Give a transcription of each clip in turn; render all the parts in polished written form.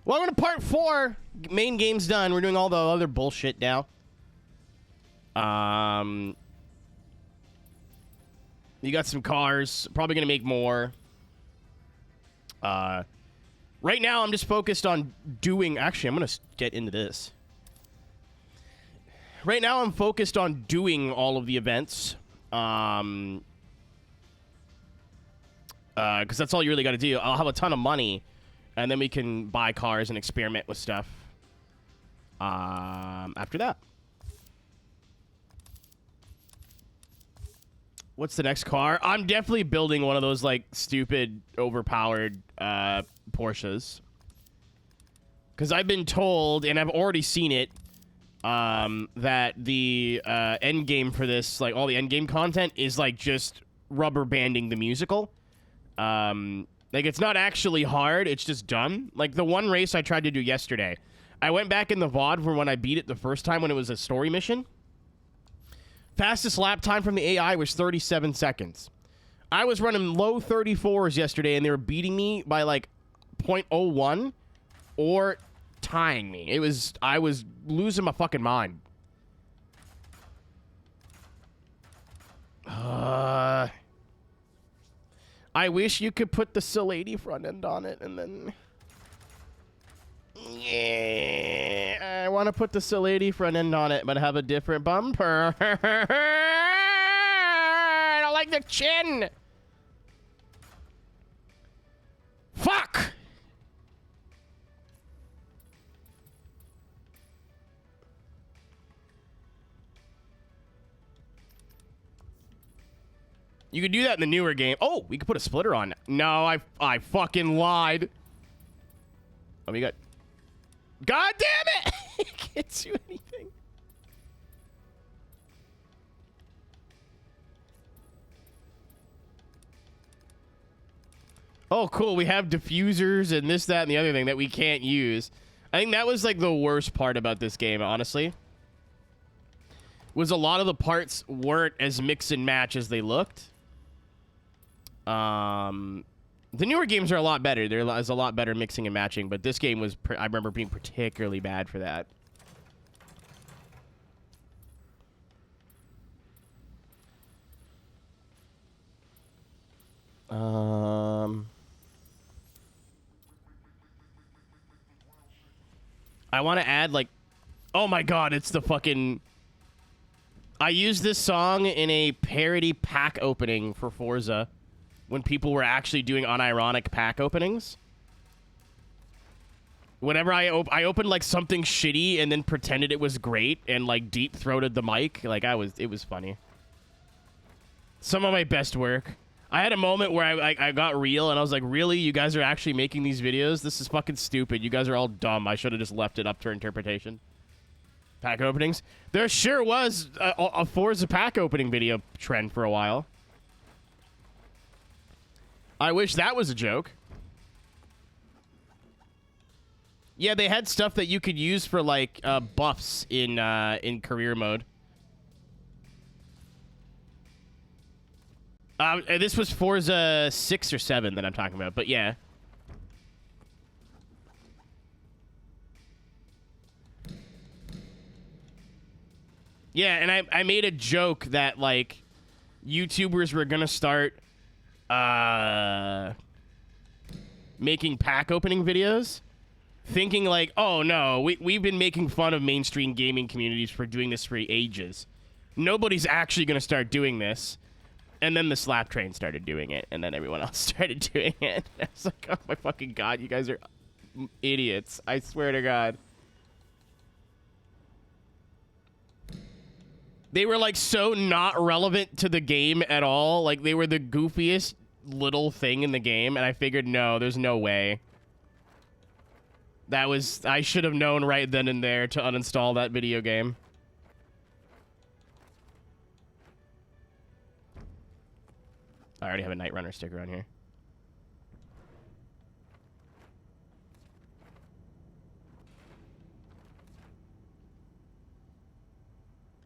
Welcome to part 4. Main game's done. We're doing all the other bullshit now. You got some cars. Probably gonna make more. Right now, I'm just focused on doing... Actually, I'm gonna get into this. Right now, I'm focused on doing all of the events. Because that's all you really got to do. I'll have a ton of money, and then we can buy cars and experiment with stuff. After that. What's the next car? I'm definitely building one of those, like, stupid, overpowered, Porsches. Because I've been told, and I've already seen it, that the, end game for this, like, all the end game content is, like, just rubber banding the musical. Like, it's not actually hard, it's just done. Like, the one race I tried to do yesterday, I went back in the VOD from when I beat it the first time when it was a story mission. Fastest lap time from the AI was 37 seconds. I was running low 34s yesterday, and they were beating me by, like, 0.01 or tying me. I was losing my fucking mind. I wish you could put the SIL-80 front end on it, and then... Yeah, I want to put the SIL-80 front end on it, but have a different bumper. I don't like the chin. Fuck! You could do that in the newer game. Oh, we could put a splitter on. No, I fucking lied. Oh, we got... God damn it! I can't do anything. Oh, cool. We have diffusers and this, that, and the other thing that we can't use. I think that was, like, the worst part about this game, honestly. Was a lot of the parts weren't as mix and match as they looked. The newer games are a lot better. There's a lot better mixing and matching, but this game was, I remember being particularly bad for that. I want to add, like, oh my god, it's the fucking... I used this song in a parody pack opening for Forza. When people were actually doing unironic pack openings. Whenever I opened, like, something shitty and then pretended it was great and, like, deep-throated the mic. Like, it was funny. Some of my best work. I had a moment where I got real and I was like, really? You guys are actually making these videos? This is fucking stupid. You guys are all dumb. I should have just left it up to interpretation. Pack openings. There sure was a Forza pack opening video trend for a while. I wish that was a joke. Yeah, they had stuff that you could use for, like, buffs in career mode. This was Forza 6 or 7 that I'm talking about, but yeah. Yeah, and I made a joke that, like, YouTubers were gonna start... making pack opening videos, thinking like, oh no, we've been making fun of mainstream gaming communities for doing this for ages. Nobody's actually going to start doing this. And then the slap train started doing it, and then everyone else started doing it. I was like, oh my fucking god, you guys are idiots. I swear to god. They were, like, so not relevant to the game at all. Like, they were the goofiest little thing in the game, and I figured, no, there's no way. That was... I should have known right then and there to uninstall that video game. I already have a Night Runner sticker on here.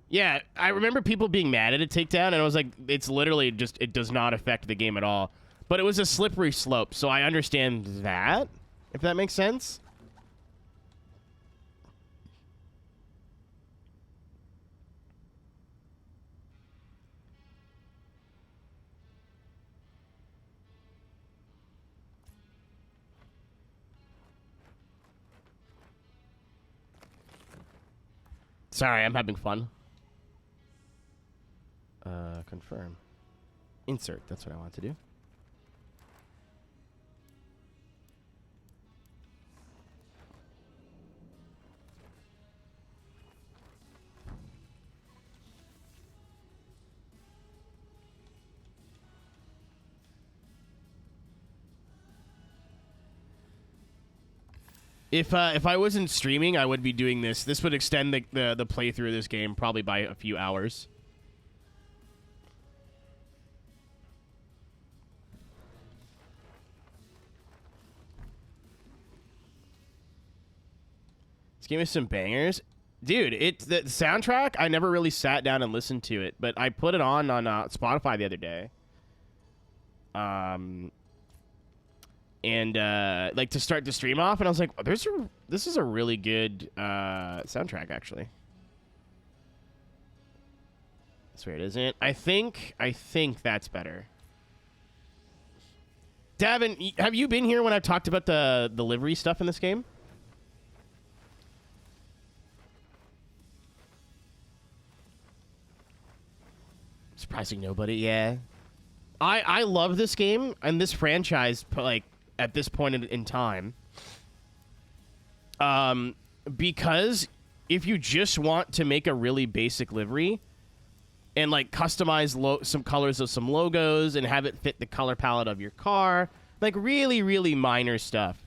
Yeah, I remember people being mad at a takedown, and I was like, it's literally just, it does not affect the game at all. But it was a slippery slope, so I understand that, if that makes sense. Sorry, I'm having fun. Confirm. Insert. That's what I want to do. If I wasn't streaming, I would be doing this. This would extend the playthrough of this game probably by a few hours. This game is some bangers. Dude, the soundtrack, I never really sat down and listened to it, but I put it on Spotify the other day. And like to start the stream off, and I was like, oh, this is a really good soundtrack, actually. I swear it isn't. I think that's better. Davin, have you been here when I've talked about the livery stuff in this game? Surprising nobody, yeah. I love this game and this franchise, like, at this point in time. Because if you just want to make a really basic livery and, like, customize some colors of some logos and have it fit the color palette of your car, like, really, really minor stuff,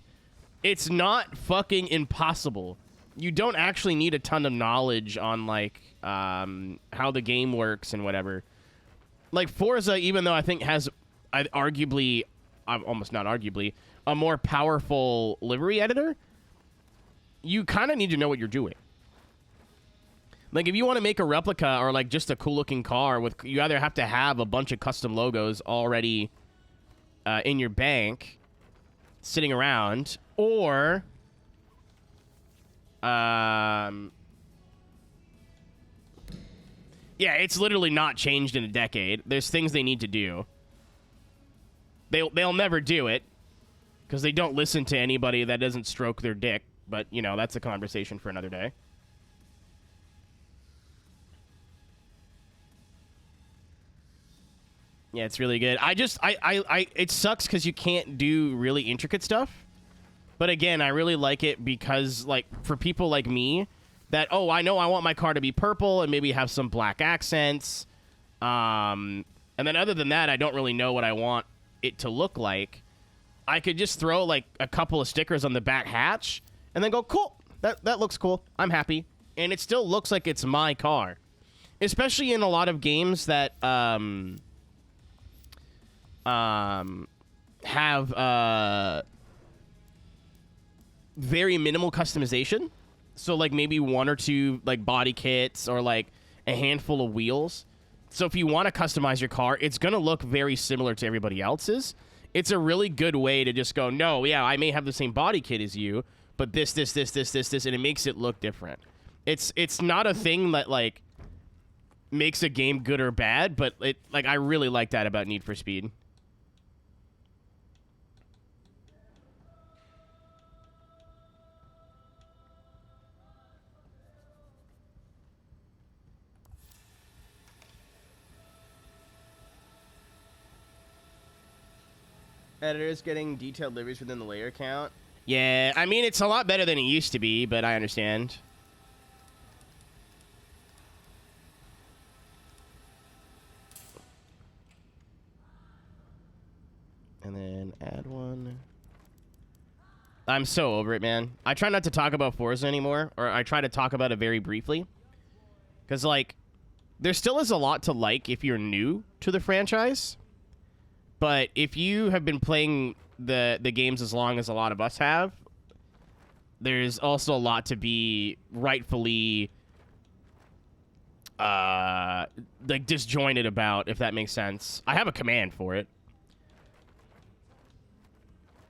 it's not fucking impossible. You don't actually need a ton of knowledge on, like, how the game works and whatever. Like, Forza, even though I think has arguably, almost not arguably, a more powerful livery editor, you kind of need to know what you're doing. Like, if you want to make a replica or, like, just a cool-looking car, you either have to have a bunch of custom logos already in your bank sitting around, or yeah, it's literally not changed in a decade. There's things they need to do. They'll never do it because they don't listen to anybody that doesn't stroke their dick. But, you know, that's a conversation for another day. Yeah, it's really good. It sucks because you can't do really intricate stuff. But again, I really like it because, like, for people like me, that, oh, I know I want my car to be purple and maybe have some black accents. And then other than that, I don't really know what I want it to look like. I could just throw, like, a couple of stickers on the back hatch and then go, cool, that looks cool. I'm happy. And it still looks like it's my car. Especially in a lot of games that have very minimal customization. So, like, maybe one or two, like, body kits or, like, a handful of wheels. So if you want to customize your car, it's going to look very similar to everybody else's. It's a really good way to just go, no, yeah, I may have the same body kit as you, but this, and it makes it look different. It's not a thing that, like, makes a game good or bad, but, I really like that about Need for Speed. Editors getting detailed liveries within the layer count. Yeah, I mean, it's a lot better than it used to be, but I understand. And then add one. I'm so over it, man. I try not to talk about Forza anymore, or I try to talk about it very briefly. Because, like, there still is a lot to like if you're new to the franchise. But if you have been playing the games as long as a lot of us have, there's also a lot to be rightfully like disjointed about, if that makes sense. I have a command for it.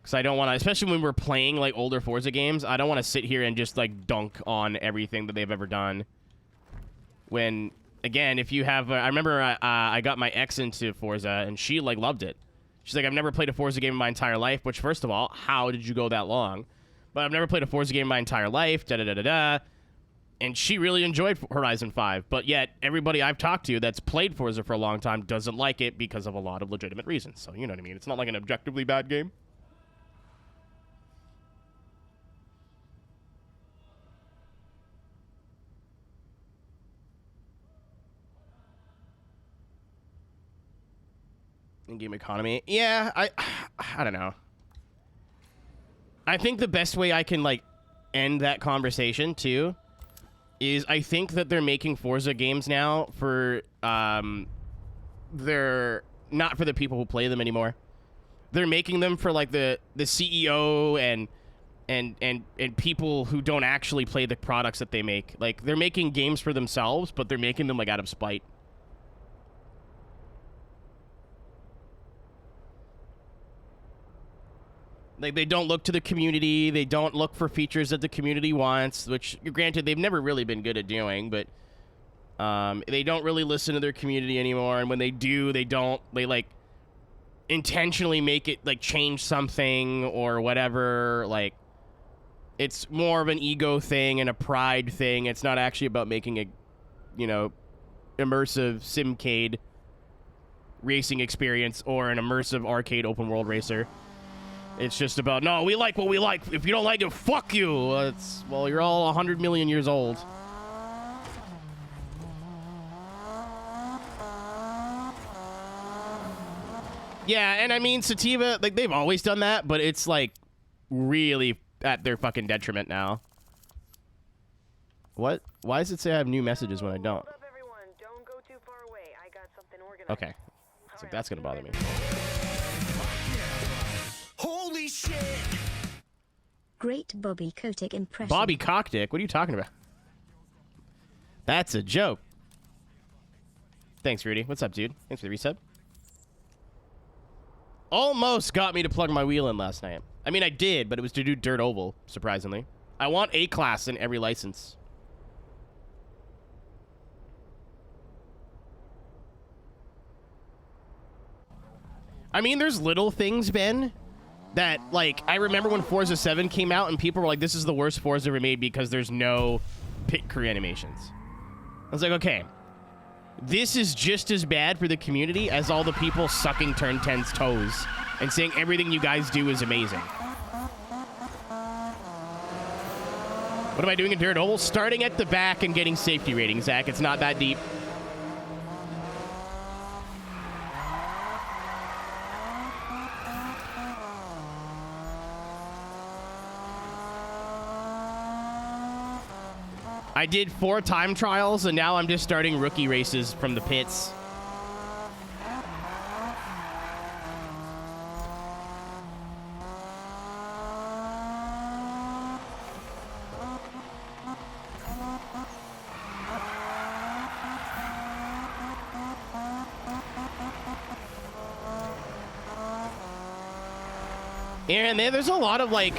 Because I don't want to, especially when we're playing, like, older Forza games, I don't want to sit here and just, like, dunk on everything that they've ever done. When, again, if you have, I remember I got my ex into Forza, and she, like, loved it. She's like, I've never played a Forza game in my entire life, which, first of all, how did you go that long? But I've never played a Forza game in my entire life, da-da-da-da-da. And she really enjoyed Horizon 5, but yet everybody I've talked to that's played Forza for a long time doesn't like it because of a lot of legitimate reasons. So, you know what I mean? It's not like an objectively bad game. In-game economy. Yeah, I don't know. I think the best way I can, like, end that conversation, too, is I think that they're making Forza games now for, they're not for the people who play them anymore. They're making them for, like, the CEO and people who don't actually play the products that they make. Like, they're making games for themselves, but they're making them, like, out of spite. Like, they don't look to the community. They don't look for features that the community wants, which, granted, they've never really been good at doing, but they don't really listen to their community anymore. And when they do, they like, intentionally make it, like, change something or whatever. Like, it's more of an ego thing and a pride thing. It's not actually about making a, you know, immersive simcade racing experience or an immersive arcade open world racer. It's just about, no, we like what we like. If you don't like it, fuck you. Well, you're all 100 million years old. Yeah, and I mean, Sativa, like, they've always done that, but it's, like, really at their fucking detriment now. What? Why does it say I have new messages when I don't? Hold up, everyone. Don't go too far away. I got something organized. Okay. So that's gonna bother me. Holy shit! Great Bobby Kotick impression. Bobby Cockdick? What are you talking about? That's a joke. Thanks, Rudy. What's up, dude? Thanks for the resub. Almost got me to plug my wheel in last night. I mean, I did, but it was to do Dirt Oval, surprisingly. I want A-class in every license. I mean, there's little things, Ben, that, like, I remember when Forza 7 came out and people were like, this is the worst Forza ever made because there's no pit crew animations. I was like, okay, this is just as bad for the community as all the people sucking Turn 10's toes and saying everything you guys do is amazing. What am I doing in Dirt Oval? Starting at the back and getting safety ratings, Zach. It's not that deep. I did 4 time trials, and now I'm just starting rookie races from the pits. And there's a lot of, like,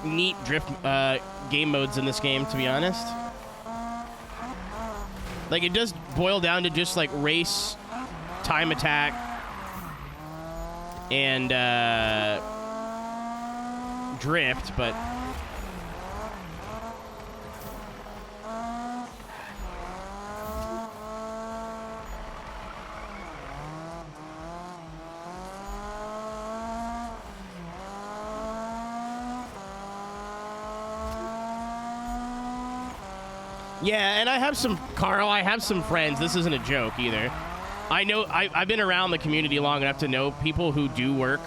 neat drift game modes in this game, to be honest. Like, it does boil down to just, like, race, time attack, and drift, but yeah, and I have some, Carl, I have some friends. This isn't a joke either. I know, I've been around the community long enough to know people who do work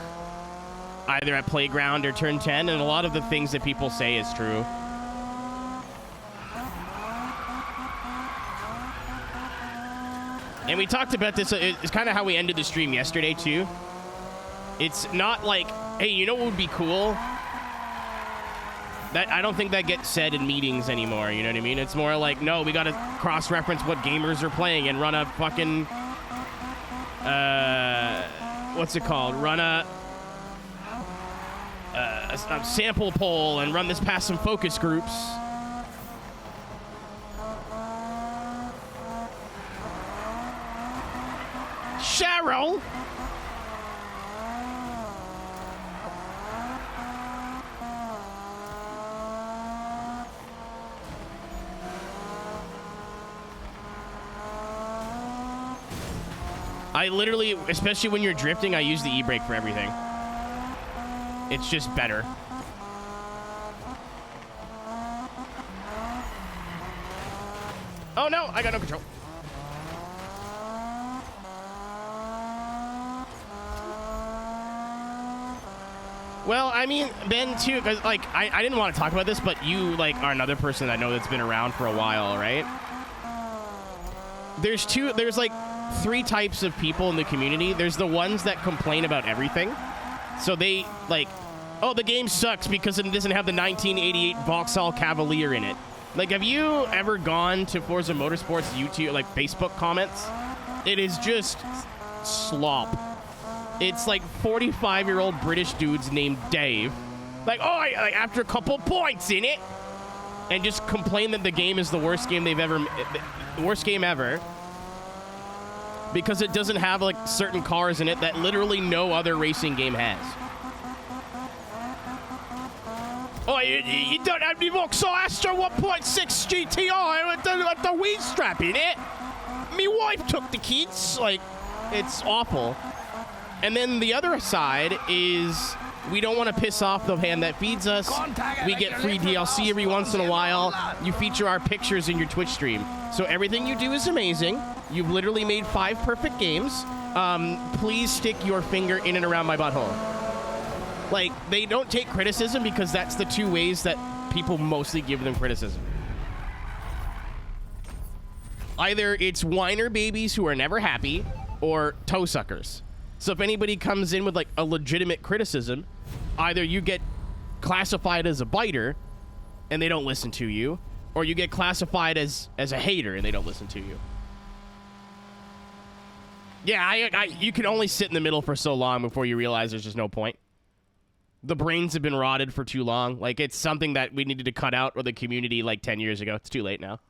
either at Playground or Turn 10, and a lot of the things that people say is true. And we talked about this, it's kind of how we ended the stream yesterday, too. It's not like, hey, you know what would be cool? That, I don't think that gets said in meetings anymore, you know what I mean? It's more like, no, we gotta cross-reference what gamers are playing and run a fucking, what's it called? Run a sample poll and run this past some focus groups. Cheryl! I literally, especially when you're drifting, I use the e-brake for everything. It's just better. Oh no, I got no control. Well, I mean, Ben, too, because, like, I didn't want to talk about this, but you, like, are another person I know that's been around for a while, right? There's, like, 3 types of people in the community. There's the ones that complain about everything. So they, like, oh, the game sucks because it doesn't have the 1988 Vauxhall Cavalier in it. Like, have you ever gone to Forza Motorsports YouTube, like, Facebook comments? It is just slop. It's like 45-year-old British dudes named Dave. Like, oh, like, after a couple points in it. And just complain that the game is the worst game they've ever... The worst game ever. Because it doesn't have, like, certain cars in it that literally no other racing game has. Oh, you don't have the Vauxhall Astra 1.6 GTI with the weed strap in it. Me wife took the kids. Like, it's awful. And then the other side is we don't want to piss off the hand that feeds us. We get free DLC every once in a while. You feature our pictures in your Twitch stream. So everything you do is amazing. You've literally made 5 perfect games. Please stick your finger in and around my butthole. Like, they don't take criticism because that's the 2 ways that people mostly give them criticism. Either it's whiner babies who are never happy or toe suckers. So if anybody comes in with, like, a legitimate criticism, either you get classified as a biter and they don't listen to you, or you get classified as a hater and they don't listen to you. Yeah, you can only sit in the middle for so long before you realize there's just no point. The brains have been rotted for too long. Like, it's something that we needed to cut out with the community like 10 years ago. It's too late now.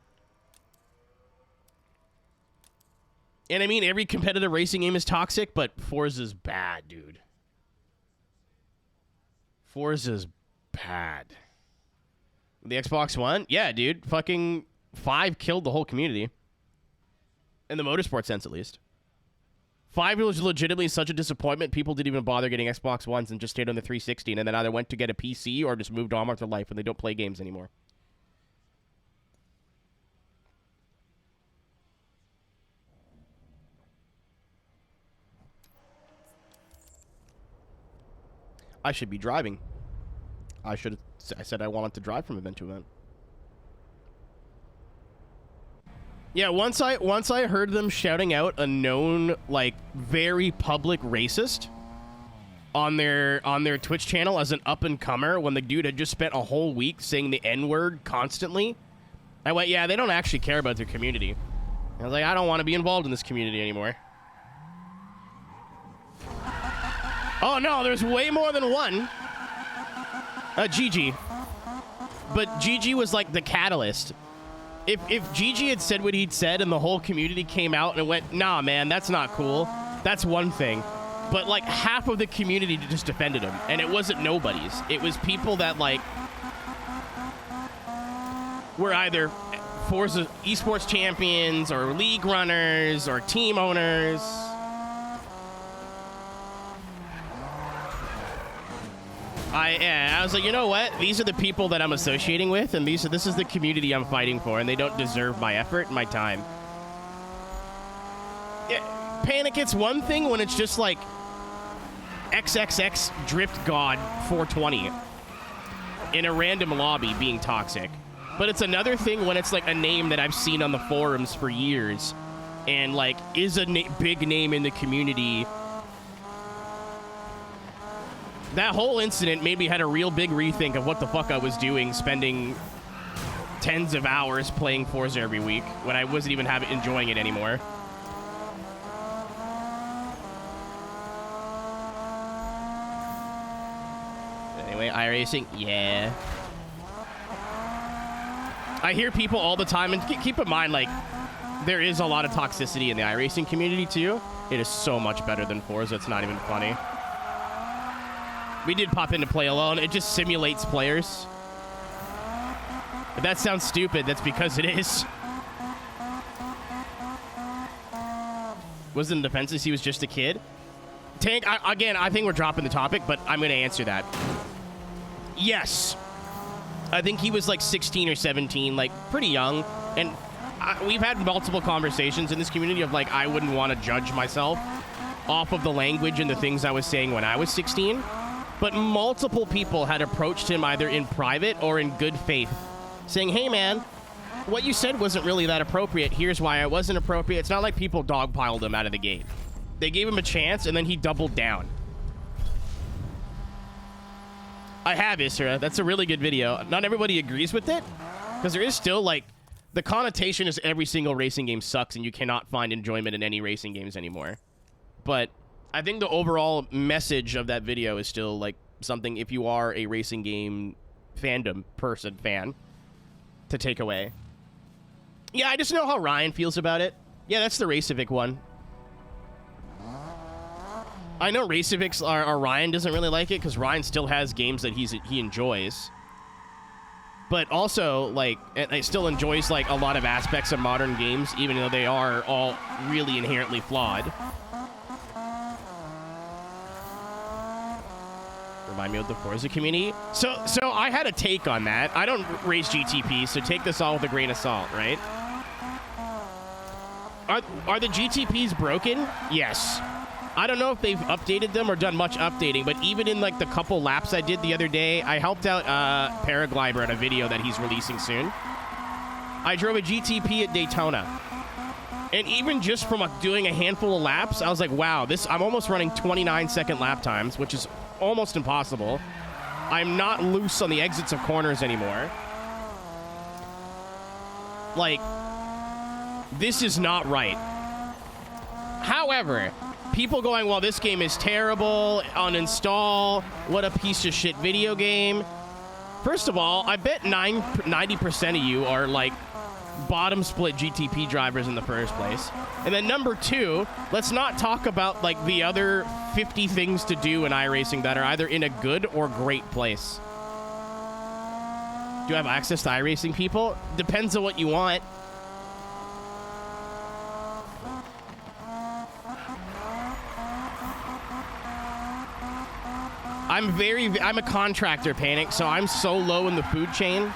And I mean, every competitive racing game is toxic, but Forza's bad, dude. Forza's bad. The Xbox One? Yeah, dude. Fucking 5 killed the whole community. In the motorsport sense, at least. 5 was legitimately such a disappointment, people didn't even bother getting Xbox Ones and just stayed on the 360, and then either went to get a PC or just moved on with their life and they don't play games anymore. I should be driving. I said I wanted to drive from event to event. Yeah, once I heard them shouting out a known, like, very public racist on their Twitch channel as an up-and-comer when the dude had just spent a whole week saying the N-word constantly, I went, yeah, they don't actually care about their community. I was like, I don't want to be involved in this community anymore. Oh, no, there's way more than one. Gigi. But Gigi was, like, the catalyst. If Gigi had said what he'd said and the whole community came out and went, nah, man, that's not cool, that's one thing. But, like, half of the community just defended him. And it wasn't nobody's. It was people that, like, were either Forza esports champions or league runners or team owners. I was like, you know what? These are the people that I'm associating with, and this is the community I'm fighting for, and they don't deserve my effort and my time. Yeah, Panic, it's one thing when it's just like XXX Drift God 420 in a random lobby being toxic. But it's another thing when it's like a name that I've seen on the forums for years and like is a big name in the community. That whole incident made me had a real big rethink of what the fuck I was doing, spending tens of hours playing Forza every week when I wasn't even enjoying it anymore. Anyway, iRacing, yeah. I hear people all the time, and keep in mind, like, there is a lot of toxicity in the iRacing community too. It is so much better than Forza, it's not even funny. We did pop into play alone. It just simulates players. If that sounds stupid, that's because it is. Was in defenses he was just a kid? Tank, again, I think we're dropping the topic, but I'm going to answer that. Yes. I think he was like 16 or 17, like pretty young. And we've had multiple conversations in this community of like, I wouldn't want to judge myself off of the language and the things I was saying when I was 16. But multiple people had approached him either in private or in good faith, saying, hey, man, what you said wasn't really that appropriate. Here's why it wasn't appropriate. It's not like people dogpiled him out of the gate. They gave him a chance, and then he doubled down. I have, Isra. That's a really good video. Not everybody agrees with it, because there is still, like, the connotation is every single racing game sucks, and you cannot find enjoyment in any racing games anymore. But I think the overall message of that video is still, like, something, if you are a racing game fan, to take away. Yeah, I just know how Ryan feels about it. Yeah, that's the Racevic one. I know Racevics are Ryan doesn't really like it because Ryan still has games that he enjoys. But also, like, it still enjoys, like, a lot of aspects of modern games, even though they are all really inherently flawed. Remind me of the Forza community. So I had a take on that. I don't race GTP, so take this all with a grain of salt, right? Are the GTPs broken? Yes. I don't know if they've updated them or done much updating, but even in like the couple laps I did the other day, I helped out Paraglider on a video that he's releasing soon. I drove a GTP at Daytona. And even just from doing a handful of laps, I was like, wow, I'm almost running 29-second lap times, which is almost impossible. I'm not loose on the exits of corners anymore. Like, this is not right. However, people going, well, this game is terrible, uninstall, what a piece of shit video game. First of all, I bet 90% of you are like bottom split GTP drivers in the first place. And then number two, let's not talk about like the other 50 things to do in iRacing that are either in a good or great place. Do you have access to iRacing, people? Depends on what you want. I'm a contractor, Panic, so I'm so low in the food chain.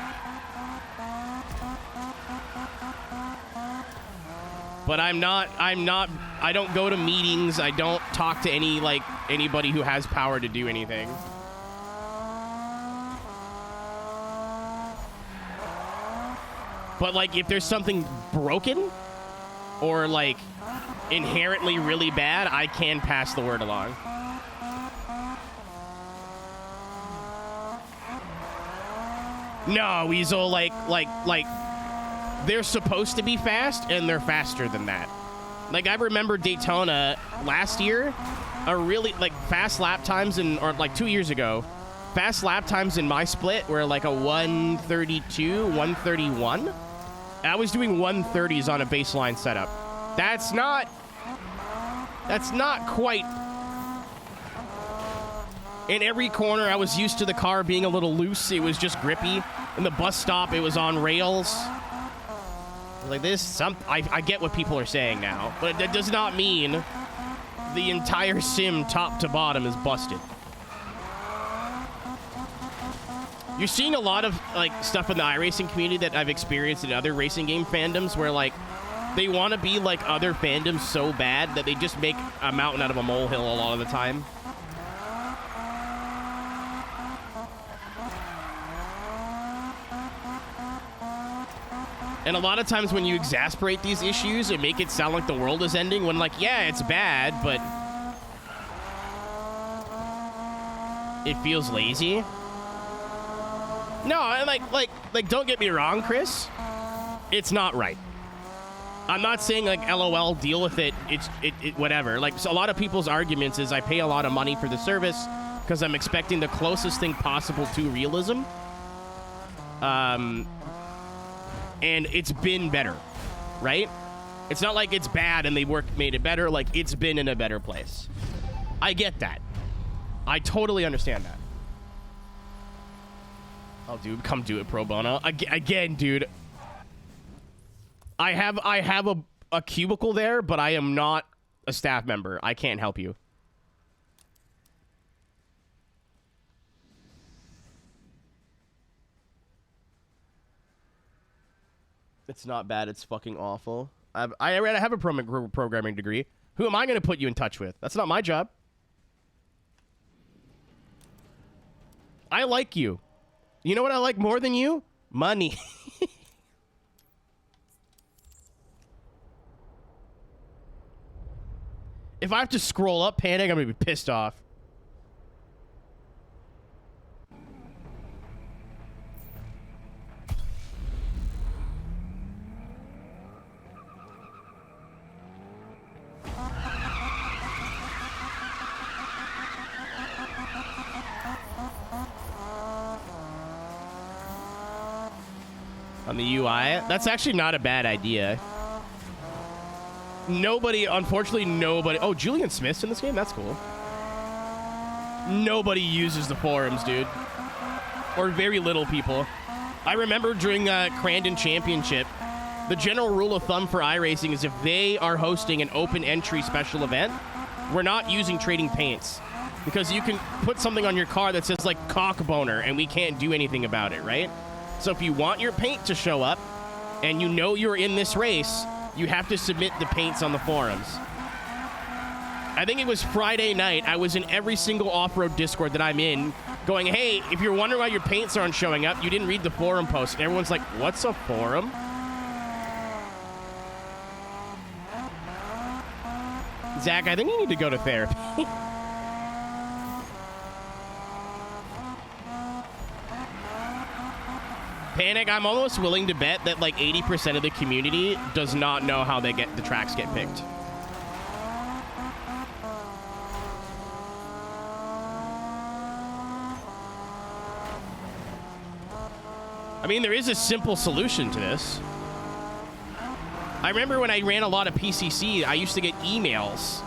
But I don't go to meetings. I don't talk to anybody who has power to do anything. But like, if there's something broken or like inherently really bad, I can pass the word along. No, Weasel, like, they're supposed to be fast, and they're faster than that. Like, I remember Daytona last year, a really, like, fast lap times or like 2 years ago, fast lap times in my split were like a 132, 131. I was doing 130s on a baseline setup. That's not quite. In every corner, I was used to the car being a little loose. It was just grippy. In the bus stop, it was on rails. Like this, I get what people are saying now, but that does not mean the entire sim top to bottom is busted. You're seeing a lot of like stuff in the iRacing community that I've experienced in other racing game fandoms where like they want to be like other fandoms so bad that they just make a mountain out of a molehill a lot of the time. And a lot of times when you exasperate these issues and make it sound like the world is ending, when like, yeah, it's bad, but it feels lazy. No, like, don't get me wrong, Chris. It's not right. I'm not saying like, LOL, deal with it. It's whatever. Like, so a lot of people's arguments is I pay a lot of money for the service because I'm expecting the closest thing possible to realism. And it's been better, right? It's not like it's bad and they made it better. Like, it's been in a better place. I get that. I totally understand that. Oh, dude, come do it pro bono. Again, dude. I have a cubicle there, but I am not a staff member. I can't help you. It's not bad. It's fucking awful. I have a programming degree. Who am I going to put you in touch with? That's not my job. I like you. You know what I like more than you? Money. If I have to scroll up Panic, I'm going to be pissed off. On the UI, that's actually not a bad idea. Unfortunately, nobody. Oh, Julian Smith's in this game? That's cool. Nobody uses the forums, dude. Or very little people. I remember during Crandon Championship, the general rule of thumb for iRacing is if they are hosting an open entry special event, we're not using trading paints. Because you can put something on your car that says, like, cock boner, and we can't do anything about it, right? So if you want your paint to show up, and you know you're in this race, you have to submit the paints on the forums. I think it was Friday night. I was in every single off-road Discord that I'm in, going, hey, if you're wondering why your paints aren't showing up, you didn't read the forum post. And everyone's like, what's a forum? Zach, I think you need to go to therapy. Panic, I'm almost willing to bet that like 80% of the community does not know how the tracks get picked. I mean, there is a simple solution to this. I remember when I ran a lot of PCC, I used to get emails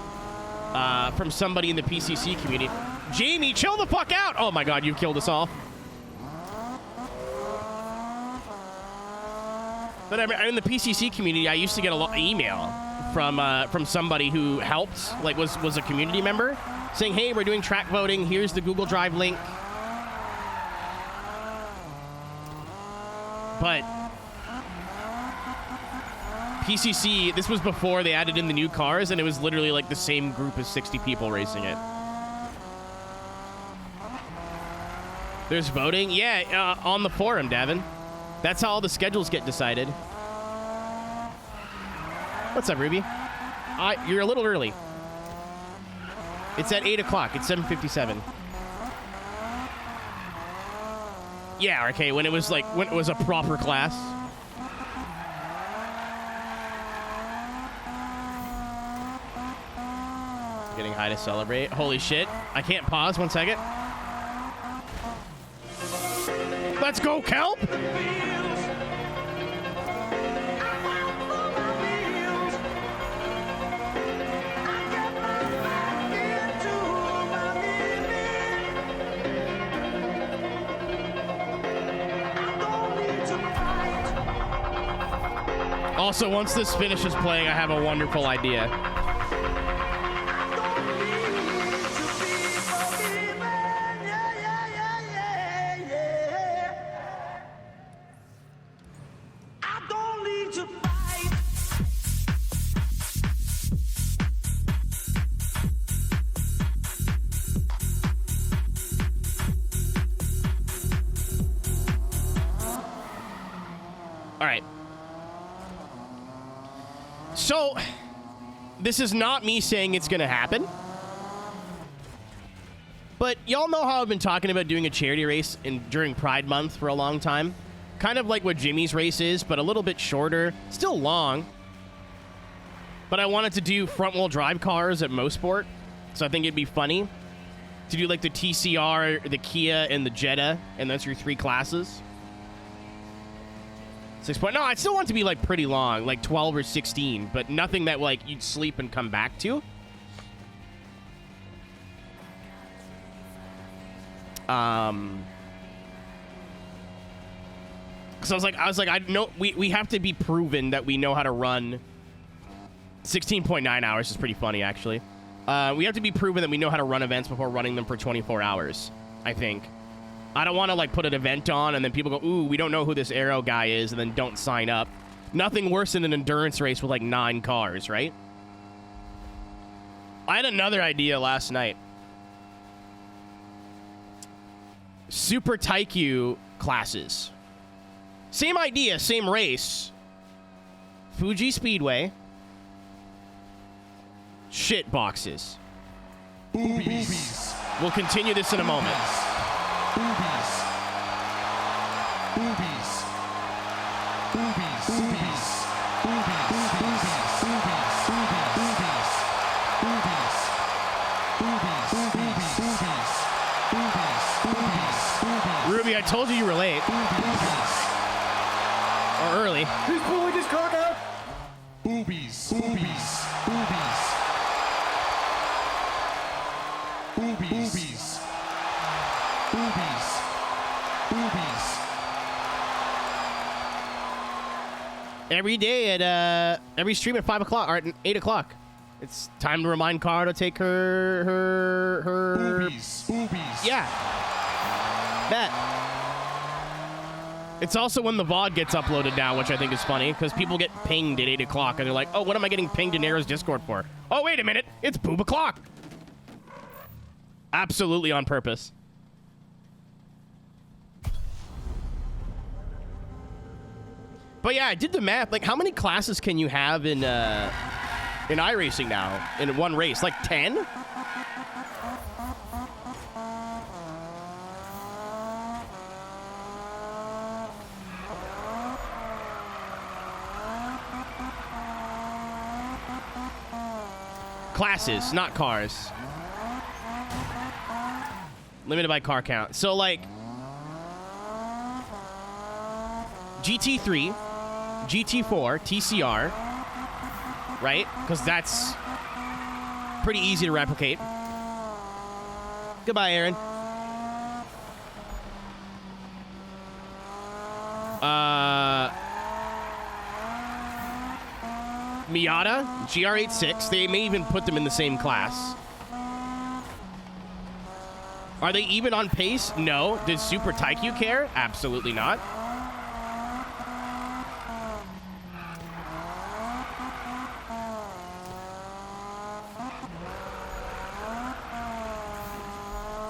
from somebody in the PCC community. Jamie, chill the fuck out! Oh my god, you've killed us all. But in the PCC community, I used to get a lot of email from somebody who helped, like was a community member, saying, hey, we're doing track voting. Here's the Google Drive link. But PCC, this was before they added in the new cars, and it was literally like the same group as 60 people racing it. There's voting? Yeah, on the forum, Davin. That's how all the schedules get decided. What's up, Ruby? You're a little early. It's at 8 o'clock. It's 7:57. Yeah, okay, when it was a proper class. Getting high to celebrate. Holy shit. I can't pause. 1 second. Let's go, Kelp! Also, once this finishes playing, I have a wonderful idea. So, this is not me saying it's going to happen. But y'all know how I've been talking about doing a charity race during Pride Month for a long time. Kind of like what Jimmy's race is, but a little bit shorter. Still long. But I wanted to do front-wheel drive cars at Mosport. So I think it'd be funny to do like the TCR, the Kia, and the Jetta. And that's your 3 classes. 6 point. No, I still want it to be like pretty long, like 12 or 16, but nothing that like you'd sleep and come back to. Because I was like, I know we have to be proven that we know how to run 16.9 hours is pretty funny, actually. We have to be proven that we know how to run events before running them for 24 hours, I think. I don't want to, like, put an event on and then people go, ooh, we don't know who this Aero guy is, and then don't sign up. Nothing worse than an endurance race with, like, 9 cars, right? I had another idea last night. Super Taikyu classes. Same idea, same race. Fuji Speedway. Shit boxes. Boobies. We'll continue this in a moment. Boobies. Boobies. Boobies. Boobies. Boobies. Boobies. Boobies. Boobies. Boobies. Boobies. Boobies. Boobies. Boobies. Ruby, I told you were late. Or early. He's pulling his cock out. Boobies. Boobies. Boobies. Boobies. Boobies. Boobies. Boobies. Every day at, every stream at 5 o'clock, or at 8 o'clock. It's time to remind Cara to take her... Boobies. Boobies. Yeah. Bet. It's also when the VOD gets uploaded now, which I think is funny, because people get pinged at 8 o'clock, and they're like, oh, what am I getting pinged in Aero's Discord for? Oh, wait a minute. It's boob o'clock. Absolutely on purpose. But yeah, I did the math. Like, how many classes can you have in iRacing now in one race? Like 10? Classes, not cars. Limited by car count. So, like, GT3, GT4, TCR, right? Because that's pretty easy to replicate. Goodbye, Aaron. Miata, GR86. They may even put them in the same class. Are they even on pace? No. Does Super Taikyu care? Absolutely not.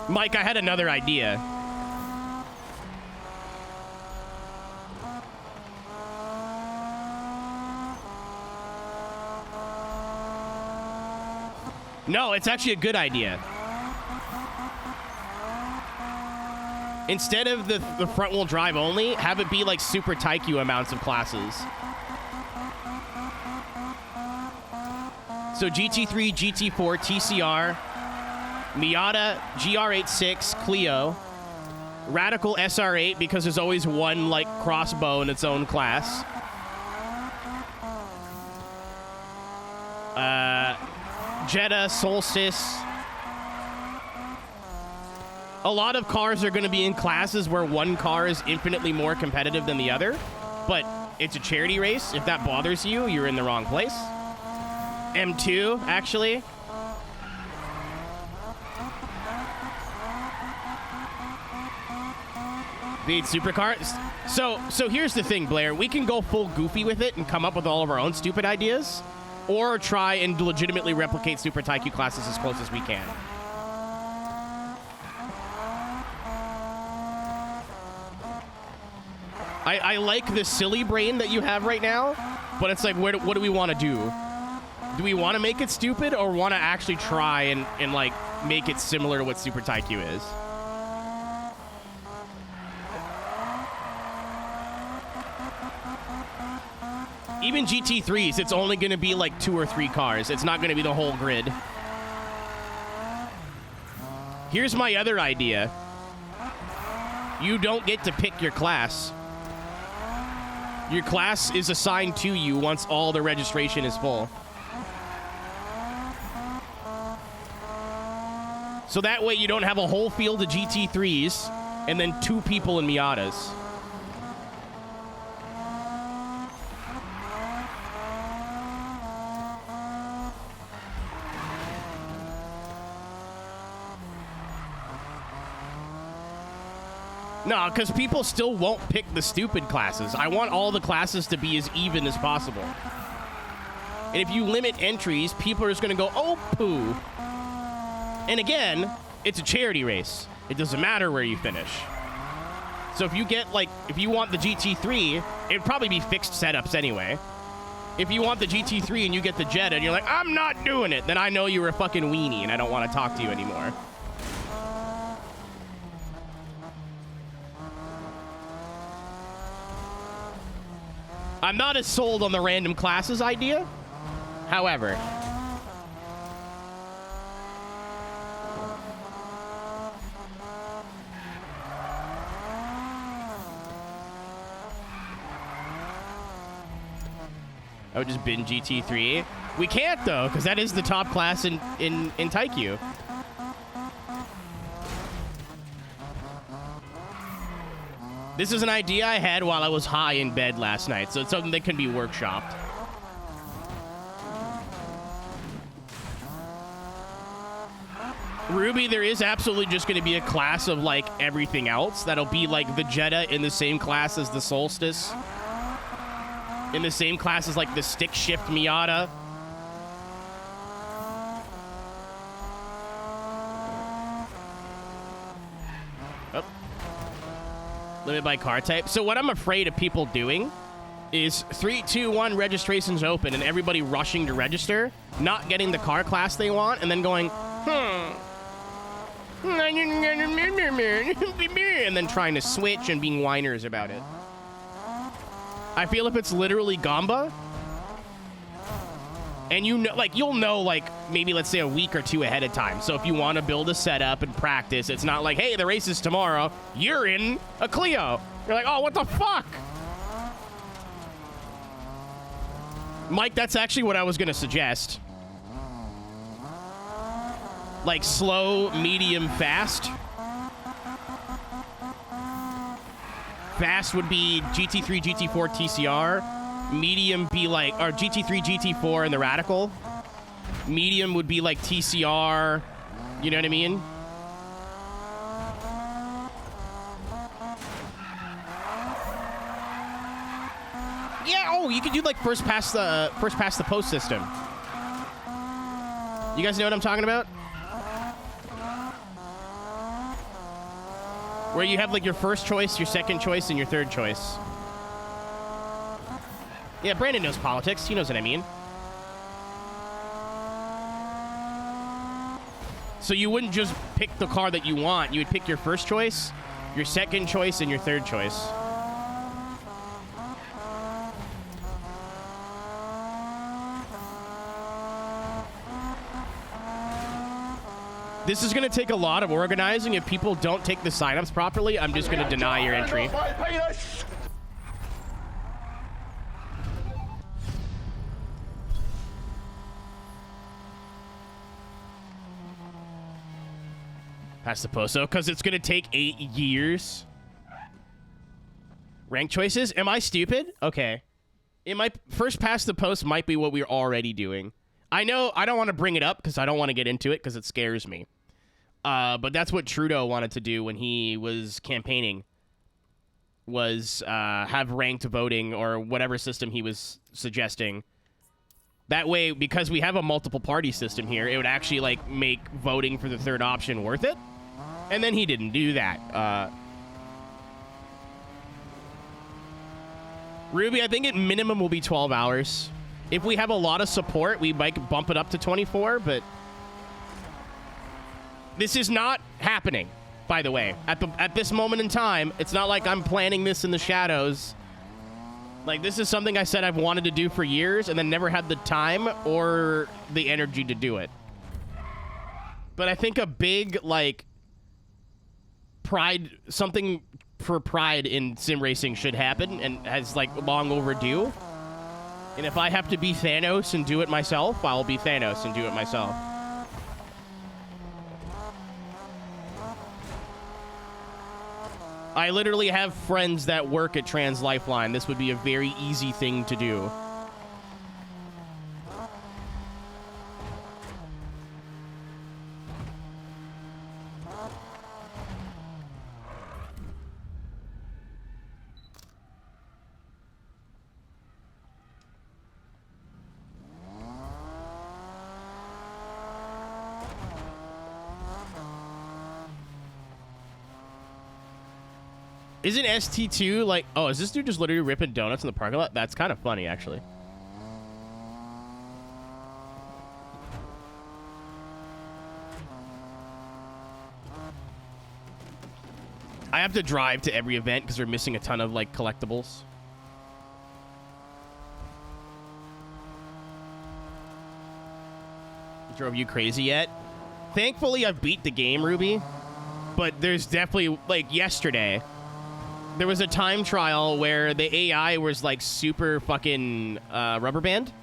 Mike, I had another idea. No, it's actually a good idea. Instead of the front wheel drive only, have it be like Super Taikyu amounts of classes. So GT3, GT4, TCR, Miata, GR86, Clio, Radical SR8 because there's always one like crossbow in its own class. Jetta, Solstice. A lot of cars are going to be in classes where one car is infinitely more competitive than the other, but it's a charity race. If that bothers you, you're in the wrong place. M2, actually. Beat supercars. So here's the thing, Blair. We can go full goofy with it and come up with all of our own stupid ideas, or try and legitimately replicate Super Taikyu classes as close as we can. I like the silly brain that you have right now, but it's like, what do we want to do? Do we want to make it stupid, or want to actually try and like make it similar to what Super Taikyu is? Even GT3s, it's only going to be like 2 or 3 cars. It's not going to be the whole grid. Here's my other idea. You don't get to pick your class. Your class is assigned to you once all the registration is full. So that way you don't have a whole field of GT3s and then 2 people in Miatas. No, because people still won't pick the stupid classes. I want all the classes to be as even as possible. And if you limit entries, people are just going to go, oh, poo. And again, it's a charity race. It doesn't matter where you finish. So if you get, like, if you want the GT3, it'd probably be fixed setups anyway. If you want the GT3 and you get the Jetta and you're like, I'm not doing it, then I know you're a fucking weenie and I don't want to talk to you anymore. I'm not as sold on the random classes idea. However, I would just bin GT3. We can't though, because that is the top class in Taikyu. This is an idea I had while I was high in bed last night, so it's something that can be workshopped. Ruby, there is absolutely just going to be a class of, like, everything else. That'll be, like, the Jetta in the same class as the Solstice. In the same class as, like, the Stick Shift Miata. Limited by car type. So what I'm afraid of people doing is 3, 2, 1 registrations open and everybody rushing to register, not getting the car class they want, and then going, and then trying to switch and being whiners about it. I feel if it's literally Gamba, and you know, like, you'll know, like, maybe let's say a week or two ahead of time. So if you want to build a setup and practice, it's not like, hey, the race is tomorrow. You're in a Clio. You're like, oh, what the fuck? Mike, that's actually what I was going to suggest. Like slow, medium, fast. Fast would be GT3, GT4, TCR. Medium be like, or GT3, GT4 and the Radical. Medium would be like TCR. You know what I mean? Yeah. Oh, you could do like first past the post system. You guys know what I'm talking about? Where you have like your first choice, your second choice, and your third choice. Yeah, Brandon knows politics. He knows what I mean. So you wouldn't just pick the car that you want. You would pick your first choice, your second choice, and your third choice. This is going to take a lot of organizing. If people don't take the signups properly, I'm just going to deny your entry. Past the post, though, because it's going to take 8 years. Rank choices? Am I stupid? Okay. It might first past the post might be what we're already doing. I know I don't want to bring it up because I don't want to get into it because it scares me. But that's what Trudeau wanted to do when he was campaigning, was have ranked voting or whatever system he was suggesting. That way, because we have a multiple party system here, it would actually like make voting for the third option worth it. And then he didn't do that. Ruby, I think at minimum will be 12 hours. If we have a lot of support, we might bump it up to 24, but this is not happening, by the way. At this moment in time, it's not like I'm planning this in the shadows. Like, this is something I said I've wanted to do for years and then never had the time or the energy to do it. But I think a big, like, pride, something for pride in sim racing should happen and has, like, long overdue. And if I have to be Thanos and do it myself, I'll be Thanos and do it myself. I literally have friends that work at Trans Lifeline. This would be a very easy thing to do. Isn't ST2 like... Oh, is this dude just literally ripping donuts in the parking lot? That's kind of funny, actually. I have to drive to every event because we're missing a ton of, like, collectibles. Drove you crazy yet? Thankfully, I've beat the game, Ruby. But there's definitely, like, yesterday, there was a time trial where the AI was, like, super fucking rubber band.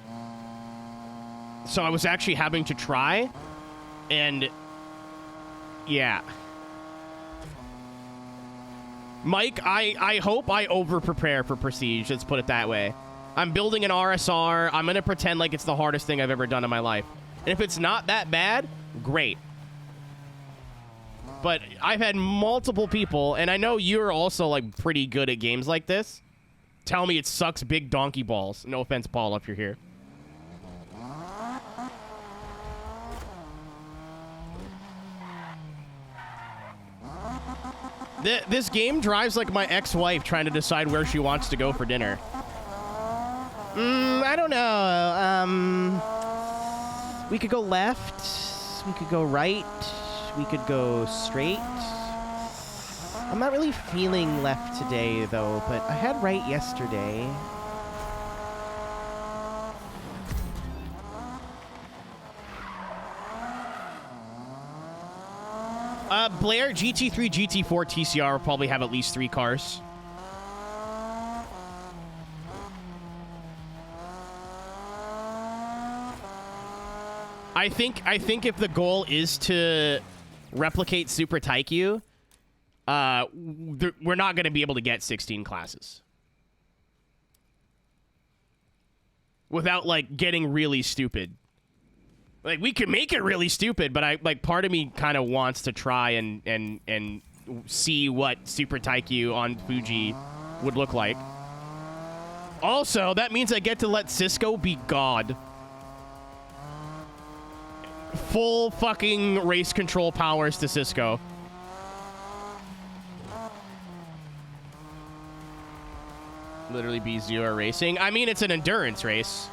So I was actually having to try. And, yeah. Mike, I hope I over-prepare for Prestige. Let's put it that way. I'm building an RSR. I'm going to pretend like it's the hardest thing I've ever done in my life. And if it's not that bad, great. But I've had multiple people, and I know you're also, like, pretty good at games like this, tell me it sucks big donkey balls. No offense, Paul, if you're here. This game drives like my ex-wife trying to decide where she wants to go for dinner. I don't know. We could go left. We could go right. We could go straight. I'm not really feeling left today, though, but I had right yesterday. Blair, GT3, GT4, TCR will probably have at least 3 cars. I think if the goal is to replicate Super Taikyu, we're not going to be able to get 16 classes. Without, like, getting really stupid. Like, we could make it really stupid, but part of me kind of wants to try and see what Super Taikyu on Fuji would look like. Also, that means I get to let Cisco be God. Full fucking race control powers to Cisco. Literally be zero racing. I mean, it's an endurance race.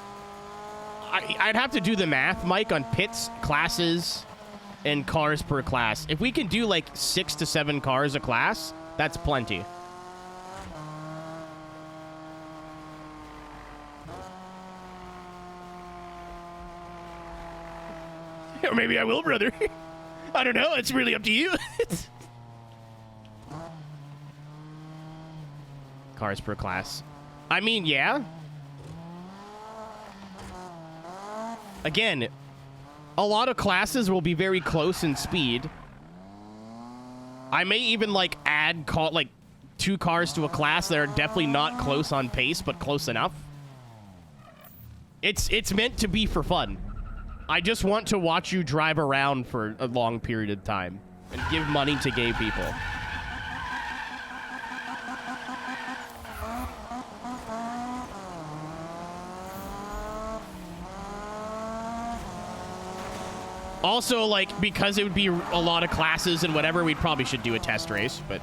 I'd have to do the math, Mike, on pits, classes, and cars per class. If we can do like 6 to 7 cars a class, that's plenty. Or maybe I will, brother. I don't know. It's really up to you. Cars per class. I mean, yeah. Again, a lot of classes will be very close in speed. I may even, like, add, like, 2 cars to a class that are definitely not close on pace, but close enough. It's meant to be for fun. I just want to watch you drive around for a long period of time and give money to gay people. Also, like, because it would be a lot of classes and whatever, we probably should do a test race. But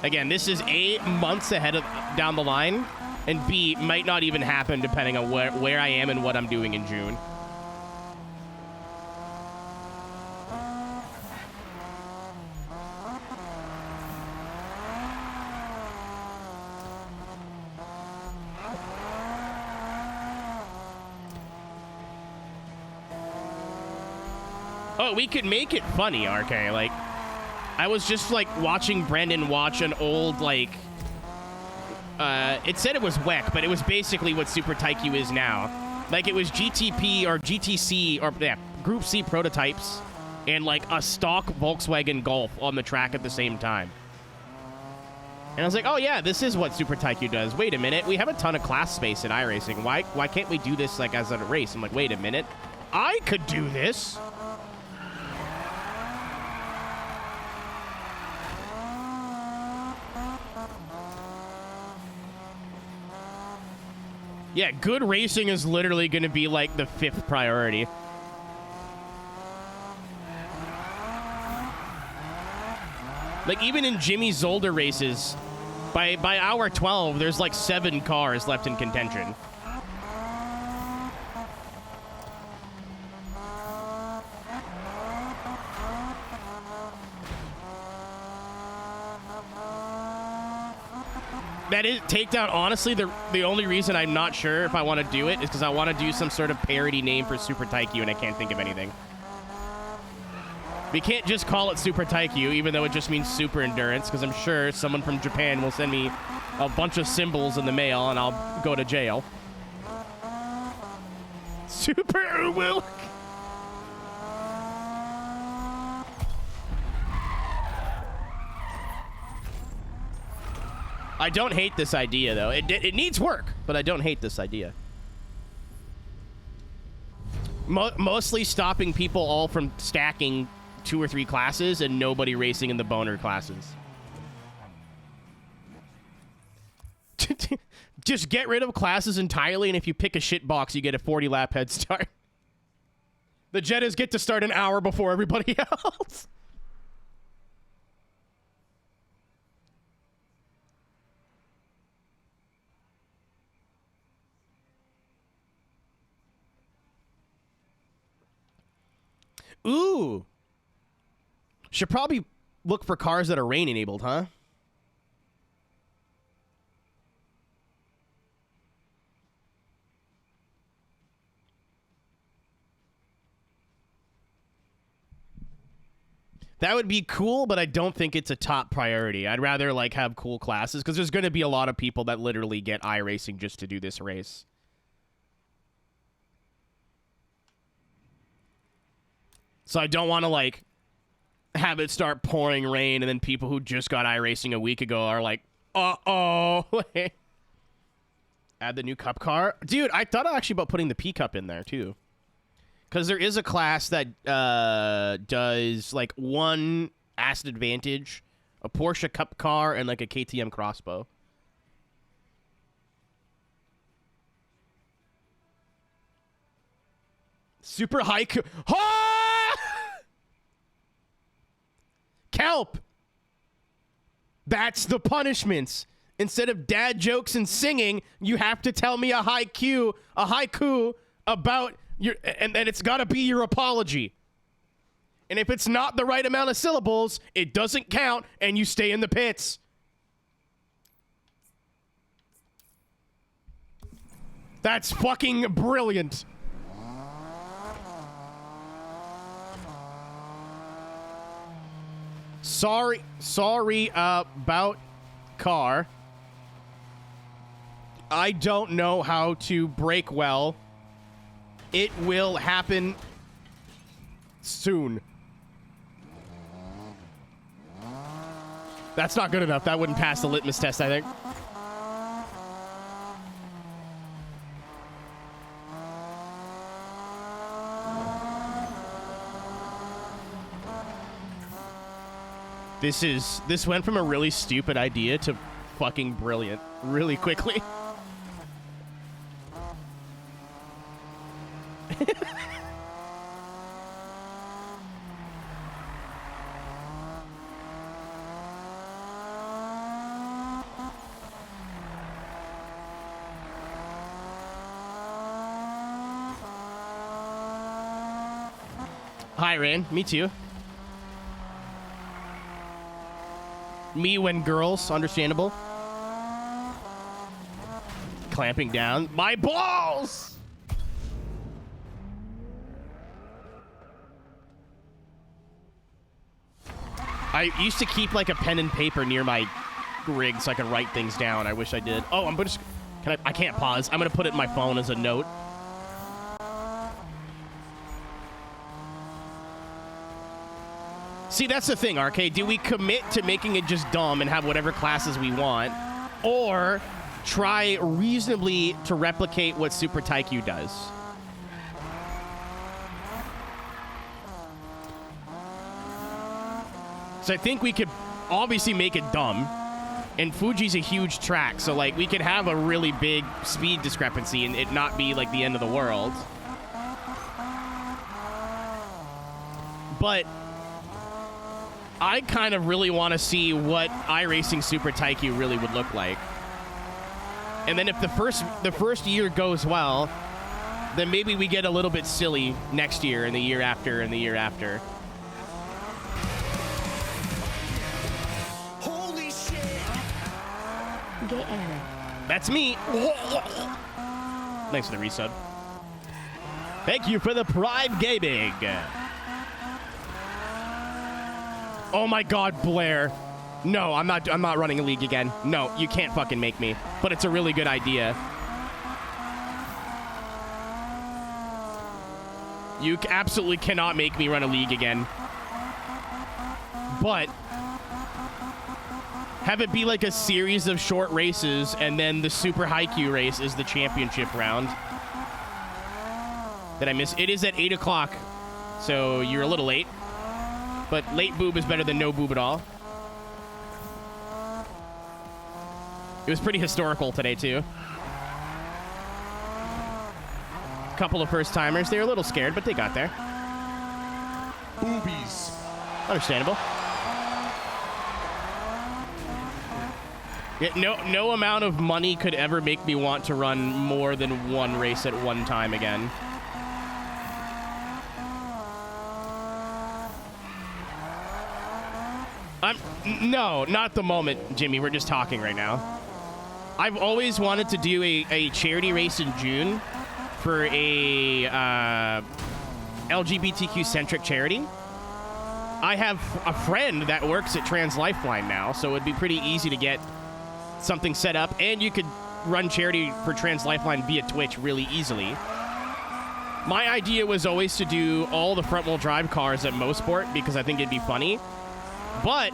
again, this is A, months ahead of down the line, and B, might not even happen depending on where I am and what I'm doing in June. Oh, we could make it funny, RK. Like, I was just, like, watching Brendan watch an old, like... it said it was WEC, but it was basically what Super Taikyu is now. Like, it was GTP or GTC, or, yeah, Group C prototypes, and, like, a stock Volkswagen Golf on the track at the same time. And I was like, oh, yeah, this is what Super Taikyu does. Wait a minute, we have a ton of class space in iRacing. Why can't we do this, like, as a race? I'm like, wait a minute. I could do this. Yeah, good racing is literally going to be, like, the 5th priority. Like, even in Jimmy Zolder races, By hour 12, there's like 7 cars left in contention. That is takedown. Honestly, the only reason I'm not sure if I want to do it is because I want to do some sort of parody name for Super Taikyu, and I can't think of anything. We can't just call it Super Taikyu, even though it just means super endurance, because I'm sure someone from Japan will send me a bunch of symbols in the mail, and I'll go to jail. Super Uwu. I don't hate this idea, though. It needs work, but I don't hate this idea. Mostly stopping people all from stacking 2 or 3 classes and nobody racing in the boner classes. Just get rid of classes entirely, and if you pick a shit box, you get a 40-lap head start. The Jettas get to start an hour before everybody else. Ooh. Should probably look for cars that are rain enabled, huh? That would be cool, but I don't think it's a top priority. I'd rather like have cool classes because there's going to be a lot of people that literally get iRacing just to do this race. So I don't want to, like, have it start pouring rain, and then people who just got iRacing a week ago are like, uh-oh. Add the new cup car. Dude, I thought actually about putting the P cup in there, too. Because there is a class that does, like, 1 Acid Advantage, a Porsche cup car, and, like, a KTM crossbow. Super haiku. Ha! Kelp! That's the punishments. Instead of dad jokes and singing, you have to tell me a haiku about your, and then it's got to be your apology. And if it's not the right amount of syllables, it doesn't count, and you stay in the pits. That's fucking brilliant. Sorry about car. I don't know how to brake well. It will happen soon. That's not good enough. That wouldn't pass the litmus test, I think. This went from a really stupid idea to fucking brilliant really quickly. Hi, Rain. Me too. Me when girls, understandable. Clamping down. My balls! I used to keep like a pen and paper near my rig so I could write things down. I wish I did. Oh, I'm just... I can't pause. I'm going to put it in my phone as a note. See, that's the thing, Arcade. Do we commit to making it just dumb and have whatever classes we want? Or try reasonably to replicate what Super Taikyu does? So I think we could obviously make it dumb. And Fuji's a huge track, so like we could have a really big speed discrepancy and it not be like the end of the world. But I kind of really want to see what iRacing Super Taikyu really would look like. And then if the first year goes well, then maybe we get a little bit silly next year and the year after and the year after. Holy shit! Gay error. That's me. Thanks for the resub. Thank you for the Prime Gaming. Oh my God, Blair. No, I'm not running a league again. No, you can't fucking make me. But it's a really good idea. You absolutely cannot make me run a league again. But have it be like a series of short races, and then the Super Haikyuu race is the championship round. Did I miss? It is at 8 o'clock, so you're a little late. But late boob is better than no boob at all. It was pretty historical today, too. A couple of first-timers. They were a little scared, but they got there. Boobies. Understandable. Yeah, no amount of money could ever make me want to run more than one race at one time again. No, not the moment, Jimmy. We're just talking right now. I've always wanted to do a charity race in June for a LGBTQ-centric charity. I have a friend that works at Trans Lifeline now, so it'd be pretty easy to get something set up, and you could run charity for Trans Lifeline via Twitch really easily. My idea was always to do all the front-wheel drive cars at Mosport because I think it'd be funny. But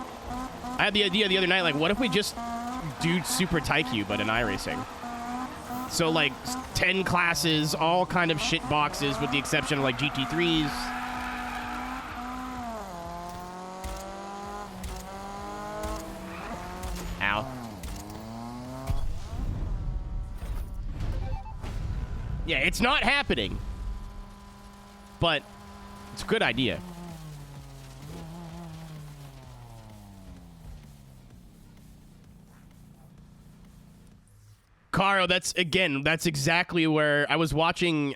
I had the idea the other night, like, what if we just do Super Taikyu, but in iRacing? So, like, 10 classes, all kind of shit boxes, with the exception of, like, GT3s. Ow. Yeah, it's not happening. But it's a good idea. Caro, that's exactly where I was watching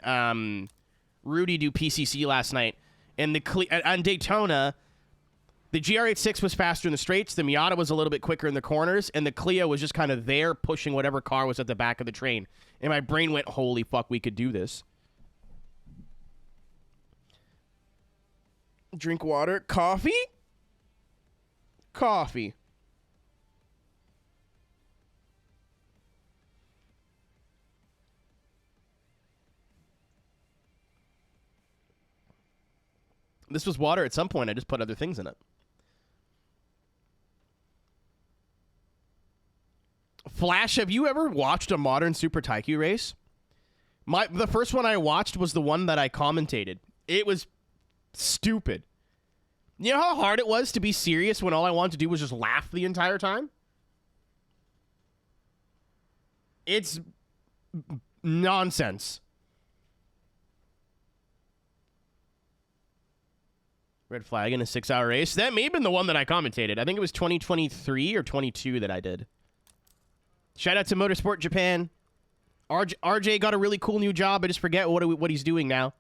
Rudy do PCC last night. And on Daytona, the GR86 was faster in the straights, the Miata was a little bit quicker in the corners, and the Clio was just kind of there pushing whatever car was at the back of the train. And my brain went, holy fuck, we could do this. Drink water. Coffee? Coffee. This was water at some point. I just put other things in it. Flash, have you ever watched a modern Super Taikyu race? The first one I watched was the one that I commentated. It was stupid. You know how hard it was to be serious when all I wanted to do was just laugh the entire time? It's nonsense. Red flag in a 6-hour race. That may have been the one that I commentated. I think it was 2023 or 22 that I did. Shout out to Motorsport Japan. RJ got a really cool new job. I just forget what he's doing now.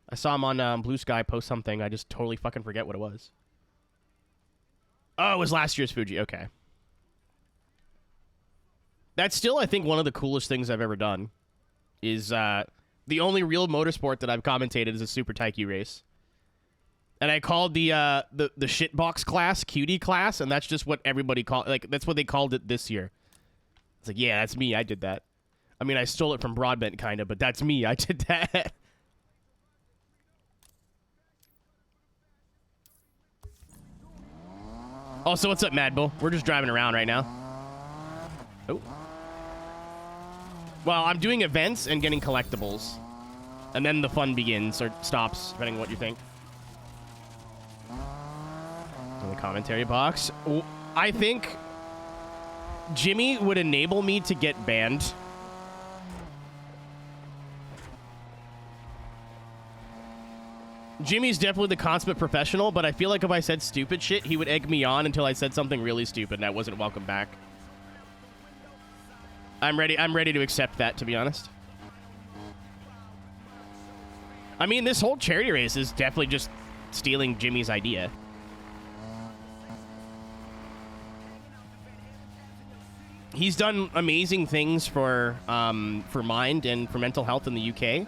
I saw him on Blue Sky post something. I just totally fucking forget what it was. Oh, it was last year's Fuji. Okay. That's still, I think, one of the coolest things I've ever done. Is the only real motorsport that I've commentated is a Super Taikyu race. And I called the shitbox class cutie class, and that's just what everybody called. Like, that's what they called it this year. It's like, yeah, that's me. I did that. I mean, I stole it from Broadbent, kind of, but that's me. I did that. Also, what's up, Mad Bull? We're just driving around right now. Oh. Well, I'm doing events and getting collectibles. And then the fun begins, or stops, depending on what you think. In the commentary box. I think Jimmy would enable me to get banned. Jimmy's definitely the consummate professional, but I feel like if I said stupid shit, he would egg me on until I said something really stupid and I wasn't welcome back. I'm ready to accept that, to be honest. I mean, this whole charity race is definitely just stealing Jimmy's idea. He's done amazing things for mind and for mental health in the UK.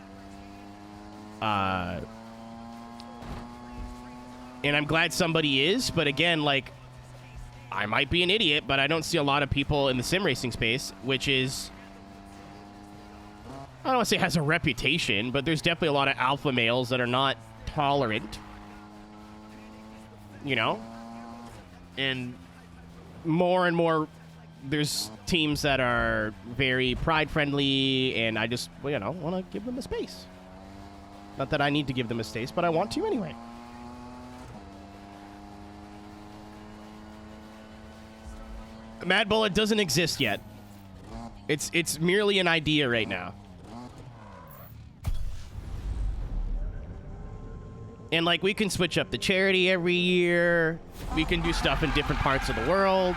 And I'm glad somebody is, but again, like, I might be an idiot, but I don't see a lot of people in the sim racing space, which is, I don't want to say has a reputation, but there's definitely a lot of alpha males that are not tolerant, you know? And more, there's teams that are very pride-friendly, and I just, well, you know, want to give them a space. Not that I need to give them a space, but I want to anyway. Mad Bullet doesn't exist yet. It's merely an idea right now. And, like, we can switch up the charity every year. We can do stuff in different parts of the world.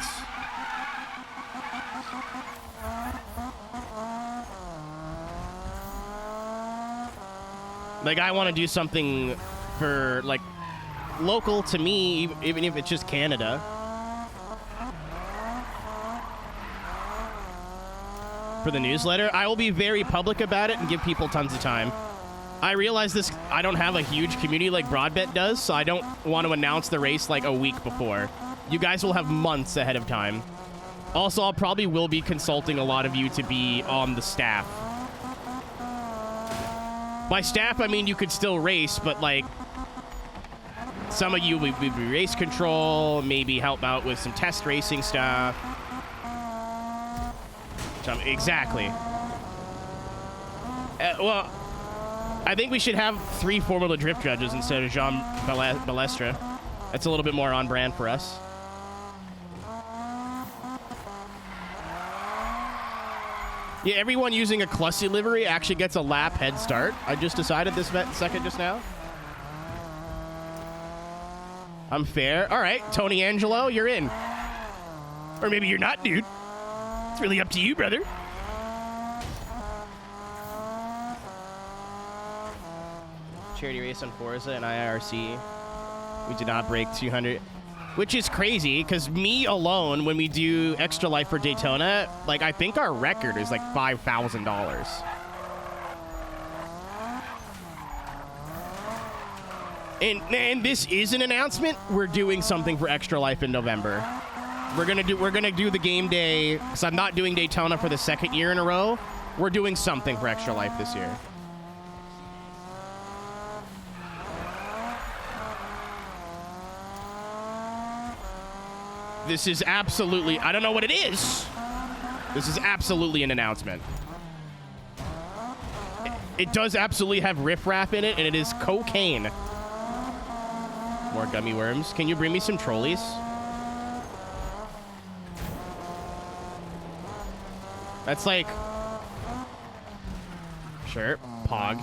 Like, I want to do something for, like, local to me, even if it's just Canada. For the newsletter, I will be very public about it and give people tons of time. I realize this, I don't have a huge community like Broadbet does, so I don't want to announce the race like a week before. You guys will have months ahead of time. Also, I'll probably will be consulting a lot of you to be on the staff. By staff, I mean you could still race, but like, some of you would be race control, maybe help out with some test racing stuff. Exactly. Well, I think we should have 3 Formula Drift judges instead of Jean Balestre. That's a little bit more on brand for us. Yeah, everyone using a Clussy livery actually gets a lap head start. I just decided this second just now. I'm fair. All right, Tony Angelo, you're in. Or maybe you're not, dude. It's really up to you, brother. Charity race on Forza and IRC. We did not break 200, which is crazy because me alone, when we do Extra Life for Daytona, like I think our record is like $5,000. And this is an announcement. We're doing something for Extra Life in November. We're gonna do the game day because I'm not doing Daytona for the 2nd year in a row. We're doing something for Extra Life this year. This is absolutely, I don't know what it is. This is absolutely an announcement. It does absolutely have riffraff in it, and it is cocaine. More gummy worms. Can you bring me some trolleys? That's like... Sure. Pog.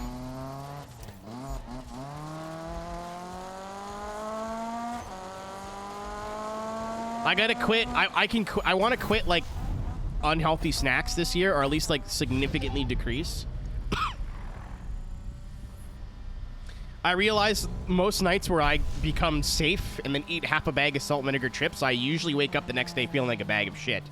I gotta quit. I want to quit, like, unhealthy snacks this year, or at least, like, significantly decrease. I realize most nights where I become safe and then eat half a bag of salt and vinegar chips, I usually wake up the next day feeling like a bag of shit.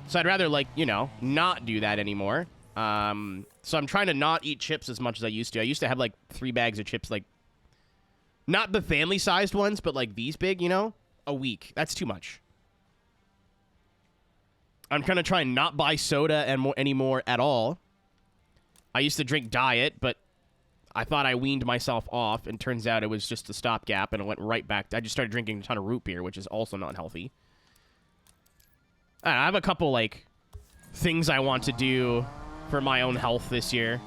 So I'd rather, like, you know, not do that anymore. So I'm trying to not eat chips as much as I used to. I used to have, like, 3 bags of chips, like, not the family-sized ones, but, like, these big, you know, a week. That's too much. I'm kind of trying not buy soda anymore at all. I used to drink Diet, but I thought I weaned myself off, and turns out it was just a stopgap, and it went right back. I just started drinking a ton of root beer, which is also not healthy. I have a couple, like, things I want to do for my own health this year.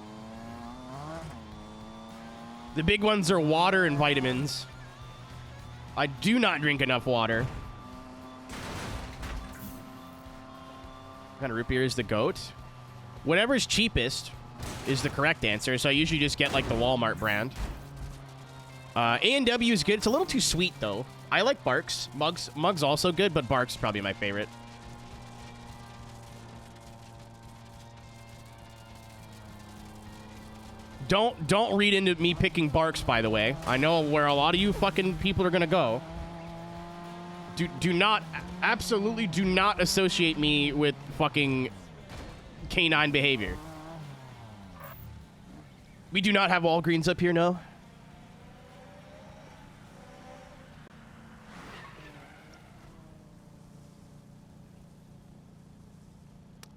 The big ones are water and vitamins. I do not drink enough water. What kind of root beer is the GOAT? Whatever's cheapest is the correct answer, so I usually just get, like, the Walmart brand. A&W is good. It's a little too sweet, though. I like Barks. Mug's also good, but Barks is probably my favorite. Don't read into me picking Barks, by the way. I know where a lot of you fucking people are gonna go. Do not, absolutely do not associate me with fucking canine behavior. We do not have Walgreens up here, no.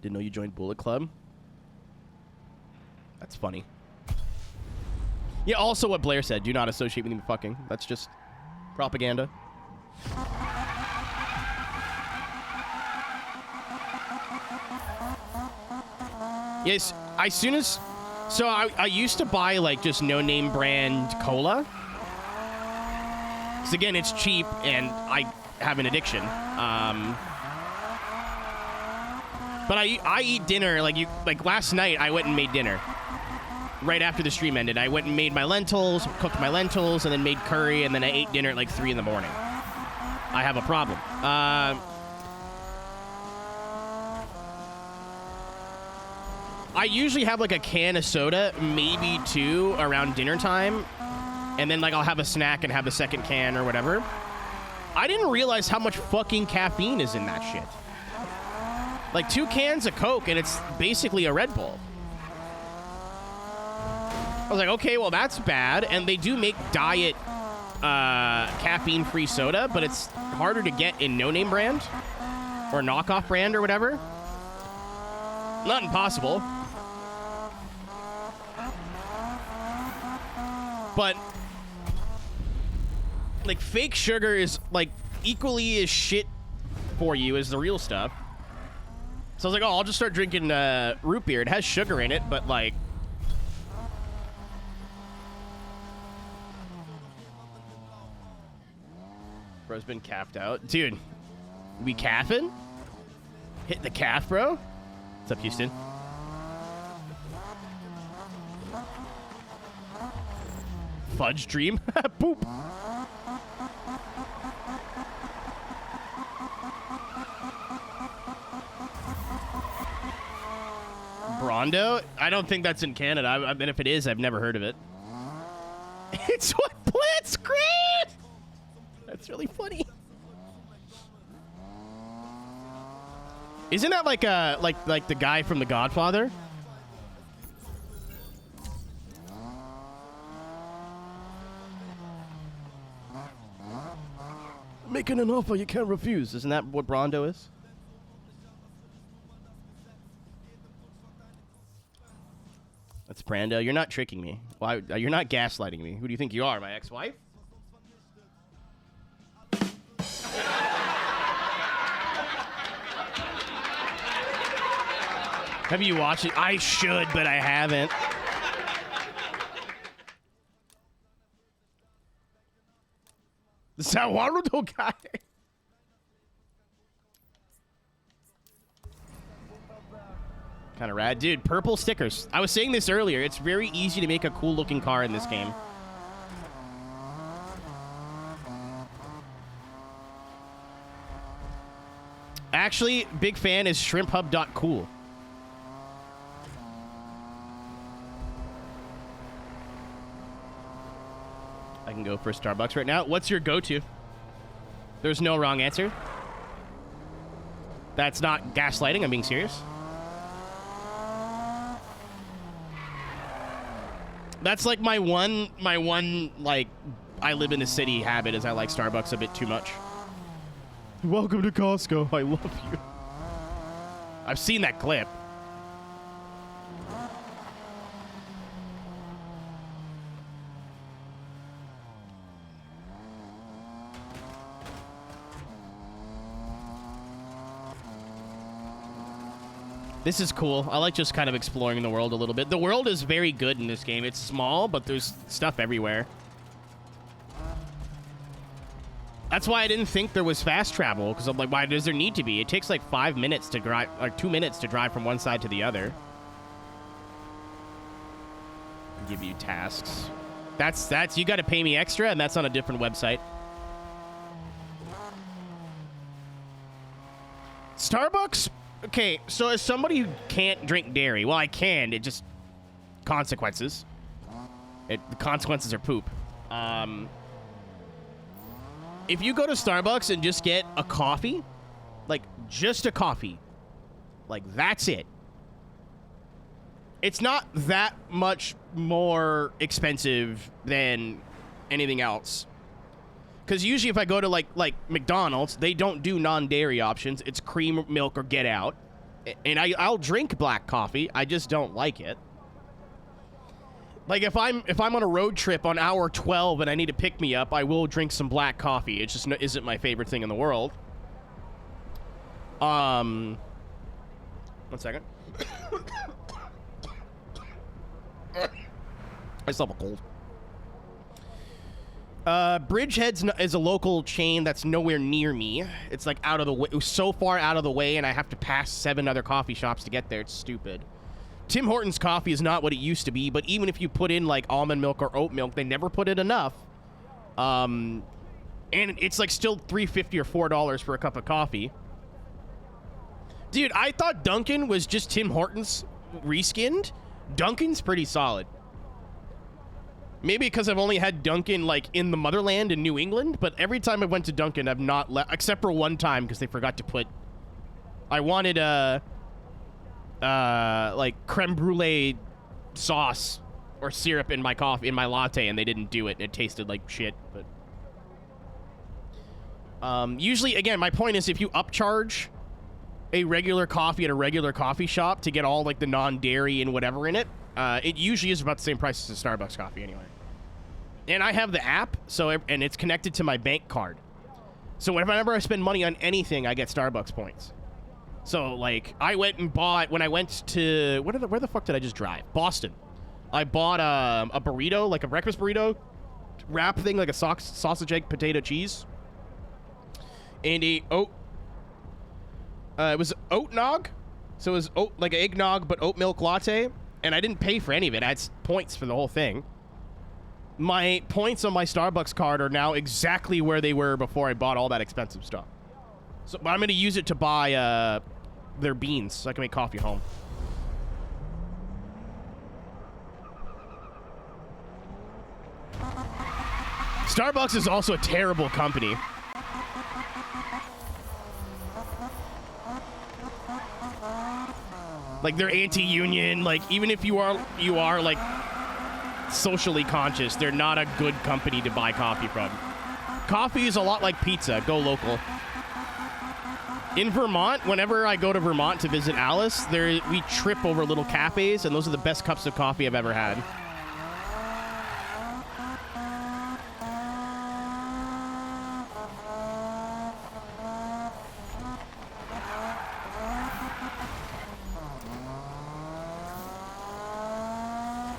Didn't know you joined Bullet Club. That's funny. Yeah, also what Blair said. Do not associate with me fucking. That's just propaganda. Yes, as soon as... So I used to buy, like, just no-name brand cola. Because, again, it's cheap, and I have an addiction. But I eat dinner, like last night, I went and made dinner. Right after the stream ended, I went and made my lentils, cooked my lentils, and then made curry, and then I ate dinner at, like, 3 in the morning. I have a problem. I usually have, like, a can of soda, maybe 2, around dinner time. And then, like, I'll have a snack and have the second can or whatever. I didn't realize how much fucking caffeine is in that shit. Like, 2 cans of Coke, and it's basically a Red Bull. I was like, okay, well, that's bad. And they do make diet caffeine-free soda, but it's harder to get in no-name brand or knockoff brand or whatever. Not impossible. But, like, fake sugar is, like, equally as shit for you as the real stuff. So I was like, oh, I'll just start drinking root beer. It has sugar in it, but, like... Bro's been capped out. Dude, we caffing? Hit the calf, bro? What's up, Houston? Fudge dream? Boop. Brondo? I don't think that's in Canada. I mean, if it is, I've never heard of it. It's what plants create! That's really funny. Isn't that like like the guy from The Godfather? Making an offer you can't refuse. Isn't that what Brondo is? That's Brando. You're not tricking me. Why? You're not gaslighting me. Who do you think you are, my ex-wife? Have you watched it? I should, but I haven't. The Sawarudo guy. Kind of rad. Dude, purple stickers. I was saying this earlier. It's very easy to make a cool looking car in this game. Actually, big fan is shrimphub.cool. I can go for Starbucks right now. What's your go-to? There's no wrong answer. That's not gaslighting. I'm being serious. That's like my one, like, I live in a city habit is I like Starbucks a bit too much. Welcome to Costco. I love you. I've seen that clip. This is cool. I like just kind of exploring the world a little bit. The world is very good in this game. It's small, but there's stuff everywhere. That's why I didn't think there was fast travel, because I'm like, why does there need to be? It takes like 5 minutes to drive, or 2 minutes to drive from one side to the other. Give you tasks. That's you got to pay me extra, and that's on a different website. Starbucks. Okay, so as somebody who can't drink dairy, well, I can. It just consequences. The consequences are poop. If you go to Starbucks and just get a coffee, like just a coffee, like that's it. It's not that much more expensive than anything else. Because usually if I go to like McDonald's, they don't do non-dairy options. It's cream, milk, or get out. And I'll drink black coffee. I just don't like it. Like if I'm on a road trip on hour 12 and I need to pick me up, I will drink some black coffee. It just isn't my favorite thing in the world. 1 second. I still have a cold. Bridgehead's is a local chain that's nowhere near me. It's like out of the way, so far out of the way, and I have to pass 7 other coffee shops to get there. It's stupid. Tim Hortons coffee is not what it used to be, but even if you put in like almond milk or oat milk, they never put in enough. And it's like still $3.50 or $4 for a cup of coffee. Dude, I thought Dunkin' was just Tim Hortons reskinned. Dunkin's pretty solid. Maybe because I've only had Dunkin' like in the motherland in New England, but every time I went to Dunkin', I've not left, except for one time because they forgot to put. I wanted like creme brulee sauce or syrup in my coffee, in my latte, and they didn't do it. It tasted like shit. But usually, again, my point is if you upcharge a regular coffee at a regular coffee shop to get all like the non-dairy and whatever in it, it usually is about the same price as a Starbucks coffee anyway. And I have the app, and it's connected to my bank card. So whenever I spend money on anything, I get Starbucks points. So like I went and bought, when I went to where the fuck did I just drive? Boston. I bought a burrito, like a breakfast burrito wrap thing, like a sausage, egg, potato, cheese, and it was oat nog. So it was like an eggnog but oat milk latte. And I didn't pay for any of it. I had points for the whole thing. My points on my Starbucks card are now exactly where they were before I bought all that expensive stuff. So, but I'm going to use it to buy their beans so I can make coffee at home. Starbucks is also a terrible company. Like they're anti-union. Like even if you are like socially conscious, they're not a good company to buy coffee from. Coffee is a lot like pizza. Go local. In Vermont, whenever I go to Vermont to visit Alice, we trip over little cafes, and those are the best cups of coffee I've ever had.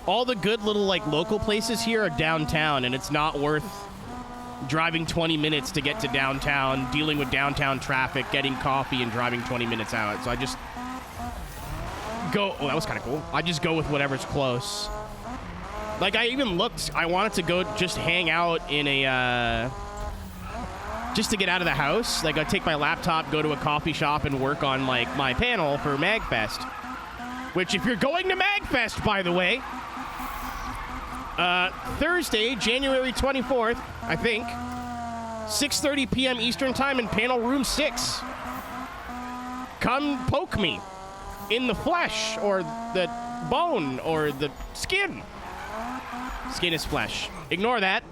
All the good little like local places here are downtown, and it's not worth driving 20 minutes to get to downtown, dealing with downtown traffic, getting coffee, and driving 20 minutes out. So I just go. Oh, that was kind of cool. I just go with whatever's close. Like I even looked. I wanted to go just hang out in a just to get out of the house. Like I'd take my laptop, go to a coffee shop, and work on like my panel for MagFest. Which, if you're going to MagFest, by the way. Thursday, January 24th, I think, 6:30 p.m. Eastern Time in panel room 6. Come poke me in the flesh, or the bone, or the skin. Skin is flesh. Ignore that.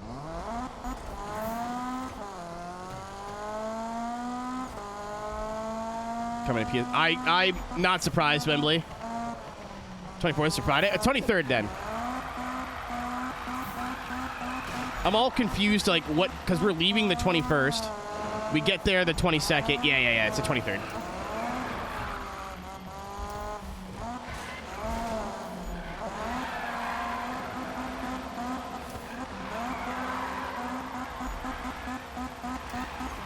Coming to I'm not surprised, Wembley. 24th is Friday. 23rd, then. I'm all confused, like, what, because we're leaving the 21st. We get there the 22nd. Yeah, it's the 23rd.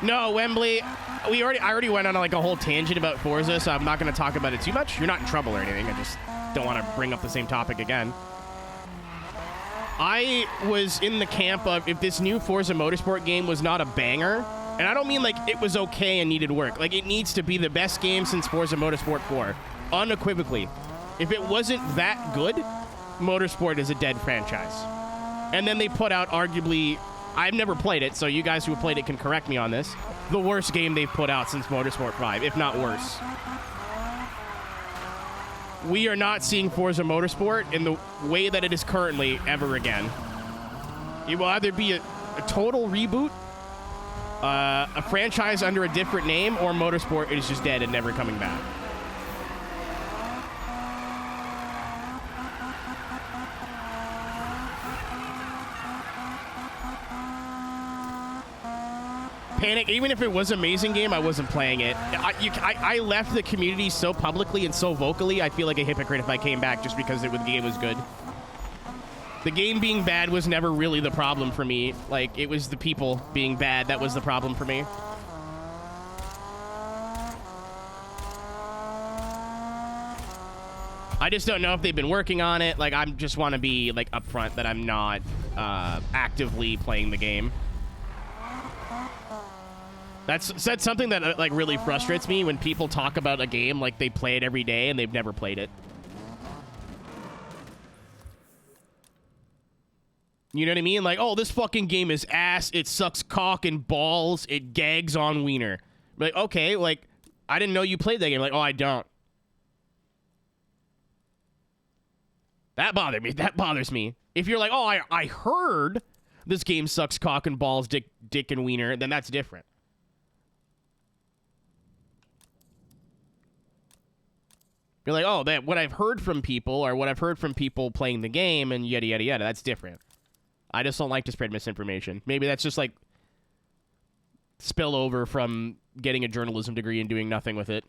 No, Wembley, I already went on, like, a whole tangent about Forza, so I'm not going to talk about it too much. You're not in trouble or anything. I just don't want to bring up the same topic again. I was in the camp of if this new Forza Motorsport game was not a banger, and I don't mean like it was okay and needed work. Like, it needs to be the best game since Forza Motorsport 4, unequivocally. If it wasn't that good, Motorsport is a dead franchise. And then they put out arguably, I've never played it, so you guys who have played it can correct me on this, the worst game they've put out since Motorsport 5, if not worse. We are not seeing Forza Motorsport in the way that it is currently ever again. It will either be a total reboot, a franchise under a different name, or Motorsport is just dead and never coming back. Panic, even if it was an amazing game, I wasn't playing it. I left the community so publicly and so vocally, I feel like a hypocrite if I came back just because the game was good. The game being bad was never really the problem for me. Like, it was the people being bad that was the problem for me. I just don't know if they've been working on it. Like, I just want to be, like, upfront that I'm not actively playing the game. That's something that like really frustrates me when people talk about a game like they play it every day and they've never played it. You know what I mean? Like, oh, this fucking game is ass. It sucks cock and balls. It gags on wiener. Like, okay, like, I didn't know you played that game. Like, oh, I don't. That bothered me. That bothers me. If you're like, oh, I heard this game sucks cock and balls, dick and wiener, then that's different. You're like, oh, that what I've heard from people or what I've heard from people playing the game and yada, yada, yada. That's different. I just don't like to spread misinformation. Maybe that's just like spillover from getting a journalism degree and doing nothing with it.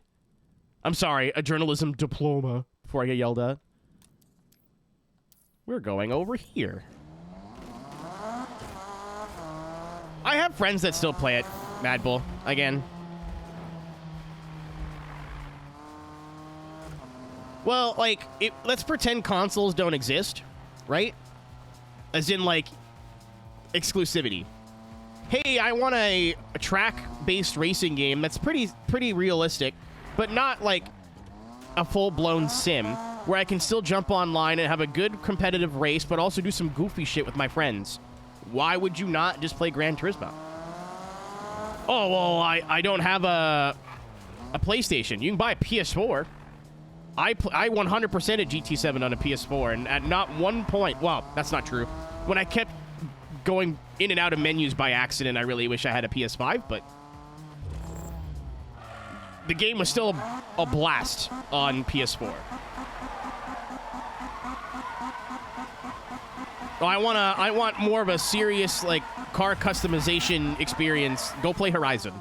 I'm sorry, a journalism diploma before I get yelled at. We're going over here. I have friends that still play it, Mad Bull, again. Well, like, let's pretend consoles don't exist, right? As in, like, exclusivity. Hey, I want a track-based racing game that's pretty realistic, but not, like, a full-blown sim, where I can still jump online and have a good competitive race, but also do some goofy shit with my friends. Why would you not just play Gran Turismo? Oh, well, I don't have a PlayStation. You can buy a PS4. I 100% at GT7 on a PS4, and at not one point... Well, that's not true. When I kept going in and out of menus by accident, I really wish I had a PS5, but... the game was still a blast on PS4. I want more of a serious, like, car customization experience. Go play Horizon.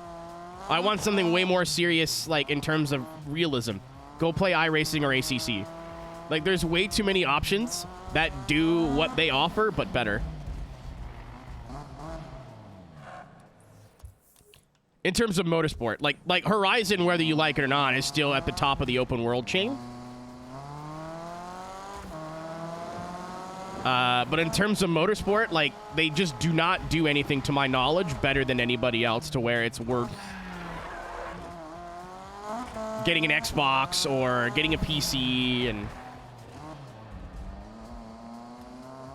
I want something way more serious, like, in terms of realism. Go play iRacing or ACC. Like, there's way too many options that do what they offer, but better. In terms of motorsport, like Horizon, whether you like it or not, is still at the top of the open world chain. But in terms of motorsport, like, they just do not do anything, to my knowledge, better than anybody else to where it's worth getting an Xbox or getting a PC. And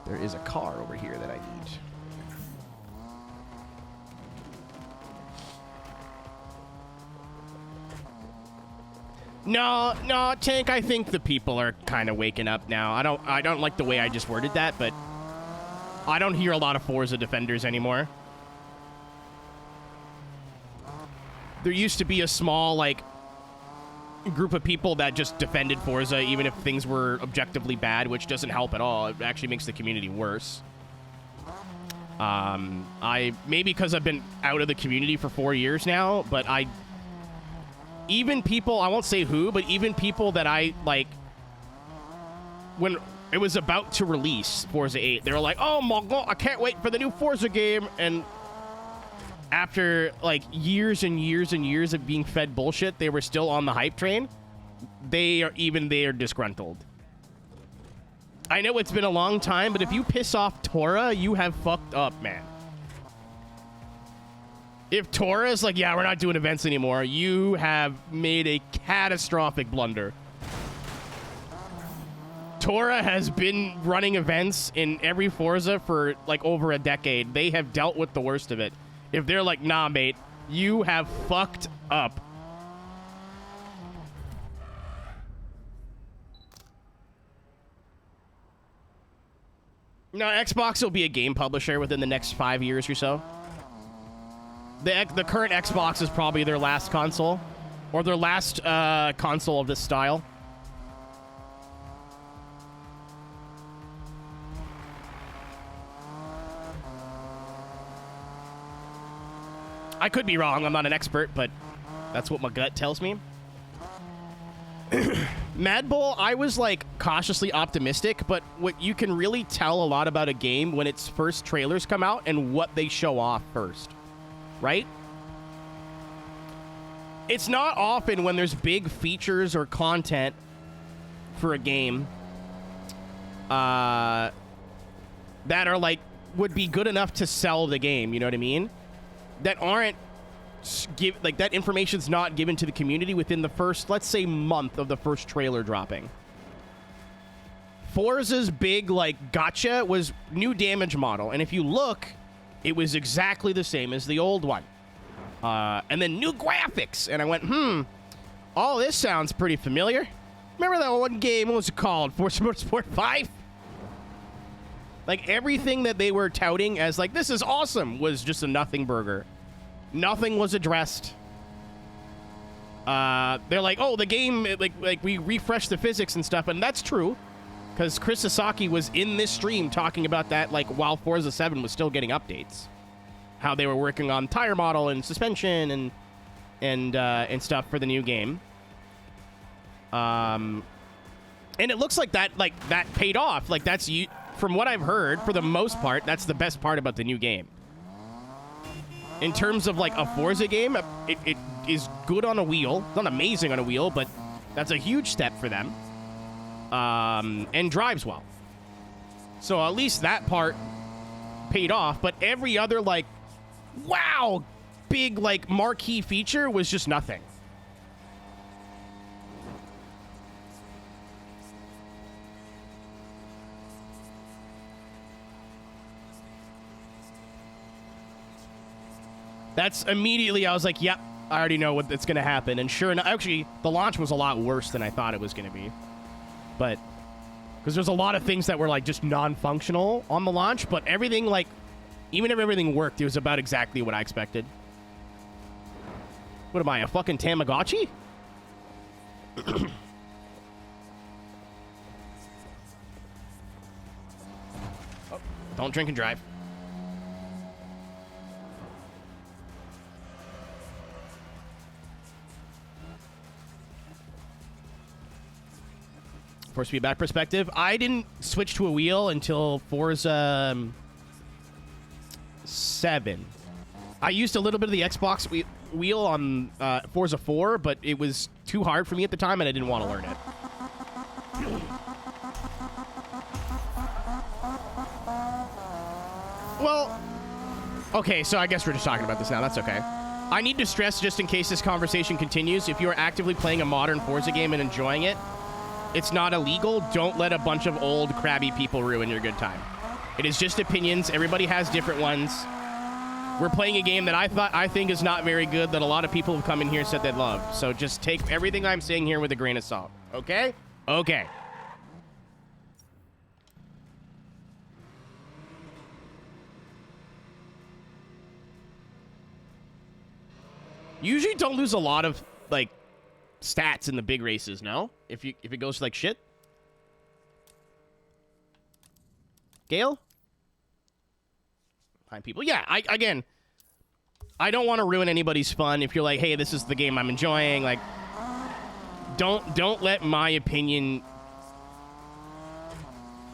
there is a car over here that I need. No, Tank, I think the people are kind of waking up now. I don't like the way I just worded that, but I don't hear a lot of Forza defenders anymore. There used to be a small, like, group of people that just defended Forza even if things were objectively bad, which doesn't help at all. It actually makes the community worse. Maybe because I've been out of the community for 4 years now, but even people, I won't say who, but even people that I, like, when it was about to release Forza 8, they were like, oh my god, I can't wait for the new Forza game. And after, like, years and years and years of being fed bullshit, they were still on the hype train. They are disgruntled. I know it's been a long time, but if you piss off Tora, you have fucked up, man. If Tora is like, yeah, we're not doing events anymore, you have made a catastrophic blunder. Tora has been running events in every Forza for like over a decade. They have dealt with the worst of it. If they're like, nah, mate, you have fucked up. No, Xbox will be a game publisher within the next 5 years or so. The current Xbox is probably their last console, or their last console of this style. I could be wrong. I'm not an expert, but that's what my gut tells me. Mad Bull, I was like cautiously optimistic, but what you can really tell a lot about a game when its first trailers come out and what they show off first, right? It's not often when there's big features or content for a game that are like would be good enough to sell the game, you know what I mean? That aren't like that information's not given to the community within the first, let's say, month of the first trailer dropping. Forza's big like gotcha was new damage model, and if you look, it was exactly the same as the old one. And then new graphics, and I went, all this sounds pretty familiar. Remember that one game? What was it called? Forza Motorsport 5? Like everything that they were touting as like this is awesome was just a nothing burger. Nothing was addressed. They're like, oh, the game, like we refreshed the physics and stuff, and that's true, because Chris Sasaki was in this stream talking about that, like while Forza 7 was still getting updates, how they were working on tire model and suspension and stuff for the new game. And it looks like that paid off. Like that's from what I've heard, for the most part, that's the best part about the new game. In terms of like a Forza game, it is good on a wheel. It's not amazing on a wheel, but that's a huge step for them. And drives well. So at least that part paid off. But every other like, wow, big like marquee feature was just nothing. That's immediately, I was like, yep, I already know what's going to happen. And sure enough, actually, the launch was a lot worse than I thought it was going to be. But, because there's a lot of things that were, like, just non-functional on the launch. But everything, like, even if everything worked, it was about exactly what I expected. What am I, a fucking Tamagotchi? Oh, don't drink and drive. Force feedback perspective. I didn't switch to a wheel until Forza 7. I used a little bit of the Xbox wheel on Forza 4, but it was too hard for me at the time, and I didn't want to learn it. Well, okay, so I guess we're just talking about this now. That's okay. I need to stress, just in case this conversation continues, if you are actively playing a modern Forza game and enjoying it, it's not illegal. Don't let a bunch of old, crabby people ruin your good time. It is just opinions. Everybody has different ones. We're playing a game that I think is not very good, that a lot of people have come in here and said they love. So just take everything I'm saying here with a grain of salt. Okay? Okay. You usually don't lose a lot of, like, stats in the big races, no? If it goes like shit? Gale? Find people. Yeah, again, I don't want to ruin anybody's fun. If you're like, hey, this is the game I'm enjoying, like, don't let my opinion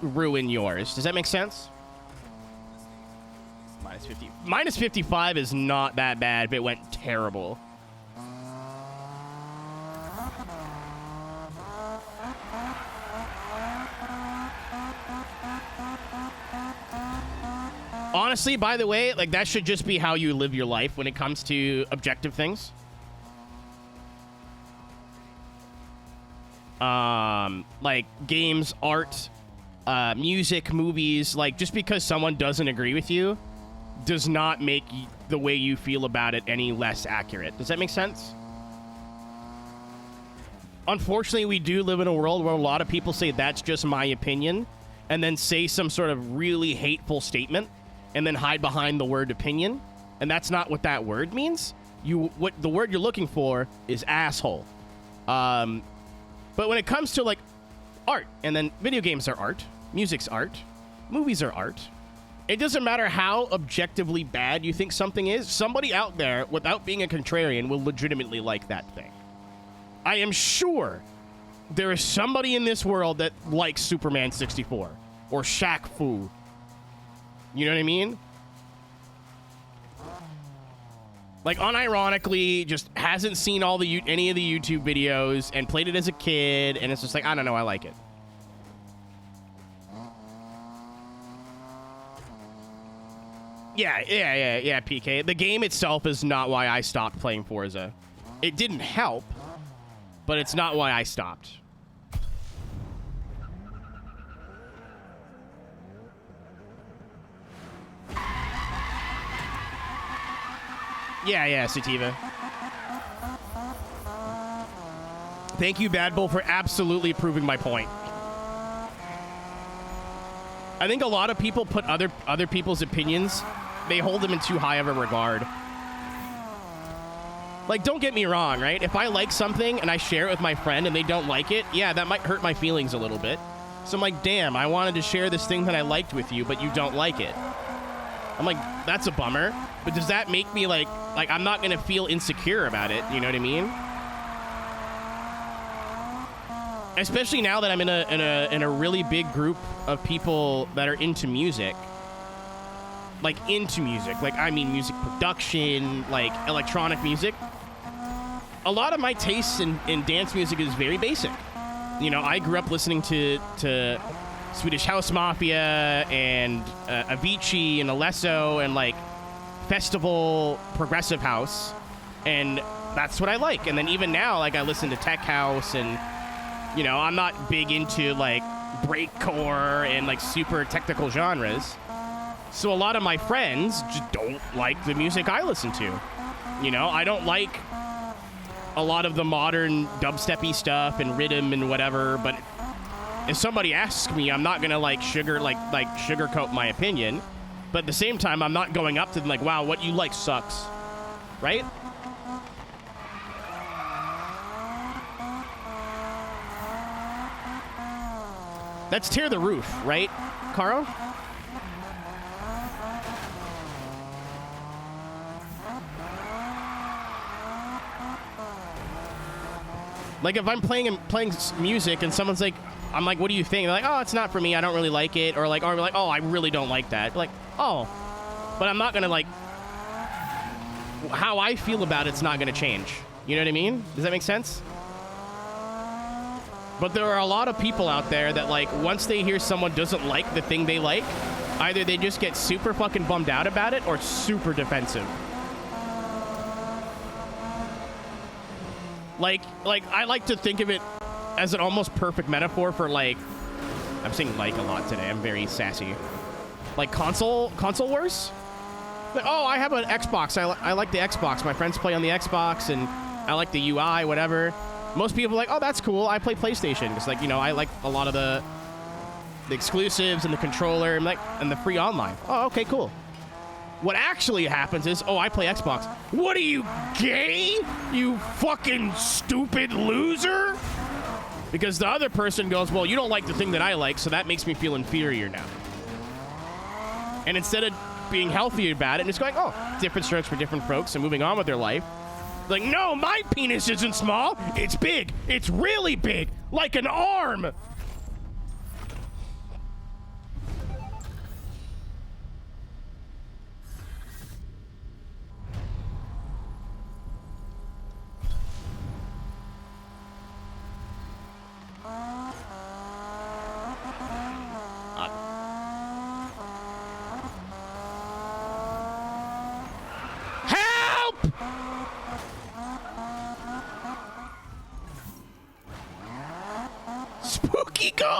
ruin yours. Does that make sense? Minus 50. Minus 55 is not that bad if it went terrible. Honestly, by the way, like, that should just be how you live your life when it comes to objective things. Like games, art, music, movies, like, just because someone doesn't agree with you does not make the way you feel about it any less accurate. Does that make sense? Unfortunately, we do live in a world where a lot of people say that's just my opinion and then say some sort of really hateful statement and then hide behind the word opinion. And that's not what that word means. What the word you're looking for is asshole. But when it comes to, like, art, and then video games are art, music's art, movies are art, it doesn't matter how objectively bad you think something is, somebody out there, without being a contrarian, will legitimately like that thing. I am sure there is somebody in this world that likes Superman 64 or Shaq Fu. You know what I mean? Like, unironically, just hasn't seen any of the YouTube videos and played it as a kid, and it's just like, I don't know, I like it. Yeah, PK. The game itself is not why I stopped playing Forza. It didn't help, but it's not why I stopped. Yeah, Sativa. Thank you, Bad Bull, for absolutely proving my point. I think a lot of people put other people's opinions, they hold them in too high of a regard. Like, don't get me wrong, right? If I like something and I share it with my friend and they don't like it, yeah, that might hurt my feelings a little bit. So I'm like, damn, I wanted to share this thing that I liked with you, but you don't like it. I'm like, that's a bummer. But does that make me like I'm not gonna feel insecure about it? You know what I mean? Especially now that I'm in a really big group of people that are into music. Like, into music. Like, I mean music production, like electronic music. A lot of my tastes in dance music is very basic. You know, I grew up listening to Swedish House Mafia and Avicii and Alesso and, like, festival progressive house, and that's what I like. And then even now, like, I listen to tech house, and, you know, I'm not big into, like, breakcore and, like, super technical genres. So a lot of my friends just don't like the music I listen to. You know, I don't like a lot of the modern dubsteppy stuff and rhythm and whatever, but if somebody asks me, I'm not gonna sugarcoat my opinion. But at the same time, I'm not going up to them like, wow, what you like sucks. Right? That's Tear the Roof, right, Caro? Like, if I'm playing music and someone's like, I'm like, what do you think? They're like, oh, it's not for me. I don't really like it. Or like, oh, I really don't like that. Like, oh, but I'm not going to, like, how I feel about it's not going to change. You know what I mean? Does that make sense? But there are a lot of people out there that, like, once they hear someone doesn't like the thing they like, either they just get super fucking bummed out about it or super defensive. Like I like to think of it as an almost perfect metaphor for, like, I'm saying like a lot today. I'm very sassy. Like console wars. Like, oh, I have an Xbox. I like the Xbox. My friends play on the Xbox, and I like the UI, whatever. Most people are like, oh, that's cool. I play PlayStation. It's like, you know, I like a lot of the exclusives and the controller and the free online. Oh, okay, cool. What actually happens is, oh, I play Xbox. What are you, gay? You fucking stupid loser? Because the other person goes, well, you don't like the thing that I like, so that makes me feel inferior now. And instead of being healthy about it and just going, oh, different strokes for different folks and moving on with their life, like, no, my penis isn't small. It's big. It's really big. Like an arm.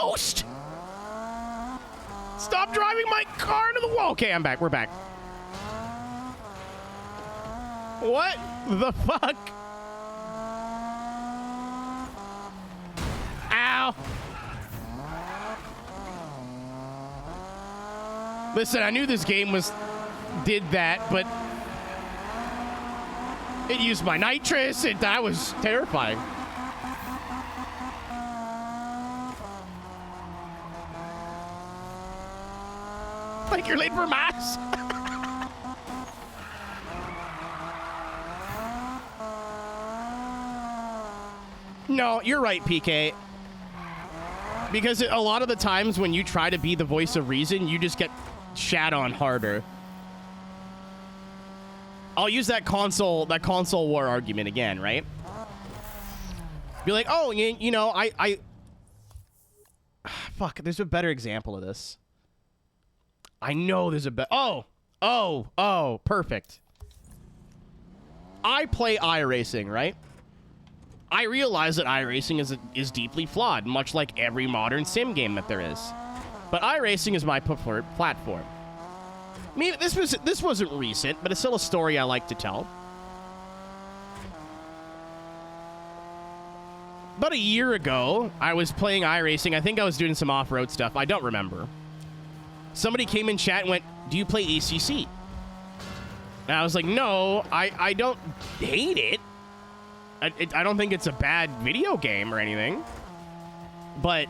ghost! Stop driving my car into the wall. Okay, I'm back. We're back. What the fuck? Ow. Listen, I knew this game did that, but it used my nitrous. That was terrifying. Like you're late for mass. No, you're right, PK. Because a lot of the times when you try to be the voice of reason, you just get shat on harder. I'll use that console war argument again, right? Be like, oh, you know, I fuck, there's a better example of this. I know there's a better. Oh, perfect. I play iRacing, right? I realize that iRacing is deeply flawed, much like every modern sim game that there is. But iRacing is my preferred platform. I mean, this wasn't recent, but it's still a story I like to tell. About a year ago, I was playing iRacing. I think I was doing some off-road stuff. I don't remember. Somebody came in chat and went, "Do you play ACC?" And I was like, "No, I don't hate it. I don't think it's a bad video game or anything. But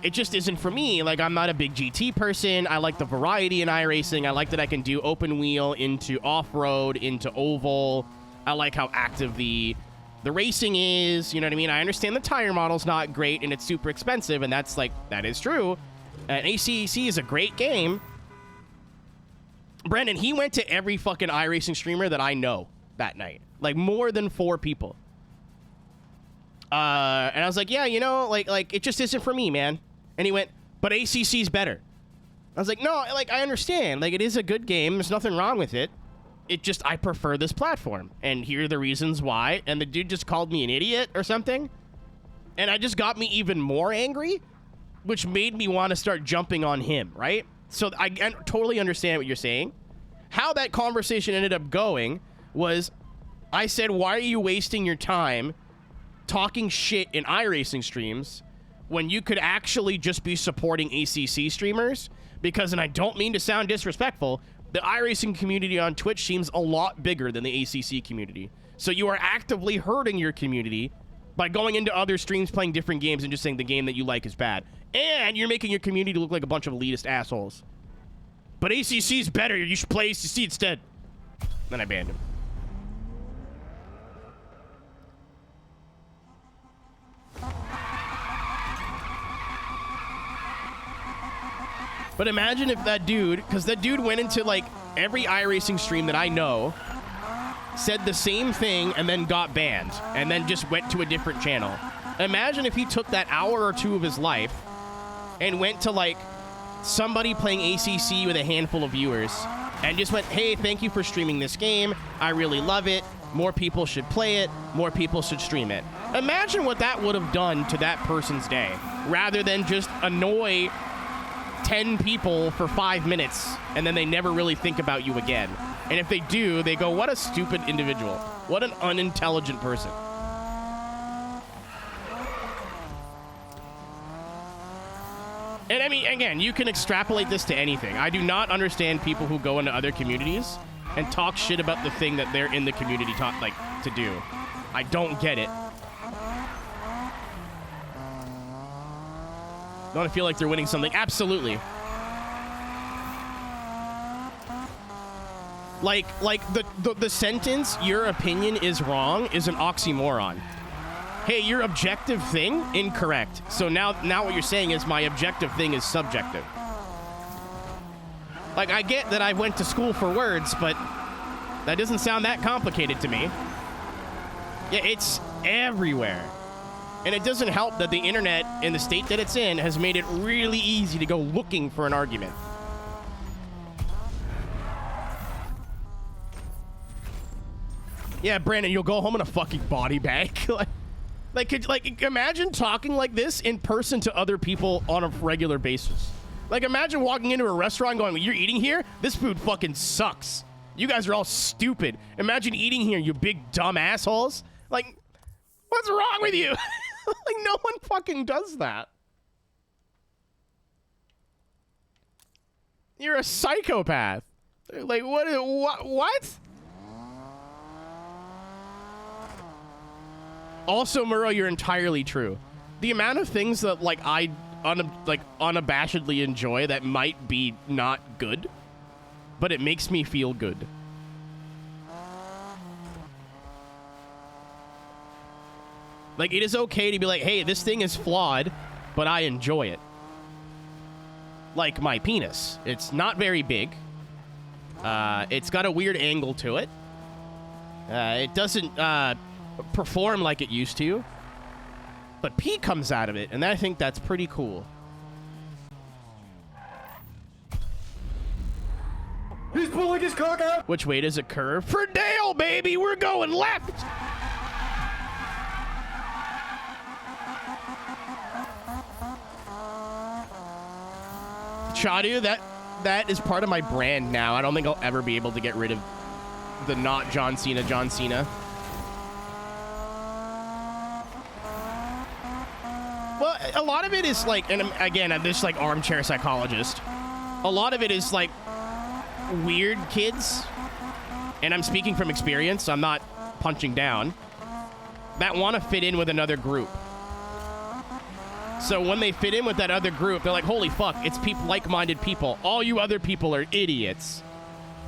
it just isn't for me. Like, I'm not a big GT person. I like the variety in iRacing. I like that I can do open wheel into off-road, into oval. I like how active the racing is. You know what I mean? I understand the tire model's not great and it's super expensive, and that is true. And ACC is a great game. Brandon, he went to every fucking iRacing streamer that I know that night. Like, more than 4 people. And I was like, yeah, you know, like it just isn't for me, man. And he went, but ACC's better. I was like, no, like, I understand. Like, it is a good game. There's nothing wrong with it. It just, I prefer this platform. And here are the reasons why. And the dude just called me an idiot or something. And I just got me even more angry, which made me want to start jumping on him, right? So I totally understand what you're saying. How that conversation ended up going was, I said, why are you wasting your time talking shit in iRacing streams when you could actually just be supporting ACC streamers? Because, and I don't mean to sound disrespectful, the iRacing community on Twitch seems a lot bigger than the ACC community. So you are actively hurting your community by going into other streams, playing different games, and just saying the game that you like is bad. And you're making your community look like a bunch of elitist assholes. But ACC's better. You should play ACC instead. Then I banned him. But imagine if that dude, because that dude went into like every iRacing stream that I know, said the same thing and then got banned and then just went to a different channel. Imagine if he took that hour or 2 of his life and went to like somebody playing ACC with a handful of viewers and just went, hey, thank you for streaming this game. I really love it. More people should play it. More people should stream it. Imagine what that would have done to that person's day rather than just annoy 10 people for 5 minutes and then they never really think about you again. And if they do, they go, what a stupid individual. What an unintelligent person. And I mean, again, you can extrapolate this to anything. I do not understand people who go into other communities and talk shit about the thing that they're in the community to do. I don't get it. Don't feel like they're winning something? Absolutely. Like the sentence, your opinion is wrong, is an oxymoron. Hey, your objective thing, incorrect. So now what you're saying is my objective thing is subjective. Like, I get that I went to school for words, but that doesn't sound that complicated to me. Yeah, it's everywhere. And it doesn't help that the internet, in the state that it's in, has made it really easy to go looking for an argument. Yeah, Brandon, you'll go home in a fucking body bag. Like, imagine talking like this in person to other people on a regular basis. Like, imagine walking into a restaurant going, "You're eating here? This food fucking sucks. You guys are all stupid. Imagine eating here, you big dumb assholes." Like, what's wrong with you? Like, no one fucking does that. You're a psychopath. Like, what? Also, Murrow, you're entirely true. The amount of things that, like, I unabashedly enjoy that might be not good, but it makes me feel good. Like, it is okay to be like, hey, this thing is flawed, but I enjoy it. Like my penis. It's not very big. It's got a weird angle to it. It doesn't perform like it used to. But pee comes out of it, and I think that's pretty cool. He's pulling his cock out. Which way does it curve? For Dale, baby! We're going left! Chadu, that is part of my brand now. I don't think I'll ever be able to get rid of the not John Cena, John Cena. Well, a lot of it is like, and again, I'm just like armchair psychologist. A lot of it is like weird kids, and I'm speaking from experience, so I'm not punching down, that want to fit in with another group. So when they fit in with that other group, they're like, holy fuck, it's like-minded people. All you other people are idiots.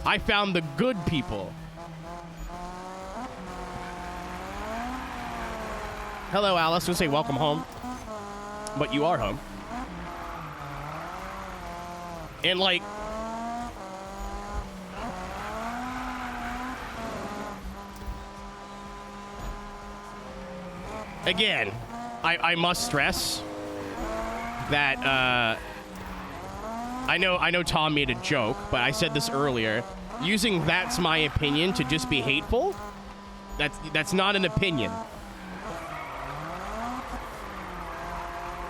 I found the good people. Hello, Alice. I was going to say welcome home. But you are home. And, like, again, I must stress that I know Tom made a joke, but I said this earlier. Using "that's my opinion" to just be hateful, that's not an opinion.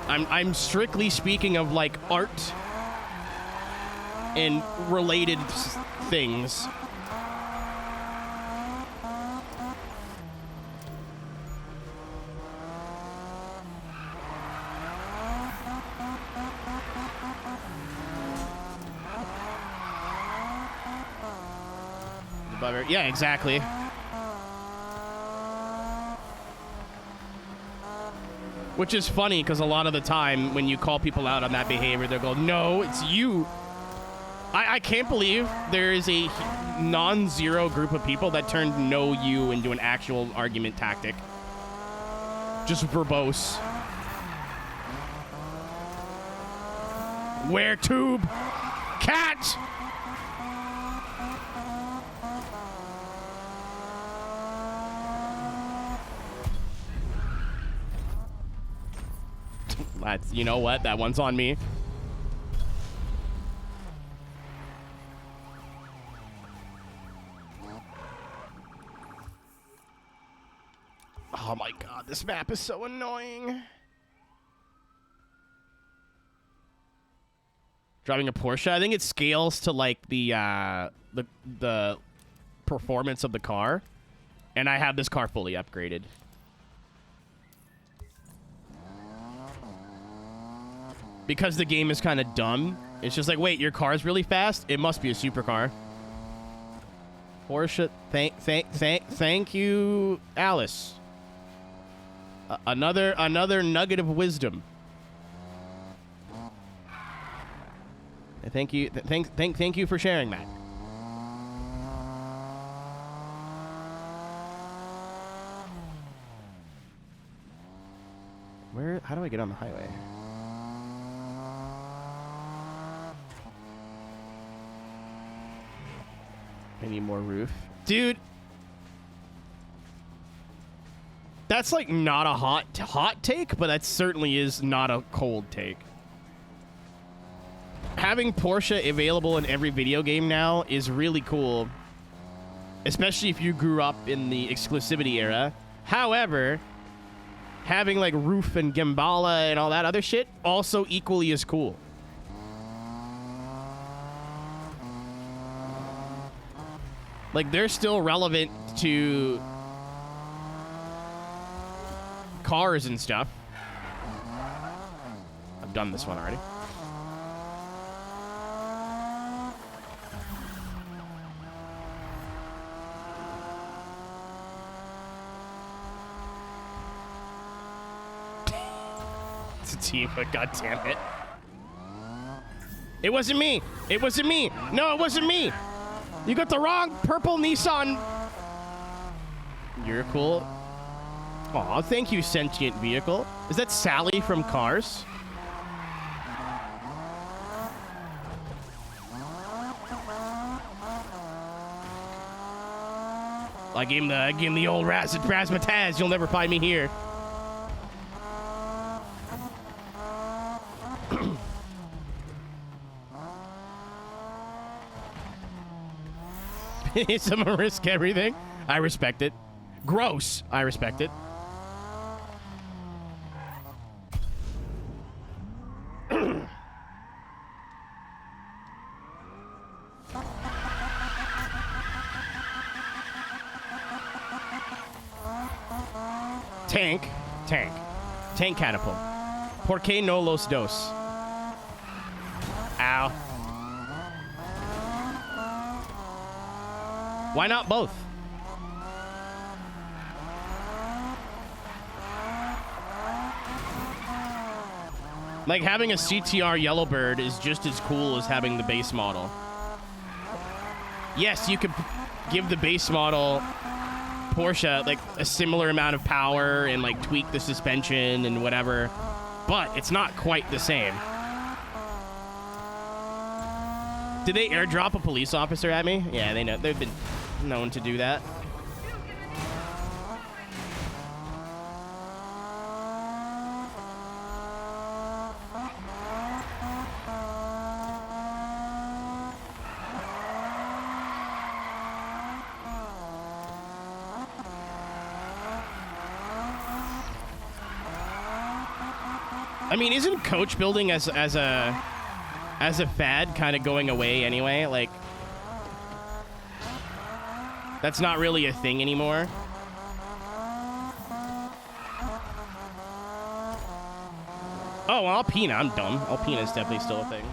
I'm strictly speaking of like art and related things. Yeah, exactly. Which is funny because a lot of the time when you call people out on that behavior, they'll go, no, it's you. I can't believe there is a non-zero group of people that turned no you into an actual argument tactic. Just verbose. Where tube? Cat! That's, you know what? That one's on me. Oh my god, this map is so annoying. Driving a Porsche, I think it scales to like the performance of the car, and I have this car fully upgraded. Because the game is kind of dumb, it's just like, wait, your car's really fast? It must be a supercar. Porsche, thank you, Alice. Another nugget of wisdom. Thank you, thank you for sharing that. How do I get on the highway? I need more roof. Dude, that's like not a hot take, but that certainly is not a cold take. Having Porsche available in every video game now is really cool, especially if you grew up in the exclusivity era. However, having like roof and Gambala and all that other shit also equally as cool. Like, they're still relevant to cars and stuff. I've done this one already. It's a team, but god damn it. It wasn't me. It wasn't me. No, it wasn't me. You got the wrong purple Nissan. You're cool. Aw, thank you, sentient vehicle. Is that Sally from Cars? I gave him the old razzmatazz. You'll never find me here. Some risk everything. I respect it. Gross. I respect it. Tank catapult. ¿Por qué no los dos? Ow. Why not both? Like, having a CTR Yellowbird is just as cool as having the base model. Yes, you could give the base model Porsche like a similar amount of power and like tweak the suspension and whatever, but it's not quite the same. Did they airdrop a police officer at me? Yeah, they know. They've been known to do that. I mean, isn't coach building as a fad kind of going away anyway? Like, that's not really a thing anymore. Oh, well, Alpina, I'm dumb. Alpina is definitely still a thing.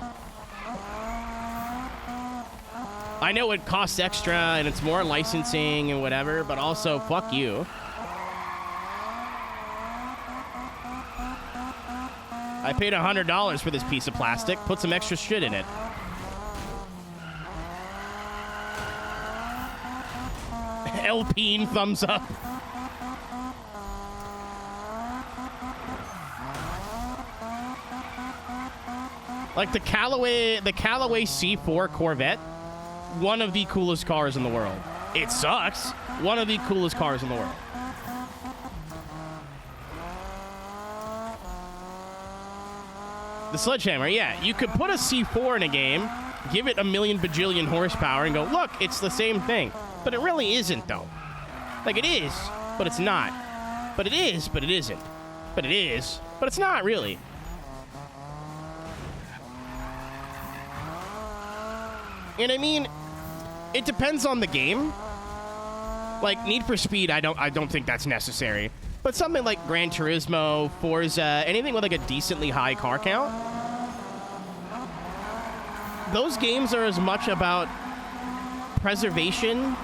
I know it costs extra and it's more licensing and whatever, but also, fuck you. I paid $100 for this piece of plastic. Put some extra shit in it. Alpine thumbs up. Like the Callaway C4 Corvette, one of the coolest cars in the world. It sucks. One of the coolest cars in the world. The Sledgehammer, yeah. You could put a C4 in a game, give it a million bajillion horsepower, and go, look, it's the same thing. But it really isn't, though. Like, it is, but it's not. But it is, but it isn't. But it is, but it's not, really. And I mean, it depends on the game. Like, Need for Speed, I don't think that's necessary. But something like Gran Turismo, Forza, anything with like a decently high car count, those games are as much about preservation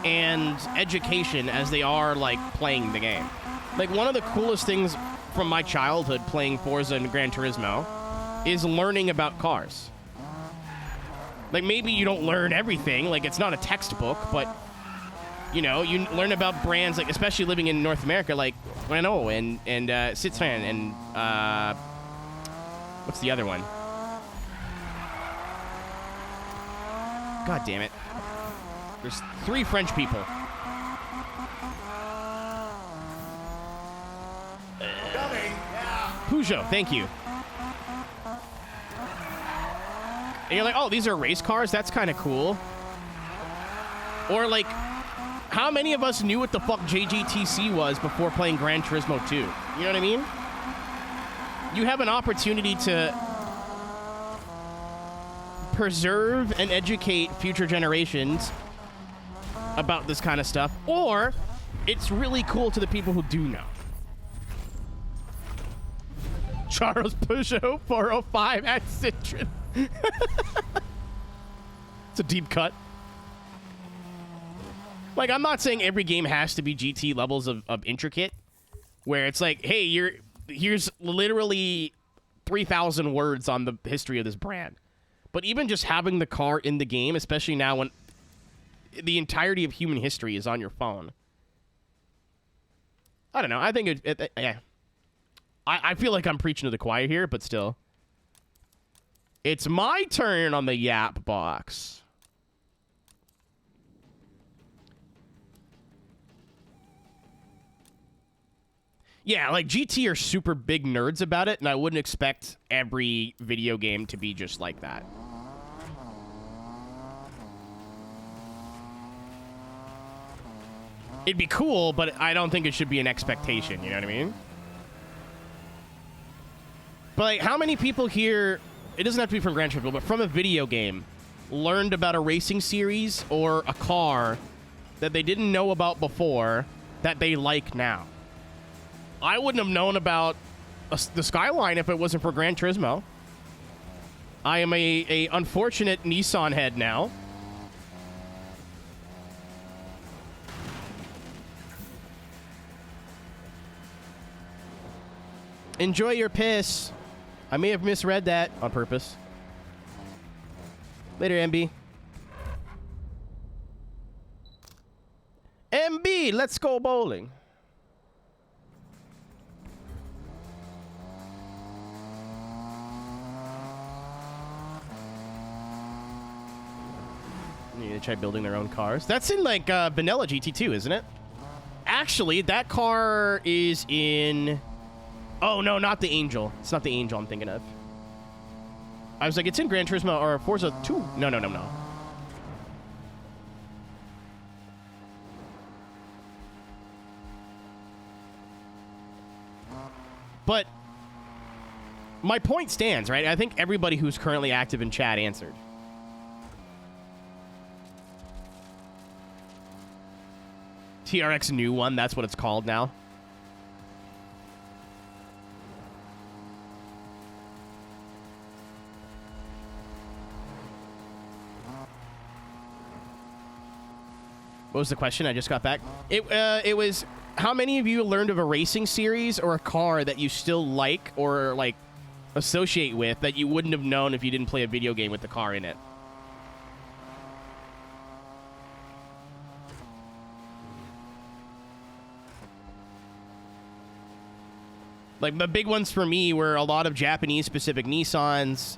and education as they are like playing the game. Like, one of the coolest things from my childhood playing Forza and Gran Turismo is learning about cars. Like, maybe you don't learn everything, like it's not a textbook, but you know, you learn about brands, like, especially living in North America, like Renault and Citroën and what's the other one? God damn it. There's 3 French people. Peugeot, thank you. And you're like, oh, these are race cars? That's kind of cool. Or like, how many of us knew what the fuck JGTC was before playing Gran Turismo 2? You know what I mean? You have an opportunity to preserve and educate future generations about this kind of stuff, or it's really cool to the people who do know. Charles Peugeot 405 at Citron. It's a deep cut. Like, I'm not saying every game has to be GT levels of intricate, where it's like, hey, here's literally 3,000 words on the history of this brand. But even just having the car in the game, especially now when the entirety of human history is on your phone. I don't know. I think yeah. I feel like I'm preaching to the choir here, but still. It's my turn on the Yap box. Yeah, like GT are super big nerds about it, and I wouldn't expect every video game to be just like that. It'd be cool, but I don't think it should be an expectation, you know what I mean? But like, how many people here, it doesn't have to be from Gran Turismo, but from a video game, learned about a racing series or a car that they didn't know about before that they like now? I wouldn't have known about the Skyline if it wasn't for Gran Turismo. I am a unfortunate Nissan head now. Enjoy your piss. I may have misread that on purpose. Later, MB. MB, let's go bowling. You need to try building their own cars. That's in like Vanilla GT2, isn't it? Actually, that car is in... Oh, no, not the Angel. It's not the Angel I'm thinking of. I was like, it's in Gran Turismo or Forza 2. No. But my point stands, right? I think everybody who's currently active in chat answered. TRX new one, that's what it's called now. What was the question? I just got back. It was, how many of you learned of a racing series or a car that you still like or like associate with that you wouldn't have known if you didn't play a video game with the car in it? Like, the big ones for me were a lot of Japanese-specific Nissans,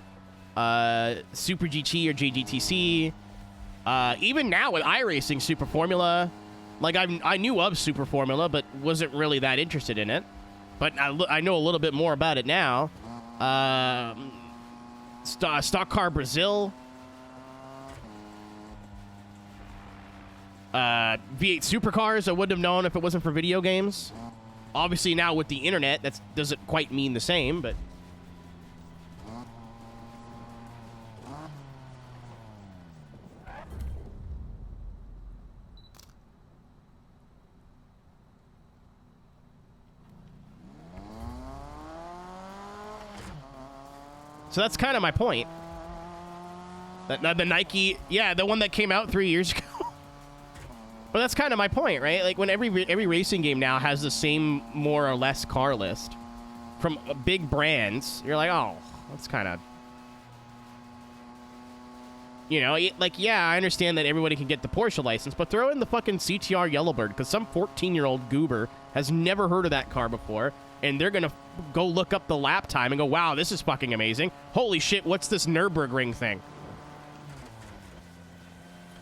Super GT or JGTC. Even now with iRacing Super Formula, like I knew of Super Formula, but wasn't really that interested in it. But I know a little bit more about it now. Stock Car Brazil. V8 Supercars, I wouldn't have known if it wasn't for video games. Obviously now with the internet, that doesn't quite mean the same, but... So that's kind of my point. The Nike, yeah, the one that came out 3 years ago. But that's kind of my point, right? Like, when every racing game now has the same more or less car list from big brands, you're like, oh, that's kind of... You know, like, yeah, I understand that everybody can get the Porsche license, but throw in the fucking CTR Yellowbird, because some 14-year-old goober has never heard of that car before, and they're going to go look up the lap time and go, wow, this is fucking amazing. Holy shit, what's this Nürburgring thing?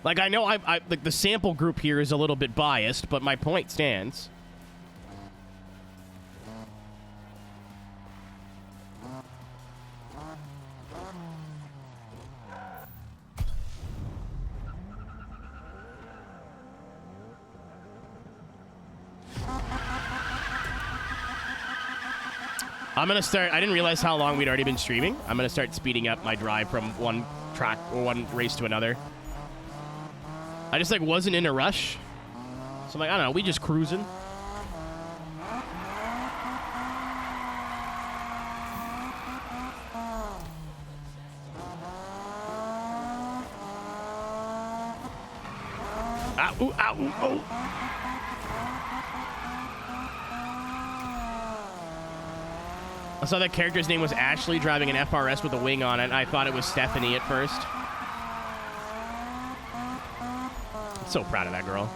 Like, I know like the sample group here is a little bit biased, but my point stands. I'm gonna start. I didn't realize how long we'd already been streaming. I'm gonna start speeding up my drive from one track or one race to another. I just like wasn't in a rush, so I'm like, I don't know. We just cruising. Ow, ooh, ow, ooh, oh. I saw that character's name was Ashley driving an FRS with a wing on it, and I thought it was Stephanie at first. I'm so proud of that girl.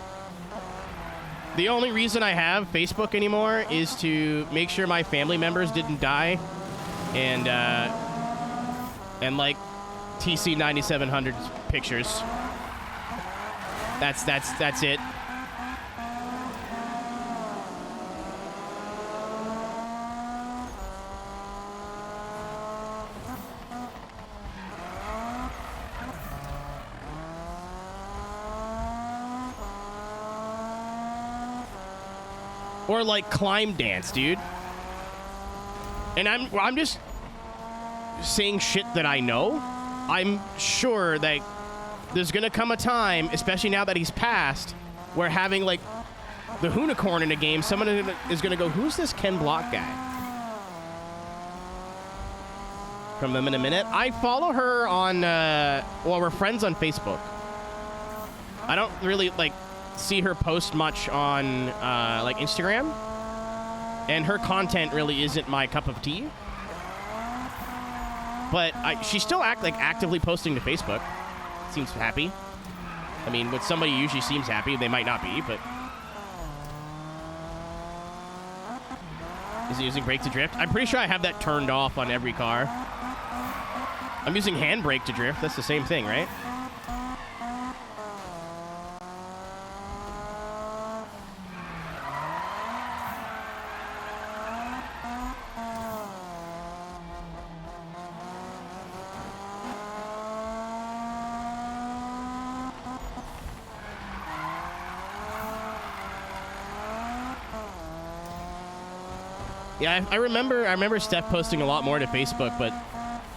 The only reason I have Facebook anymore is to make sure my family members didn't die, and like TC 9700 pictures. That's it. Or like climb dance, dude. And I'm just saying shit that I know. I'm sure that there's gonna come a time, especially now that he's passed, where having like the Hoonicorn in a game, someone is gonna go, who's this Ken Block guy? From them in a minute. I follow her on, well, we're friends on Facebook. I don't really like see her post much on like Instagram, and her content really isn't my cup of tea. But she's still actively posting to Facebook. Seems happy. I mean, when somebody usually seems happy, they might not be, but is he using brake to drift? I'm pretty sure I have that turned off on every car. I'm using handbrake to drift. That's the same thing, right? Yeah, I remember Steph posting a lot more to Facebook, but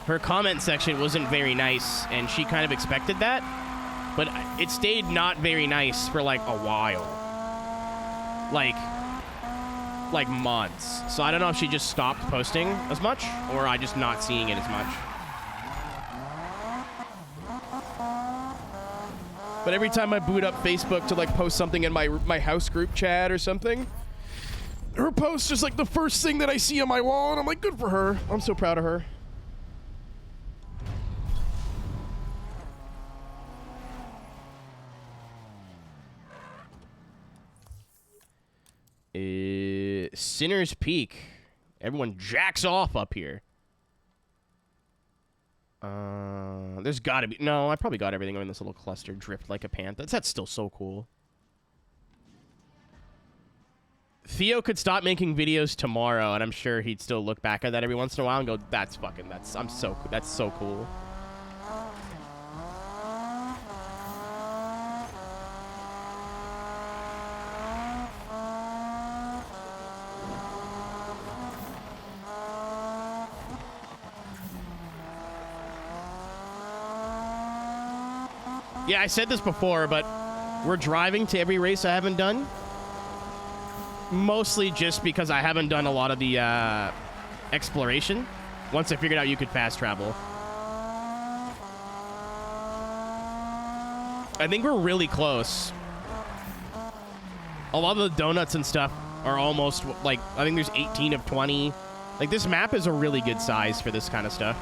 her comment section wasn't very nice, and she kind of expected that. But it stayed not very nice for like a while. Like months. So I don't know if she just stopped posting as much, or I just not seeing it as much. But every time I boot up Facebook to like post something in my house group chat or something, her post is like the first thing that I see on my wall, and I'm like, good for her. I'm so proud of her. Sinner's Peak. Everyone jacks off up here. There's gotta be... No, I probably got everything in this little cluster. Drift like a panther. That's still so cool. Theo could stop making videos tomorrow, and I'm sure he'd still look back at that every once in a while and go, that's so cool. Yeah, I said this before, but we're driving to every race I haven't done. Mostly just because I haven't done a lot of the exploration. Once I figured out you could fast travel. I think we're really close. A lot of the donuts and stuff are almost, like, I think there's 18 of 20. Like, this map is a really good size for this kind of stuff.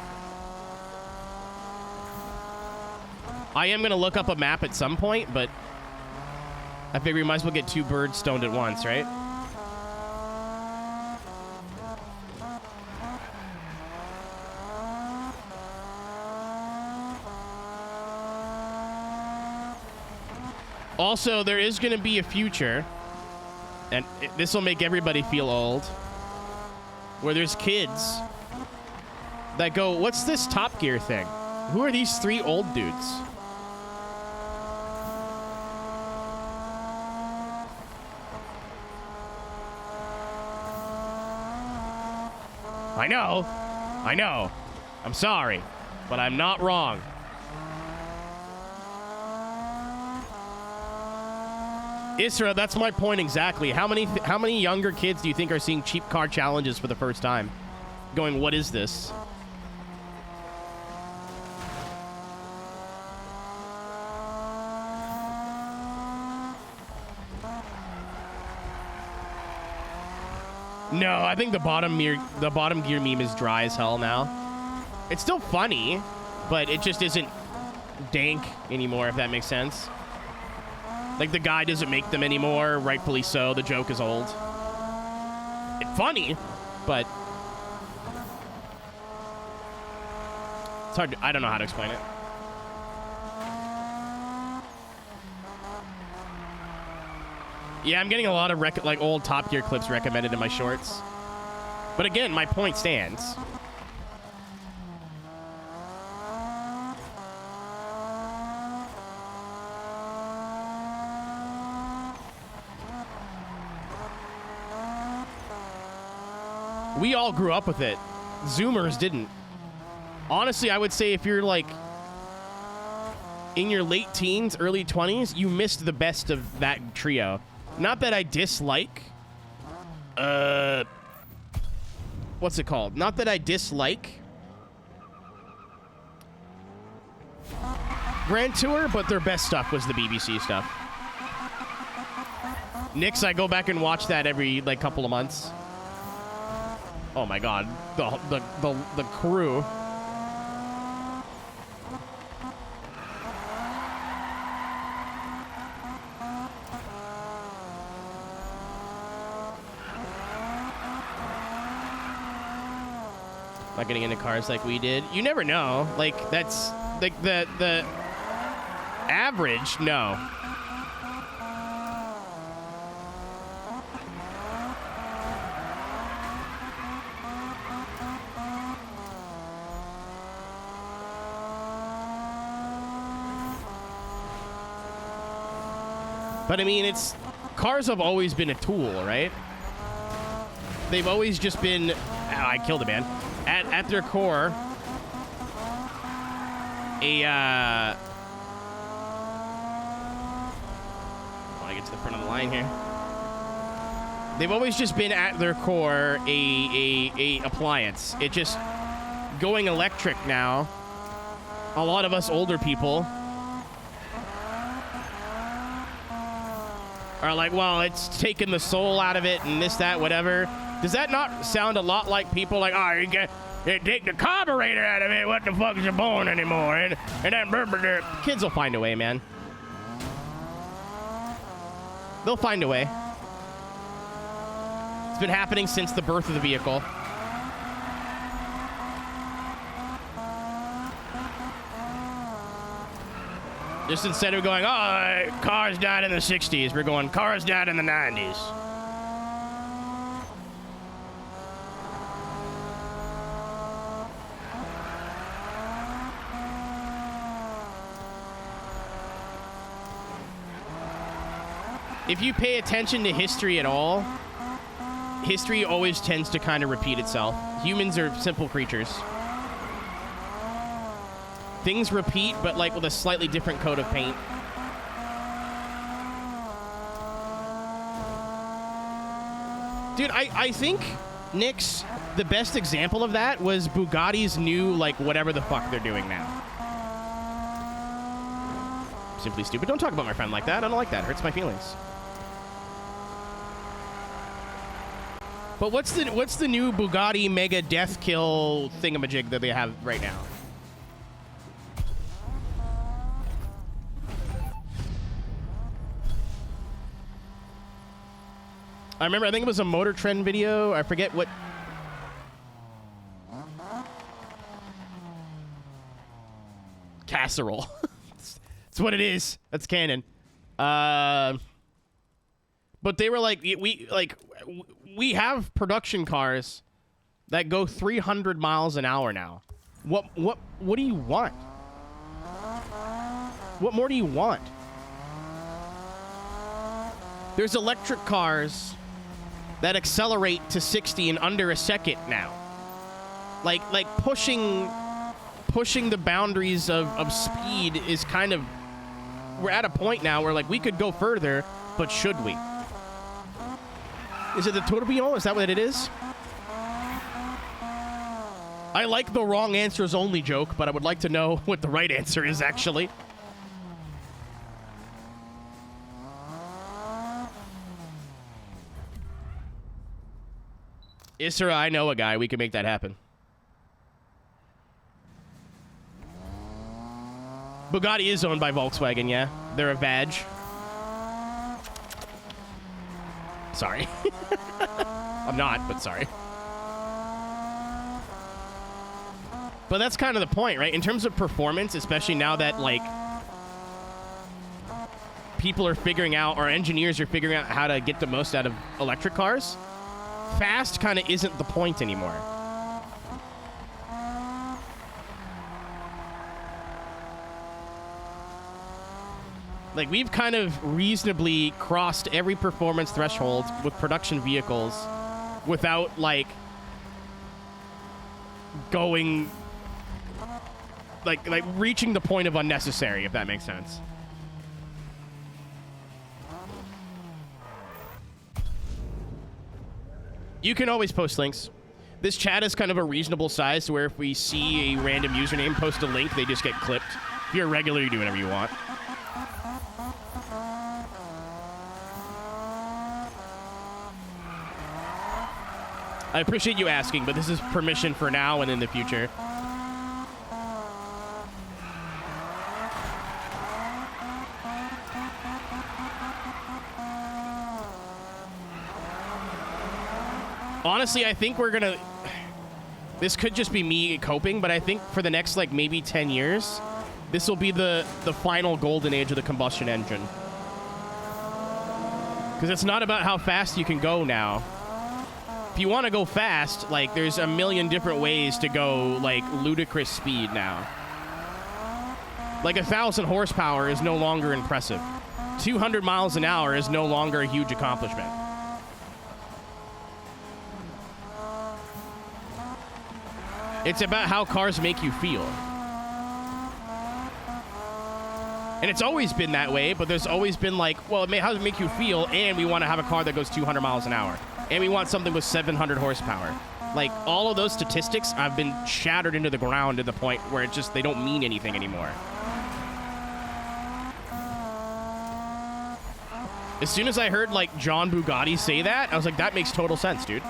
I am going to look up a map at some point, but I figure we might as well get two birds stoned at once, right? Also, there is going to be a future, and this will make everybody feel old, where there's kids that go, what's this Top Gear thing? Who are these three old dudes? I know. I know. I'm sorry, but I'm not wrong. Isra, that's my point exactly. How many younger kids do you think are seeing cheap car challenges for the first time? Going, what is this? No, I think the bottom gear meme is dry as hell now. It's still funny, but it just isn't dank anymore, if that makes sense. Like, the guy doesn't make them anymore, rightfully so. The joke is old. It's funny, but it's hard I don't know how to explain it. Yeah, I'm getting a lot of like old Top Gear clips recommended in my shorts. But again, my point stands. We all grew up with it. Zoomers didn't. Honestly, I would say if you're like in your late teens, early 20s, you missed the best of that trio. Not that I dislike what's it called? Not that I dislike Grand Tour, but their best stuff was the BBC stuff. Nix, I go back and watch that every like couple of months. Oh my god, the crew. Not getting into cars like we did. You never know. Like, that's like the average. No. But I mean, cars have always been a tool, right? They've always just been. Oh, I killed a man. At their core, I want to get to the front of the line here. They've always just been at their core a appliance. It just going electric now. A lot of us older people are like, well, it's taking the soul out of it and this, that, whatever. Does that not sound a lot like people like, oh, you take the carburetor out of it, what the fuck is a bone anymore? And then burr. Kids will find a way, man. They'll find a way. It's been happening since the birth of the vehicle. Just instead of going, oh, cars died in the 60s, we're going, cars died in the 90s. If you pay attention to history at all, history always tends to kind of repeat itself. Humans are simple creatures. Things repeat, but like with a slightly different coat of paint. Dude, I think, Nix, the best example of that was Bugatti's new, like, whatever the fuck they're doing now. Simply stupid. Don't talk about my friend like that. I don't like that. It hurts my feelings. But what's the new Bugatti mega death kill thingamajig that they have right now? I remember, I think it was a Motor Trend video. I forget what. Casserole. That's what it is. That's canon. But they were like, we have production cars that go 300 miles an hour now. What do you want? What more do you want? There's electric cars that accelerate to 60 in under a second now. Like pushing the boundaries of speed is kind of, we're at a point now where like we could go further, but should we? Is it the tourbillon? Is that what it is? I like the wrong answers only joke, but I would like to know what the right answer is actually. Isra, I know a guy. We can make that happen. Bugatti is owned by Volkswagen, yeah. They're a badge. Sorry. I'm not, but sorry. But that's kind of the point, right? In terms of performance, especially now that, like, people are figuring out, or engineers are figuring out how to get the most out of electric cars, fast kind of isn't the point anymore. Like, we've kind of reasonably crossed every performance threshold with production vehicles without, like, going, like reaching the point of unnecessary, if that makes sense. You can always post links. This chat is kind of a reasonable size to where if we see a random username post a link, they just get clipped. If you're a regular, you do whatever you want. I appreciate you asking, but this is permission for now and in the future. Honestly, I think we're gonna... This could just be me coping, but I think for the next, like, maybe 10 years, this will be the final golden age of the combustion engine. Because it's not about how fast you can go now. If you want to go fast, like, there's a million different ways to go, like, ludicrous speed now. Like, 1,000 horsepower is no longer impressive. 200 miles an hour is no longer a huge accomplishment. It's about how cars make you feel. And it's always been that way, but there's always been like, well, how does it make you feel? And we want to have a car that goes 200 miles an hour. And we want something with 700 horsepower. Like, all of those statistics have been shattered into the ground to the point where it just, they don't mean anything anymore. As soon as I heard, like, John Bugatti say that, I was like, that makes total sense, dude.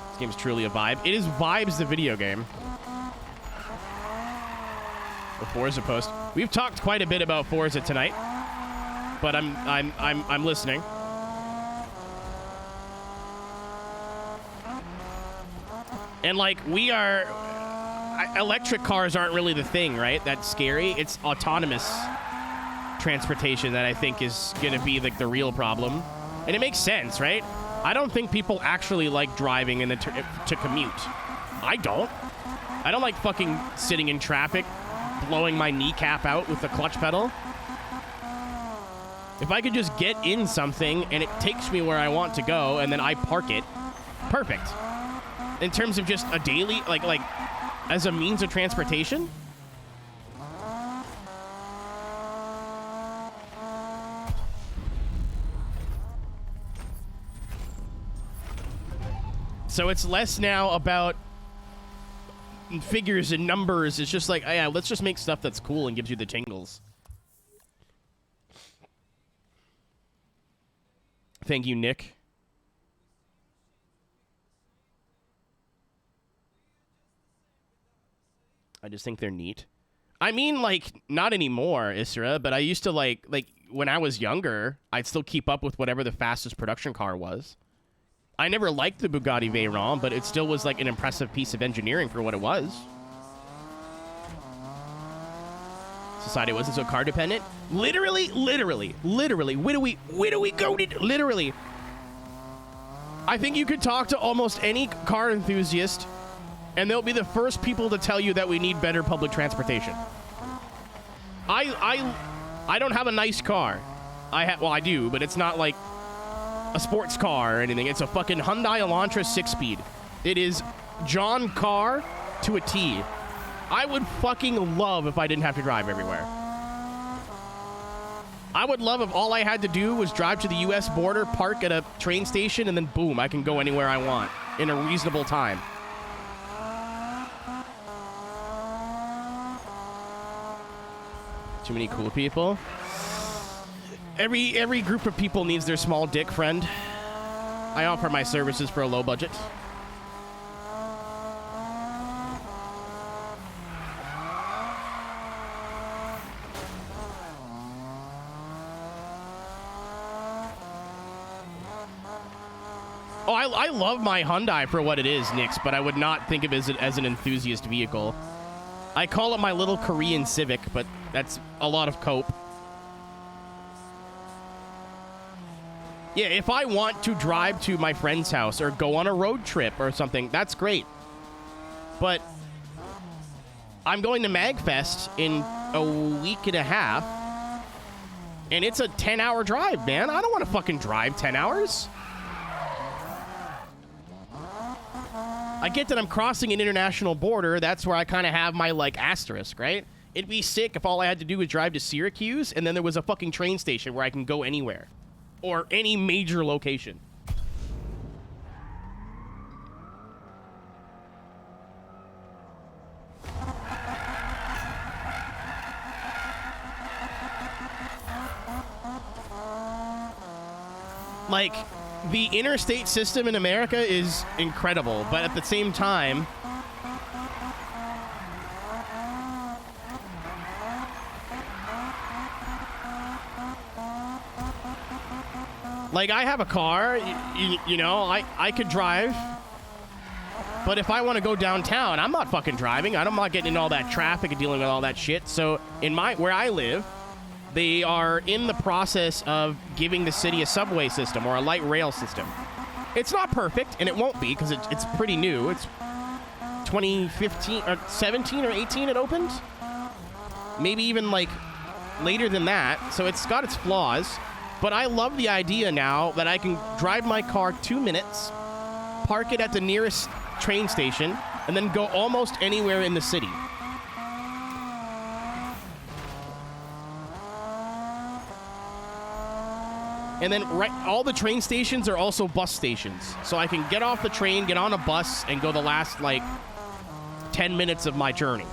This game's truly a vibe. It is Vibes, the video game. The Forza post. We've talked quite a bit about Forza tonight, but I'm listening. And like, we are, electric cars aren't really the thing, right? That's scary. It's autonomous transportation that I think is gonna be like the real problem. And it makes sense, right? I don't think people actually like driving in the to commute. I don't like fucking sitting in traffic, blowing my kneecap out with the clutch pedal. If I could just get in something and it takes me where I want to go and then I park it, perfect. In terms of just a daily, like as a means of transportation. So it's less now about figures and numbers. It's just like, oh, yeah, let's just make stuff that's cool and gives you the tingles. Thank you, Nick. I just think they're neat. I mean, like, not anymore, Isra, but I used to, like, when I was younger, I'd still keep up with whatever the fastest production car was. I never liked the Bugatti Veyron, but it still was, like, an impressive piece of engineering for what it was. Society wasn't so car dependent. Literally. Where do we go? Literally. I think you could talk to almost any car enthusiast, and they'll be the first people to tell you that we need better public transportation. I don't have a nice car. Well, I do, but it's not like a sports car or anything. It's a fucking Hyundai Elantra 6-speed. It is John Carr to a T. I would fucking love if I didn't have to drive everywhere. I would love if all I had to do was drive to the U.S. border, park at a train station, and then boom, I can go anywhere I want in a reasonable time. Too many cool people. Every group of people needs their small dick friend. I offer my services for a low budget. Oh, I love my Hyundai for what it is, Nix, but I would not think of it as an enthusiast vehicle. I call it my little Korean Civic, but that's a lot of cope. Yeah, if I want to drive to my friend's house or go on a road trip or something, that's great. But I'm going to MagFest in a week and a half, and it's a 10-hour drive, man. I don't want to fucking drive 10 hours. I get that I'm crossing an international border. That's where I kind of have my, like, asterisk, right? It'd be sick if all I had to do was drive to Syracuse and then there was a fucking train station where I can go anywhere. Or any major location. Like, the interstate system in America is incredible, but at the same time, like, I have a car, you know, I could drive, but if I want to go downtown, I'm not fucking driving. I'm not getting into all that traffic and dealing with all that shit. So where I live, they are in the process of giving the city a subway system or a light rail system. It's not perfect, and it won't be because it's pretty new. It's 2015 or 17 or 18 it opened. Maybe even like later than that. So it's got its flaws. But I love the idea now that I can drive my car 2 minutes, park it at the nearest train station, and then go almost anywhere in the city. And then all the train stations are also bus stations. So I can get off the train, get on a bus, and go the last, like, 10 minutes of my journey.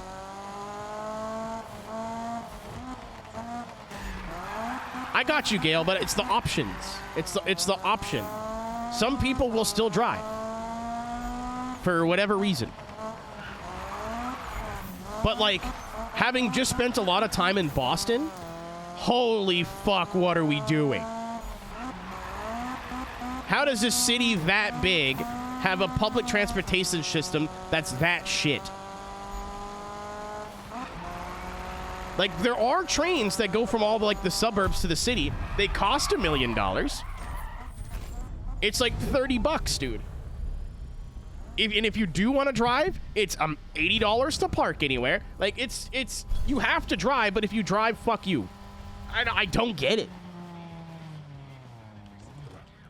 I got you, Gail, but it's the options. It's the option. Some people will still drive for whatever reason. But, like, having just spent a lot of time in Boston, holy fuck, what are we doing? How does a city that big have a public transportation system that's that shit? Like, there are trains that go from all the, like, the suburbs to the city. They cost $1 million. It's like $30, dude. And if you do want to drive, it's $80 to park anywhere. Like, it's you have to drive, but if you drive, fuck you. I don't get it.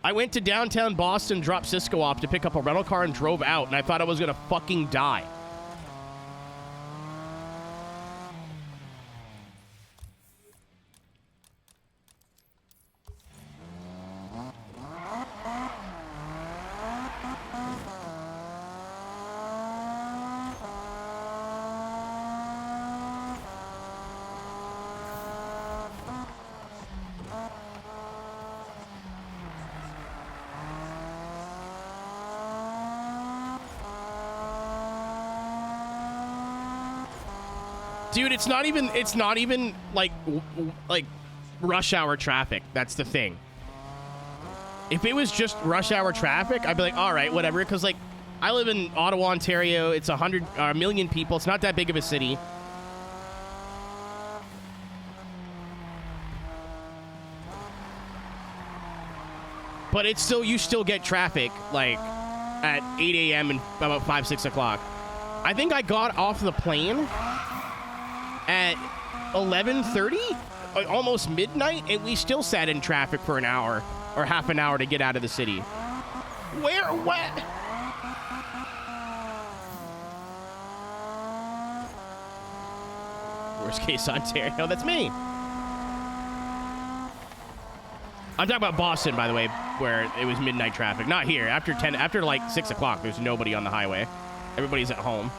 I went to downtown Boston, dropped Cisco off to pick up a rental car, and drove out, and I thought I was gonna fucking die. Dude, it's not even like rush hour traffic. That's the thing. If it was just rush hour traffic, I'd be like, all right, whatever. Because, like, I live in Ottawa, Ontario. It's 1 million people. It's not that big of a city. But it's still, you still get traffic, like, at 8 a.m. and about 5, 6 o'clock. I think I got off the plane at 11:30, almost midnight, and we still sat in traffic for an hour or half an hour to get out of the city. What? Worst case Ontario. That's me. I'm talking about Boston, by the way, where it was midnight traffic. Not here. After like 6 o'clock, there's nobody on the highway. Everybody's at home.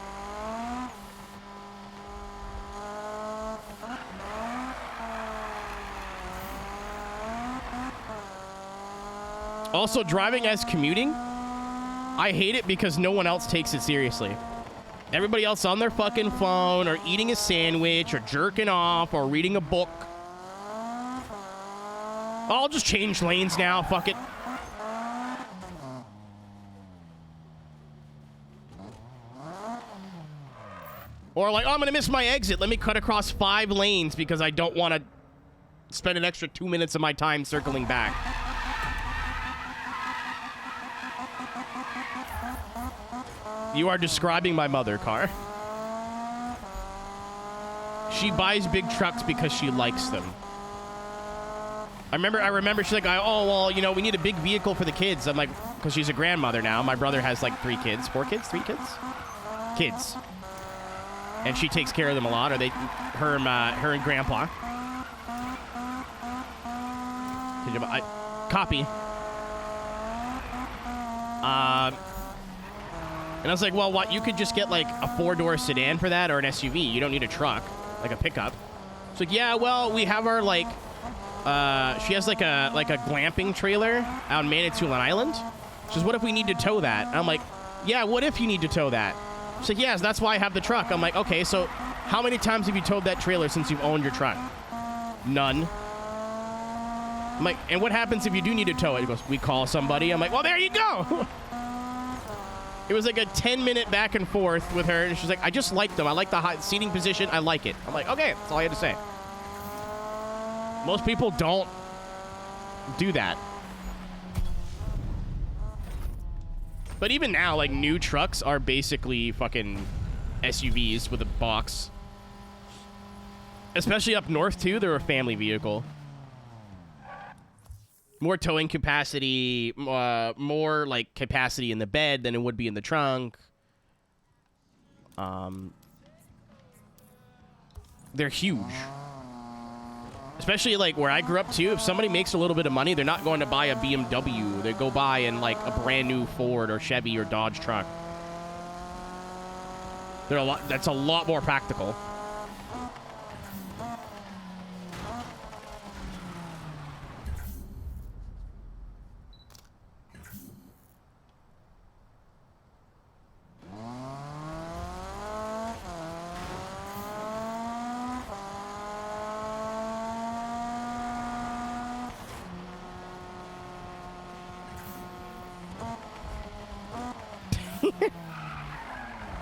Also, driving as commuting, I hate it because no one else takes it seriously. Everybody else on their fucking phone or eating a sandwich or jerking off or reading a book. I'll just change lanes now. Fuck it. Or like, oh, I'm going to miss my exit. Let me cut across 5 lanes because I don't want to spend an extra 2 minutes of my time circling back. You are describing my mother, Car. She buys big trucks because she likes them. I remember she's like, oh, well, you know, we need a big vehicle for the kids. I'm like, because she's a grandmother now. My brother has like 3 kids. 4 kids? 3 kids? Kids. And she takes care of them a lot. Or her and Grandpa. Copy. And I was like, well, what? You could just get like a 4-door sedan for that or an SUV. You don't need a truck, like a pickup. It's like, yeah, well, we have our like, she has like a glamping trailer out in Manitoulin Island. She says, what if we need to tow that? And I'm like, yeah, what if you need to tow that? She's like, yes, that's why I have the truck. I'm like, okay, so how many times have you towed that trailer since you've owned your truck? None. I'm like, and what happens if you do need to tow it? He goes, we call somebody. I'm like, well, there you go. It was like a 10-minute back and forth with her, and she's like, I just like them. I like the high seating position. I like it. I'm like, okay, that's all I had to say. Most people don't do that. But even now, like, new trucks are basically fucking SUVs with a box. Especially up north, too. They're a family vehicle. More towing capacity, more, like, capacity in the bed than it would be in the trunk. They're huge. Especially, like, where I grew up, too. If somebody makes a little bit of money, they're not going to buy a BMW. They go buy in, like, a brand new Ford or Chevy or Dodge truck. That's a lot more practical.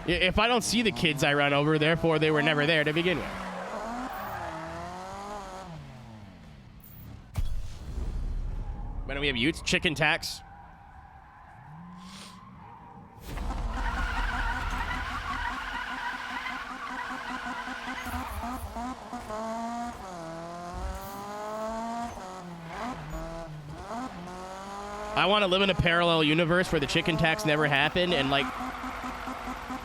If I don't see the kids I run over, therefore they were never there to begin with. When do we have Utes? Chicken tax. I want to live in a parallel universe where the chicken tax never happened and, like,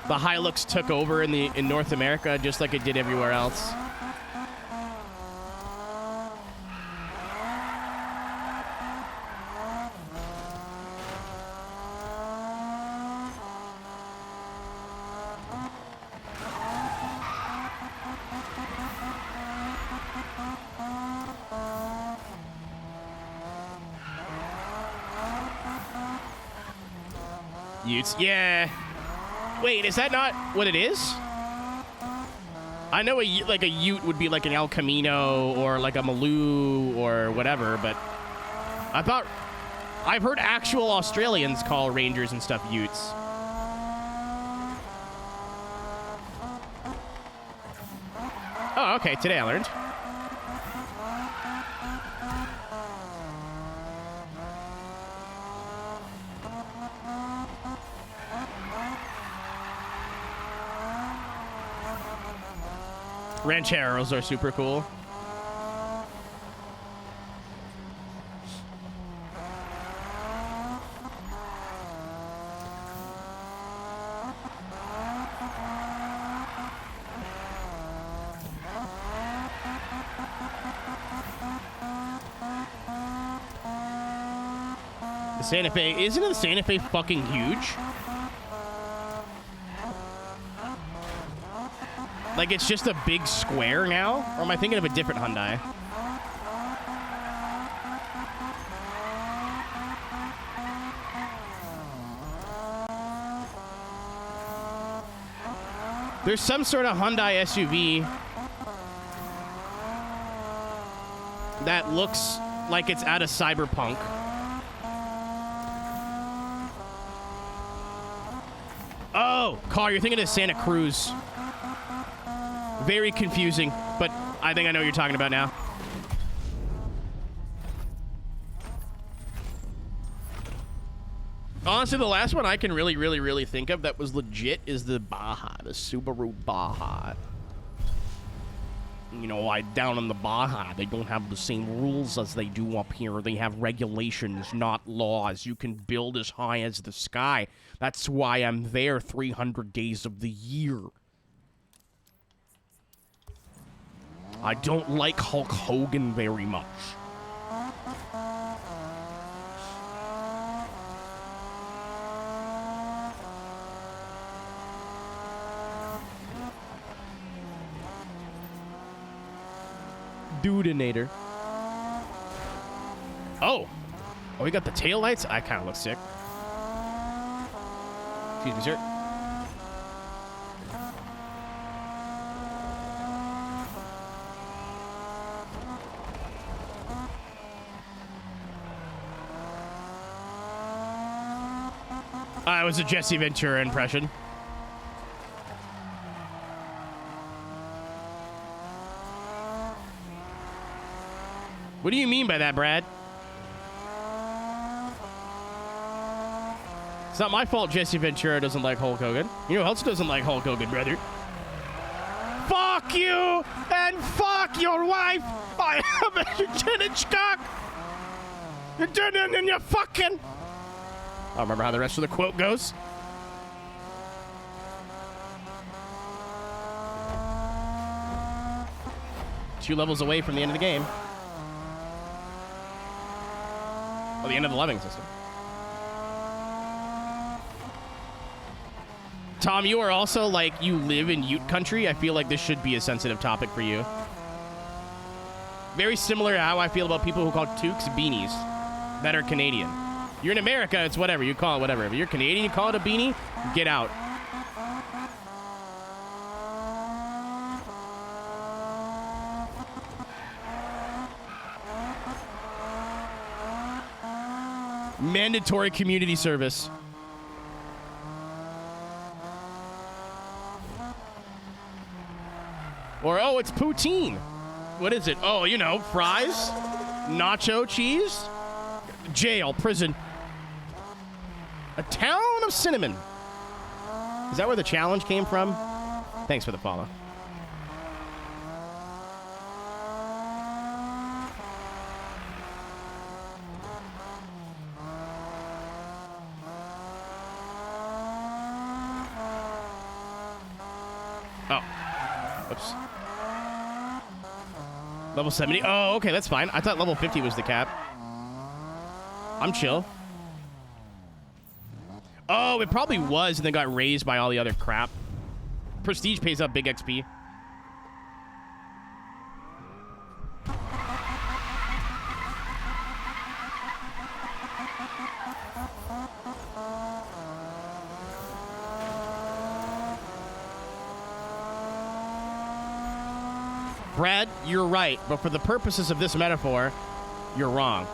the Hilux took over in North America just like it did everywhere else. Utes, yeah. Wait, is that not what it is? I know a Ute would be like an El Camino or like a Maloo or whatever, but I've heard actual Australians call Rangers and stuff Utes. Oh, okay, today I learned. Rancheros are super cool. The Santa Fe, isn't the Santa Fe fucking huge? Like it's just a big square now? Or am I thinking of a different Hyundai? There's some sort of Hyundai SUV that looks like it's out of Cyberpunk. Oh, car, you're thinking of Santa Cruz. Very confusing, but I think I know what you're talking about now. Honestly, the last one I can really think of that was legit is the Baja, the Subaru Baja. You know, down in the Baja, they don't have the same rules as they do up here. They have regulations, not laws. You can build as high as the sky. That's why I'm there 300 days of the year. I don't like Hulk Hogan very much. Dudinator. Oh, we got the tail lights. I kind of look sick. Excuse me, sir. It was a Jesse Ventura impression. What do you mean by that, Brad? It's not my fault Jesse Ventura doesn't like Hulk Hogan. You know who else doesn't like Hulk Hogan, brother? Fuck you and fuck your wife. I am a lieutenant cock. And you're fucking. I don't remember how the rest of the quote goes. Two levels away from the end of the game. Or the end of the living system. Tom, you are also like, you live in Ute country. I feel like this should be a sensitive topic for you. Very similar to how I feel about people who call toques beanies that are Canadian. You're in America, it's whatever. You call it whatever. If you're Canadian, you call it a beanie, get out. Mandatory community service. Or, oh, it's poutine. What is it? Oh, you know, fries, nacho cheese, jail, prison. A town of cinnamon. Is that where the challenge came from? Thanks for the follow. Oh. Oops. Level 70. Oh, okay, that's fine. I thought level 50 was the cap. I'm chill. Oh, it probably was and then got raised by all the other crap. Prestige pays up big XP. Brad, you're right, but for the purposes of this metaphor, you're wrong.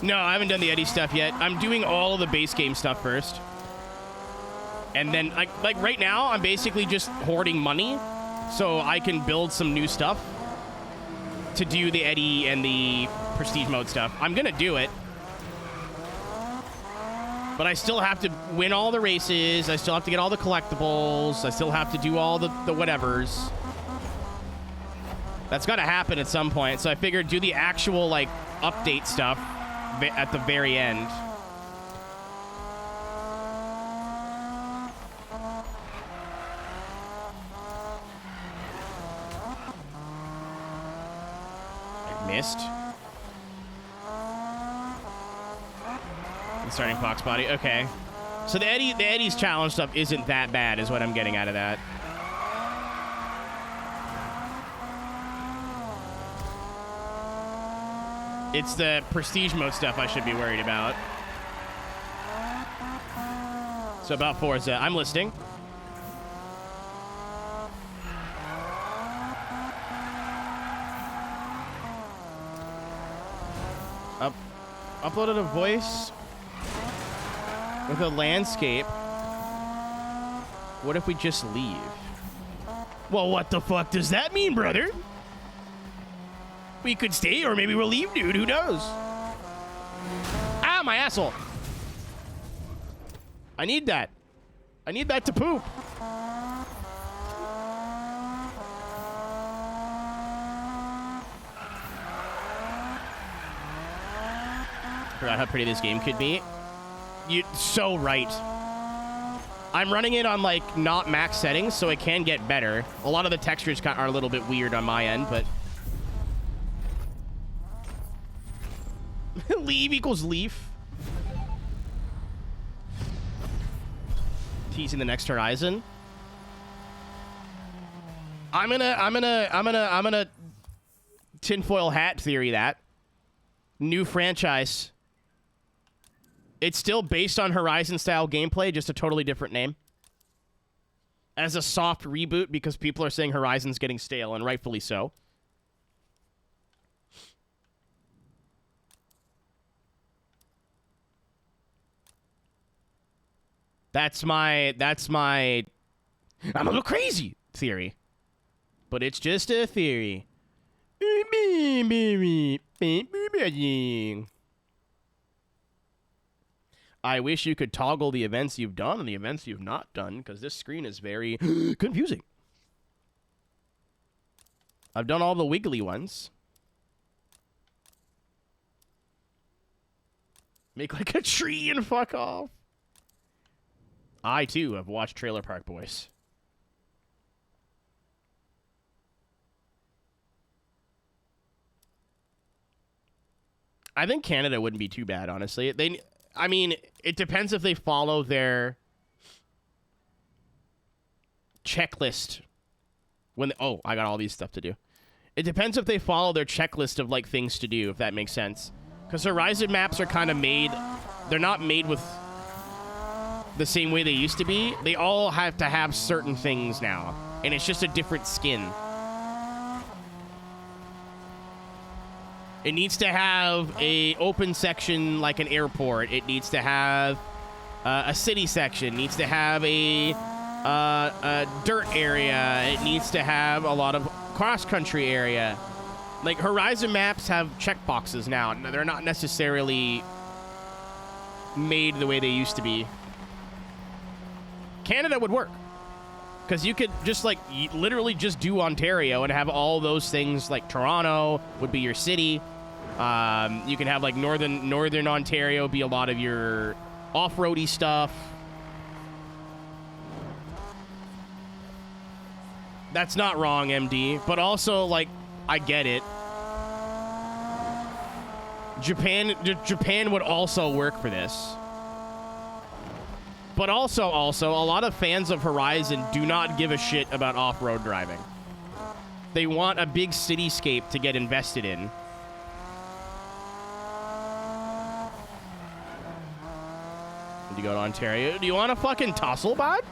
No, I haven't done the Eddie stuff yet. I'm doing all of the base game stuff first. And then, like right now, I'm basically just hoarding money so I can build some new stuff to do the Eddie and the Prestige mode stuff. I'm gonna do it. But I still have to win all the races. I still have to get all the collectibles. I still have to do all the whatevers. That's gotta happen at some point. So I figured do the actual, like, update stuff at the very end. Missed. And starting Fox body. Okay. So the Eddie's challenge stuff isn't that bad, is what I'm getting out of that. It's the prestige mode stuff I should be worried about. So about Forza, I'm listening. Uploaded a voice with a landscape. What if we just leave? Well, what the fuck does that mean, brother? We could stay, or maybe we'll leave, dude. Who knows? Ah, my asshole. I need that. I need that to poop. Forgot how pretty this game could be. You're so right. I'm running it on, like, not max settings, so it can get better. A lot of the textures are a little bit weird on my end, but... Leave equals leaf. Teasing the next Horizon. I'm gonna tinfoil hat theory that. New franchise. It's still based on Horizon-style gameplay, just a totally different name. As a soft reboot, because people are saying Horizon's getting stale, and rightfully so. That's my I'm a little crazy theory. But it's just a theory. I wish you could toggle the events you've done and the events you've not done, because this screen is very confusing. I've done all the wiggly ones. Make like a tree and fuck off. I, too, have watched Trailer Park Boys. I think Canada wouldn't be too bad, honestly. I mean, it depends if they follow their checklist. Oh, I got all these stuff to do. It depends if they follow their checklist of, like, things to do, if that makes sense. Because Horizon maps are kind of made... They're not made with the same way they used to be. They all have to have certain things now. And it's just a different skin. It needs to have a open section like an airport. It needs to have a city section. It needs to have a dirt area. It needs to have a lot of cross-country area. Like, Horizon maps have checkboxes now. They're not necessarily made the way they used to be. Canada would work. Because you could just, like, literally just do Ontario and have all those things, like Toronto would be your city. You can have, like, Northern Ontario be a lot of your off-roady stuff. That's not wrong, MD. But also, like, I get it. Japan would also work for this. But also, a lot of fans of Horizon do not give a shit about off-road driving. They want a big cityscape to get invested in. Did you go to Ontario? Do you want a fucking tussle, bud?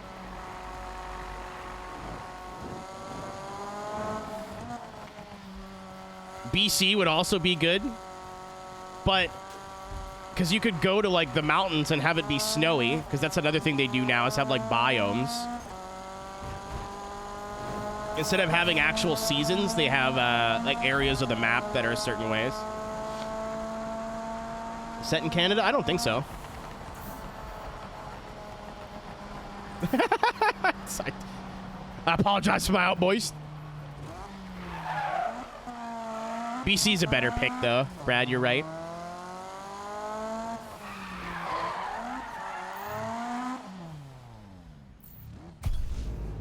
BC would also be good. But... because you could go to, like, the mountains and have it be snowy. Because that's another thing they do now, is have, like, biomes. Instead of having actual seasons, they have, like, areas of the map that are certain ways. Set in Canada? I don't think so. I apologize for my out, boys. BC's a better pick, though. Brad, you're right.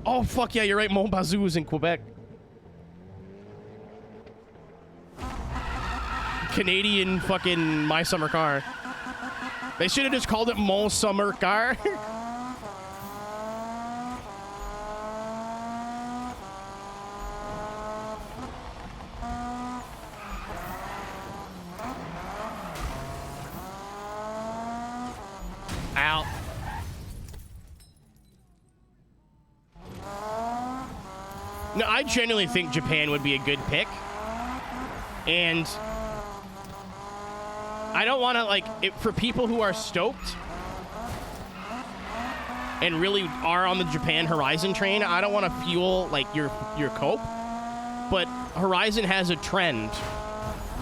Oh, fuck yeah, you're right. Montbazou is in Quebec. Canadian fucking My Summer Car. They should have just called it Mon Summer Car. Ow. No, I genuinely think Japan would be a good pick. And I don't want to, like, for people who are stoked and really are on the Japan Horizon train, I don't want to fuel, like, your cope. But Horizon has a trend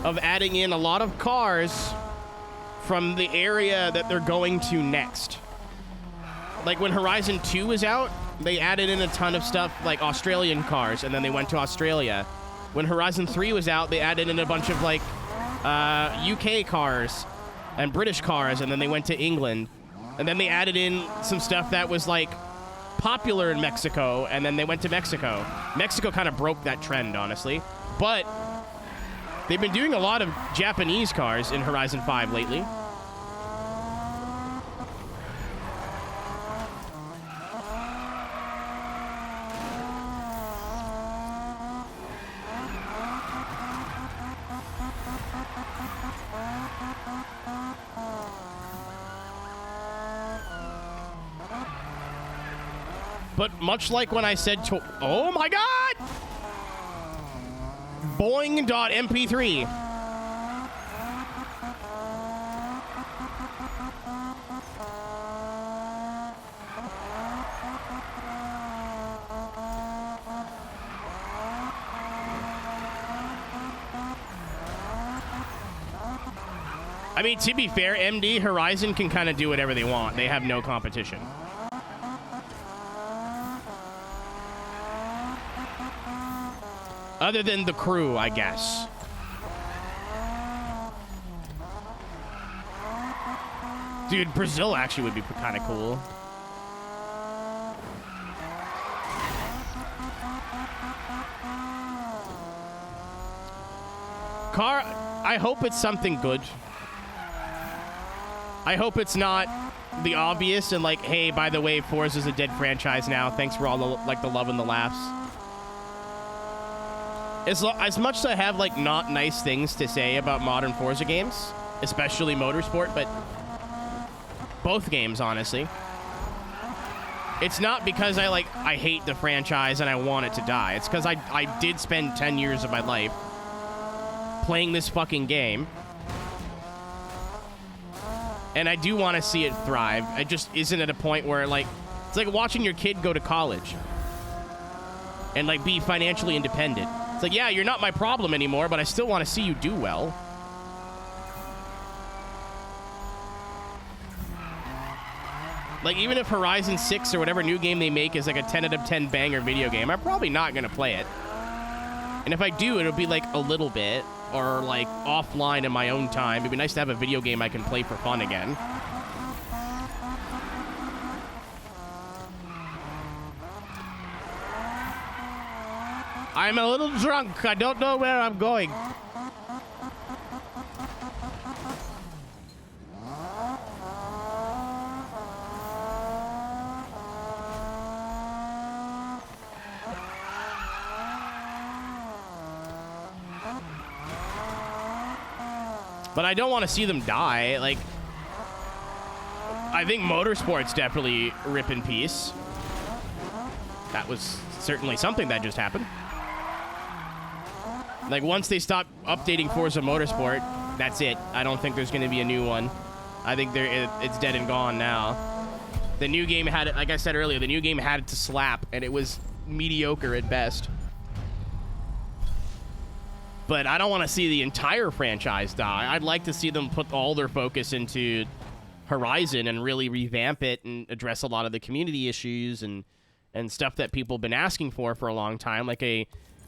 of adding in a lot of cars from the area that they're going to next. Like, when Horizon 2 was out, they added in a ton of stuff, like Australian cars, and then they went to Australia. When Horizon 3 was out, they added in a bunch of, like, UK cars and British cars, and then they went to England. And then they added in some stuff that was, like, popular in Mexico, and then they went to Mexico. Mexico kind of broke that trend, honestly. But they've been doing a lot of Japanese cars in Horizon 5 lately. But much like when I said to... Oh my god! Boing.mp3. I mean, to be fair, MD Horizon can kind of do whatever they want. They have no competition. Other than the crew, I guess. Dude, Brazil actually would be kind of cool. Car, I hope it's something good. I hope it's not the obvious and like, hey, by the way, Forza's a dead franchise now. Thanks for all the, like, the love and the laughs. As much as I have, like, not nice things to say about modern Forza games, especially Motorsport, but both games, honestly, it's not because I hate the franchise and I want it to die. It's because I did spend 10 years of my life playing this fucking game, and I do want to see it thrive. It just isn't at a point where, like, it's like watching your kid go to college and, like, be financially independent. It's like, yeah, you're not my problem anymore, but I still want to see you do well. Like, even if Horizon 6 or whatever new game they make is like a 10 out of 10 banger video game, I'm probably not going to play it. And if I do, it'll be like a little bit, or like offline in my own time. It'd be nice to have a video game I can play for fun again. I'm a little drunk. I don't know where I'm going. But I don't want to see them die. Like, I think Motorsport's definitely rip in peace. That was certainly something that just happened. Like, once they stop updating Forza Motorsport, that's it. I don't think there's going to be a new one. I think it's dead and gone now. The new game had it, like I said earlier, the new game had it to slap, and it was mediocre at best. But I don't want to see the entire franchise die. I'd like to see them put all their focus into Horizon and really revamp it and address a lot of the community issues and stuff that people have been asking for a long time, like a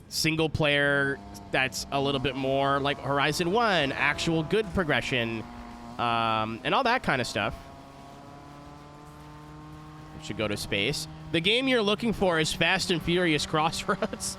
single player that's a little bit more like Horizon 1, actual good progression, and all that kind of stuff. It should go to space. The game you're looking for is Fast and Furious Crossroads.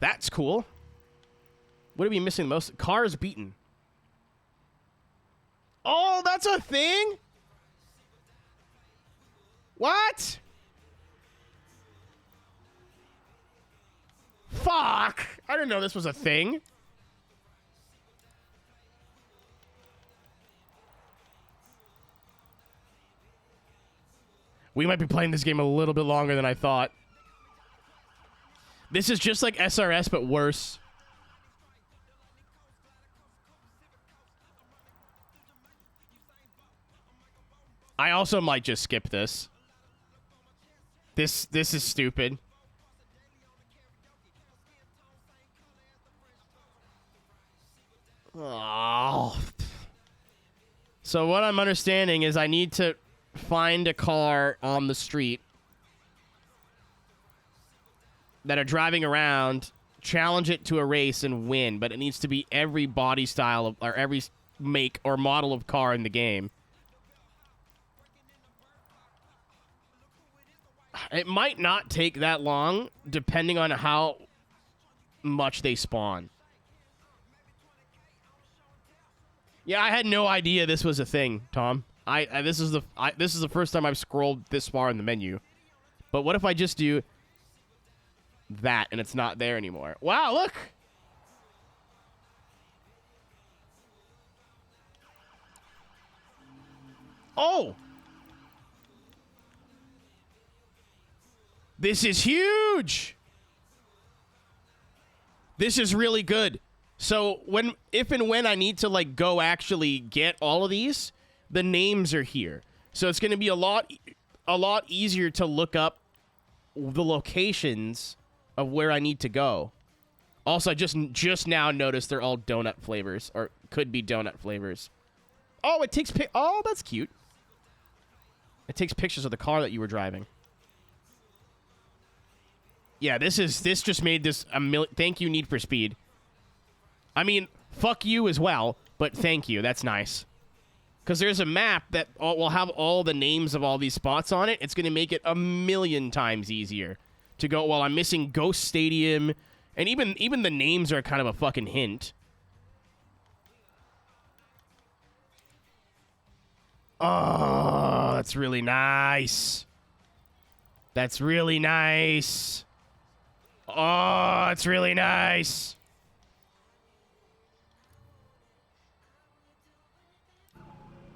That's cool. What are we missing most? Cars beaten. Oh, that's a thing? What? Fuck. I didn't know this was a thing. We might be playing this game a little bit longer than I thought. This is just like SRS, but worse. I also might just skip this. This is stupid. Oh. So what I'm understanding is I need to find a car on the street that are driving around, challenge it to a race and win, but it needs to be every body style of, or every make or model of car in the game. It might not take that long, depending on how much they spawn. Yeah, I had no idea this was a thing, Tom. This is the first time I've scrolled this far in the menu. But what if I just do that and it's not there anymore? Wow, look. Oh. This is huge. This is really good. So if and when I need to like go actually get all of these, the names are here. So it's going to be a lot easier to look up the locations of where I need to go. Also, I just now noticed they're all donut flavors, or could be donut flavors. Oh, it takes oh, that's cute. It takes pictures of the car that you were driving. Yeah, this just made this a million. Thank you, Need for Speed. I mean, fuck you as well, but thank you. That's nice. Because there's a map that will have all the names of all these spots on it. It's going to make it a million times easier to go. Well, I'm missing Ghost Stadium, and even the names are kind of a fucking hint. Oh, that's really nice. That's really nice. Oh, it's really nice.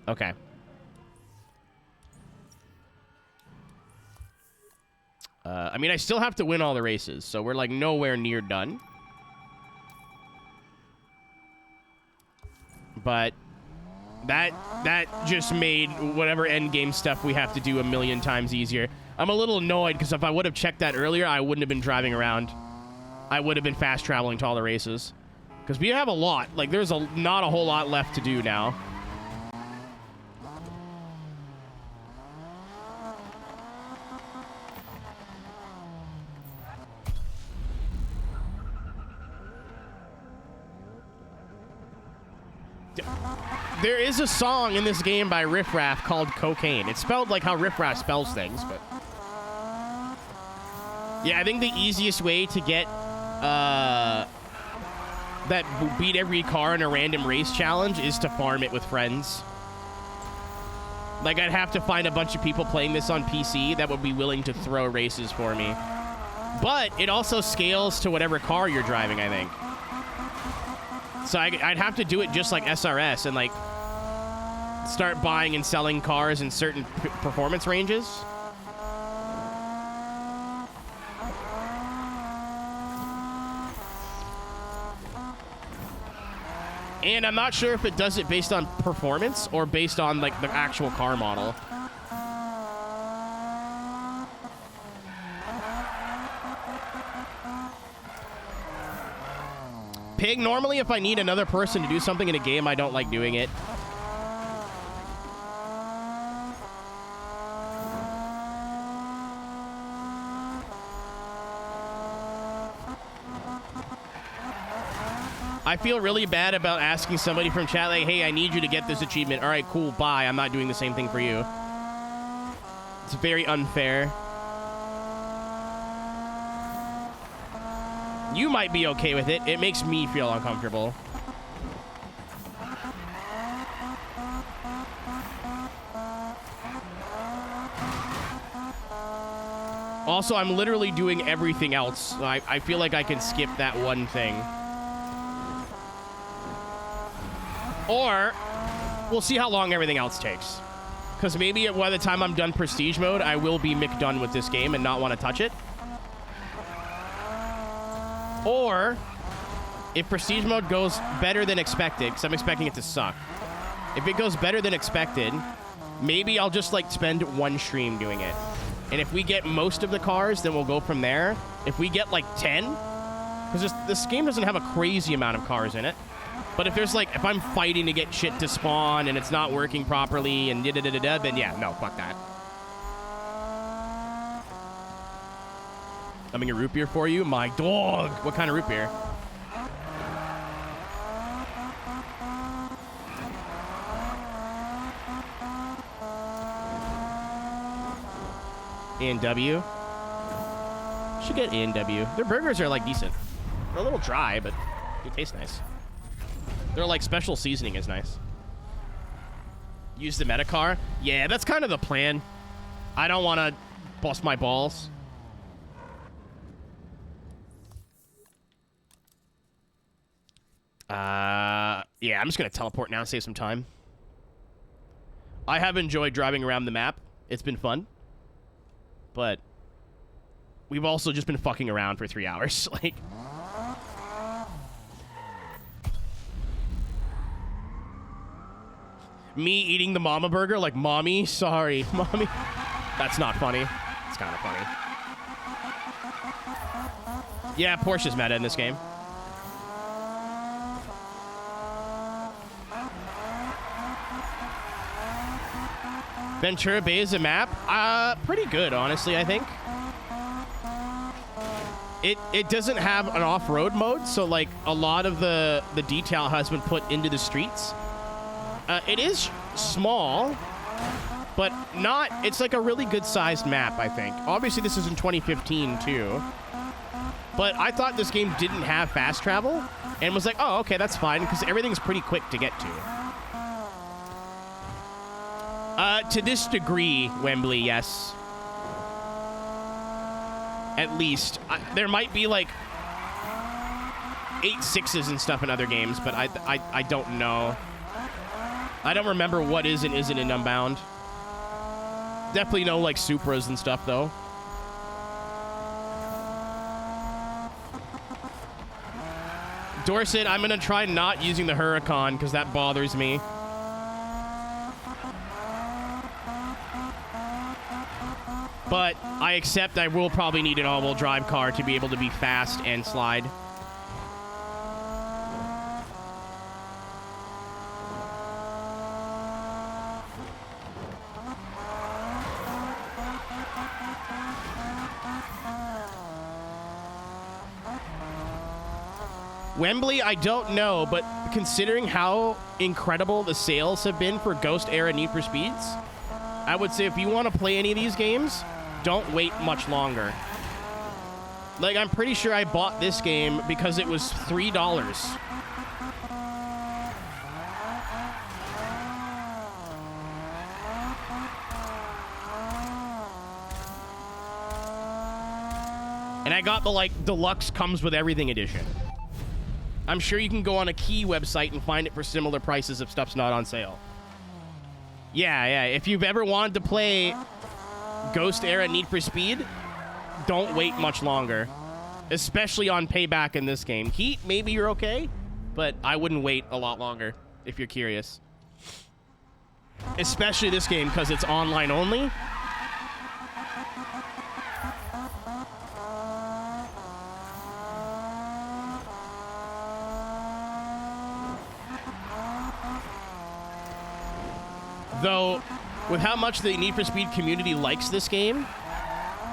Okay. I mean, I still have to win all the races, so we're like nowhere near done. But that just made whatever end game stuff we have to do a million times easier. I'm a little annoyed because if I would have checked that earlier, I wouldn't have been driving around. I would have been fast traveling to all the races. Because we have a lot. Like, there's not a whole lot left to do now. There is a song in this game by Riff Raff called Cocaine. It's spelled like how Riff Raff spells things, but... Yeah, I think the easiest way to get, that beat every car in a random race challenge is to farm it with friends. Like, I'd have to find a bunch of people playing this on PC that would be willing to throw races for me. But it also scales to whatever car you're driving, I think. So I'd have to do it just like SRS and, like, start buying and selling cars in certain performance ranges. And I'm not sure if it does it based on performance or based on, like, the actual car model. Pig, normally if I need another person to do something in a game, I don't like doing it. I feel really bad about asking somebody from chat, like, hey, I need you to get this achievement. All right, cool, bye. I'm not doing the same thing for you. It's very unfair. You might be okay with it. It makes me feel uncomfortable. Also, I'm literally doing everything else. So I feel like I can skip that one thing. Or, we'll see how long everything else takes. Because maybe by the time I'm done Prestige mode, I will be done with this game and not want to touch it. Or, if Prestige mode goes better than expected, because I'm expecting it to suck. If it goes better than expected, maybe I'll just, like, spend one stream doing it. And if we get most of the cars, then we'll go from there. If we get, like, 10, because this game doesn't have a crazy amount of cars in it. But if there's, like, if I'm fighting to get shit to spawn and it's not working properly and da-da-da-da-da, then yeah, no, fuck that. Having a root beer for you? My dog! What kind of root beer? A&W. Should get A&W. Their burgers are, like, decent. They're a little dry, but they taste nice. Their, like, special seasoning is nice. Use the Metacar? Yeah, that's kind of the plan. I don't want to bust my balls. Yeah, I'm just going to teleport now and save some time. I have enjoyed driving around the map. It's been fun. But we've also just been fucking around for 3 hours. Like, me eating the mama burger, like, mommy, sorry, mommy. That's not funny. It's kind of funny. Yeah, Porsche's meta in this game. Ventura Bay is a map. Pretty good, honestly, I think. It doesn't have an off-road mode, so, like, a lot of the detail has been put into the streets. It is small, but not... It's, like, a really good-sized map, I think. Obviously, this is in 2015, too. But I thought this game didn't have fast travel, and was like, oh, okay, that's fine, because everything's pretty quick to get to. To this degree, Wembley, yes. At least. There might be, like, 8 6s and stuff in other games, but I don't know. I don't remember what is and isn't in Unbound. Definitely no, like, Supras and stuff, though. Dorset, I'm going to try not using the Huracan, because that bothers me. But I accept I will probably need an all-wheel drive car to be able to be fast and slide. Wembley, I don't know, but considering how incredible the sales have been for Ghost Era Need for Speeds, I would say if you want to play any of these games, don't wait much longer. Like, I'm pretty sure I bought this game because it was $3. And I got the, like, deluxe comes with everything edition. I'm sure you can go on a Key website and find it for similar prices if stuff's not on sale. Yeah. If you've ever wanted to play Ghost Era Need for Speed, don't wait much longer. Especially on payback in this game. Heat, maybe you're okay, but I wouldn't wait a lot longer if you're curious. Especially this game, because it's online only. Though, with how much the Need for Speed community likes this game,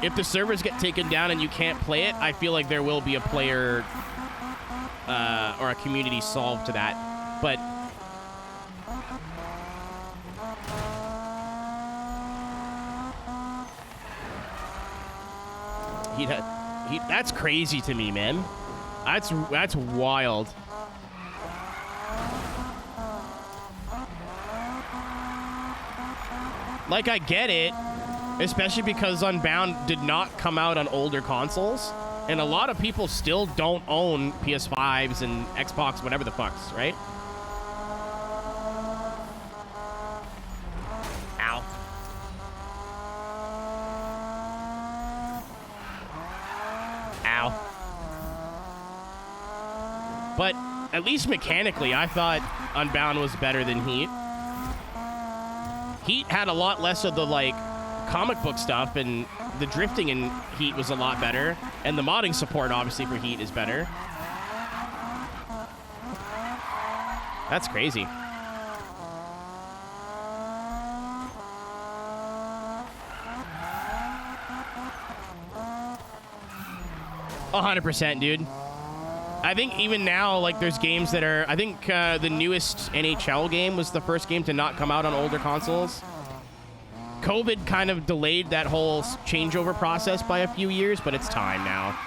if the servers get taken down and you can't play it, I feel like there will be a player or a community solve to that. But that's crazy to me, man. That's wild. Like, I get it, especially because Unbound did not come out on older consoles, and a lot of people still don't own PS5s and Xbox, whatever the fucks, right? Ow. Ow. But at least mechanically, I thought Unbound was better than Heat. Heat had a lot less of the, like, comic book stuff, and the drifting in Heat was a lot better, and the modding support, obviously, for Heat is better. That's crazy. %, dude. I think even now, like, there's games that are... I think the newest NHL game was the first game to not come out on older consoles. COVID kind of delayed that whole changeover process by a few years, but it's time now.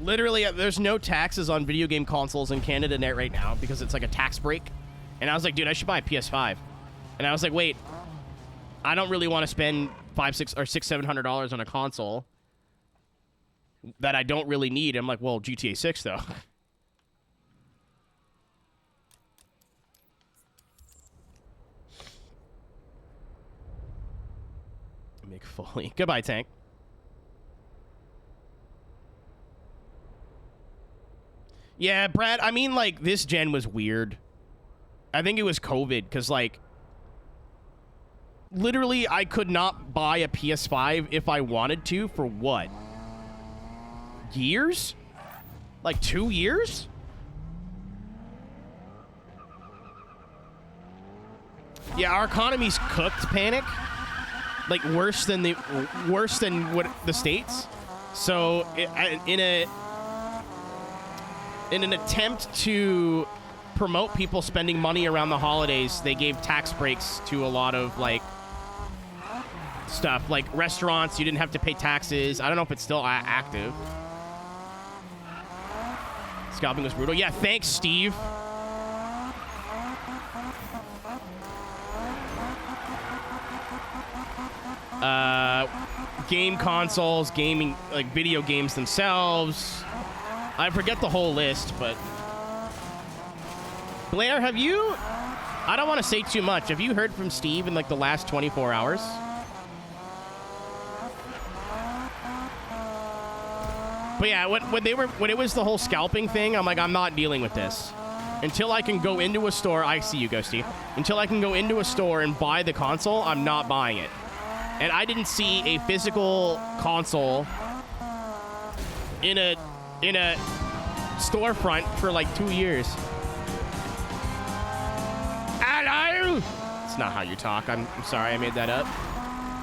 Literally, there's no taxes on video game consoles in Canada net right now because it's like a tax break. And I was like, dude, I should buy a PS5. And I was like, wait, I don't really want to spend $700 on a console that I don't really need. I'm like, well, GTA 6 though. Mick Foley. Goodbye, Tank. Yeah, Brad, I mean, like, this gen was weird. I think it was COVID, because, like, literally, I could not buy a PS5 if I wanted to for what? Years? Like 2 years? Yeah, our economy's cooked, Panic. Like, worse than what the States. So, in an attempt to promote people spending money around the holidays, they gave tax breaks to a lot of, like, stuff. Like, restaurants, you didn't have to pay taxes. I don't know if it's still active. Scalping was brutal. Yeah, thanks, Steve. Game consoles, gaming, like, video games themselves. I forget the whole list, but... Blair, have you... I don't want to say too much. Have you heard from Steve in, like, the last 24 hours? But yeah, when it was the whole scalping thing, I'm like, I'm not dealing with this. Until I can go into a store... I see you, Ghosty. Until I can go into a store and buy the console, I'm not buying it. And I didn't see a physical console in a storefront for like 2 years. Hello! It's not how you talk. I'm sorry, I made that up.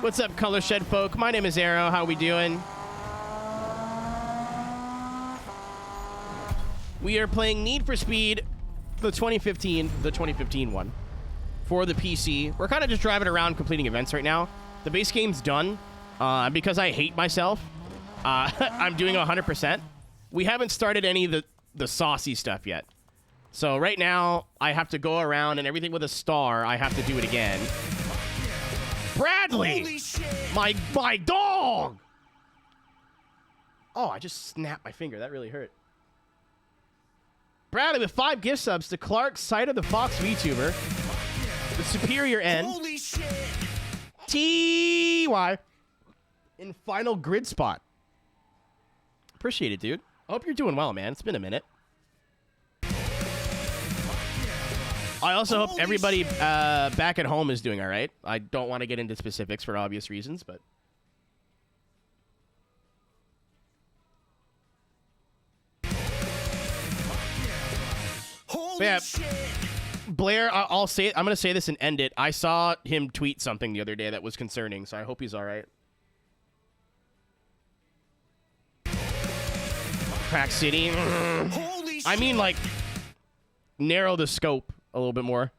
What's up, Color Shed folk? My name is Arrow. How we doing? We are playing Need for Speed, the 2015 one, for the PC. We're kind of just driving around completing events right now. The base game's done. Because I hate myself, I'm doing 100%. We haven't started any of the saucy stuff yet. So right now, I have to go around, and everything with a star, I have to do it again. Bradley! My dog! Oh, I just snapped my finger. That really hurt. Bradley with 5 gift subs to Clark, Sight of the Fox VTuber. The Superior N. Holy shit! T-Y. In final grid spot. Appreciate it, dude. I hope you're doing well, man. It's been a minute. I also hope everybody back at home is doing all right. I don't want to get into specifics for obvious reasons, but... Yeah, Blair, I'll say it. I'm going to say this and end it. I saw him tweet something the other day that was concerning, so I hope he's all right. Crack City. I mean, like, narrow the scope a little bit more.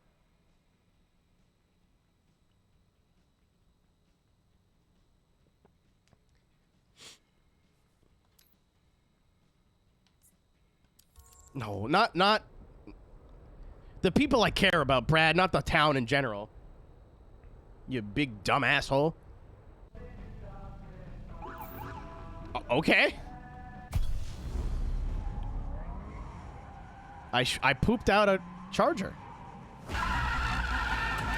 No, not the people I care about, Brad, not the town in general. You big dumb asshole. Okay. I pooped out a charger.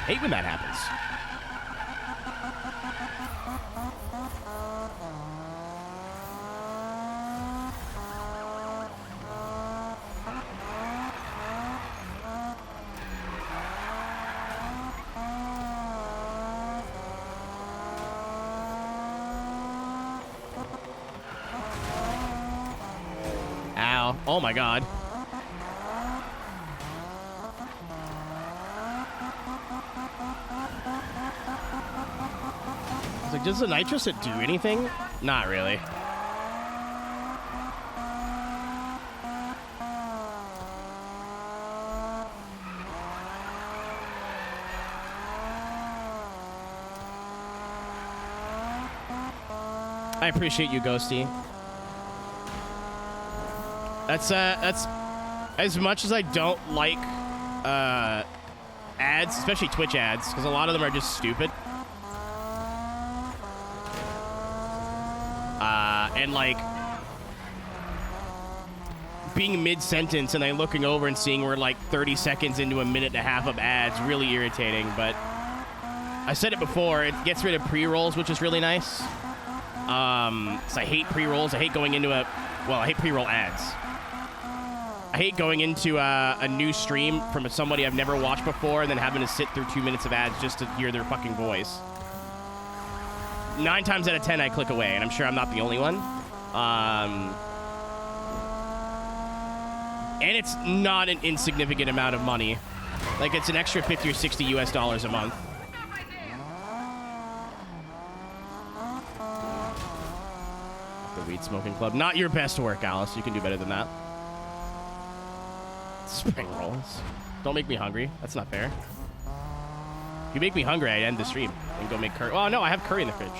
Hate when that happens. Ow. Oh my god. I was like, does the nitrous do anything? Not really. I appreciate you, Ghosty. That's as much as I don't like ads, especially Twitch ads, because a lot of them are just stupid. And like being mid-sentence and then looking over and seeing we're like 30 seconds into a minute and a half of ads, really irritating. But I said it before, it gets rid of pre-rolls, which is really nice. So I hate pre-rolls. I hate going into I hate pre-roll ads. I hate going into a new stream from somebody I've never watched before and then having to sit through 2 minutes of ads just to hear their fucking voice. 9 times out of 10, I click away, and I'm sure I'm not the only one. And it's not an insignificant amount of money. Like, it's an extra 50 or 60 US dollars a month. The Weed Smoking Club. Not your best work, Alice. You can do better than that. Spring rolls. Don't make me hungry. That's not fair. If you make me hungry, I end the stream and go make curry. Oh, no, I have curry in the fridge.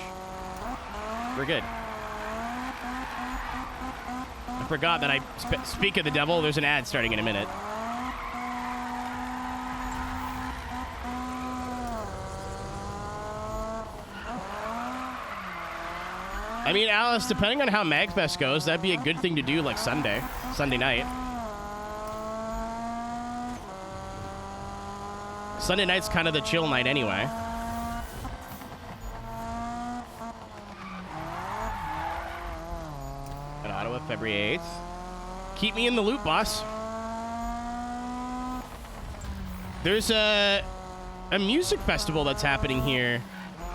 We're good. I forgot that I speak of the devil. There's an ad starting in a minute. I mean, Alice, depending on how MagFest goes, that'd be a good thing to do like Sunday night. Sunday night's kind of the chill night anyway. In Ottawa, February 8th. Keep me in the loop, boss. There's a music festival that's happening here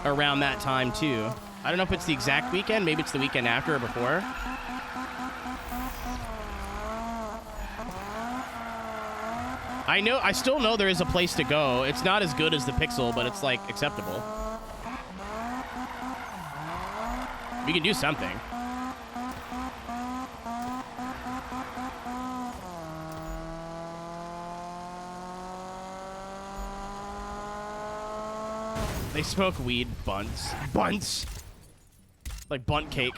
around that time, too. I don't know if it's the exact weekend. Maybe it's the weekend after or before. I still know there is a place to go. It's not as good as the Pixel, but it's, like, acceptable. We can do something. They smoke weed bunts. Bunts! Like bunt cake.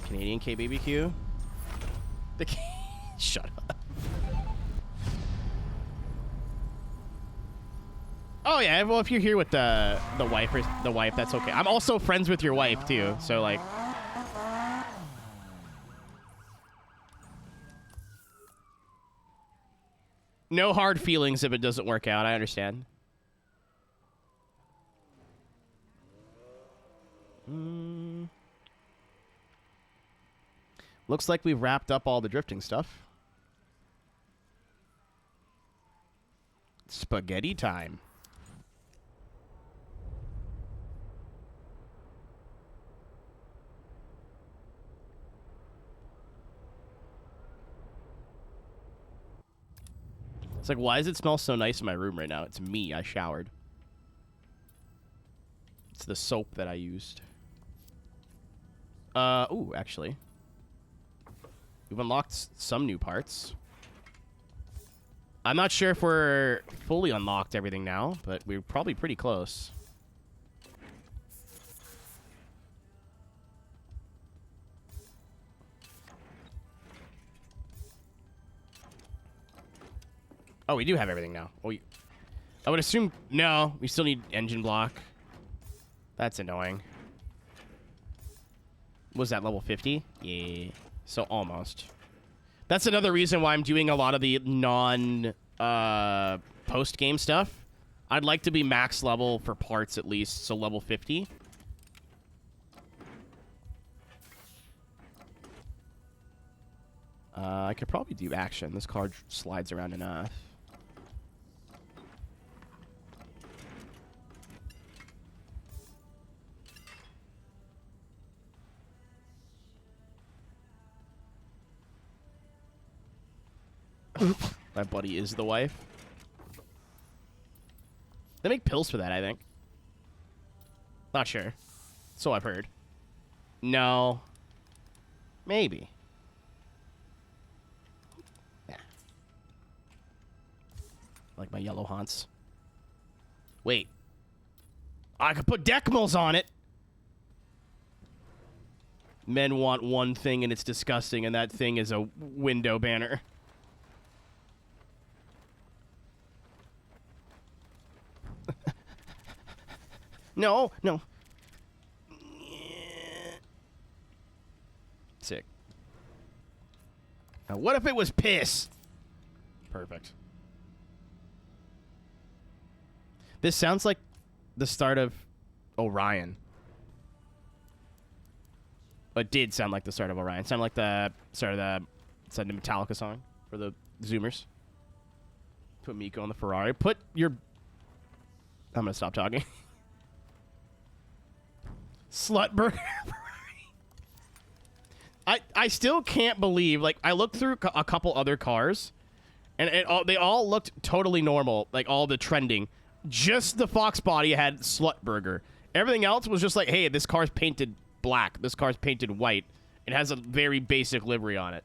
Canadian KBBQ. Shut up. Oh yeah, well if you're here with the wife or the wife, that's okay. I'm also friends with your wife too, so like. No hard feelings if it doesn't work out. I understand. Looks like we've wrapped up all the drifting stuff. Spaghetti time. It's like, why does it smell so nice in my room right now? It's me. I showered. It's the soap that I used. Ooh, actually. We've unlocked some new parts. I'm not sure if we're fully unlocked everything now, but we're probably pretty close. Oh, we do have everything now. Oh, I would assume... No, we still need engine block. That's annoying. Was that level 50? Yeah. So almost. That's another reason why I'm doing a lot of the post-game stuff. I'd like to be max level for parts at least, so level 50. I could probably do action. This car slides around enough. My buddy is the wife. They make pills for that, I think. Not sure. So I've heard. No. Maybe. Yeah. Like my yellow haunts. Wait. I could put decimals on it. Men want one thing and it's disgusting, and that thing is a window banner. No, no. Sick. Now, what if it was piss? Perfect. This sounds like the start of Orion. It did sound like the start of Orion. It sounded like the start of the Metallica song for the Zoomers. Put Miko on the Ferrari. Put your... I'm going to stop talking. Slutburger. I still can't believe, like, I looked through a couple other cars, and they all looked totally normal, like, all the trending. Just the Fox body had Slutburger. Everything else was just like, hey, this car's painted black. This car's painted white. It has a very basic livery on it.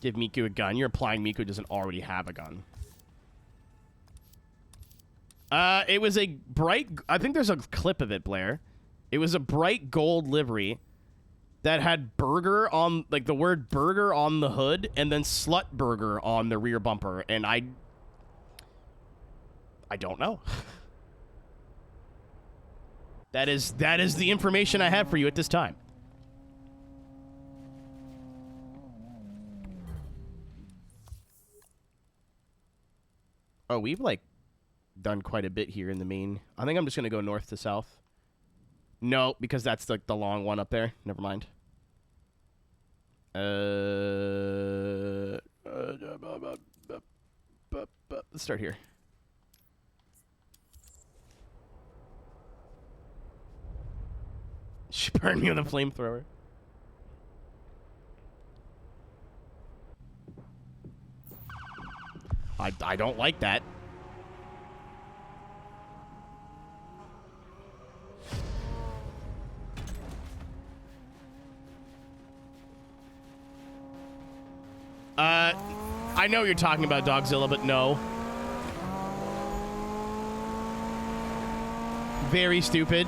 Give Miku a gun. You're implying Miku doesn't already have a gun. It was a bright... I think there's a clip of it, Blair. It was a bright gold livery that had burger on... Like, the word burger on the hood, and then slut burger on the rear bumper. And I don't know. That is the information I have for you at this time. Oh, we've, like, done quite a bit here in the main. I think I'm just going to go north to south. No, because that's, like, the long one up there. Never mind. Let's start here. She burned me with a flamethrower. I don't like that. I know you're talking about Dogzilla, but no. Very stupid.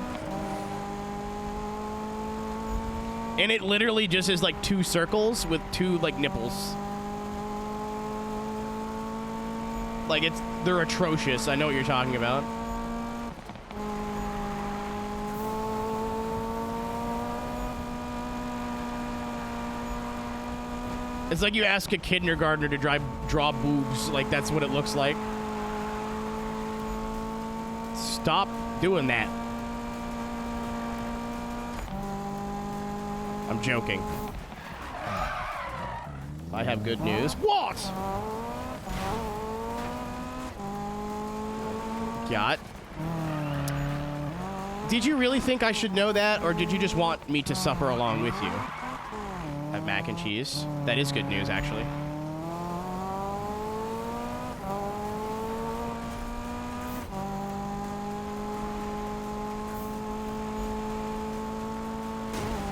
And it literally just is like two circles with two, like, nipples. Like, they're atrocious. I know what you're talking about. It's like you ask a kindergartner to draw boobs. Like, that's what it looks like. Stop doing that. I'm joking. I have good news. What? Got. Did you really think I should know that, or did you just want me to suffer along with you? Have mac and cheese. That is good news, actually.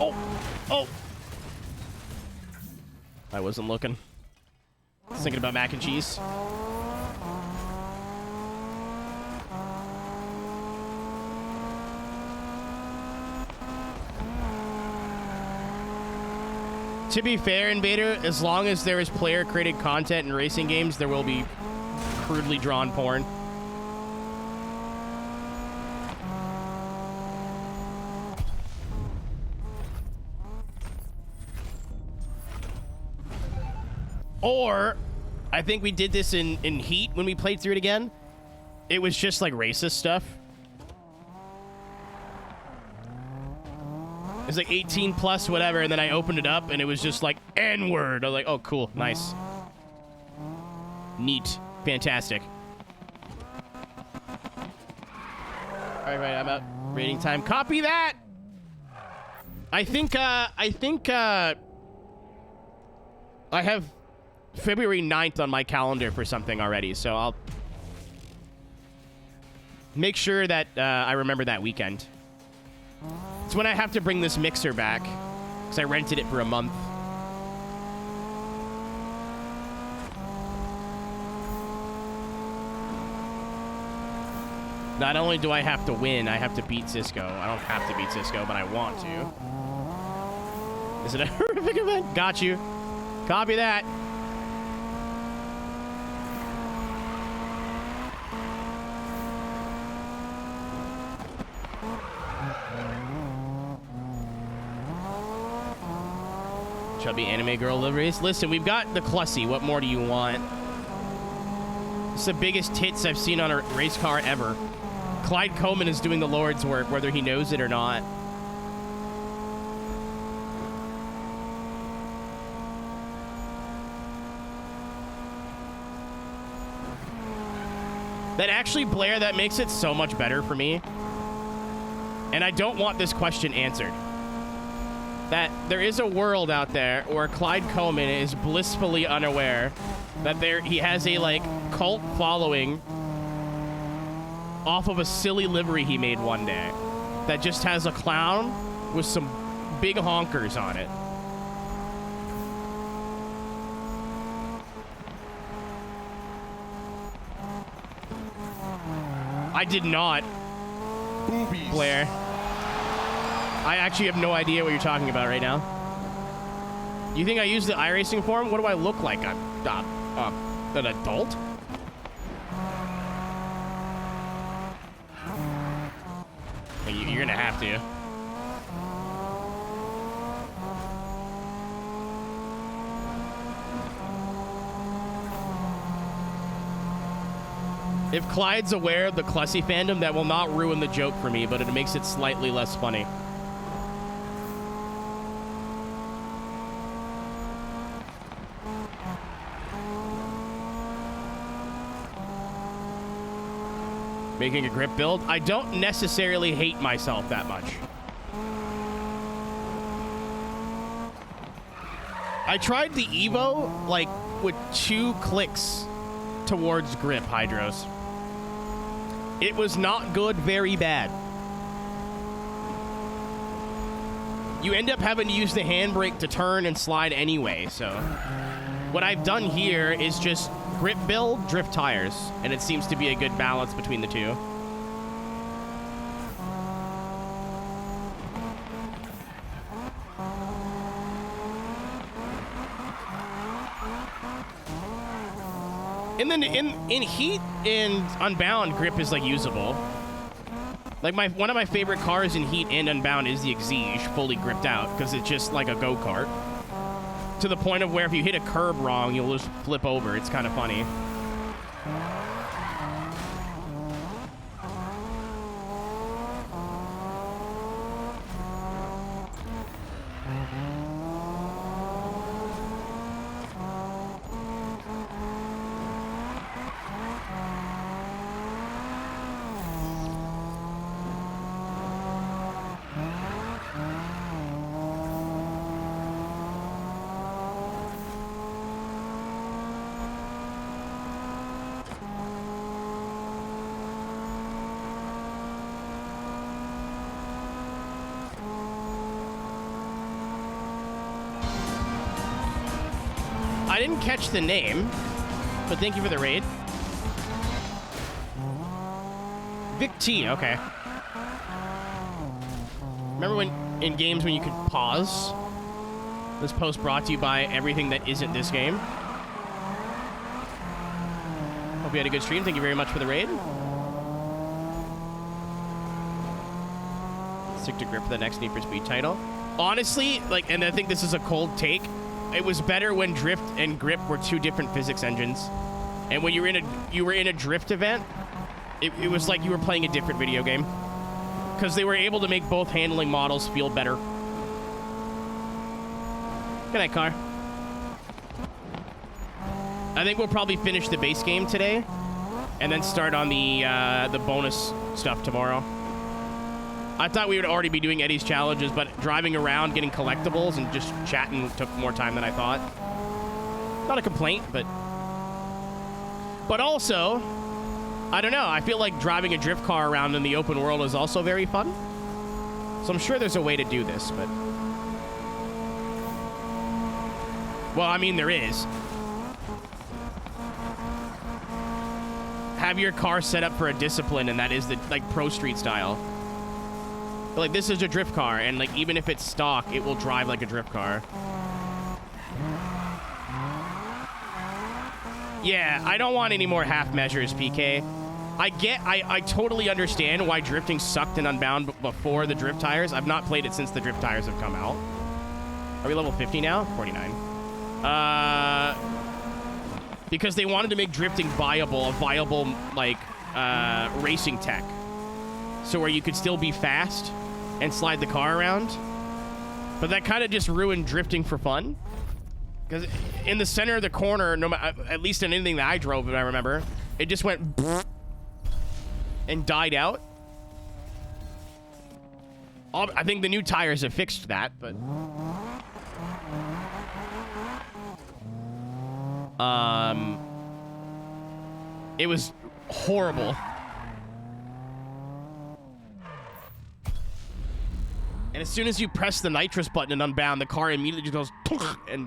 Oh! Oh! I wasn't looking. I was thinking about mac and cheese. To be fair, Invader, as long as there is player-created content in racing games, there will be crudely drawn porn. Or, I think we did this in Heat when we played through it again. It was just like racist stuff. It's like 18 plus whatever, and then I opened it up and it was just like N-word. I was like, oh, cool, nice. Neat. Fantastic. All right, I'm out. Rating time. Copy that! I think I have February 9th on my calendar for something already, so I'll make sure that I remember that weekend. It's when I have to bring this mixer back, because I rented it for a month. Not only do I have to win, I have to beat Cisco. I don't have to beat Cisco, but I want to. Is it a horrific event? Got you. Copy that. Chubby anime girl liveries. Listen, we've got the Clussy. What more do you want? It's the biggest tits I've seen on a race car ever. Clyde Coleman is doing the Lord's work, whether he knows it or not. That actually, Blair, that makes it so much better for me. And I don't want this question answered. That there is a world out there where Clyde Coleman is blissfully unaware that he has a, like, cult following off of a silly livery he made one day that just has a clown with some big honkers on it. I did not, Boobies. Blair. I actually have no idea what you're talking about right now. You think I use the iRacing forum? What do I look like? I'm an adult? You're gonna have to. If Clyde's aware of the Clussy fandom, that will not ruin the joke for me, but it makes it slightly less funny. Making a grip build? I don't necessarily hate myself that much. I tried the Evo, like, with 2 clicks towards grip, Hydros. It was not good, very bad. You end up having to use the handbrake to turn and slide anyway, so... What I've done here is just grip build, drift tires, and it seems to be a good balance between the two. And then in Heat and Unbound, grip is like usable. Like one of my favorite cars in Heat and Unbound is the Exige, fully gripped out, because it's just like a go-kart. To the point of where if you hit a curb wrong, you'll just flip over. It's kind of funny. I didn't catch the name, but thank you for the raid. Vic T, okay. Remember when in games when you could pause? This post brought to you by everything that isn't this game. Hope you had a good stream. Thank you very much for the raid. Stick to grip for the next Need for Speed title. Honestly, like, and I think this is a cold take, it was better when drift and grip were two different physics engines. And when you were in a drift event, it was like you were playing a different video game. Because they were able to make both handling models feel better. Good night, car. I think we'll probably finish the base game today, and then start on the bonus stuff tomorrow. I thought we would already be doing Eddie's challenges, but driving around, getting collectibles, and just chatting took more time than I thought. Not a complaint, but also, I don't know. I feel like driving a drift car around in the open world is also very fun. So I'm sure there's a way to do this, but... Well, I mean, there is. Have your car set up for a discipline, and that is the, like, Pro Street style. But, like, this is a drift car, and, like, even if it's stock, it will drive like a drift car. Yeah, I don't want any more half measures, PK. I totally understand why drifting sucked in Unbound before the drift tires. I've not played it since the drift tires have come out. Are we level 50 now? 49. Because they wanted to make drifting viable, a viable, like, racing tech. So where you could still be fast and slide the car around. But that kind of just ruined drifting for fun. Because in the center of the corner, no matter, at least in anything that I drove, if I remember, it just went and died out. I think the new tires have fixed that, but... It was horrible. And as soon as you press the nitrous button and Unbound, the car immediately just goes and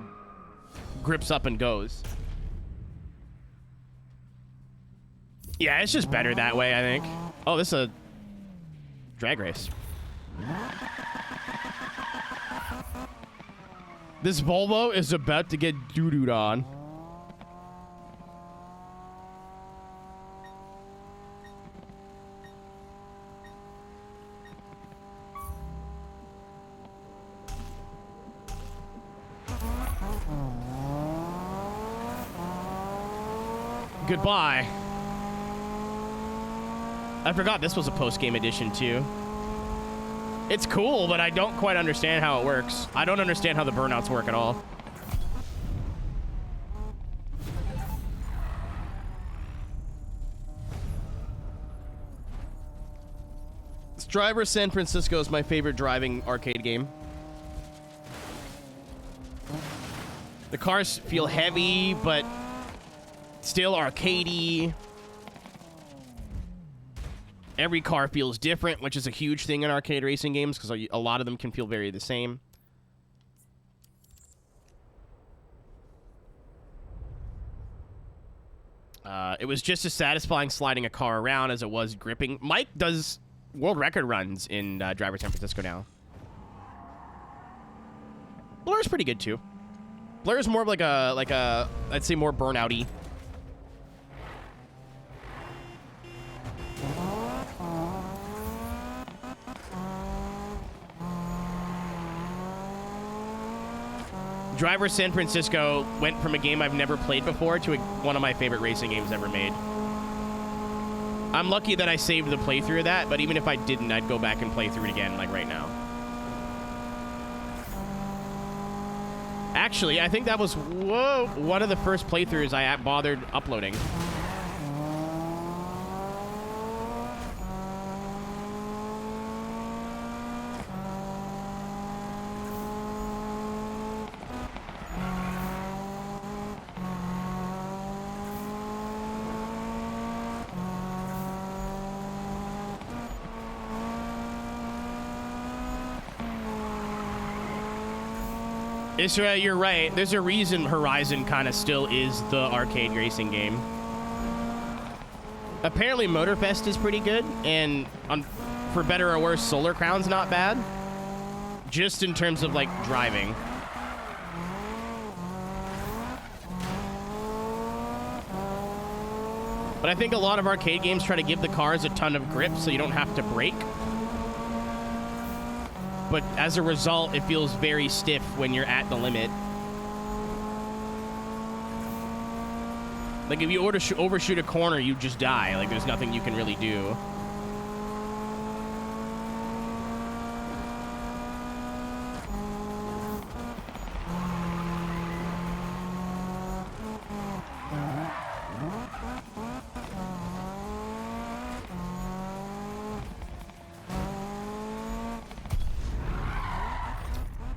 grips up and goes. Yeah, it's just better that way, I think. Oh, this is a drag race. This Volvo is about to get doo-dooed on. Goodbye. I forgot this was a post-game edition, too. It's cool, but I don't quite understand how it works. I don't understand how the burnouts work at all. Driver San Francisco is my favorite driving arcade game. The cars feel heavy, but still arcadey. Every car feels different, which is a huge thing in arcade racing games because a lot of them can feel very the same. It was just as satisfying sliding a car around as it was gripping. Mike does world record runs in Driver San Francisco now. Blur's pretty good too. Blur's more of like a I'd say more burnout-y. Driver San Francisco went from a game I've never played before to one of my favorite racing games ever made. I'm lucky that I saved the playthrough of that, but even if I didn't, I'd go back and play through it again, like right now. Actually, I think that was, one of the first playthroughs I bothered uploading. You're right. There's a reason Horizon kind of still is the arcade racing game. Apparently Motorfest is pretty good, and for better or worse, Solar Crown's not bad. Just in terms of, like, driving. But I think a lot of arcade games try to give the cars a ton of grip so you don't have to brake. But as a result, it feels very stiff when you're at the limit. Like, if you overshoot a corner, you just die. Like, there's nothing you can really do.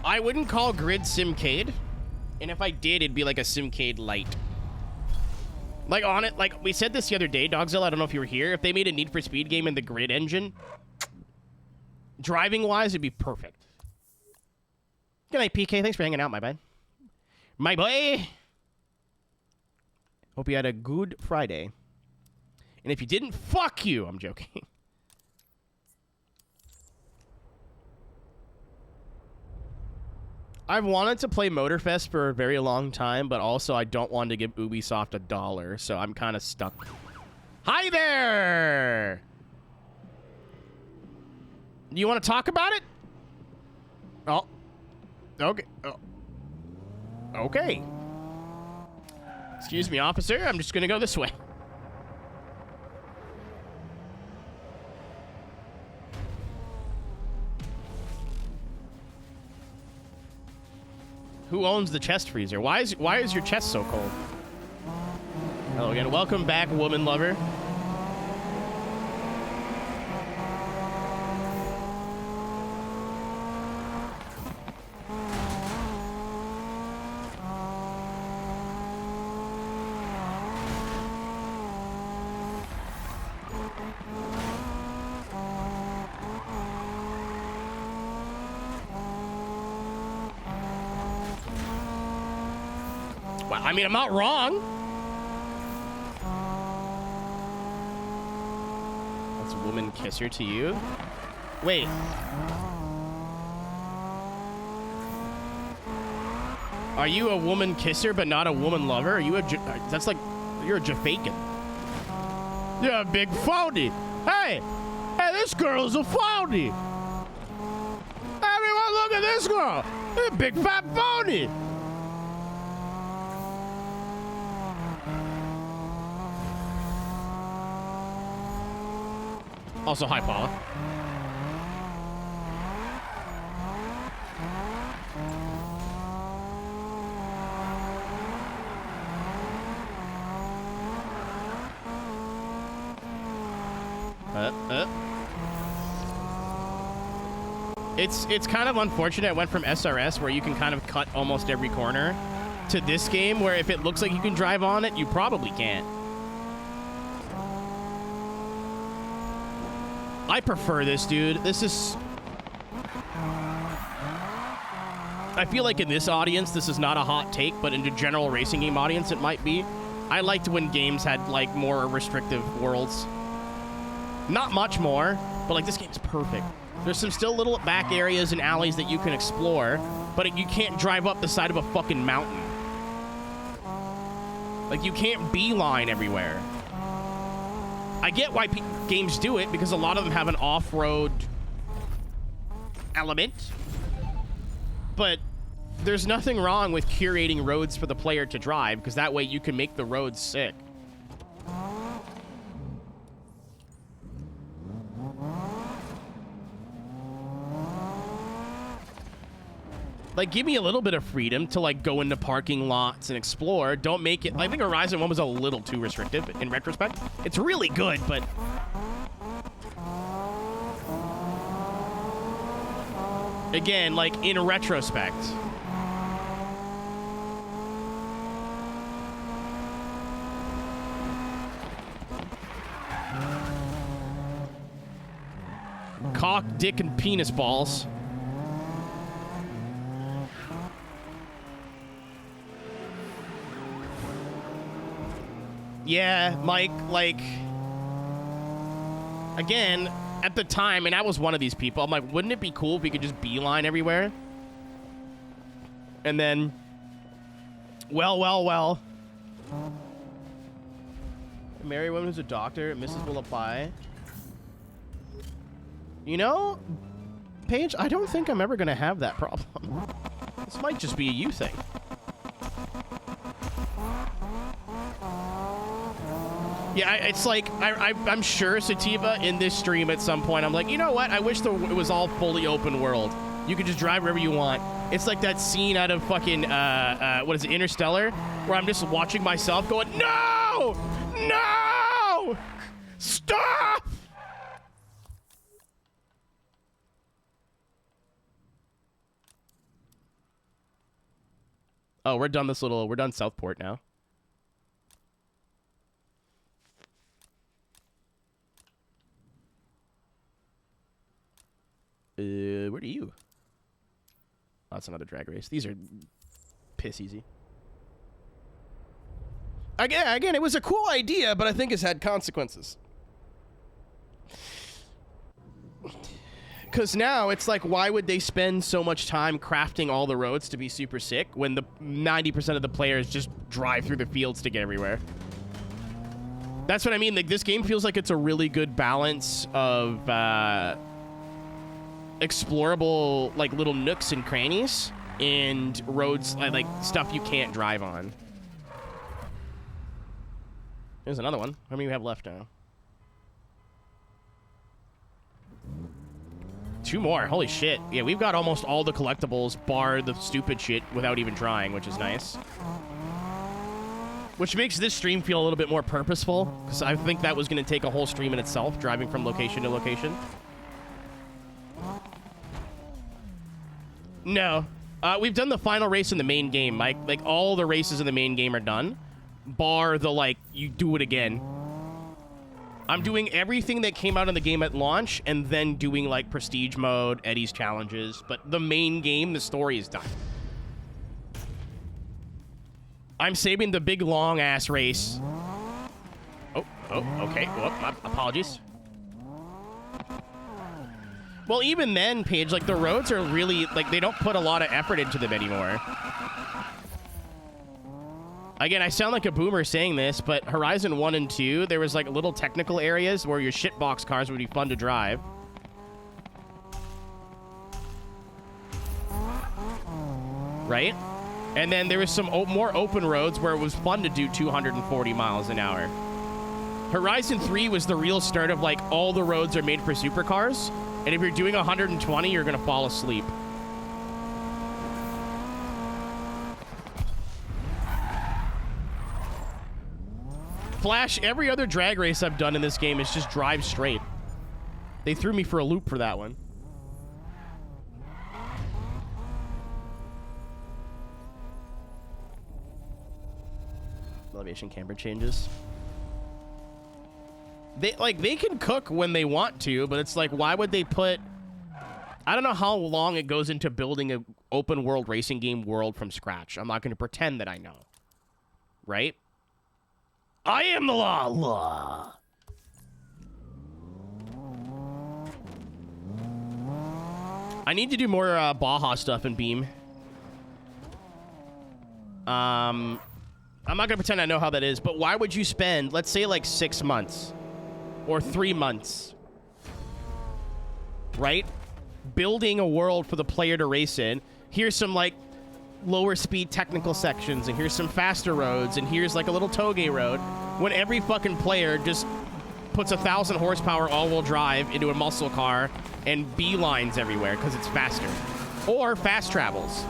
I wouldn't call Grid Simcade, and if I did, it'd be like a Simcade Lite. Like, on it, like, we said this the other day, Dogzilla, I don't know if you were here, if they made a Need for Speed game in the Grid engine, driving-wise, it'd be perfect. Good night, PK. Thanks for hanging out, my bud. My boy! Hope you had a good Friday. And if you didn't, fuck you! I'm joking. I've wanted to play Motorfest for a very long time, but also I don't want to give Ubisoft $1, so I'm kind of stuck. Hi there! Do you want to talk about it? Oh. Okay. Oh. Okay. Excuse me, officer. I'm just going to go this way. Who owns the chest freezer? Why is your chest so cold? Hello again. Welcome back, woman lover. I mean, I'm not wrong. That's a woman kisser to you. Wait. Are you a woman kisser but not a woman lover? Are you a... That's like... You're a Jafaican. You're a big phony. Hey! Hey, this girl's a phony. Everyone look at this girl. You're a big fat phony. Also, hi, Paula. It's kind of unfortunate it went from SRS, where you can kind of cut almost every corner, to this game, where if it looks like you can drive on it, you probably can't. I prefer this, dude. This is... I feel like in this audience, this is not a hot take, but in the general racing game audience, it might be. I liked when games had, like, more restrictive worlds. Not much more, but, like, this game's perfect. There's some still little back areas and alleys that you can explore, but you can't drive up the side of a fucking mountain. Like, you can't beeline everywhere. I get why games do it, because a lot of them have an off-road element. But there's nothing wrong with curating roads for the player to drive, because that way you can make the roads sick. Like, give me a little bit of freedom to, like, go into parking lots and explore. Don't make it... I think Horizon 1 was a little too restrictive in retrospect. It's really good, but... Again, like, in retrospect... Cock, dick, and penis balls. Yeah, Mike, like, again, at the time, and I was one of these people, I'm like, wouldn't it be cool if we could just beeline everywhere? And then, well. Marry a woman who's a doctor, Mrs. will apply. You know, Paige, I don't think I'm ever going to have that problem. This might just be a you thing. Yeah, it's like, I'm sure, Sativa, in this stream at some point, I'm like, you know what? I wish it was all fully open world. You could just drive wherever you want. It's like that scene out of fucking, what is it, Interstellar? Where I'm just watching myself going, no! No! Stop! Oh, we're done we're done Southport now. Where do you? Oh, that's another drag race. These are piss easy. Again, it was a cool idea, but I think it's had consequences. Because now it's like, why would they spend so much time crafting all the roads to be super sick when the 90% of the players just drive through the fields to get everywhere? That's what I mean. Like, this game feels like it's a really good balance of explorable, like, little nooks and crannies and roads, like stuff you can't drive on. There's another one. How many do we have left now? 2 more. Holy shit. Yeah, we've got almost all the collectibles, bar the stupid shit, without even trying, which is nice. Which makes this stream feel a little bit more purposeful, because I think that was going to take a whole stream in itself, driving from location to location. No. We've done the final race in the main game, Mike. Like, all the races in the main game are done, bar the, like, you do it again. I'm doing everything that came out in the game at launch, and then doing, like, prestige mode, Eddie's challenges, but the main game, the story is done. I'm saving the big, long-ass race. Oh, okay. Well, apologies. Well, even then, Paige, like, the roads are really, like, they don't put a lot of effort into them anymore. Again, I sound like a boomer saying this, but Horizon 1 and 2, there was, like, little technical areas where your shitbox cars would be fun to drive. Right? And then there was some more open roads where it was fun to do 240 miles an hour. Horizon 3 was the real start of, like, all the roads are made for supercars. And if you're doing 120, you're going to fall asleep. Flash, every other drag race I've done in this game is just drive straight. They threw me for a loop for that one. Elevation camber changes. They can cook when they want to, but it's like, why would they put... I don't know how long it goes into building an open world racing game world from scratch. I'm not going to pretend that I know. Right? I am the law. I need to do more Baja stuff in Beam. I'm not going to pretend I know how that is, but why would you spend, let's say, like 6 months or 3 months, right? Building a world for the player to race in. Here's some, like, lower speed technical sections, and here's some faster roads, and here's, like, a little toge road, when every fucking player just puts 1,000 horsepower all-wheel drive into a muscle car and beelines everywhere because it's faster. Or fast travels.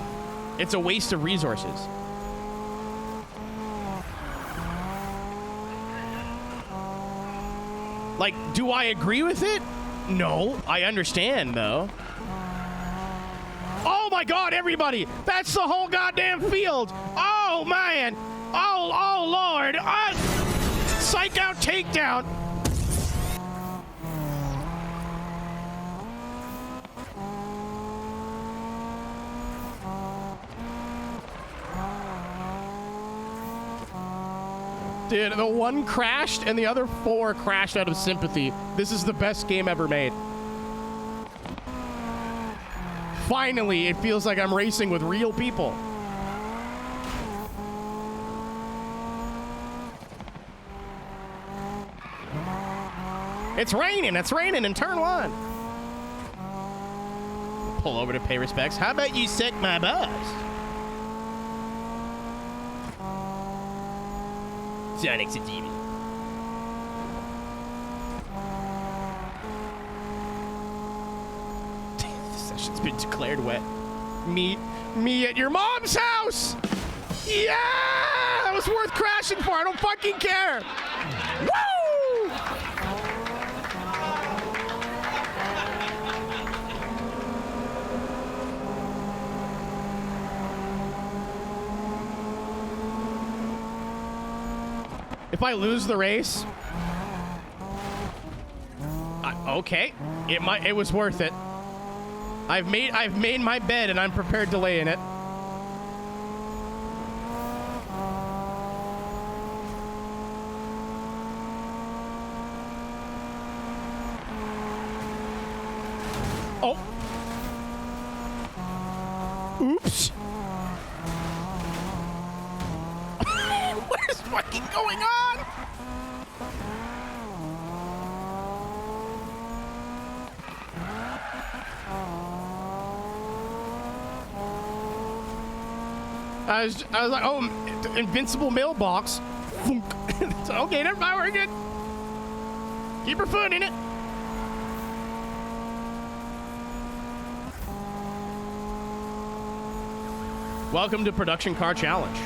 It's a waste of resources. Like, do I agree with it? No. I understand, though. Oh, my God, everybody. That's the whole goddamn field. Oh, man. Oh, Lord. Psych out takedown. Dude, the one crashed and the other 4 crashed out of sympathy. This is the best game ever made. Finally, it feels like I'm racing with real people. It's raining in turn 1. Pull over to pay respects. How about you sick my bus? Sonic's a demon. The session's been declared wet. Meet me at your mom's house! Yeah! That was worth crashing for. I don't fucking care. Woo! If I lose the race, okay, it was worth it. I've made my bed and I'm prepared to lay in it. Oh. Oops. What is fucking going on? I was like, oh, invincible mailbox. Okay, never mind, we're good. Keep your foot in it. Welcome to Production Car Challenge.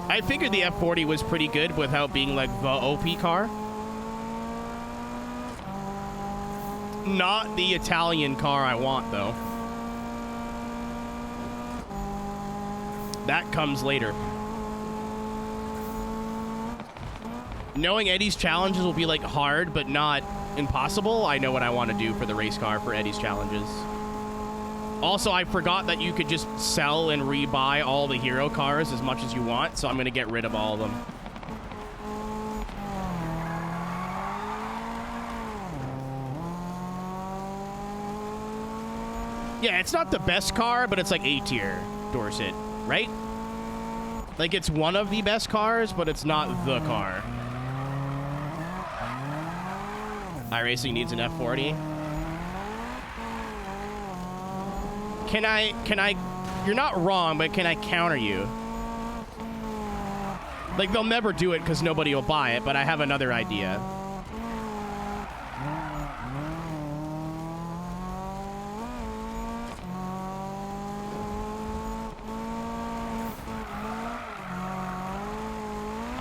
I figured the F40 was pretty good without being like the OP car. Not the Italian car I want, though. That comes later. Knowing Eddie's challenges will be like hard, but not impossible, I know what I want to do for the race car for Eddie's challenges. Also, I forgot that you could just sell and rebuy all the hero cars as much as you want, so I'm going to get rid of all of them. Yeah, it's not the best car, but it's like A tier, Dorset, right? Like, it's one of the best cars, but it's not the car. iRacing needs an F40. Can I, you're not wrong, but can I counter you? Like, they'll never do it because nobody will buy it, but I have another idea.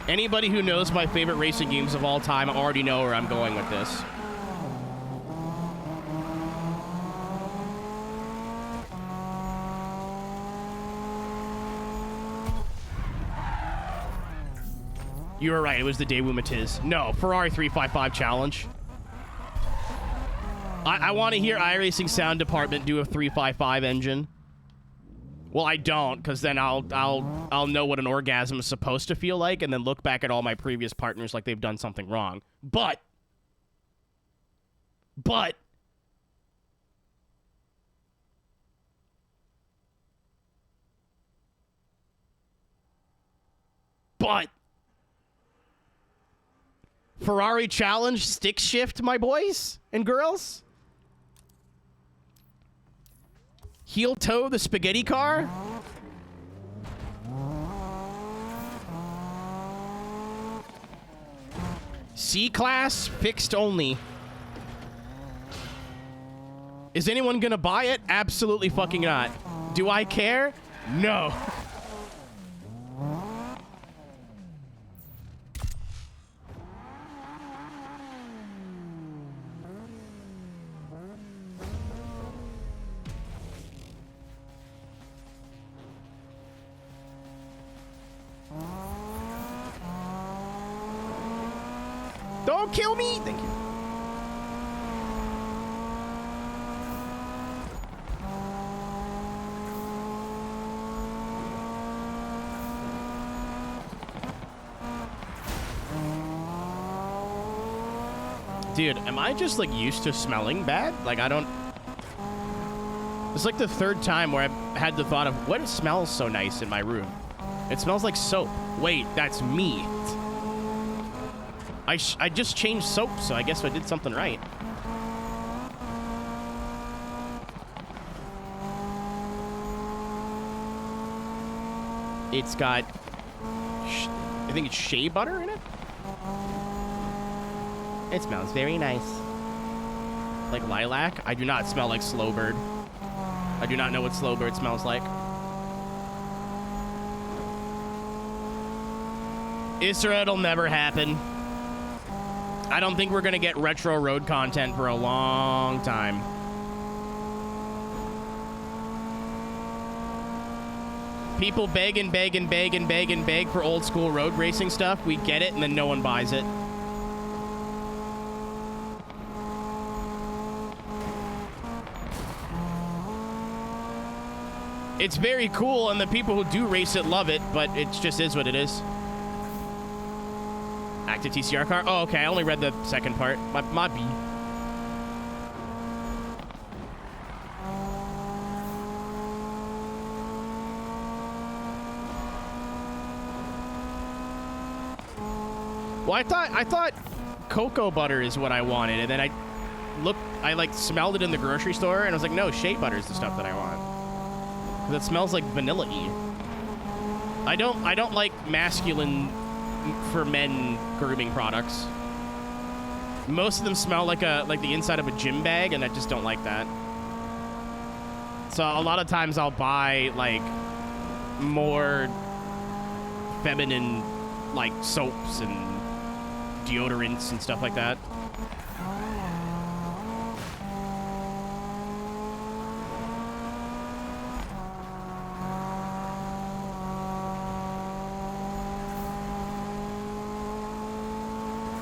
Anybody who knows my favorite racing games of all time already know where I'm going with this. You were right, it was the Daewoo Matiz. No, Ferrari 355 challenge. I want to hear iRacing sound department do a 355 engine. Well, I don't, because then I'll know what an orgasm is supposed to feel like, and then look back at all my previous partners like they've done something wrong. But Ferrari challenge stick shift, my boys and girls. Heel toe the spaghetti car. C-Class fixed only. Is anyone gonna buy it? Absolutely fucking not. Do I care? No. Don't kill me! Thank you. Dude, am I just, like, used to smelling bad? Like, I don't... It's like the third time where I've had the thought of, what smells so nice in my room? It smells like soap. Wait, that's me. I just changed soap, so I guess I did something right. It's got... I think it's shea butter in it? It smells very nice. Like lilac? I do not smell like Slowbird. I do not know what Slowbird smells like. Isra, it'll never happen. I don't think we're gonna get retro road content for a long time. People beg and beg and beg and beg and beg for old school road racing stuff. We get it, and then no one buys it. It's very cool, and the people who do race it love it, but it just is what it is. Active TCR car? Oh, okay. I only read the second part. My B. Well, I thought cocoa butter is what I wanted, and then I like smelled it in the grocery store, and I was like, no, shea butter is the stuff that I want. That smells like vanilla-y. I don't like masculine for men grooming products. Most of them smell like the inside of a gym bag, and I just don't like that. So a lot of times I'll buy like more feminine like soaps and deodorants and stuff like that.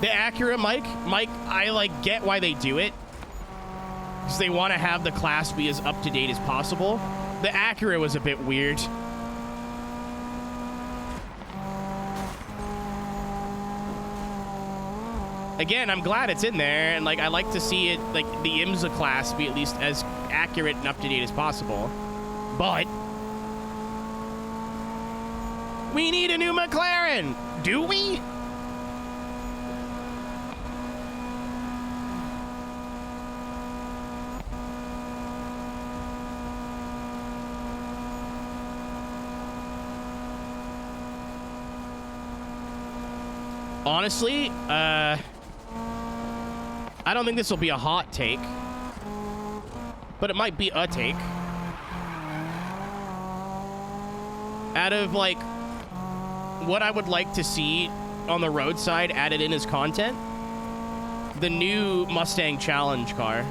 The Acura, Mike, I like get why they do it, because they want to have the class be as up to date as possible. The Acura was a bit weird. Again, I'm glad it's in there, and like I like to see it, like the IMSA class be at least as accurate and up to date as possible. But we need a new McLaren, do we? Honestly, I don't think this will be a hot take, but it might be a take. Out of, like, what I would like to see on the roadside added in as content, the new Mustang Challenge car.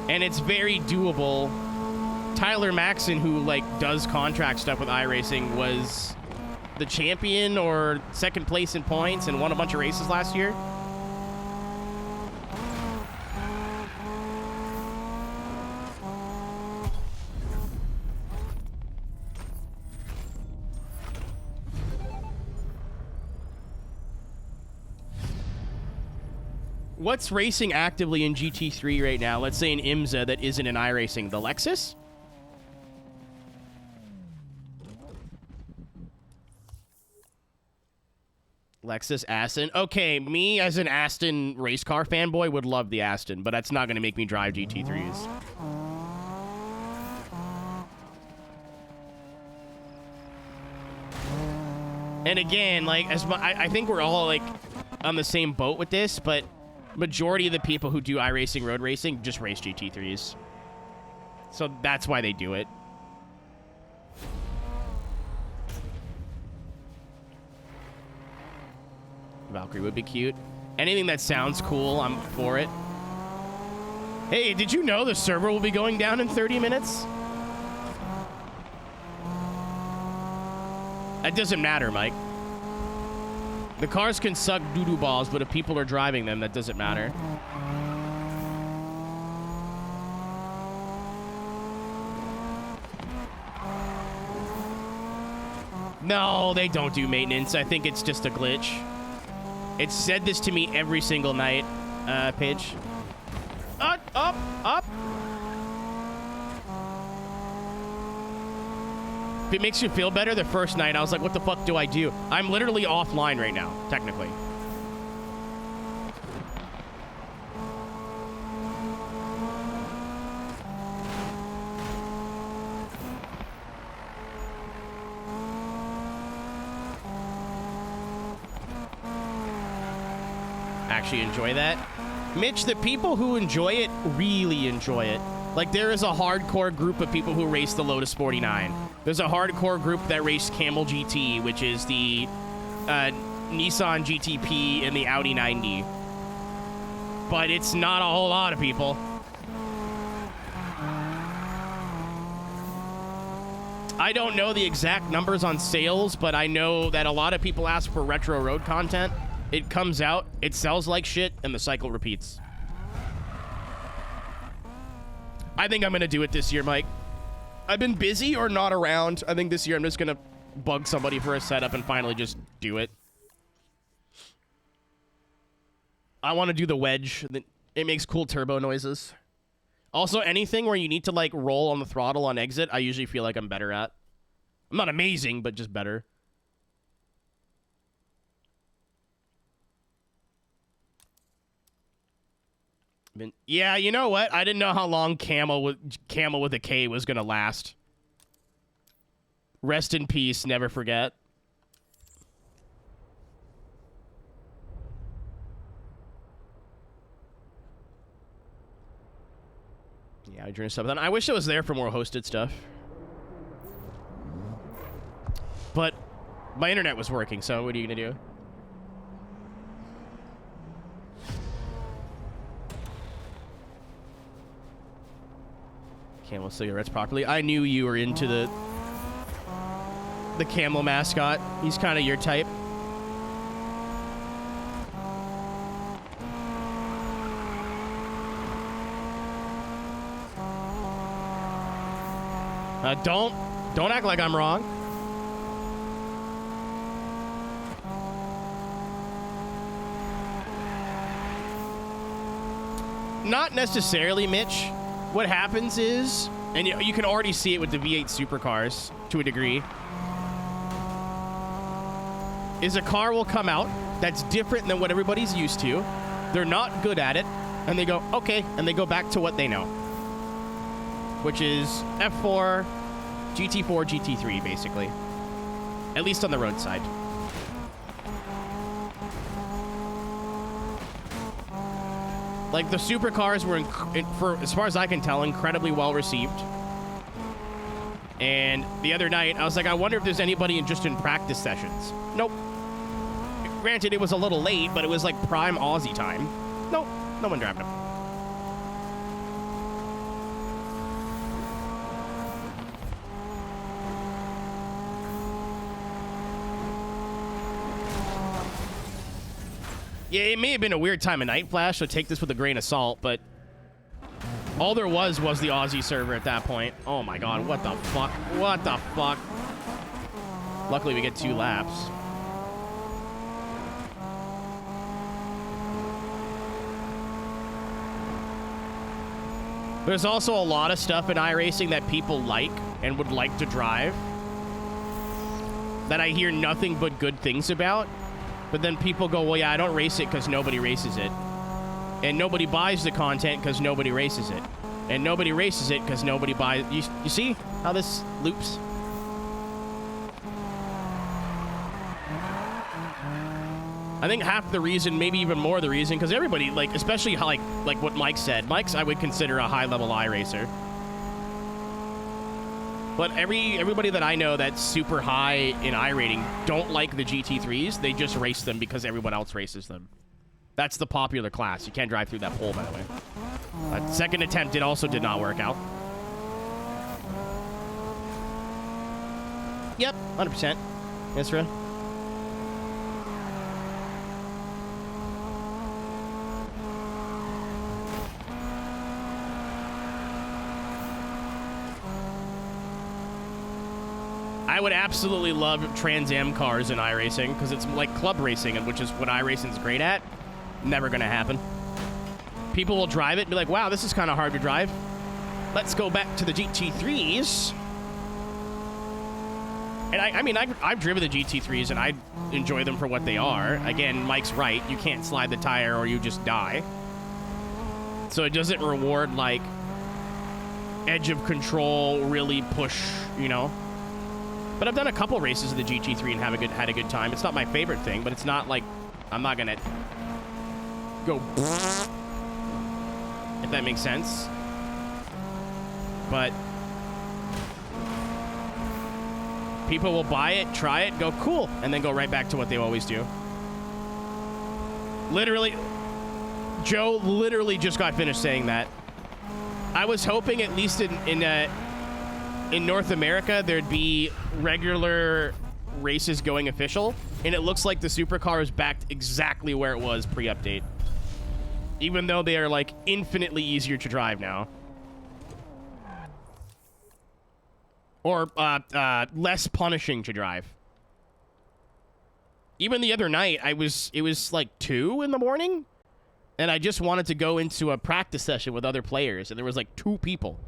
And it's very doable. Tyler Maxon, who like does contract stuff with iRacing, was the champion or second place in points and won a bunch of races last year. What's racing actively in GT3 right now? Let's say an IMSA that isn't in iRacing. The Lexus? Lexus, Aston. Okay, me as an Aston race car fanboy would love the Aston, but that's not going to make me drive GT3s. And again, like, I think we're all like on the same boat with this, but majority of the people who do iRacing road racing just race GT3s. So that's why they do it. Valkyrie would be cute. Anything that sounds cool, I'm for it. Hey, did you know the server will be going down in 30 minutes? That doesn't matter, Mike. The cars can suck doo-doo balls, but if people are driving them, that doesn't matter. No, they don't do maintenance. I think it's just a glitch. It said this to me every single night, Paige. Up. If it makes you feel better, the first night, I was like, what the fuck do I do? I'm literally offline right now, technically. Actually enjoy that. Mitch, the people who enjoy it really enjoy it. Like, there is a hardcore group of people who race the Lotus 49. There's a hardcore group that race Camel GT, which is the Nissan GTP and the Audi 90. But it's not a whole lot of people. I don't know the exact numbers on sales, but I know that a lot of people ask for retro road content. It comes out, it sells like shit, and the cycle repeats. I think I'm going to do it this year, Mike. I've been busy or not around. I think this year I'm just going to bug somebody for a setup and finally just do it. I want to do the wedge. It makes cool turbo noises. Also, anything where you need to, like, roll on the throttle on exit, I usually feel like I'm better at. I'm not amazing, but just better. Yeah, you know what? I didn't know how long Camel with a K was gonna last. Rest in peace, never forget. Yeah, I drew stuff. Then I wish it was there for more hosted stuff. But my internet was working, so what are you gonna do? Camel cigarettes properly. I knew you were into the Camel mascot. He's kind of your type. Don't act like I'm wrong. Not necessarily, Mitch. What happens is, and you can already see it with the V8 supercars to a degree, is a car will come out that's different than what everybody's used to. They're not good at it, and they go, okay, and they go back to what they know, which is F4, GT4, GT3, basically. At least on the roadside. Like, the supercars were, for as far as I can tell, incredibly well received. And the other night, I was like, I wonder if there's anybody just in practice sessions. Nope. Granted, it was a little late, but it was like prime Aussie time. Nope, no one driving them. Yeah, it may have been a weird time of night, Flash, so take this with a grain of salt, but all there was the Aussie server at that point. Oh my god, what the fuck? What the fuck? Luckily, we get 2 laps. There's also a lot of stuff in iRacing that people like and would like to drive that I hear nothing but good things about. But then people go, well, yeah, I don't race it because nobody races it. And nobody buys the content because nobody races it. And nobody races it because nobody buys... You see how this loops? I think half the reason, maybe even more the reason, because everybody, like, especially like what Mike said. Mike's, I would consider a high-level iRacer. But everybody that I know that's super high in iRating don't like the GT3s. They just race them because everyone else races them. That's the popular class. You can't drive through that pole, by the way. Second attempt, it also did not work out. Yep, 100%. Isra? I would absolutely love Trans Am cars in iRacing because it's like club racing, which is what iRacing's great at. Never gonna happen. People will drive it and be like, wow, this is kind of hard to drive. Let's go back to the GT3s. And I mean, I've driven the GT3s and I enjoy them for what they are. Again, Mike's right. You can't slide the tire or you just die. So it doesn't reward like edge of control, really push, you know. But I've done a couple races of the GT3 and had a good time. It's not my favorite thing, but it's not like I'm not gonna go if that makes sense. But people will buy it, try it, go cool, and then go right back to what they always do. Literally, Joe literally just got finished saying that. I was hoping at least in North America there'd be regular races going official, and it looks like the supercar is back exactly where it was pre-update. Even though they are like infinitely easier to drive now. Or less punishing to drive. Even the other night, it was like 2 in the morning, and I just wanted to go into a practice session with other players, and there was like 2 people.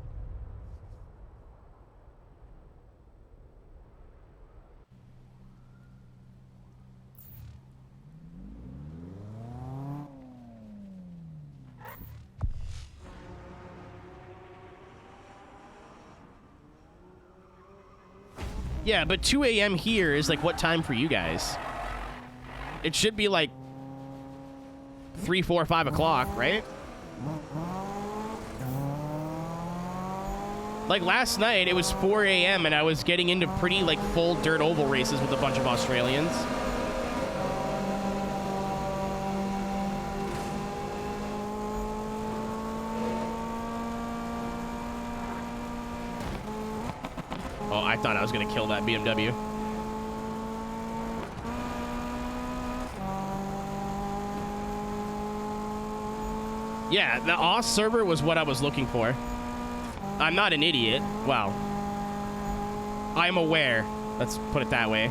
Yeah, but 2 a.m. here is like what time for you guys? It should be like 3, 4, 5 o'clock, right? Like last night, it was 4 a.m. and I was getting into pretty like full dirt oval races with a bunch of Australians. Oh, I thought I was going to kill that BMW. Yeah, the Oz server was what I was looking for. I'm not an idiot. Wow. I'm aware. Let's put it that way.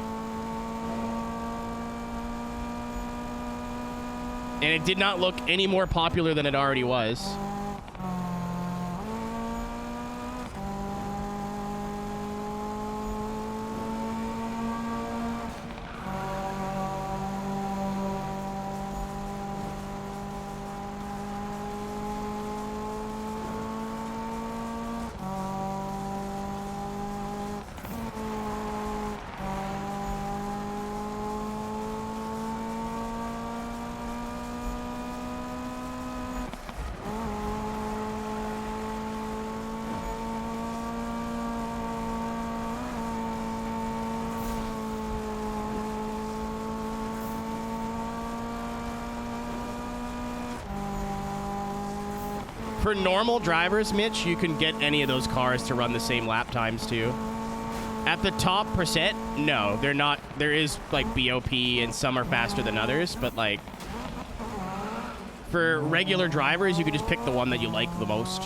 And it did not look any more popular than it already was. For normal drivers, Mitch, you can get any of those cars to run the same lap times too. At the top percent, no, they're not. There is like BOP and some are faster than others, but like for regular drivers, you can just pick the one that you like the most.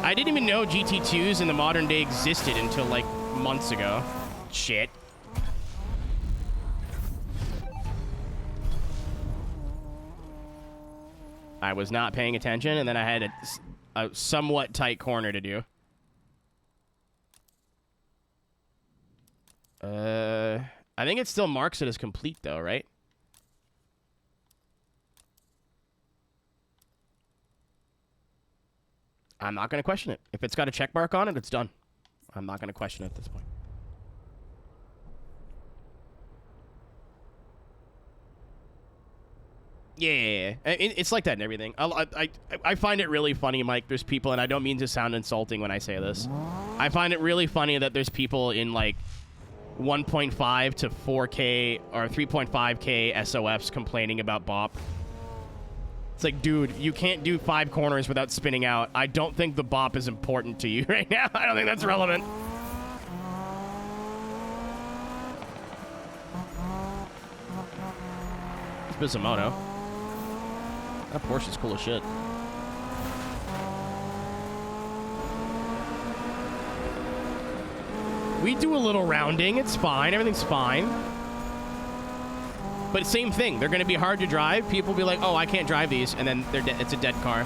I didn't even know GT2s in the modern day existed until like months ago. Shit. I was not paying attention, and then I had a somewhat tight corner to do. I think it still marks it as complete, though, right? I'm not going to question it. If it's got a check mark on it, it's done. I'm not going to question it at this point. Yeah. It's like that and everything. I find it really funny, Mike. There's people, and I don't mean to sound insulting when I say this. I find it really funny that there's people in like 1.5 to 4K or 3.5K SOFs complaining about BOP. It's like, dude, you can't do 5 corners without spinning out. I don't think the bop is important to you right now. I don't think that's relevant. It's Bisimoto. That Porsche's cool as shit. We do a little rounding. It's fine. Everything's fine. But same thing. They're going to be hard to drive. People will be like, oh, I can't drive these. And then it's a dead car.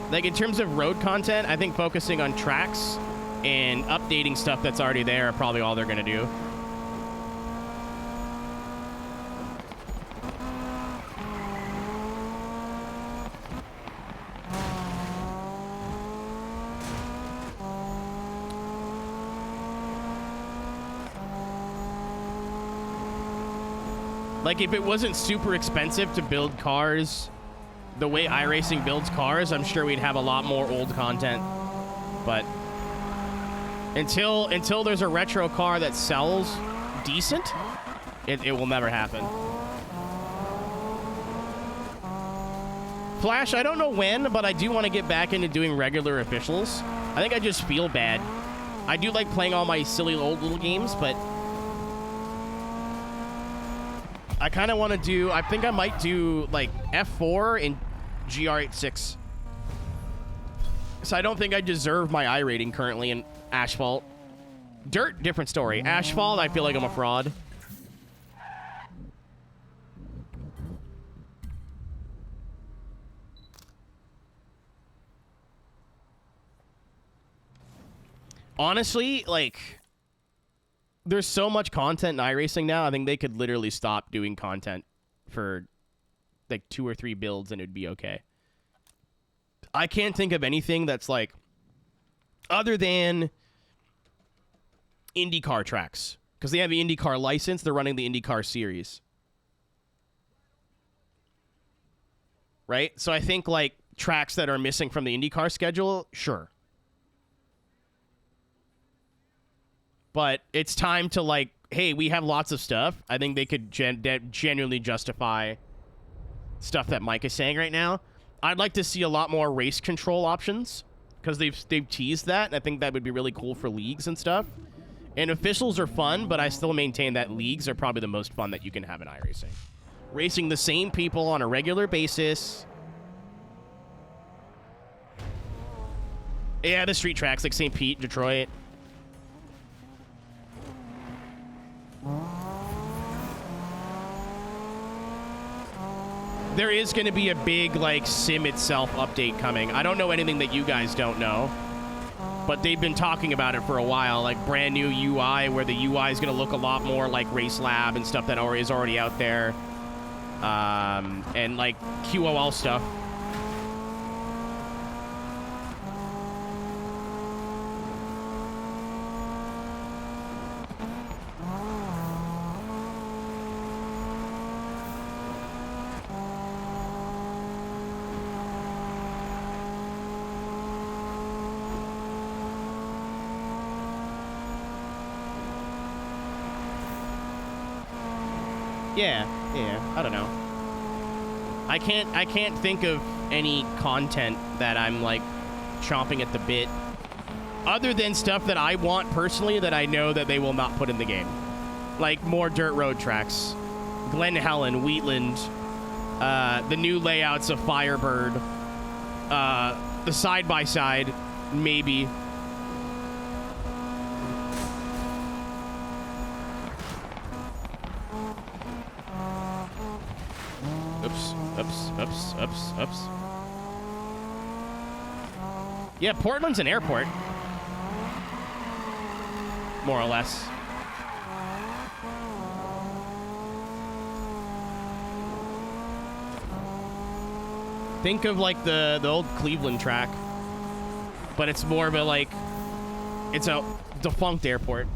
Like, in terms of road content, I think focusing on tracks and updating stuff that's already there are probably all they're going to do. Like, if it wasn't super expensive to build cars the way iRacing builds cars, I'm sure we'd have a lot more old content. But until there's a retro car that sells decent, it will never happen. Flash, I don't know when, but I do want to get back into doing regular officials. I think I just feel bad. I do like playing all my silly old little games, but I kind of want to do, I think I might do like F4 and GR86. So I don't think I deserve my I rating currently in Asphalt. Dirt, different story. Asphalt, I feel like I'm a fraud. Honestly, like, there's so much content in iRacing now, I think they could literally stop doing content for like 2 or 3 builds and it'd be okay. I can't think of anything that's like, other than IndyCar tracks. Because they have the IndyCar license, they're running the IndyCar series. Right? So I think like tracks that are missing from the IndyCar schedule, sure. But it's time to, like, hey, we have lots of stuff. I think they could genuinely justify stuff that Mike is saying right now. I'd like to see a lot more race control options because they've teased that, and I think that would be really cool for leagues and stuff. And officials are fun, but I still maintain that leagues are probably the most fun that you can have in iRacing. Racing the same people on a regular basis. Yeah, the street tracks like St. Pete, Detroit. There is going to be a big, like, sim itself update coming. I don't know anything that you guys don't know, but they've been talking about it for a while, like brand new UI where the UI is going to look a lot more like Race Lab and stuff that is already out there, and like QOL stuff. Yeah, I don't know. I can't think of any content that I'm like chomping at the bit other than stuff that I want personally that I know that they will not put in the game. Like more dirt road tracks, Glen Helen, Wheatland, the new layouts of Firebird, the side-by-side, maybe. Oops. Yeah, Portland's an airport. More or less. Think of like the old Cleveland track. But it's more of a like, it's a defunct airport.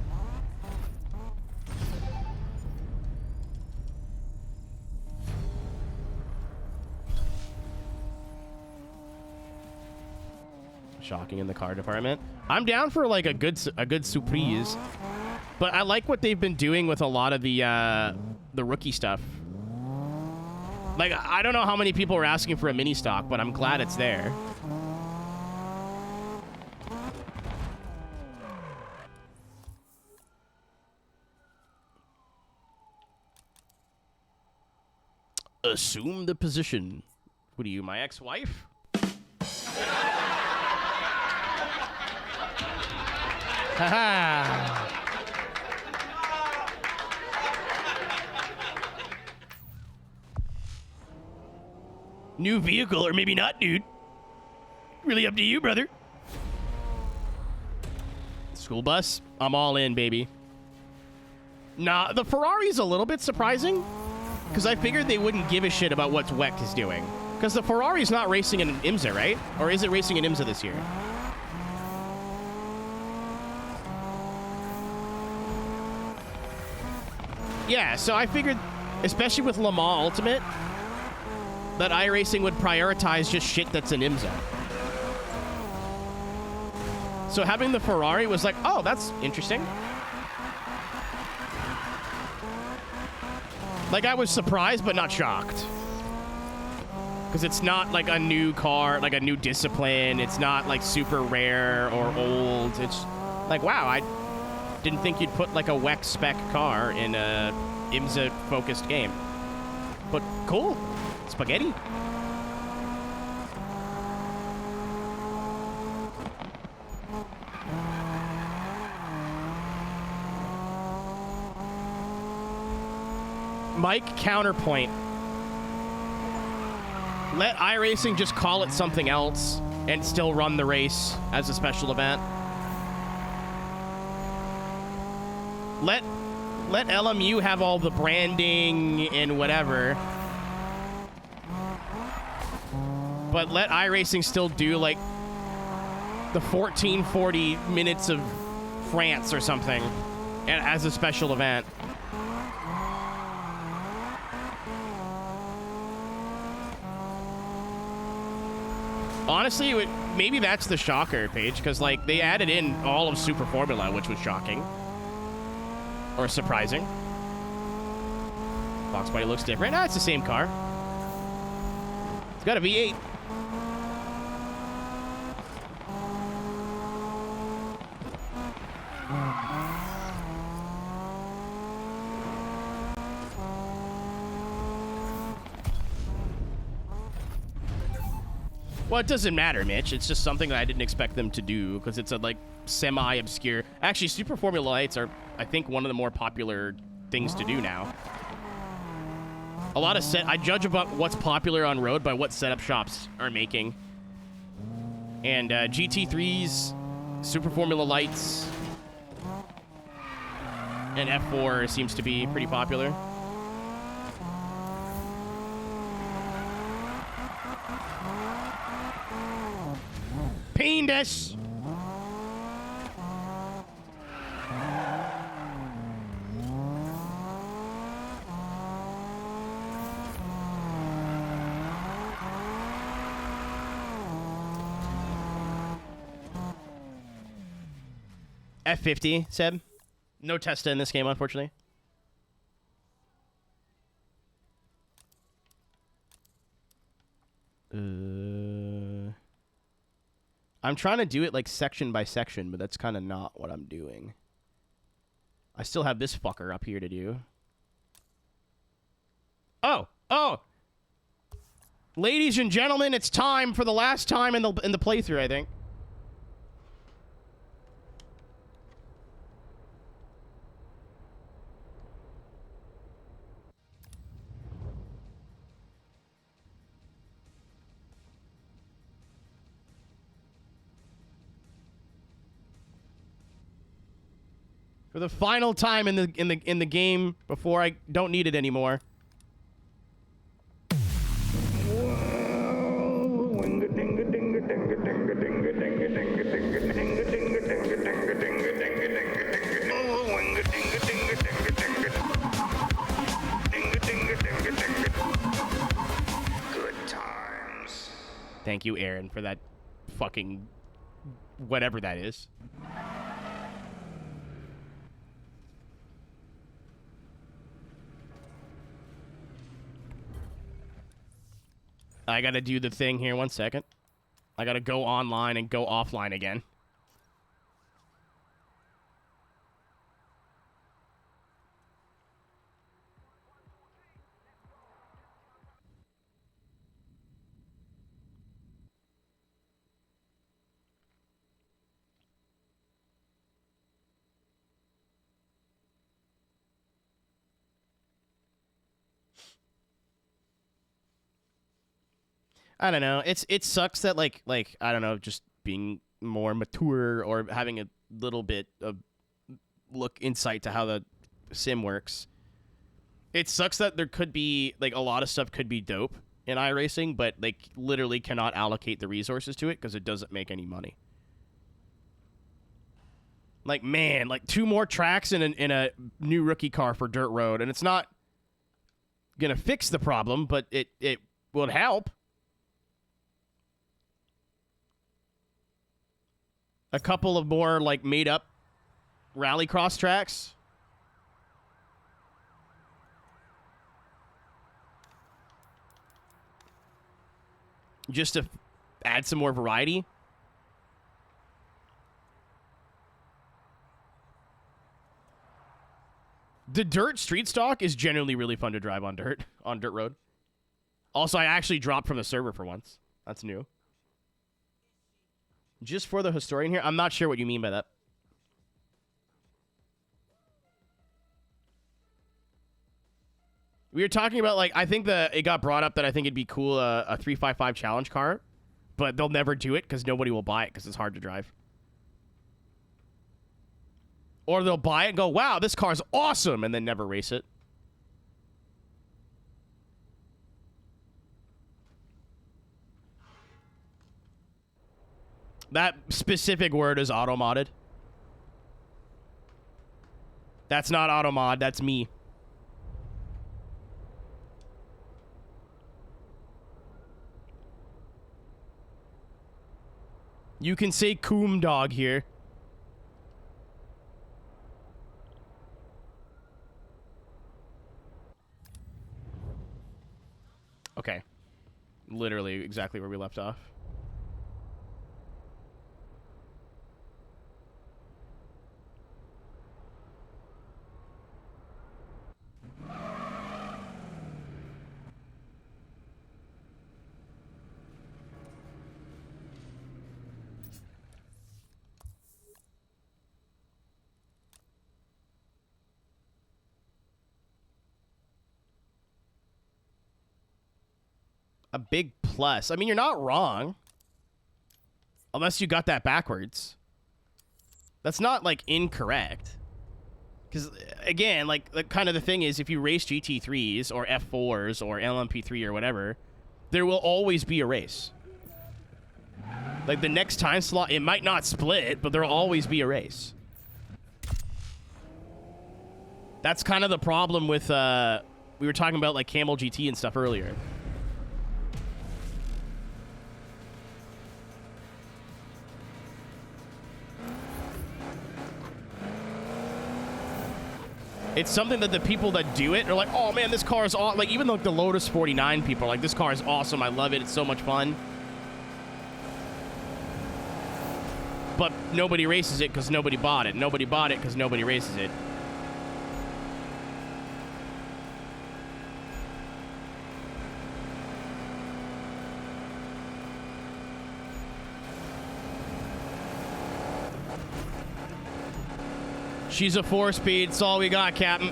Shocking in the car department. I'm down for like a good surprise, but I like what they've been doing with a lot of the rookie stuff. Like, I don't know how many people are asking for a mini stock, but I'm glad it's there. Assume the position. What are you, my ex-wife? Haha. New vehicle, or maybe not, dude. Really up to you, brother. School bus? I'm all in, baby. Nah, the Ferrari's a little bit surprising. Because I figured they wouldn't give a shit about what WEC is doing. Because the Ferrari's not racing in IMSA, right? Or is it racing in IMSA this year? Yeah, so I figured, especially with Le Mans Ultimate, that iRacing would prioritize just shit that's in IMSA. So having the Ferrari was like, oh, that's interesting. Like, I was surprised, but not shocked. Because it's not like a new car, like a new discipline. It's not like super rare or old. It's like, wow, I didn't think you'd put like a WEC spec car in a IMSA-focused game. But cool. Spaghetti. Mike, counterpoint. Let iRacing just call it something else and still run the race as a special event. Let LMU have all the branding and whatever. But let iRacing still do like the 1440 minutes of France or something as a special event. Honestly, maybe that's the shocker, Paige, because like they added in all of Super Formula, which was shocking or surprising. Box body looks different. Nah, it's the same car. It's got a V8. Well, it doesn't matter, Mitch. It's just something that I didn't expect them to do because it's a like semi-obscure. Actually, Super Formula Lights are, I think, one of the more popular things to do now. A lot of I judge about what's popular on road by what setup shops are making. And GT3s, Super Formula Lights, and F4 seems to be pretty popular. Penis. F50, Seb. No Testa in this game, unfortunately. I'm trying to do it like section by section, but that's kind of not what I'm doing. I still have this fucker up here to do. Oh! Ladies and gentlemen, it's time for the last time in the playthrough, I think. For the final time in the game before I don't need it anymore. Good times. Thank you, Aaron, for that fucking whatever that is. I gotta do the thing here. 1 second. I gotta go online and go offline again. I don't know. It sucks that like I don't know, just being more mature or having a little bit of insight to how the sim works. It sucks that there could be like a lot of stuff could be dope in iRacing, but they literally cannot allocate the resources to it because it doesn't make any money. Like, man, like 2 more tracks in a new rookie car for dirt road, and it's not gonna fix the problem, but it would help. A couple of more, like, made-up rallycross tracks. Just to add some more variety. The dirt street stock is genuinely really fun to drive on dirt road. Also, I actually dropped from the server for once. That's new. Just for the historian here? I'm not sure what you mean by that. We were talking about, like, I think it got brought up that I think it'd be cool, a 355 challenge car, but they'll never do it because nobody will buy it because it's hard to drive. Or they'll buy it and go, wow, this car's awesome, and then never race it. That specific word is auto-modded. That's not auto-mod, that's me. You can say coom dog here. Okay. Literally exactly where we left off. A big plus. I mean, you're not wrong. Unless you got that backwards. That's not, like, incorrect. Because, again, like kind of the thing is, if you race GT3s or F4s or LMP3 or whatever, there will always be a race. Like, the next time slot, it might not split, but there will always be a race. That's kind of the problem with, we were talking about, like, Camel GT and stuff earlier. It's something that the people that do it are like, oh man, this car is awesome. Like, even like the Lotus 49 people are like, this car is awesome. I love it. It's so much fun. But nobody races it because nobody bought it. Nobody bought it because nobody races it. She's a 4-speed. That's all we got, Captain.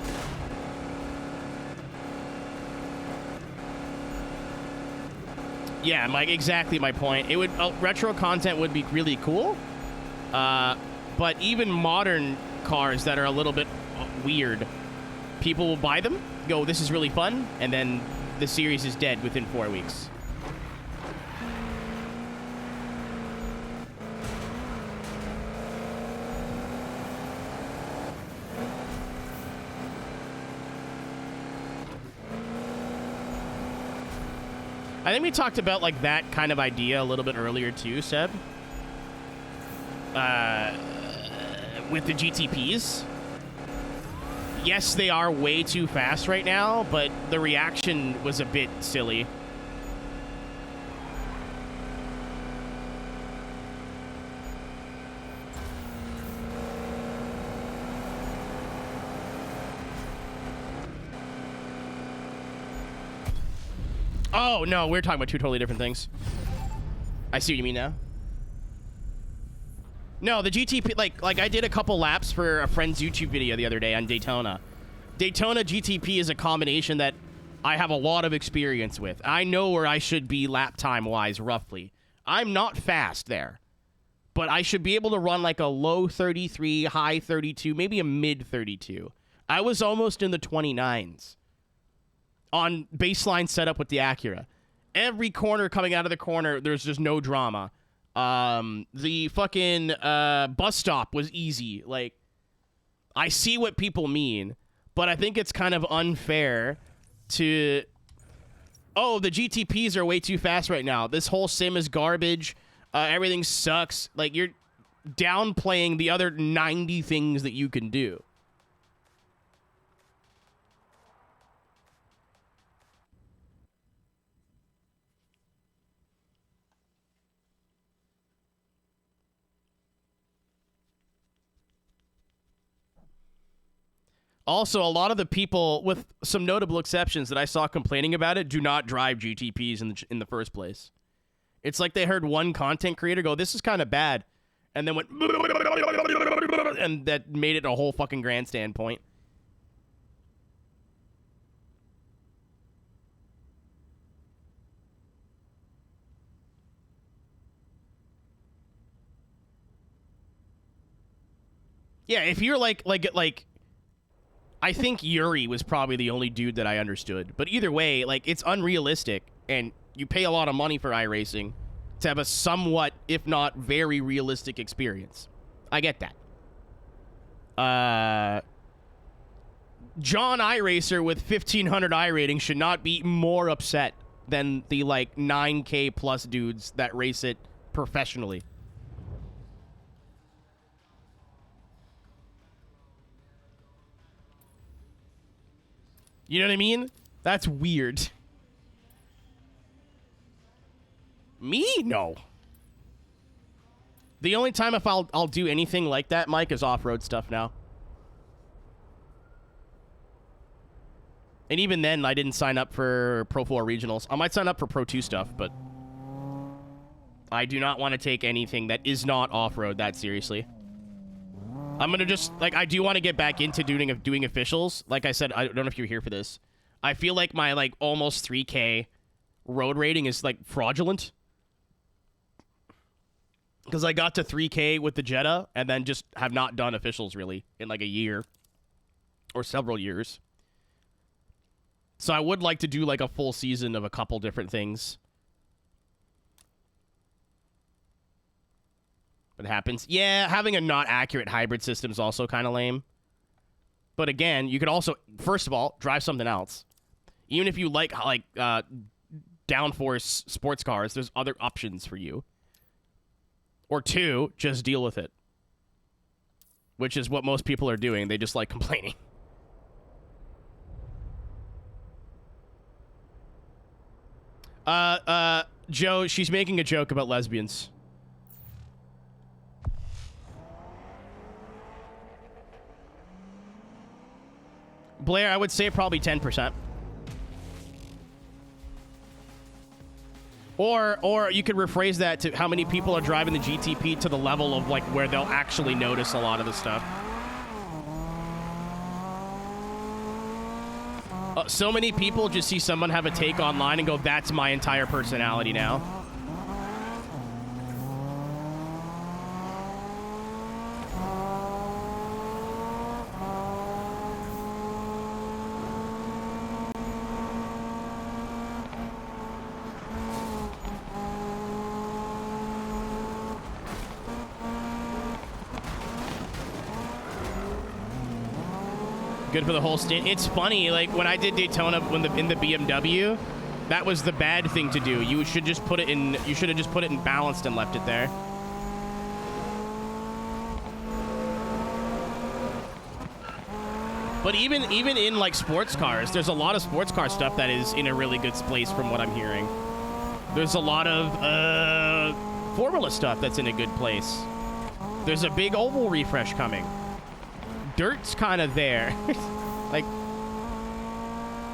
Yeah, Mike, exactly my point. It would retro content would be really cool. But even modern cars that are a little bit weird, people will buy them, go, this is really fun, and then the series is dead within 4 weeks. I think we talked about, like, that kind of idea a little bit earlier, too, Seb. With the GTPs. Yes, they are way too fast right now, but the reaction was a bit silly. Oh, no, we're talking about two totally different things. I see what you mean now. No, the GTP, like I did a couple laps for a friend's YouTube video the other day on Daytona. Daytona GTP is a combination that I have a lot of experience with. I know where I should be lap time-wise, roughly. I'm not fast there. But I should be able to run like a low 33, high 32, maybe a mid 32. I was almost in the 29s on baseline setup with the Acura. Every corner coming out of the corner, there's just no drama. The fucking bus stop was easy. Like, I see what people mean, but I think it's kind of unfair to... Oh, the GTPs are way too fast right now. This whole sim is garbage. Everything sucks. Like, you're downplaying the other 90 things that you can do. Also, a lot of the people, with some notable exceptions that I saw complaining about it, do not drive GTPs in the first place. It's like they heard one content creator go, this is kind of bad, and then went, and that made it a whole fucking grandstand point. Yeah, if you're like, I think Yuri was probably the only dude that I understood. But either way, like, it's unrealistic, and you pay a lot of money for iRacing to have a somewhat, if not very realistic experience. I get that. John iRacer with 1,500 iRating should not be more upset than the, like, 9K plus dudes that race it professionally. You know what I mean? That's weird. Me? No. The only time if I'll do anything like that, Mike, is off-road stuff now. And even then, I didn't sign up for Pro 4 Regionals. I might sign up for Pro 2 stuff, but I do not want to take anything that is not off-road that seriously. I'm going to just, like, I do want to get back into doing officials. Like I said, I don't know if you're here for this. I feel like my, like, almost 3K road rating is, like, fraudulent. Because I got to 3K with the Jetta and then just have not done officials, really, in, like, a year. Or several years. So I would like to do, like, a full season of a couple different things. It happens. Yeah, having a not accurate hybrid system is also kind of lame. But again, you could also, first of all, drive something else. Even if you like downforce sports cars, there's other options for you. Or two, just deal with it. Which is what most people are doing. They just like complaining. Joe, she's making a joke about lesbians. Blair, I would say probably 10%. Or you could rephrase that to how many people are driving the GTP to the level of, like, where they'll actually notice a lot of the stuff. So many people just see someone have a take online and go, that's my entire personality now. Good for the whole stint. It's funny, like, when I did Daytona in the BMW, that was the bad thing to do. You should just put it in, you should have just put it in balanced and left it there. But even in, like, sports cars, there's a lot of sports car stuff that is in a really good place from what I'm hearing. There's a lot of Formula stuff that's in a good place. There's a big oval refresh coming. Dirt's kind of there. Like,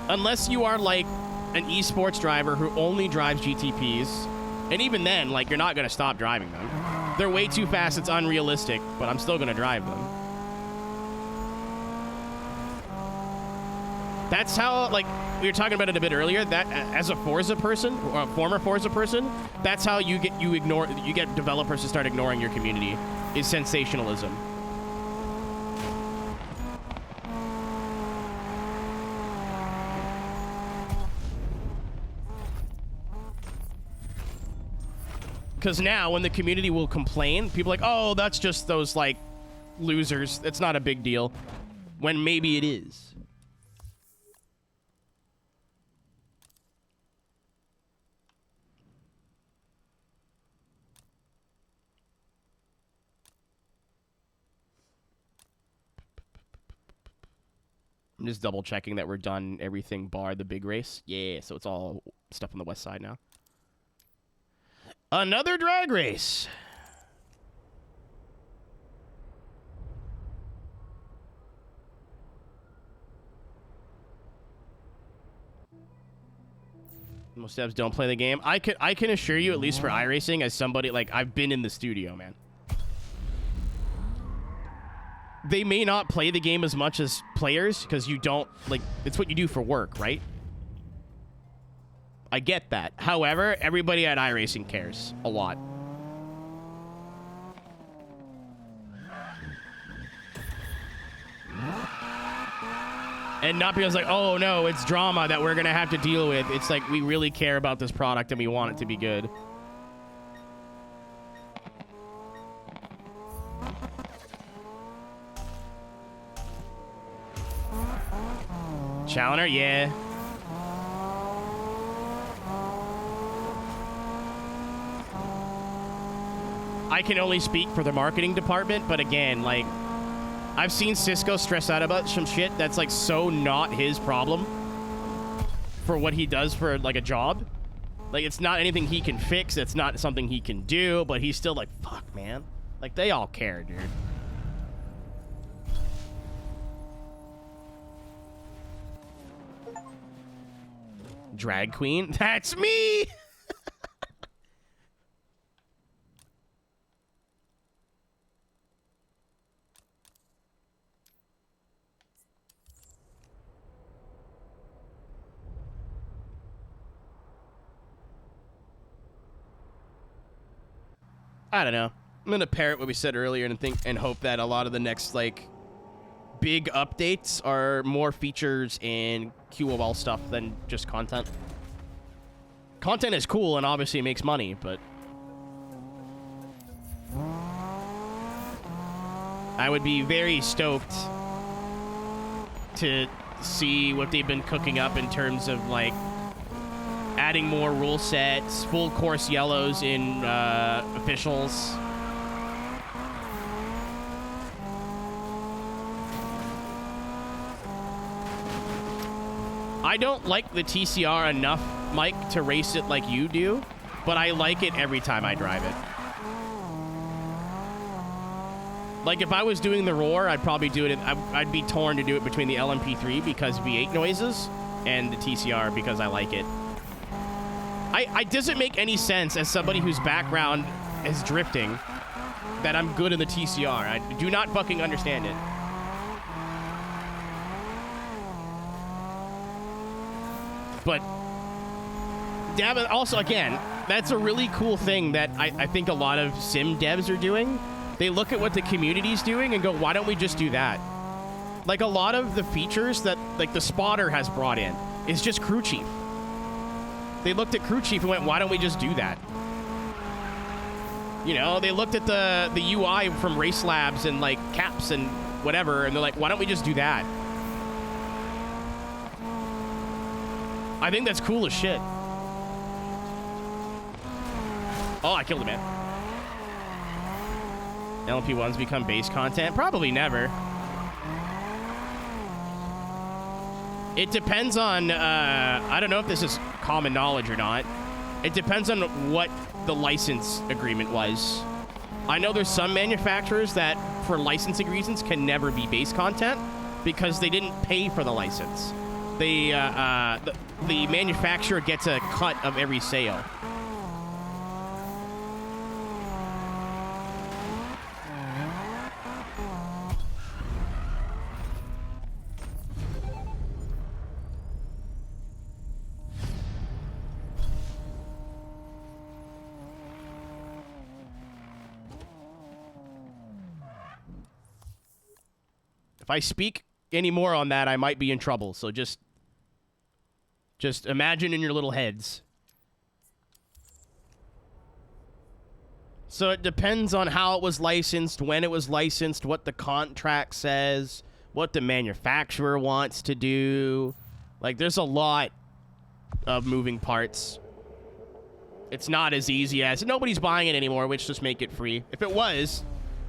unless you are, like, an esports driver who only drives GTPs, and even then, like, you're not going to stop driving them. They're way too fast, it's unrealistic, but I'm still going to drive them. That's how, like, we were talking about it a bit earlier, that as a Forza person, or a former Forza person, that's how you get developers to start ignoring your community, is sensationalism. Because now, when the community will complain, people are like, oh, that's just those, like, losers. It's not a big deal. When maybe it is. I'm just double checking that we're done everything bar the big race. Yeah, so it's all stuff on the west side now. Another drag race. Most devs don't play the game. I can assure you, at least for iRacing, as somebody, like, I've been in the studio, man. They may not play the game as much as players, because you don't, like, it's what you do for work, right? I get that. However, everybody at iRacing cares a lot. And not because, like, oh no, it's drama that we're gonna have to deal with. It's like, we really care about this product and we want it to be good. Challenger, yeah. I can only speak for the marketing department, but again, like, I've seen Cisco stress out about some shit that's, like, so not his problem for what he does for, like, a job. Like, it's not anything he can fix. It's not something he can do, but he's still like, fuck, man. Like, they all care, dude. Drag queen? That's me! I don't know. I'm gonna parrot what we said earlier and hope that a lot of the next, like, big updates are more features and QOL stuff than just content. Content is cool and obviously it makes money, but I would be very stoked to see what they've been cooking up in terms of, like, adding more rule sets, full course yellows in officials. I don't like the TCR enough, Mike, to race it like you do, but I like it every time I drive it. Like, if I was doing the Roar, I'd probably do it. I'd be torn to do it between the LMP3 because V8 noises and the TCR because I like it. It doesn't make any sense as somebody whose background is drifting that I'm good in the TCR. I do not fucking understand it. But also, again, that's a really cool thing that I think a lot of sim devs are doing. They look at what the community's doing and go, why don't we just do that? Like, a lot of the features that, like, the spotter has brought in is just crew chief. They looked at crew chief and went, why don't we just do that? You know, they looked at the UI from Race Labs and, like, caps and whatever, and they're like, why don't we just do that? I think that's cool as shit. Oh, I killed a man. LMP1s become base content? Probably never. It depends on, I don't know if this is common knowledge or not. It depends on what the license agreement was. I know there's some manufacturers that, for licensing reasons, can never be base content because they didn't pay for the license. the manufacturer gets a cut of every sale. If I speak any more on that, I might be in trouble. So just imagine in your little heads. So it depends on how it was licensed, when it was licensed, what the contract says, what the manufacturer wants to do. Like, there's a lot of moving parts. It's not as easy as nobody's buying it anymore, which just make it free. If it was,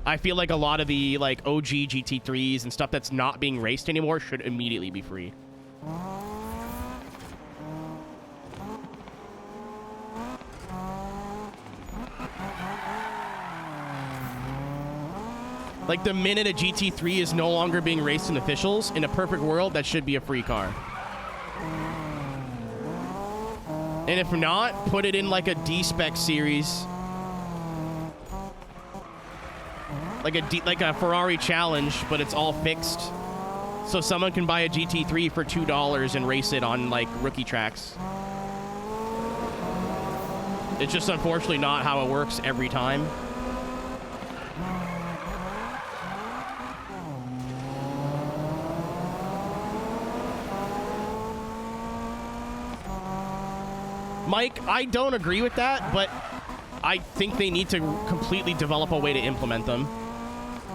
I feel like a lot of the like OG GT3s and stuff that's not being raced anymore should immediately be free. Like, the minute a GT3 is no longer being raced in officials, in a perfect world, that should be a free car. And if not, put it in like a D-Spec series. Like a Ferrari Challenge, but it's all fixed. So someone can buy a GT3 for $2 and race it on, like, rookie tracks. It's just unfortunately not how it works every time. Mike, I don't agree with that, but I think they need to completely develop a way to implement them.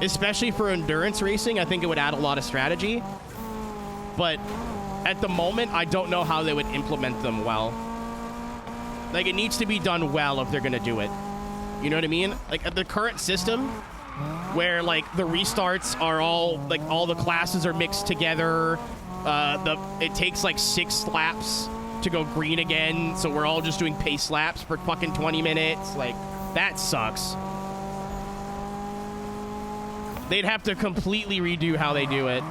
Especially for endurance racing, I think it would add a lot of strategy. But at the moment, I don't know how they would implement them well. Like, it needs to be done well if they're going to do it. You know what I mean? Like, the current system, where, like, the restarts are all, like, all the classes are mixed together. It takes, like, 6 laps to go green again, so we're all just doing pace laps for fucking 20 minutes. Like, that sucks. They'd have to completely redo how they do it.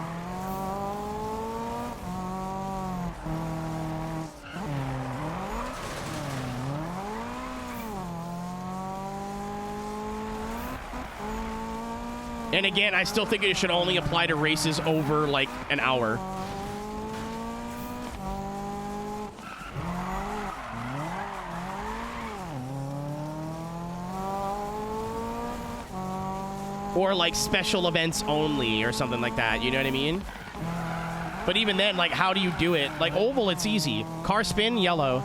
And again, I still think it should only apply to races over, like, an hour. Or, like, special events only or something like that, you know what I mean? But even then, like, how do you do it? Like, oval, it's easy. Car spin, yellow.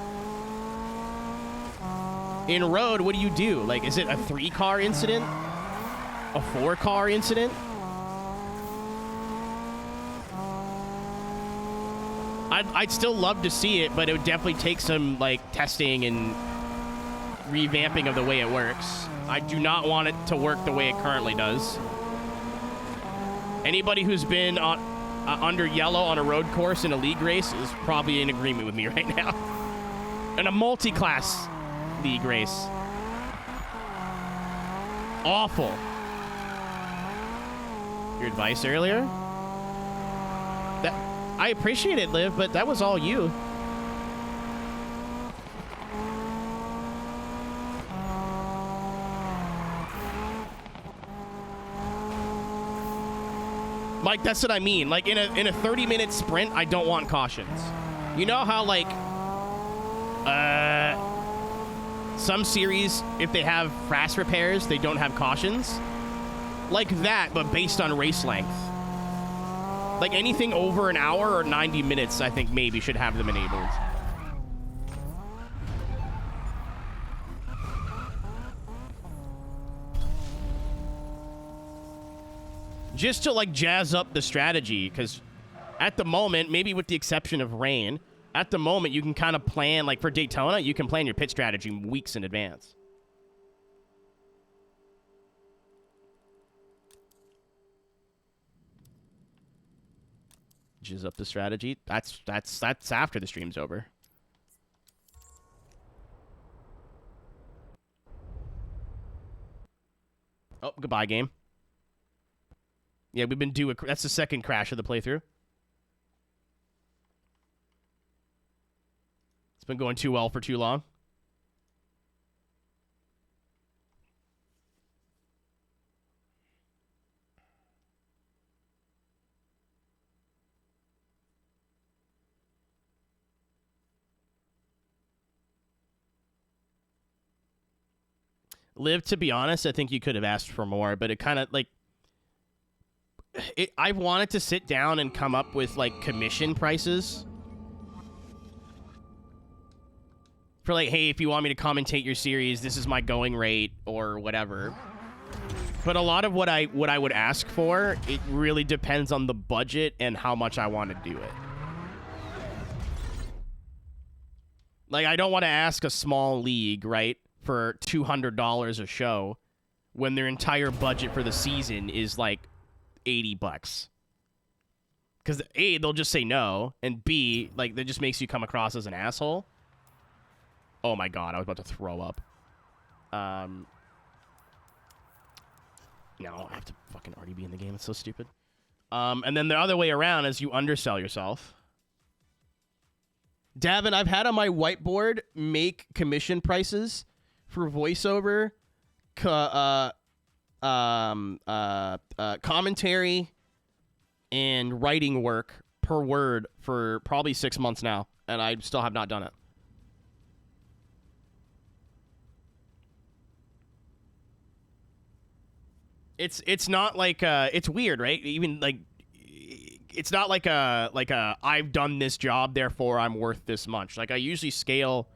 In road, what do you do? Like, is it a 3-car incident? A 4-car incident? I'd still love to see it, but it would definitely take some, like, testing and revamping of the way it works. I do not want it to work the way it currently does. Anybody who's been on, under yellow on a road course in a league race is probably in agreement with me right now. In a multi-class league race. Awful. Your advice earlier? That, I appreciate it, Liv, but that was all you. Like, that's what I mean. Like, in a 30-minute sprint, I don't want cautions. You know how, like, some series, if they have fast repairs, they don't have cautions? Like that, but based on race length. Like, anything over an hour or 90 minutes, I think maybe should have them enabled. Just to, like, jazz up the strategy, because at the moment, maybe with the exception of rain, at the moment, you can kind of plan, like, for Daytona, you can plan your pit strategy weeks in advance. Jizz up the strategy. That's after the stream's over. Oh, goodbye, game. Yeah, we've been due. That's the second crash of the playthrough. It's been going too well for too long. Liv, to be honest, I think you could have asked for more, but it kind of like I wanted to sit down and come up with like commission prices for like, hey, if you want me to commentate your series, this is my going rate or whatever. But a lot of what I would ask for, it really depends on the budget and how much I want to do it. Like, I don't want to ask a small league, right, for $200 a show when their entire budget for the season is like $80. Because A, they'll just say no, and B, like, that just makes you come across as an asshole. Oh my god, I was about to throw up. No, I have to fucking already be in the game. It's so stupid. And then the other way around is you undersell yourself. Davin, I've had on my whiteboard make commission prices for voiceover, commentary, and writing work per word for probably 6 months now, and I still have not done it. It's not like it's weird, right? Even like it's not like a I've done this job, therefore I'm worth this much. Like, I usually scale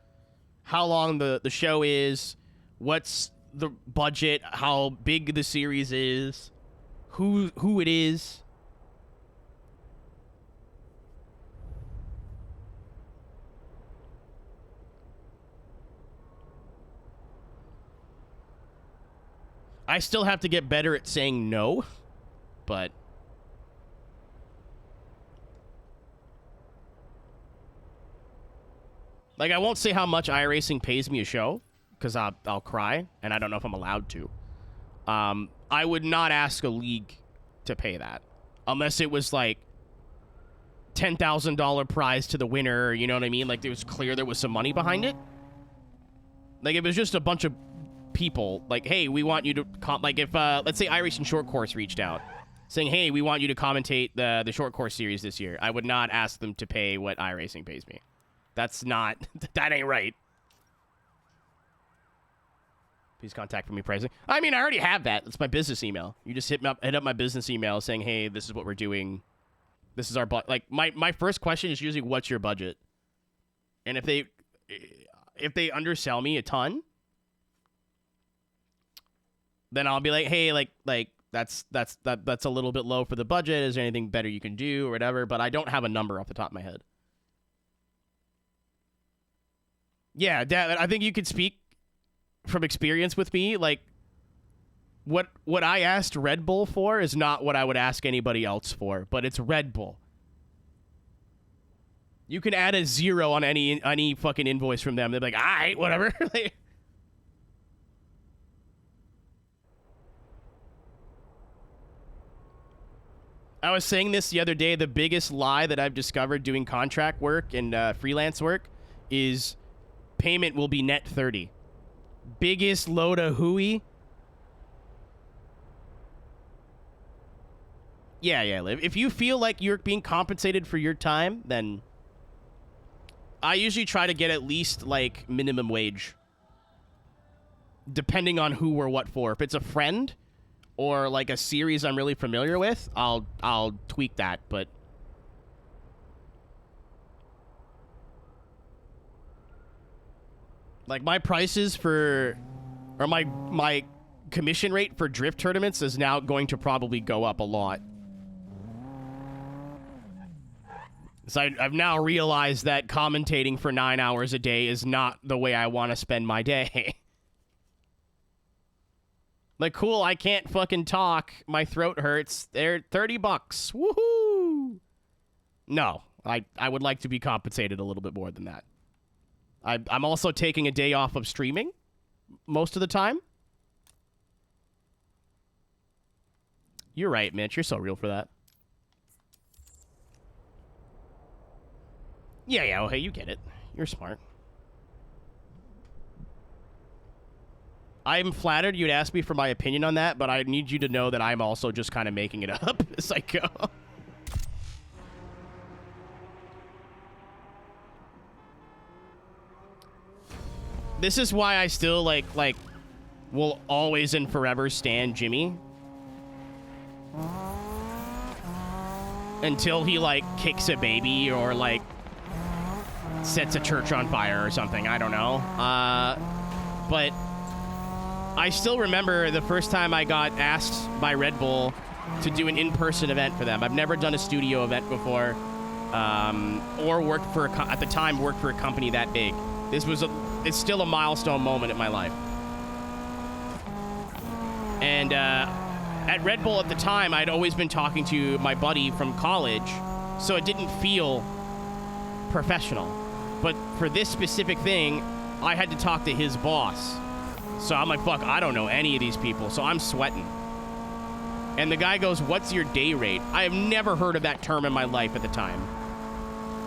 how long the show is, what's the budget, how big the series is, who it is. I still have to get better at saying no, but like, I won't say how much iRacing pays me a show because I'll cry, and I don't know if I'm allowed to. I would not ask a league to pay that unless it was like $10,000 prize to the winner. You know what I mean? Like, it was clear there was some money behind it. Like, if it was just a bunch of people, like, hey, we want you to like, if let's say iRacing Short Course reached out saying, hey, we want you to commentate the Short Course series this year, I would not ask them to pay what iRacing pays me. That's not that ain't right. Please contact me pricing. I mean, I already have that. It's my business email. You just hit up my business email saying, hey, this is what we're doing, this is our like, my first question is usually, what's your budget? And if they undersell me a ton, then I'll be like, hey, like that's a little bit low for the budget. Is there anything better you can do or whatever? But I don't have a number off the top of my head. Yeah, Dad, I think you could speak from experience with me. Like, what I asked Red Bull for is not what I would ask anybody else for, but it's Red Bull. You can add a 0 on any fucking invoice from them. They're like, all right, whatever. I was saying this the other day. The biggest lie that I've discovered doing contract work and freelance work is payment will be net 30. Biggest load of hooey. Yeah, Liv. If you feel like you're being compensated for your time, then I usually try to get at least like minimum wage, depending on who or what for. If it's a friend or like a series I'm really familiar with, I'll tweak that, but like my prices for, or my commission rate for drift tournaments is now going to probably go up a lot. So I've now realized that commentating for 9 hours a day is not the way I want to spend my day. Like, cool, I can't fucking talk. My throat hurts. They're $30. Woohoo! No, I would like to be compensated a little bit more than that. I'm also taking a day off of streaming most of the time. You're right, Mitch. You're so real for that. Yeah, oh, hey, you get it. You're smart. I'm flattered you'd ask me for my opinion on that, but I need you to know that I'm also just kind of making it up as I go. This is why I still, like, will always and forever stand Jimmy. Until he, like, kicks a baby or, like, sets a church on fire or something. I don't know. But I still remember the first time I got asked by Red Bull to do an in-person event for them. I've never done a studio event before, or worked for at the time worked for a company that big. It's still a milestone moment in my life. And at Red Bull at the time, I'd always been talking to my buddy from college, so it didn't feel professional. But for this specific thing, I had to talk to his boss. So I'm like, fuck, I don't know any of these people, so I'm sweating. And the guy goes, what's your day rate? I have never heard of that term in my life at the time.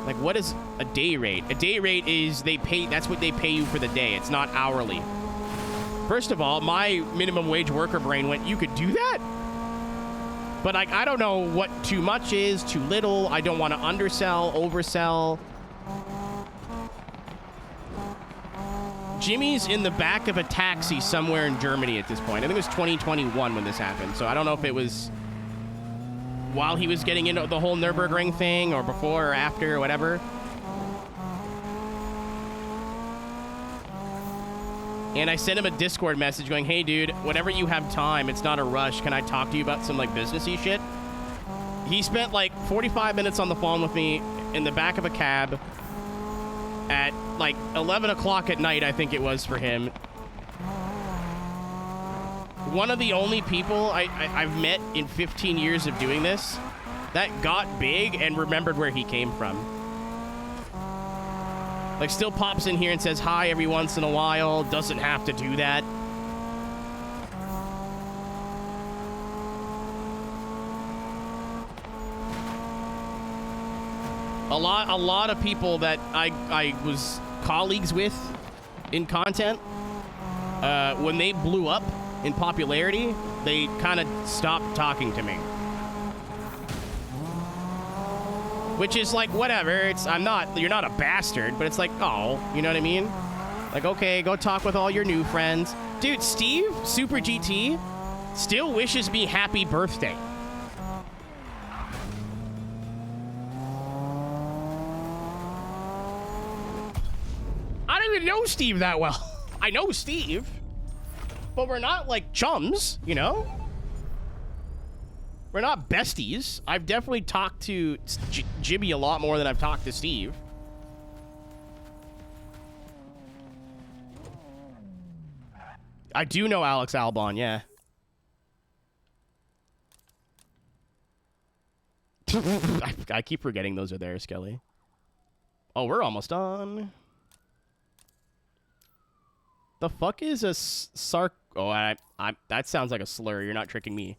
Like, what is a day rate? A day rate is that's what they pay you for the day. It's not hourly. First of all, my minimum wage worker brain went, you could do that? But I don't know what too much is, too little. I don't want to undersell, oversell. Jimmy's in the back of a taxi somewhere in Germany at this point. I think it was 2021 when this happened. So I don't know if it was while he was getting into the whole Nürburgring thing or before or after or whatever. And I sent him a Discord message going, hey, dude, whenever you have time, it's not a rush. Can I talk to you about some, like, businessy shit? He spent, like, 45 minutes on the phone with me in the back of a cab at, like, 11 o'clock at night, I think it was for him. One of the only people I've met in 15 years of doing this that got big and remembered where he came from. Like, still pops in here and says hi every once in a while. Doesn't have to do that. A lot of people that I was colleagues with in content, when they blew up in popularity, they kind of stopped talking to me. Which is like, whatever, you're not a bastard, but it's like, oh, you know what I mean? Like, okay, go talk with all your new friends. Dude, Steve, Super GT, still wishes me happy birthday. I don't even know Steve that well. I know Steve, but we're not like chums, you know? We're not besties. I've definitely talked to Jimmy a lot more than I've talked to Steve. I do know Alex Albon, yeah. I keep forgetting those are there, Skelly. Oh, we're almost done. The fuck is a sarc... Oh, that sounds like a slur. You're not tricking me.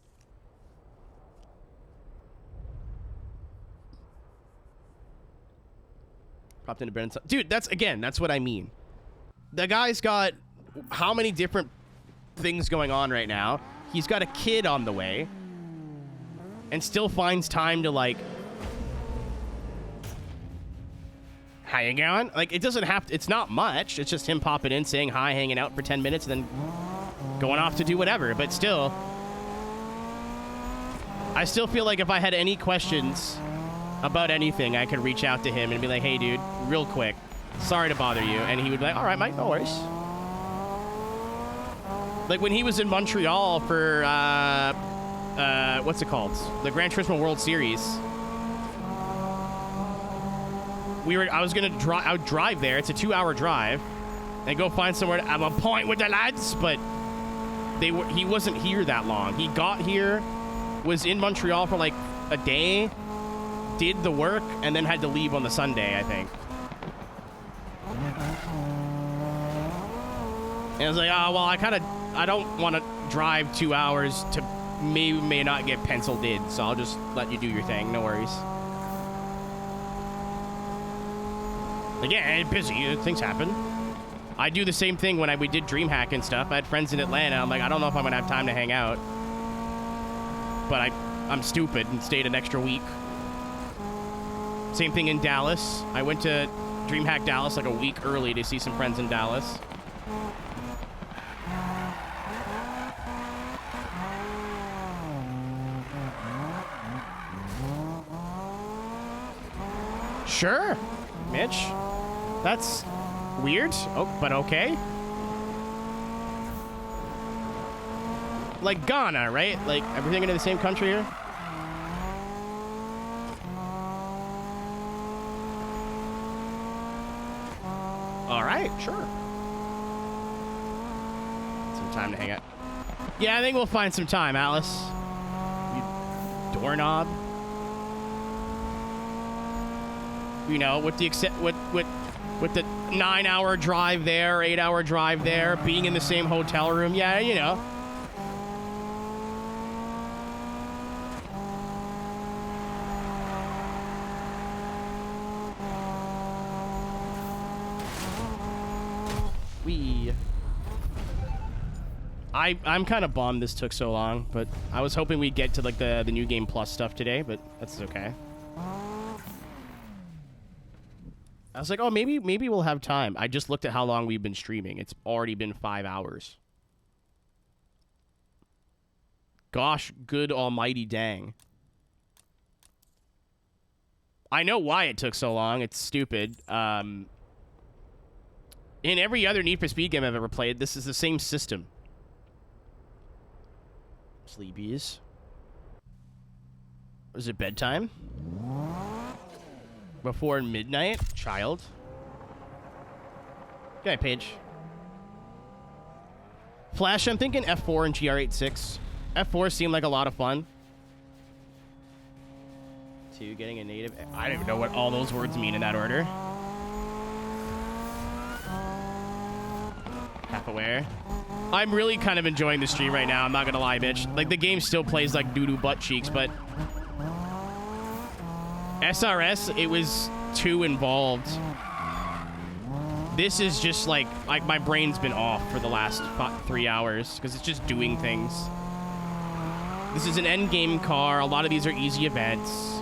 Popped into Brennan's... Dude, that's what I mean. The guy's got how many different things going on right now? He's got a kid on the way. And still finds time to, like... How you going? Like, it doesn't have to... It's not much. It's just him popping in, saying hi, hanging out for 10 minutes, and then going off to do whatever. But still... I still feel like if I had any questions about anything, I could reach out to him and be like, hey, dude, real quick, sorry to bother you. And he would be like, all right, Mike, no worries. Like when he was in Montreal for, what's it called? The Gran Turismo World Series. I would drive there. It's a 2-hour drive and go find somewhere to have a point with the lads, but he wasn't here that long. He got here, was in Montreal for like a day, did the work, and then had to leave on the Sunday, I think. And I was like, oh, well, I don't want to drive 2 hours to may not get penciled in, so I'll just let you do your thing, no worries. Like, yeah, busy, things happen. I do the same thing when we did DreamHack and stuff. I had friends in Atlanta. I'm like, I don't know if I'm gonna have time to hang out, but I'm stupid and stayed an extra week. Same thing in Dallas. I went to DreamHack Dallas like a week early to see some friends in Dallas. Sure, Mitch. That's weird, but okay. Like Ghana, right? Like everything in the same country here? All right, sure. Some time to hang out. Yeah, I think we'll find some time, Alice. You doorknob. You know, with the with the 9-hour drive there, 8-hour drive there, being in the same hotel room. Yeah, you know. I'm kind of bummed this took so long, but I was hoping we'd get to like the new game plus stuff today, but that's okay. I was like, oh, maybe we'll have time. I just looked at how long we've been streaming. It's already been 5 hours. Gosh, good almighty dang. I know why it took so long. It's stupid. In every other Need for Speed game I've ever played, this is the same system. Sleepies. Was it bedtime? Before midnight? Child. Okay, Paige. Flash, I'm thinking F4 and GR86. F4 seemed like a lot of fun. 2, getting a native... I don't even know what all those words mean in that order. Half aware. I'm really kind of enjoying the stream right now. I'm not gonna lie, bitch. Like, the game still plays like doo-doo butt cheeks, but... SRS, it was too involved. This is just like my brain's been off for the last 3 hours because it's just doing things. This is an end game car. A lot of these are easy events.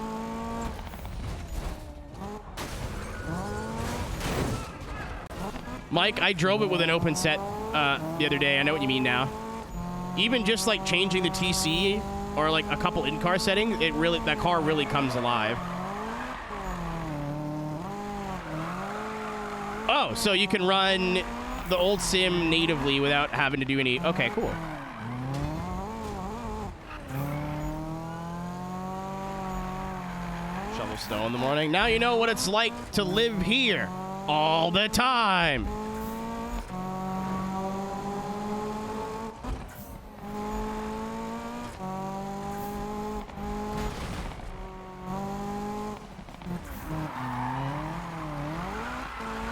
Mike, I drove it with an open set the other day. I know what you mean now. Even just like changing the TC or like a couple in-car settings, that car really comes alive. Oh, so you can run the old sim natively without having to do any... Okay, cool. Shovel snow in the morning. Now you know what it's like to live here all the time.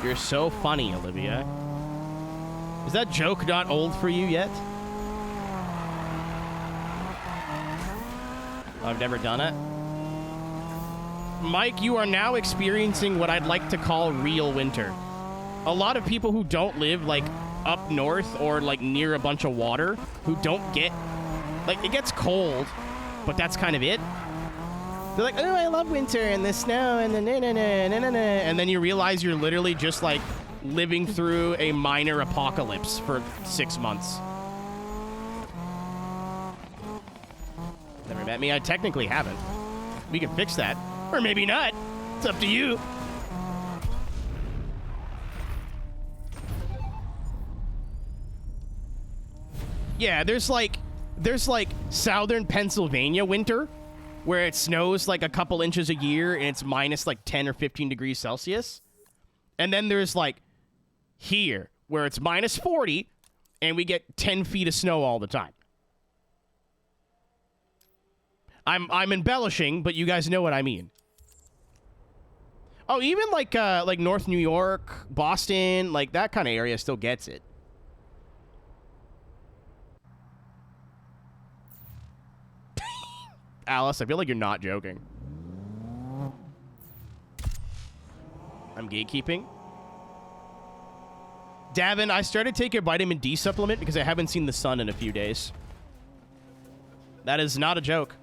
You're so funny, Olivia. Is that joke not old for you yet? I've never done it. Mike, you are now experiencing what I'd like to call real winter. A lot of people who don't live like up north or like near a bunch of water, who don't get, like, it gets cold, but that's kind of it. They're like, oh, I love winter and the snow and the na-na-na-na-na-na. And then you realize you're literally just like living through a minor apocalypse for 6 months. Never met me? I technically haven't. We can fix that. Or maybe not. It's up to you. Yeah, there's like southern Pennsylvania winter, where it snows like a couple inches a year and it's minus like 10 or 15 degrees Celsius. And then there's like here where it's minus 40 and we get 10 feet of snow all the time. I'm embellishing, but you guys know what I mean. Oh, even like North New York, Boston, like that kind of area still gets it. Alice, I feel like you're not joking. I'm gatekeeping. Davin, I started taking a vitamin D supplement because I haven't seen the sun in a few days. That is not a joke.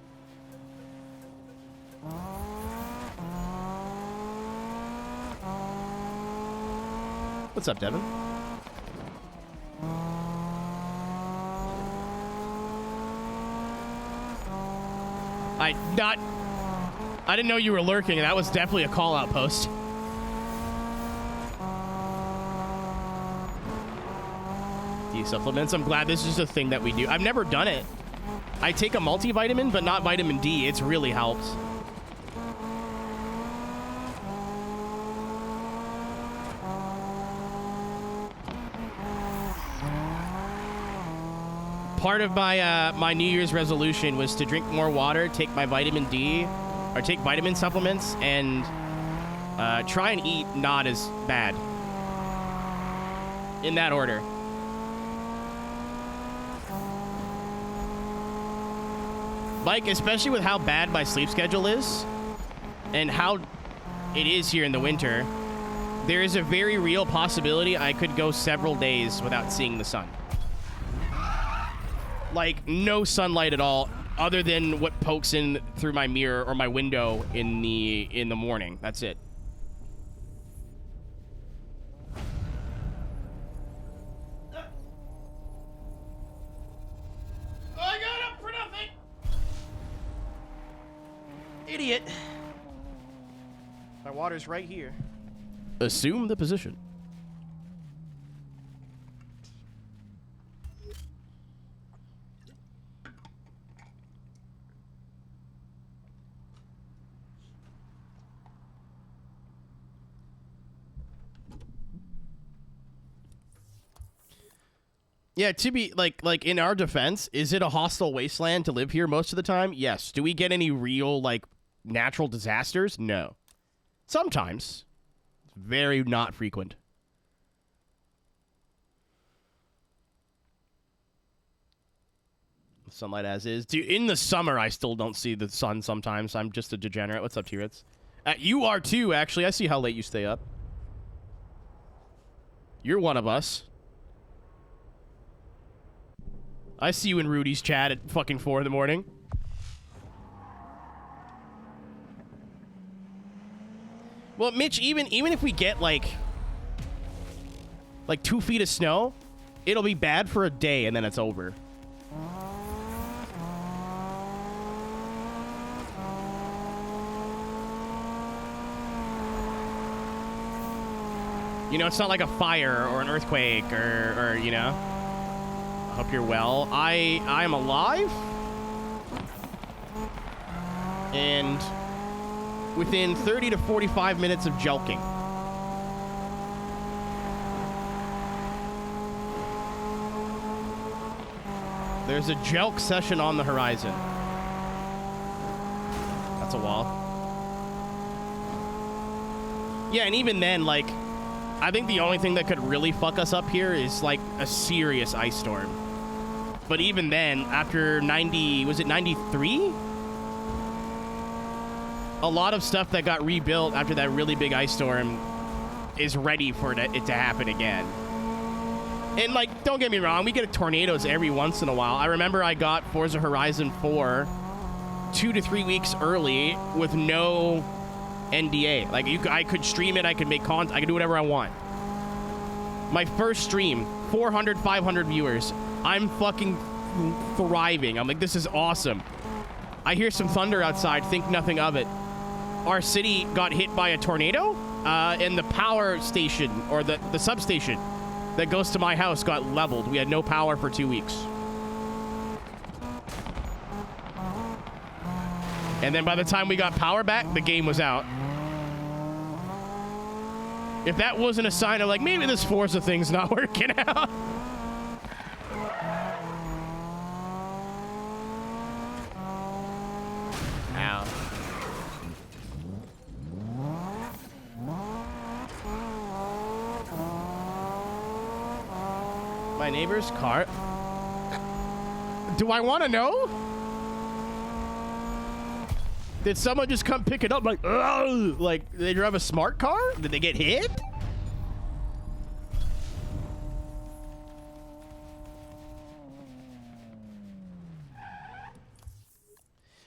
What's up, Devin? I didn't know you were lurking. That was definitely a call-out post. D supplements. I'm glad this is a thing that we do. I've never done it. I take a multivitamin, but not vitamin D. It's really helped. Part of my my New Year's resolution was to drink more water, take my vitamin D, or take vitamin supplements, and try and eat not as bad. In that order. Like, especially with how bad my sleep schedule is, and how it is here in the winter, there is a very real possibility I could go several days without seeing the sun. Like, no sunlight at all, other than what pokes in through my mirror or my window in the morning. That's it. I got up for nothing. Idiot. My water's right here. Assume the position. Yeah, to be like in our defense, is it a hostile wasteland to live here most of the time? Yes. Do we get any real like natural disasters? No. Sometimes. It's very not frequent. Sunlight as is. Dude, in the summer, I still don't see the sun sometimes. I'm just a degenerate. What's up, T-Ritz? You are too, actually. I see how late you stay up. You're one of us. I see you in Rudy's chat at fucking 4 in the morning. Well, Mitch, even if we get like 2 feet of snow, it'll be bad for a day and then it's over. You know, it's not like a fire or an earthquake or you know. Hope you're well. I am alive. And within 30 to 45 minutes of jelking. There's a jelk session on the horizon. That's a wall. Yeah, and even then, like, I think the only thing that could really fuck us up here is, like, a serious ice storm. But even then, after 90... Was it 93? A lot of stuff that got rebuilt after that really big ice storm is ready for it to happen again. And, like, don't get me wrong, we get tornadoes every once in a while. I remember I got Forza Horizon 4 2 to 3 weeks early with no NDA. Like, I could stream it, I could make content, I could do whatever I want. My first stream, 400, 500 viewers. I'm fucking thriving. I'm like, this is awesome. I hear some thunder outside, think nothing of it. Our city got hit by a tornado, and the power station, or the substation that goes to my house got leveled. We had no power for 2 weeks. And then by the time we got power back, the game was out. If that wasn't a sign of, like, maybe this Forza thing's not working out. Ow. My neighbor's car. Do I want to know? Did someone just come pick it up like, ugh? Like, they drive a smart car? Did they get hit?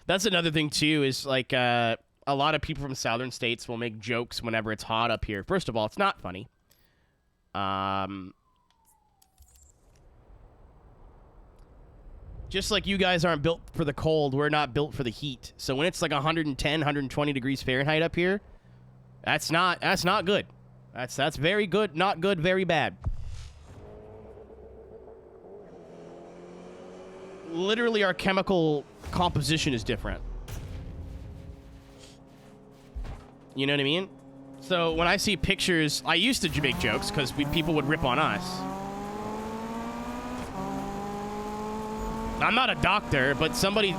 That's another thing too. Is like a lot of people from southern states will make jokes whenever it's hot up here. First of all, it's not funny. Just like you guys aren't built for the cold, we're not built for the heat. So when it's like 110, 120 degrees Fahrenheit up here, that's not good. That's very good, not good, very bad. Literally, our chemical composition is different. You know what I mean? So when I see pictures, I used to make jokes because people would rip on us. I'm not a doctor, but somebody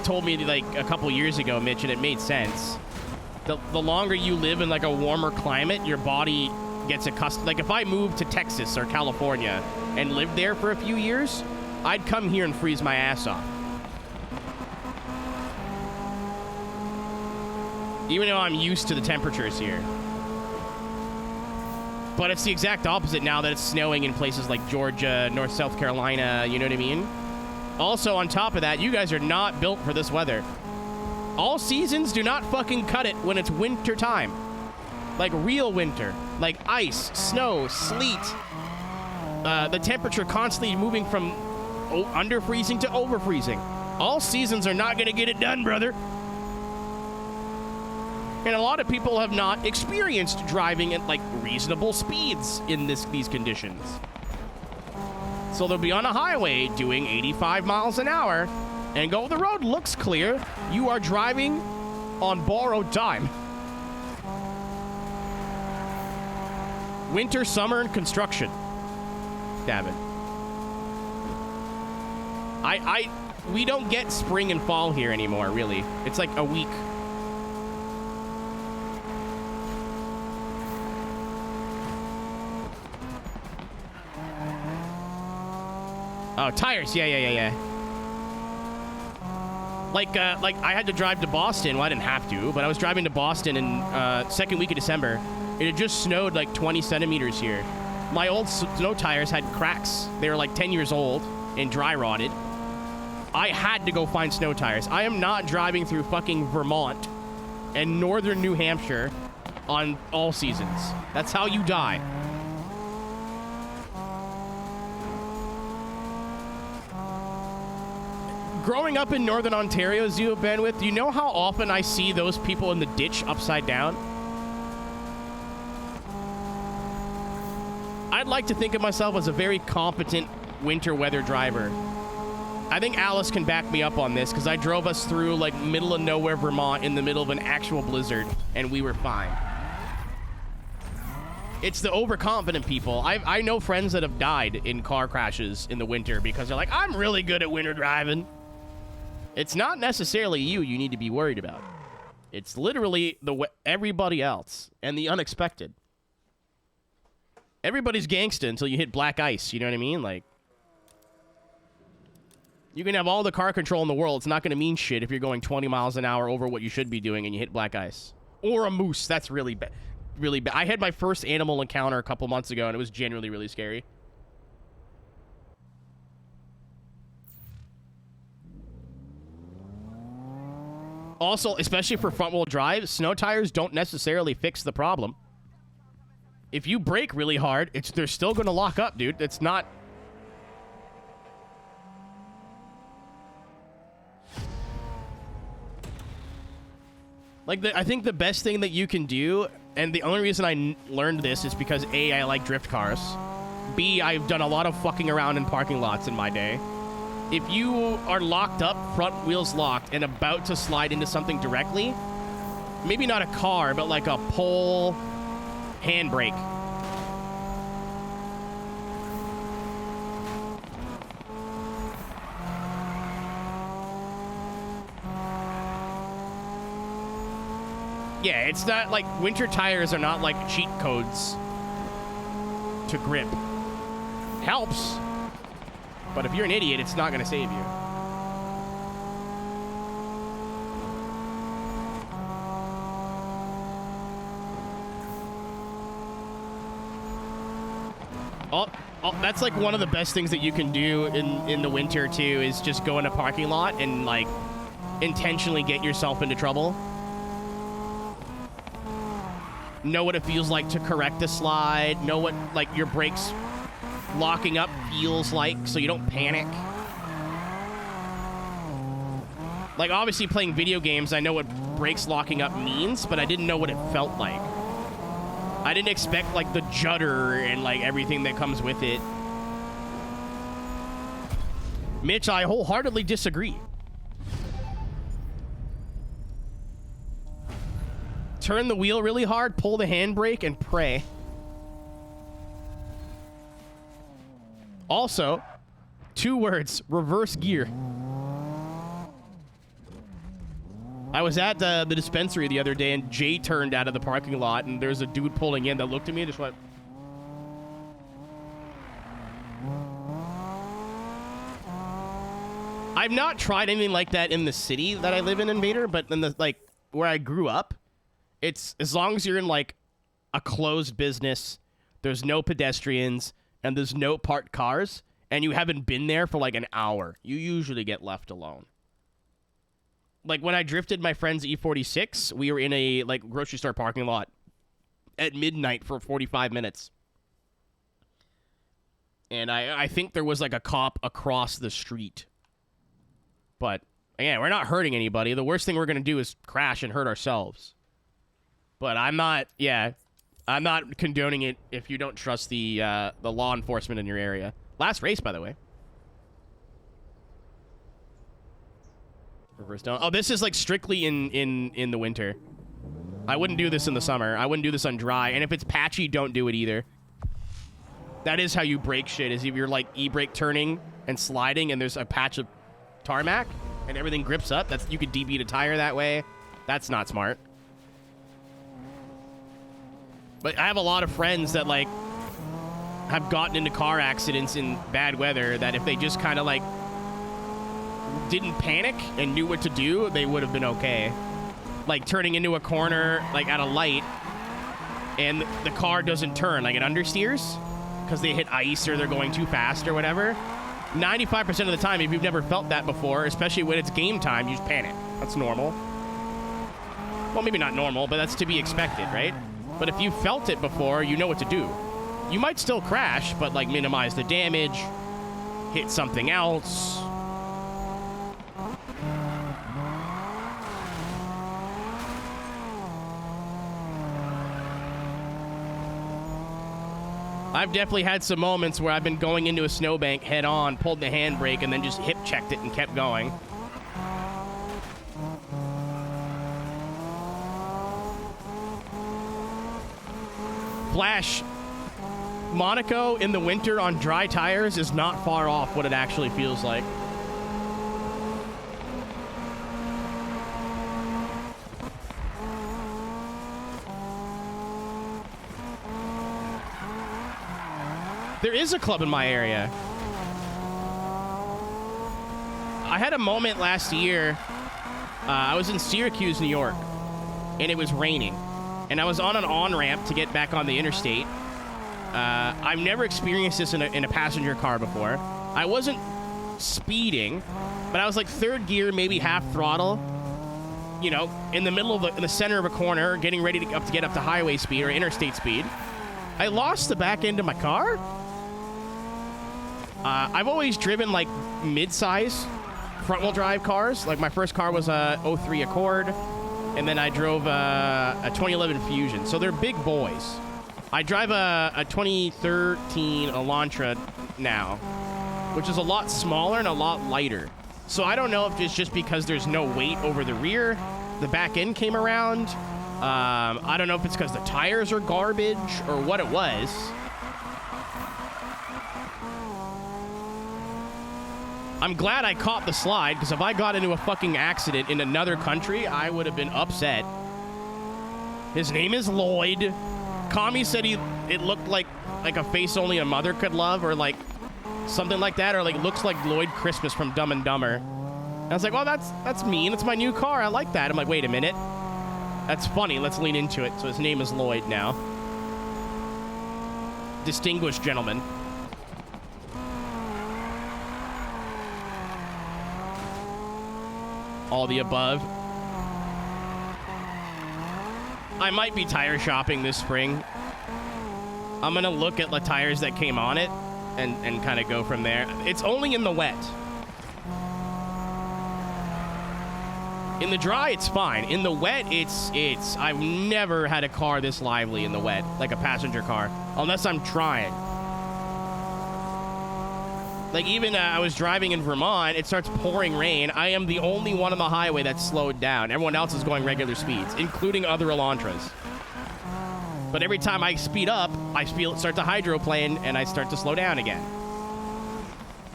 told me like a couple years ago, Mitch, and it made sense. The longer you live in like a warmer climate, your body gets accustomed. Like if I moved to Texas or California and lived there for a few years, I'd come here and freeze my ass off. Even though I'm used to the temperatures here. But it's the exact opposite now that it's snowing in places like Georgia, South Carolina, you know what I mean? Also, on top of that, you guys are not built for this weather. All seasons do not fucking cut it when it's winter time. Like real winter. Like ice, snow, sleet. The temperature constantly moving from under freezing to over freezing. All seasons are not going to get it done, brother. And a lot of people have not experienced driving at like reasonable speeds in these conditions. So they'll be on a highway doing 85 miles an hour and go, the road looks clear. You are driving on borrowed time. Winter, summer, and construction. Damn it. We don't get spring and fall here anymore, really. It's like a week. Oh, tires. Yeah. Like I had to drive to Boston. Well, I didn't have to, but I was driving to Boston in second week of December. It had just snowed like 20 centimeters here. My old snow tires had cracks. They were like 10 years old and dry rotted. I had to go find snow tires. I am not driving through fucking Vermont and northern New Hampshire on all seasons. That's how you die. Growing up in northern Ontario, Zero Bandwidth, do you know how often I see those people in the ditch upside down? I'd like to think of myself as a very competent winter weather driver. I think Alice can back me up on this because I drove us through like middle of nowhere Vermont in the middle of an actual blizzard and we were fine. It's the overconfident people. I know friends that have died in car crashes in the winter because they're like, I'm really good at winter driving. It's not necessarily you need to be worried about. It's literally everybody else and the unexpected. Everybody's gangsta until you hit black ice, you know what I mean? Like, you can have all the car control in the world. It's not going to mean shit if you're going 20 miles an hour over what you should be doing and you hit black ice. Or a moose. That's really bad. Really bad. I had my first animal encounter a couple months ago, and it was genuinely really scary. Also, especially for front-wheel drive, snow tires don't necessarily fix the problem. If you brake really hard, they're still going to lock up, dude. It's not... Like, I think the best thing that you can do, and the only reason I learned this is because A, I like drift cars. B, I've done a lot of fucking around in parking lots in my day. If you are locked up, front wheels locked, and about to slide into something directly, maybe not a car, but like a pole handbrake. Yeah, it's not like winter tires are not like cheat codes to grip. Helps, but if you're an idiot, it's not going to save you. That's like one of the best things that you can do in the winter too, is just go in a parking lot and like intentionally get yourself into trouble. Know what it feels like to correct a slide. Know what, like, your brakes locking up feels like, so you don't panic. Like, obviously playing video games, I know what brakes locking up means, but I didn't know what it felt like. I didn't expect, like, the judder and, like, everything that comes with it. Mitch, I wholeheartedly disagree. Turn the wheel really hard, pull the handbrake, and pray. Also, 2 words, reverse gear. I was at the dispensary the other day, and Jay turned out of the parking lot, and there's a dude pulling in that looked at me and just went... I've not tried anything like that in the city that I live in Vader, but in the, like, where I grew up, it's as long as you're in, like, a closed business, there's no pedestrians, and there's no parked cars, and you haven't been there for, like, an hour, you usually get left alone. Like, when I drifted my friend's E46, we were in a, like, grocery store parking lot at midnight for 45 minutes. And I think there was, like, a cop across the street. But, again, we're not hurting anybody. The worst thing we're going to do is crash and hurt ourselves. But I'm not condoning it if you don't trust the law enforcement in your area. Last race, by the way. Reverse down. Oh, this is like strictly in the winter. I wouldn't do this in the summer. I wouldn't do this on dry. And if it's patchy, don't do it either. That is how you break shit, is if you're like e-brake turning and sliding and there's a patch of tarmac and everything grips up. That's, you could DB a tire that way. That's not smart. But I have a lot of friends that like have gotten into car accidents in bad weather that if they just kind of like didn't panic and knew what to do, they would have been okay. Like turning into a corner, like at a light, and the car doesn't turn, like it understeers because they hit ice or they're going too fast or whatever. 95% of the time, if you've never felt that before, especially when it's game time, you just panic. That's normal. Well, maybe not normal, but that's to be expected, right? But if you felt it before, you know what to do. You might still crash, but like minimize the damage, hit something else. I've definitely had some moments where I've been going into a snowbank head on, pulled the handbrake, and then just hip checked it and kept going. Flash, Monaco in the winter on dry tires is not far off what it actually feels like. There is a club in my area. I had a moment last year. I was in Syracuse, New York, and it was raining. And I was on an on-ramp to get back on the interstate. I've never experienced this in a passenger car before. I wasn't speeding, but I was like third gear, maybe half throttle. You know, in the middle of in the center of a corner, getting ready to get up to highway speed or interstate speed. I lost the back end of my car. I've always driven like mid-size front-wheel drive cars. Like my first car was a 03 Accord, and then I drove a 2011 Fusion. So they're big boys. I drive a 2013 Elantra now, which is a lot smaller and a lot lighter. So I don't know if it's just because there's no weight over the rear, the back end came around. I don't know if it's because the tires are garbage or what it was. I'm glad I caught the slide, because if I got into a fucking accident in another country, I would have been upset. His name is Lloyd. Kami said it looked like a face only a mother could love, or like something like that, or like looks like Lloyd Christmas from Dumb and Dumber. And I was like, well, that's mean. It's my new car. I like that. I'm like, wait a minute. That's funny. Let's lean into it. So his name is Lloyd now. Distinguished gentleman. all the above. I might be tire shopping this spring. I'm gonna look at the tires that came on it and kind of go from there. It's only in the wet. In the dry, it's fine. In the wet, it's I've never had a car this lively in the wet, like a passenger car, unless I'm trying. Like, even I was driving in Vermont, it starts pouring rain. I am the only one on the highway that's slowed down. Everyone else is going regular speeds, including other Elantras. But every time I speed up, I feel it start to hydroplane, and I start to slow down again.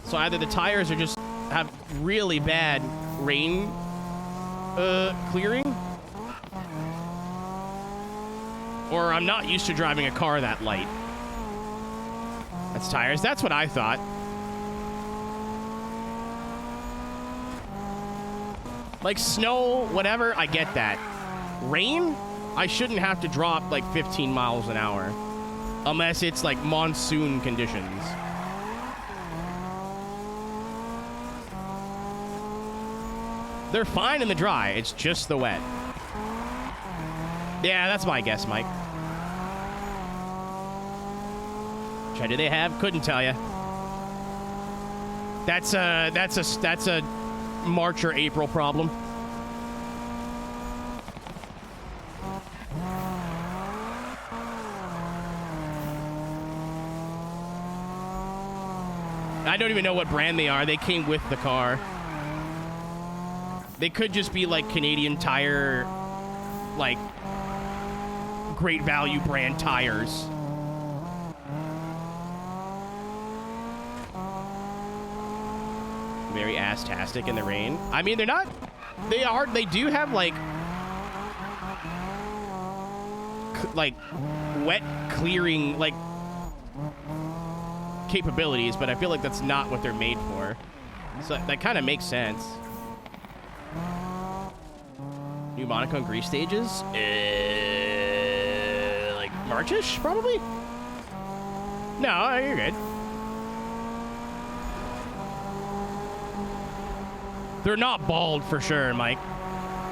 So either the tires are just have really bad rain clearing, or I'm not used to driving a car that light. That's tires. That's what I thought. Like snow, whatever, I get that. Rain, I shouldn't have to drop like 15 miles an hour. Unless it's like monsoon conditions. They're fine in the dry, it's just the wet. Yeah, that's my guess, Mike. Which do they have? Couldn't tell you. That's a March or April problem. I don't even know what brand they are. They came with the car. They could just be like Canadian Tire, like great value brand tires. Very ass-tastic in the rain. I mean, they're not... They do have, like wet clearing, like, capabilities, but I feel like that's not what they're made for. So that kind of makes sense. New Monaco and Greece stages? Like Marchish, probably? No, you're good. They're not bald for sure, Mike.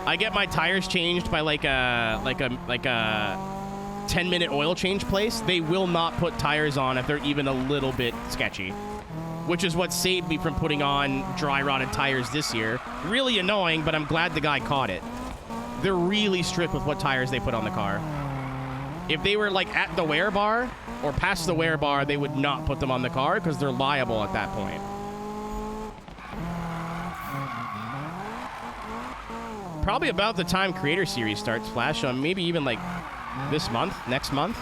I get my tires changed by like a 10-minute oil change place. They will not put tires on if they're even a little bit sketchy, which is what saved me from putting on dry rotted tires this year. Really annoying, but I'm glad the guy caught it. They're really strict with what tires they put on the car. If they were like at the wear bar or past the wear bar, they would not put them on the car because they're liable at that point. Probably about the time Creator Series starts, Flash. Maybe even like this month, next month.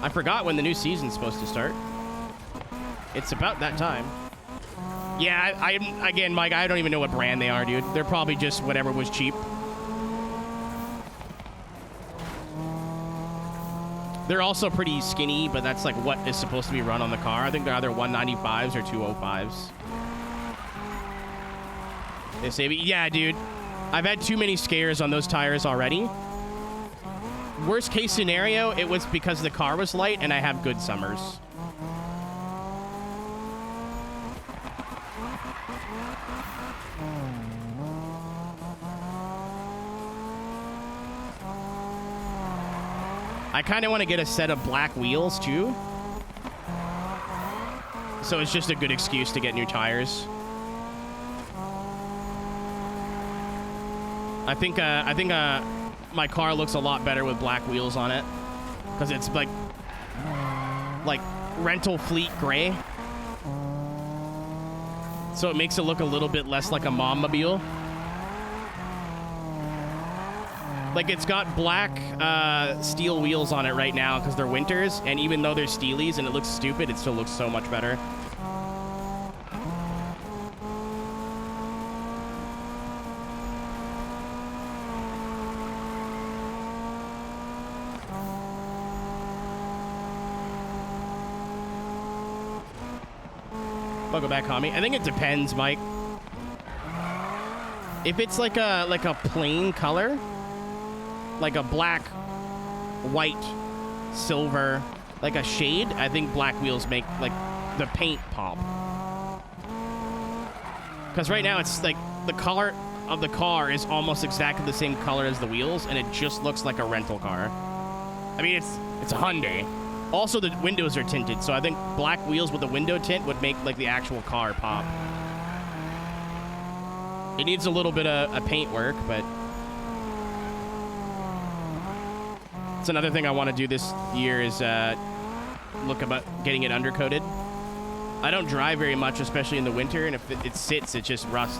I forgot when the new season's supposed to start. It's about that time. Yeah, again, Mike, I don't even know what brand they are, dude. They're probably just whatever was cheap. They're also pretty skinny, but that's like what is supposed to be run on the car. I think they're either 195s or 205s. They say, yeah, dude. I've had too many scares on those tires already. Worst case scenario, it was because the car was light and I have good summers. I kind of want to get a set of black wheels too. So it's just a good excuse to get new tires. I think my car looks a lot better with black wheels on it because it's like rental fleet gray, so it makes it look a little bit less like a mom-mobile. Like, it's got black steel wheels on it right now because they're winters, and even though they're steelies and it looks stupid, it still looks so much better. Welcome back, Homie. I think it depends, Mike. If it's like a plain color, like a black, white, silver, like a shade, I think black wheels make like the paint pop. Because right now it's like the color of the car is almost exactly the same color as the wheels, and it just looks like a rental car. I mean, it's a Hyundai. Also, the windows are tinted, so I think black wheels with a window tint would make like the actual car pop. It needs a little bit of paint work, but it's another thing I want to do this year is look about getting it undercoated. I don't drive very much, especially in the winter, and if it sits, it just rusts.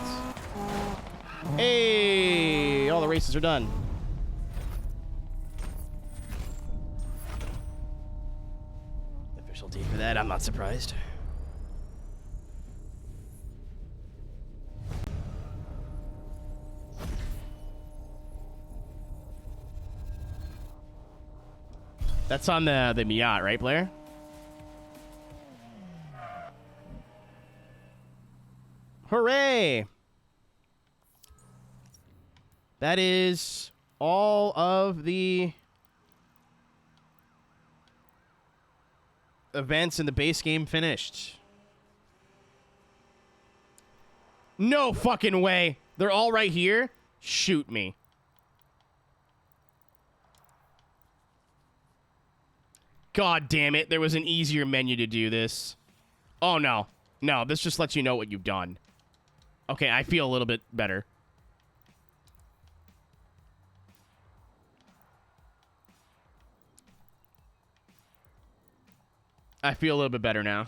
Hey, all the races are done. Official date for that, I'm not surprised. That's on the Miat, right, Blair? Hooray! That is all of the events in the base game finished. No fucking way. They're all right here? Shoot me. God damn it. There was an easier menu to do this. Oh, no. No, this just lets you know what you've done. Okay, I feel a little bit better. I feel a little bit better now.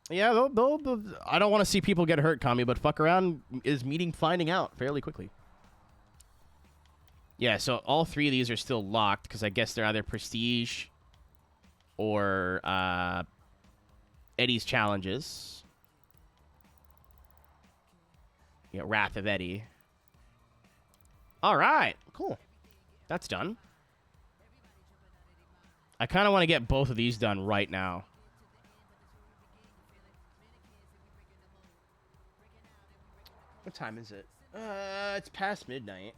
Yeah, I don't want to see people get hurt, Kami, but fuck around is meeting finding out fairly quickly. Yeah, so all three of these are still locked because I guess they're either Prestige or Eddie's Challenges. Yeah, Wrath of Eddie. All right, cool. That's done. I kind of want to get both of these done right now. What time is it? It's past midnight.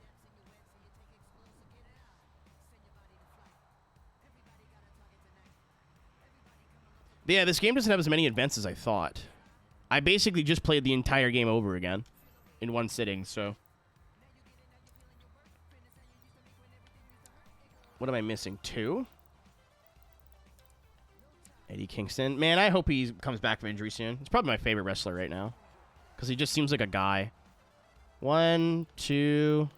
Yeah, this game doesn't have as many events as I thought. I basically just played the entire game over again in one sitting, so. What am I missing? 2? Eddie Kingston. Man, I hope he comes back from injury soon. He's probably my favorite wrestler right now. Because he just seems like a guy. 1, 2.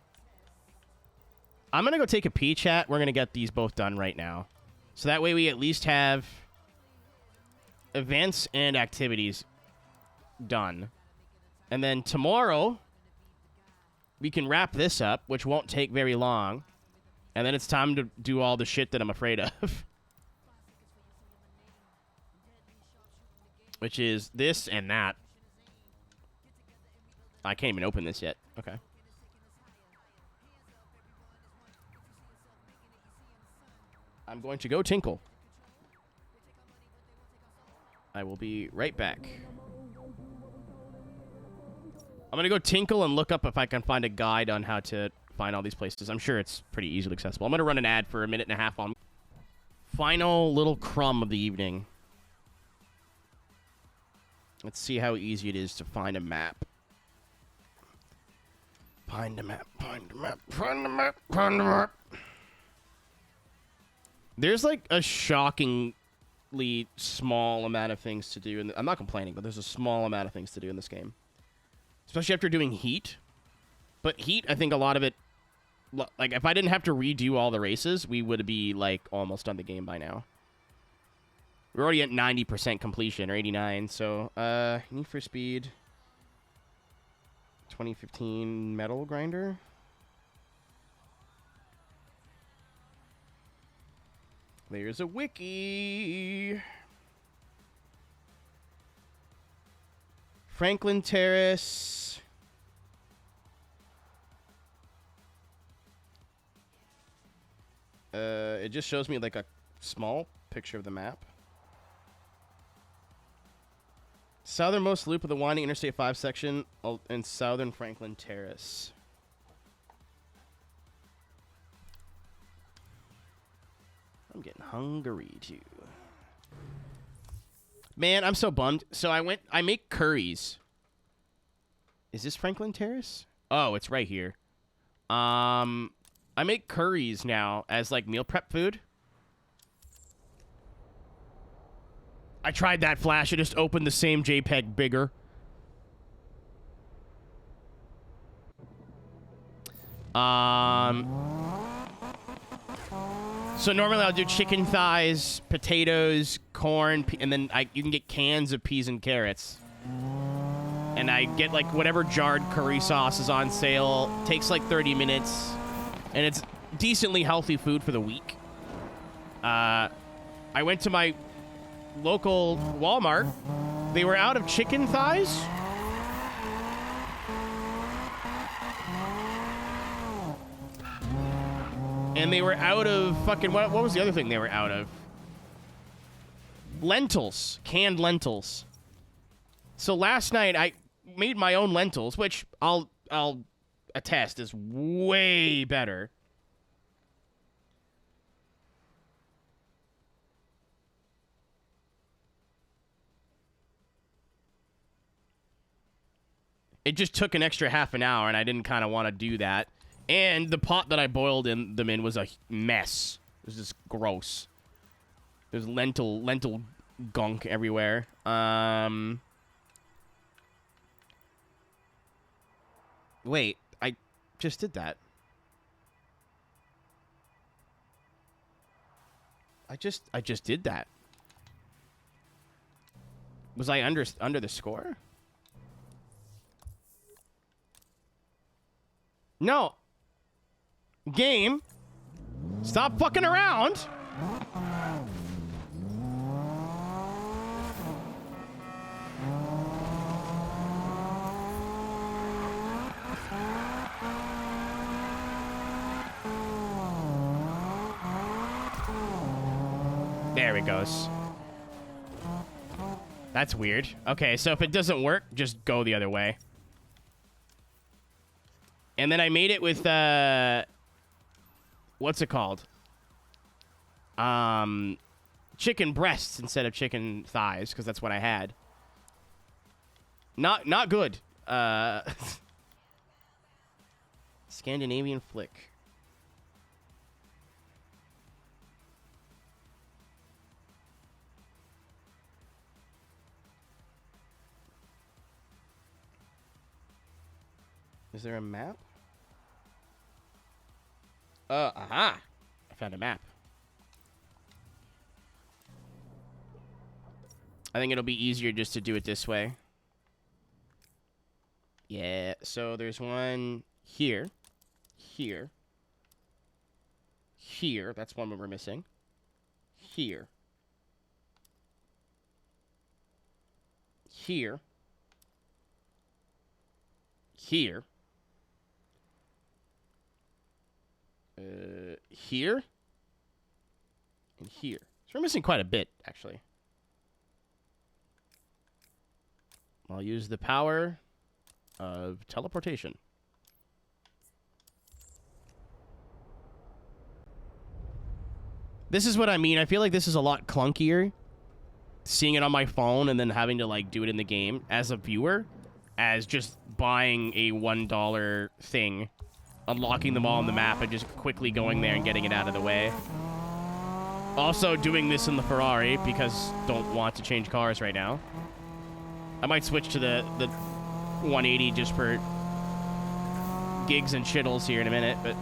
I'm going to go take a pee, chat. We're going to get these both done right now. So that way we at least have events and activities done. And then tomorrow, we can wrap this up, which won't take very long. And then it's time to do all the shit that I'm afraid of. Which is this and that. I can't even open this yet. Okay. I'm going to go tinkle. I will be right back. I'm going to go tinkle and look up if I can find a guide on how to find all these places. I'm sure it's pretty easily accessible. I'm going to run an ad for a minute and a half on final little crumb of the evening. Let's see how easy it is to find a map. Find a map, find a map, find a map, find a map. There's like a shockingly small amount of things to do. I'm not complaining, but there's a small amount of things to do in this game. Especially after doing Heat. But Heat, I think a lot of it, like if I didn't have to redo all the races, we would be like almost done the game by now. We're already at 90% completion, or 89, so, Need for Speed 2015 Metal Grinder. There's a wiki. Franklin Terrace. It just shows me like a small picture of the map. Southernmost loop of the winding Interstate 5 section in Southern Franklin Terrace. I'm getting hungry too. Man, I'm so bummed. So I make curries. Is this Franklin Terrace? Oh, it's right here. I make curries now as like meal prep food. I tried that Flash. It just opened the same JPEG bigger. So normally I'll do chicken thighs, potatoes, corn, and then you can get cans of peas and carrots. And I get like whatever jarred curry sauce is on sale. Takes like 30 minutes. And it's decently healthy food for the week. I went to my local Walmart. They were out of chicken thighs. And they were out of fucking... What was the other thing they were out of? Lentils. Canned lentils. So last night, I made my own lentils, which I'll attest is way better. It just took an extra half an hour, and I didn't kind of want to do that. And the pot that I boiled them in was a mess. It was just gross. There's lentil gunk everywhere. Wait, I just did that. I just did that. Was I under the score? No. Game. Stop fucking around. There it goes. That's weird. Okay, so if it doesn't work, just go the other way. And then I made it with, what's it called? Chicken breasts instead of chicken thighs, because that's what I had. Not good. Scandinavian flick. Is there a map? Aha! I found a map. I think it'll be easier just to do it this way. Yeah, so there's one here. Here. Here. That's one we're missing. Here. Here. Here. Here. And here. So we're missing quite a bit, actually. I'll use the power of teleportation. This is what I mean. I feel like this is a lot clunkier. Seeing it on my phone and then having to, like, do it in the game as a viewer. As just buying a $1 thing. Unlocking them all on the map and just quickly going there and getting it out of the way. Also doing this in the Ferrari because don't want to change cars right now. I might switch to the 180 just for gigs and shittles here in a minute, but...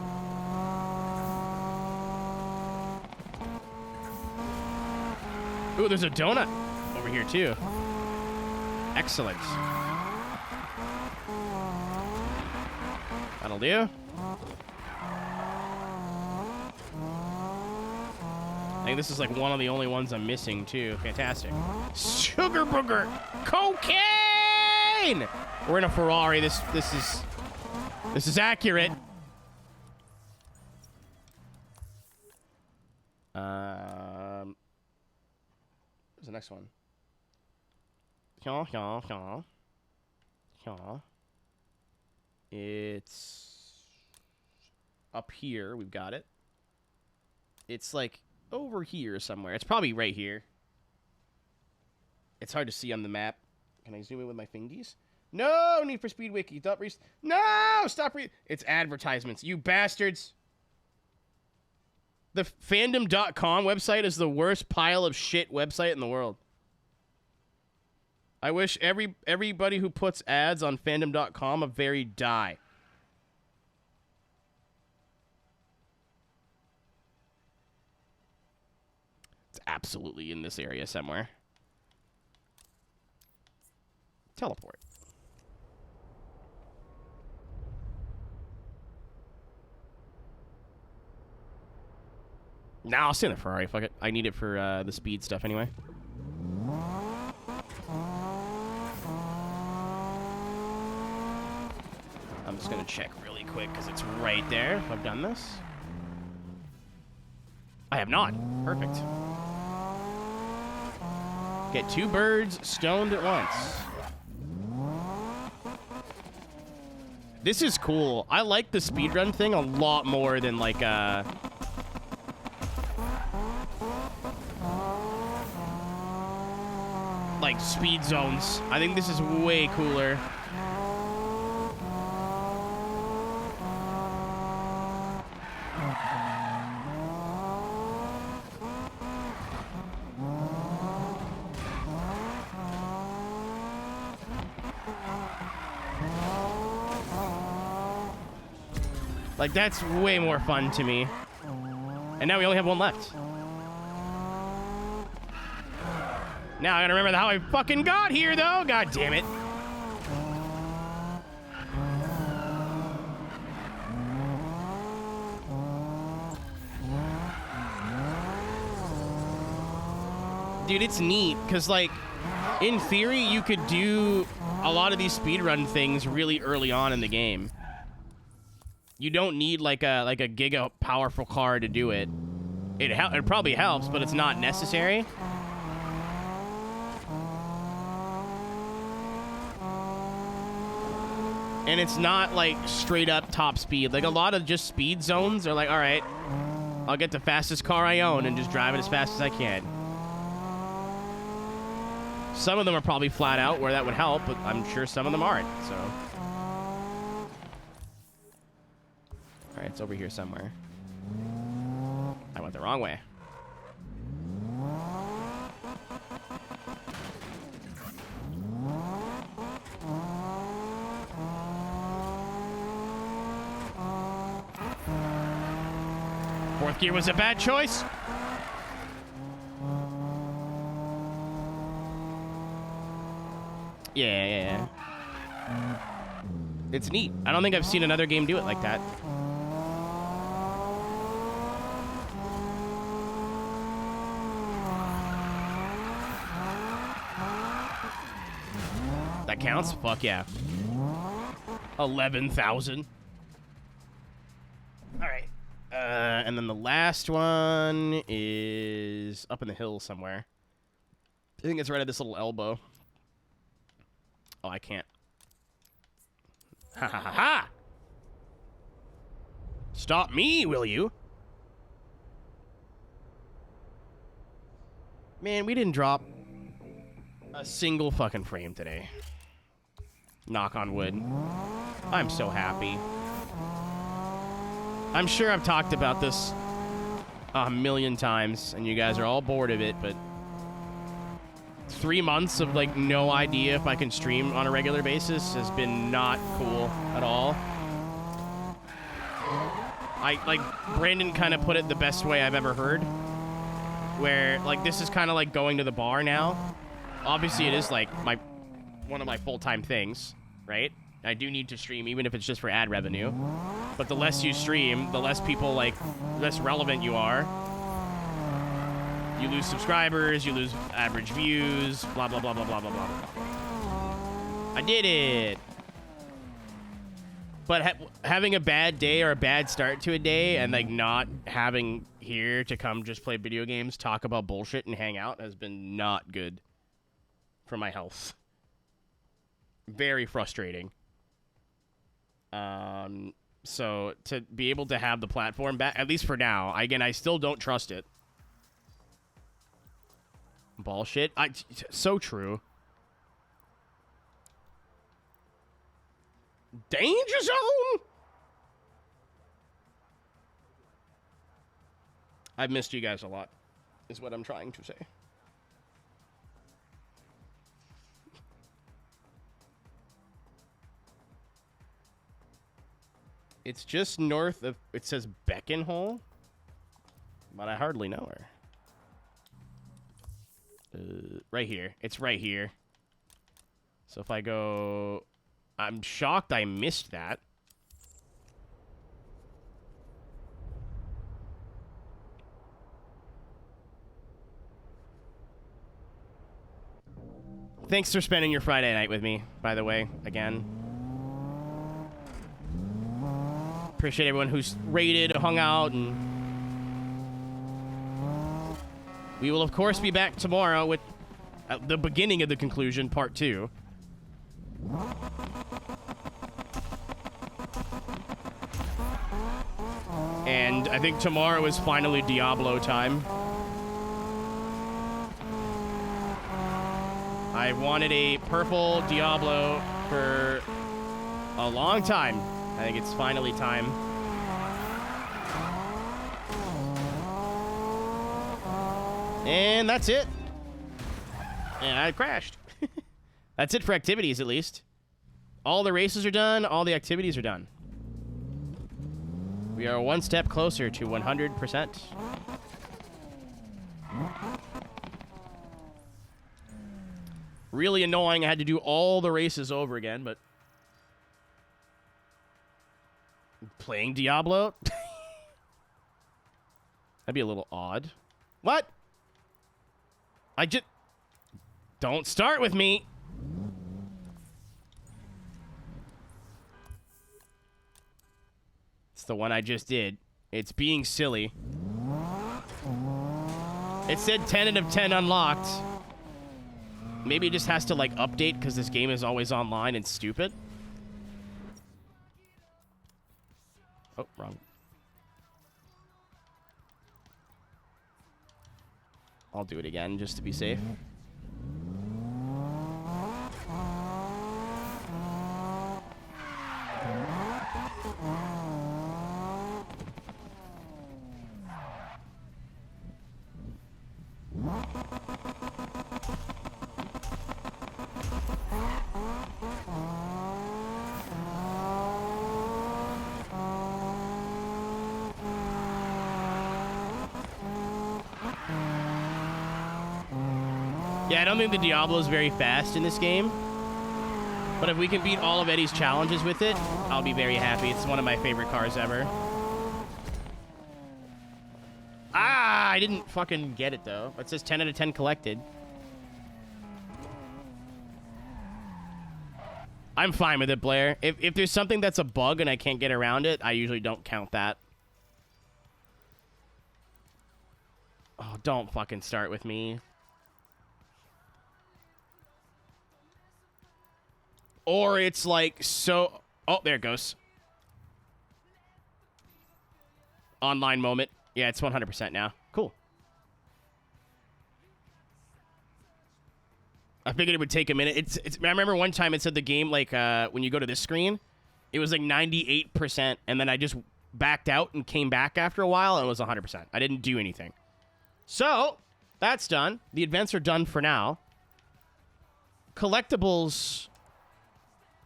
Ooh, there's a donut over here too. Excellent. That'll do. I think this is like one of the only ones I'm missing too. Fantastic. Sugar booger. Cocaine. We're in a Ferrari. This is accurate. Where's the next one? It's up here. We've got it. It's like over here somewhere. It's probably right here. It's hard to see on the map. Can I zoom in with my fingies? No, Need for Speed Wiki. No, stop it's advertisements, you bastards. The fandom.com website is the worst pile of shit website in the world. I wish everybody who puts ads on fandom.com a very die. It's absolutely in this area somewhere. Teleport. Nah, I'll stay in the Ferrari. Fuck it. I need it for the speed stuff anyway. I'm just going to check really quick because it's right there if I've done this. I have not. Perfect. Get 2 birds stoned at once. This is cool. I like the speedrun thing a lot more than like speed zones. I think this is way cooler. Like, that's way more fun to me. And now we only have one left. Now I gotta remember how I fucking got here, though. God damn it. Dude, it's neat, because, like, in theory, you could do a lot of these speedrun things really early on in the game. You don't need like a giga powerful car to do it. It probably helps, but it's not necessary. And it's not like straight up top speed. Like a lot of just speed zones are like, all right, I'll get the fastest car I own and just drive it as fast as I can. Some of them are probably flat out where that would help, but I'm sure some of them aren't, so. All right, it's over here somewhere. I went the wrong way. Fourth gear was a bad choice. Yeah. It's neat. I don't think I've seen another game do it like that. That counts? Fuck yeah. 11,000. All right. And then the last one is up in the hill somewhere. I think it's right at this little elbow. Oh, I can't. Ha ha ha ha! Stop me, will you? Man, we didn't drop a single fucking frame today. Knock on wood. I'm so happy. I'm sure I've talked about this a million times, and you guys are all bored of it, but 3 months of, like, no idea if I can stream on a regular basis has been not cool at all. Brandon kind of put it the best way I've ever heard, where, like, this is kind of like going to the bar now. Obviously, it is, like, one of my full-time things, right? I do need to stream, even if it's just for ad revenue. But the less you stream, the less people, like, less relevant you are. You lose subscribers, you lose average views, blah, blah, blah, blah, blah, blah, blah. I did it. But having a bad day or a bad start to a day and, like, not having here to come just play video games, talk about bullshit, and hang out has been not good for my health. Very frustrating. So to be able to have the platform back, at least for now, again, I still don't trust it. Bullshit. So true. Danger zone? I've missed you guys a lot, is what I'm trying to say. It's just north of, it says Beckenhole, but I hardly know her. Right here. It's right here. So if I go, I'm shocked I missed that. Thanks for spending your Friday night with me, by the way, again. Appreciate everyone who's raided, hung out, and we will, of course, be back tomorrow with the beginning of the conclusion, part 2. And I think tomorrow is finally Diablo time. I wanted a purple Diablo for a long time. I think it's finally time. And that's it. And I crashed. That's it for activities, at least. All the races are done. All the activities are done. We are one step closer to 100%. Really annoying. I had to do all the races over again, but playing Diablo? That'd be a little odd. What? I just... Don't start with me. It's the one I just did. It's being silly. It said 10 out of 10 unlocked. Maybe it just has to, like, update because this game is always online and stupid. Oh, wrong. I'll do it again just to be safe. Yeah, I don't think the Diablo is very fast in this game. But if we can beat all of Eddie's challenges with it, I'll be very happy. It's one of my favorite cars ever. Ah, I didn't fucking get it, though. It says 10 out of 10 collected. I'm fine with it, Blair. If there's something that's a bug and I can't get around it, I usually don't count that. Oh, don't fucking start with me. Or it's like so... Oh, there it goes. Online moment. Yeah, it's 100% now. Cool. I figured it would take a minute. I remember one time it said the game, like, when you go to this screen, it was like 98%, and then I just backed out and came back after a while, and it was 100%. I didn't do anything. So, that's done. The events are done for now. Collectibles...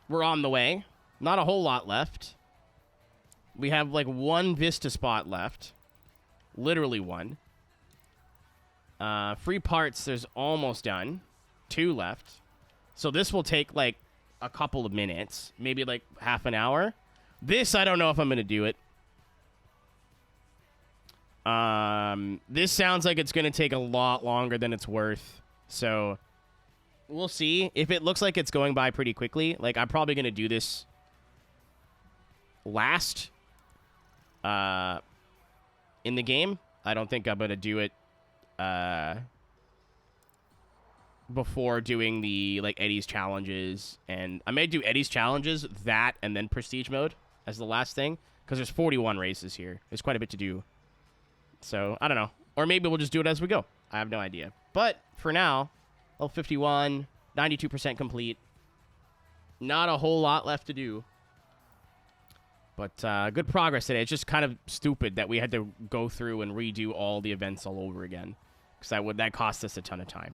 We're on the way. Not a whole lot left. We have like one Vista spot left. Literally one. Free parts, there's almost done. 2 left. So this will take like a couple of minutes. Maybe like half an hour. This, I don't know if I'm going to do it. This sounds like it's going to take a lot longer than it's worth. So... We'll see. If it looks like it's going by pretty quickly, like, I'm probably going to do this last in the game. I don't think I'm going to do it before doing the, like, Eddie's challenges. And I may do Eddie's challenges, that, and then Prestige mode as the last thing. Because there's 41 races here. There's quite a bit to do. So, I don't know. Or maybe we'll just do it as we go. I have no idea. But for now, level 51, 92% complete. Not a whole lot left to do. But good progress today. It's just kind of stupid that we had to go through and redo all the events all over again. Because that cost us a ton of time.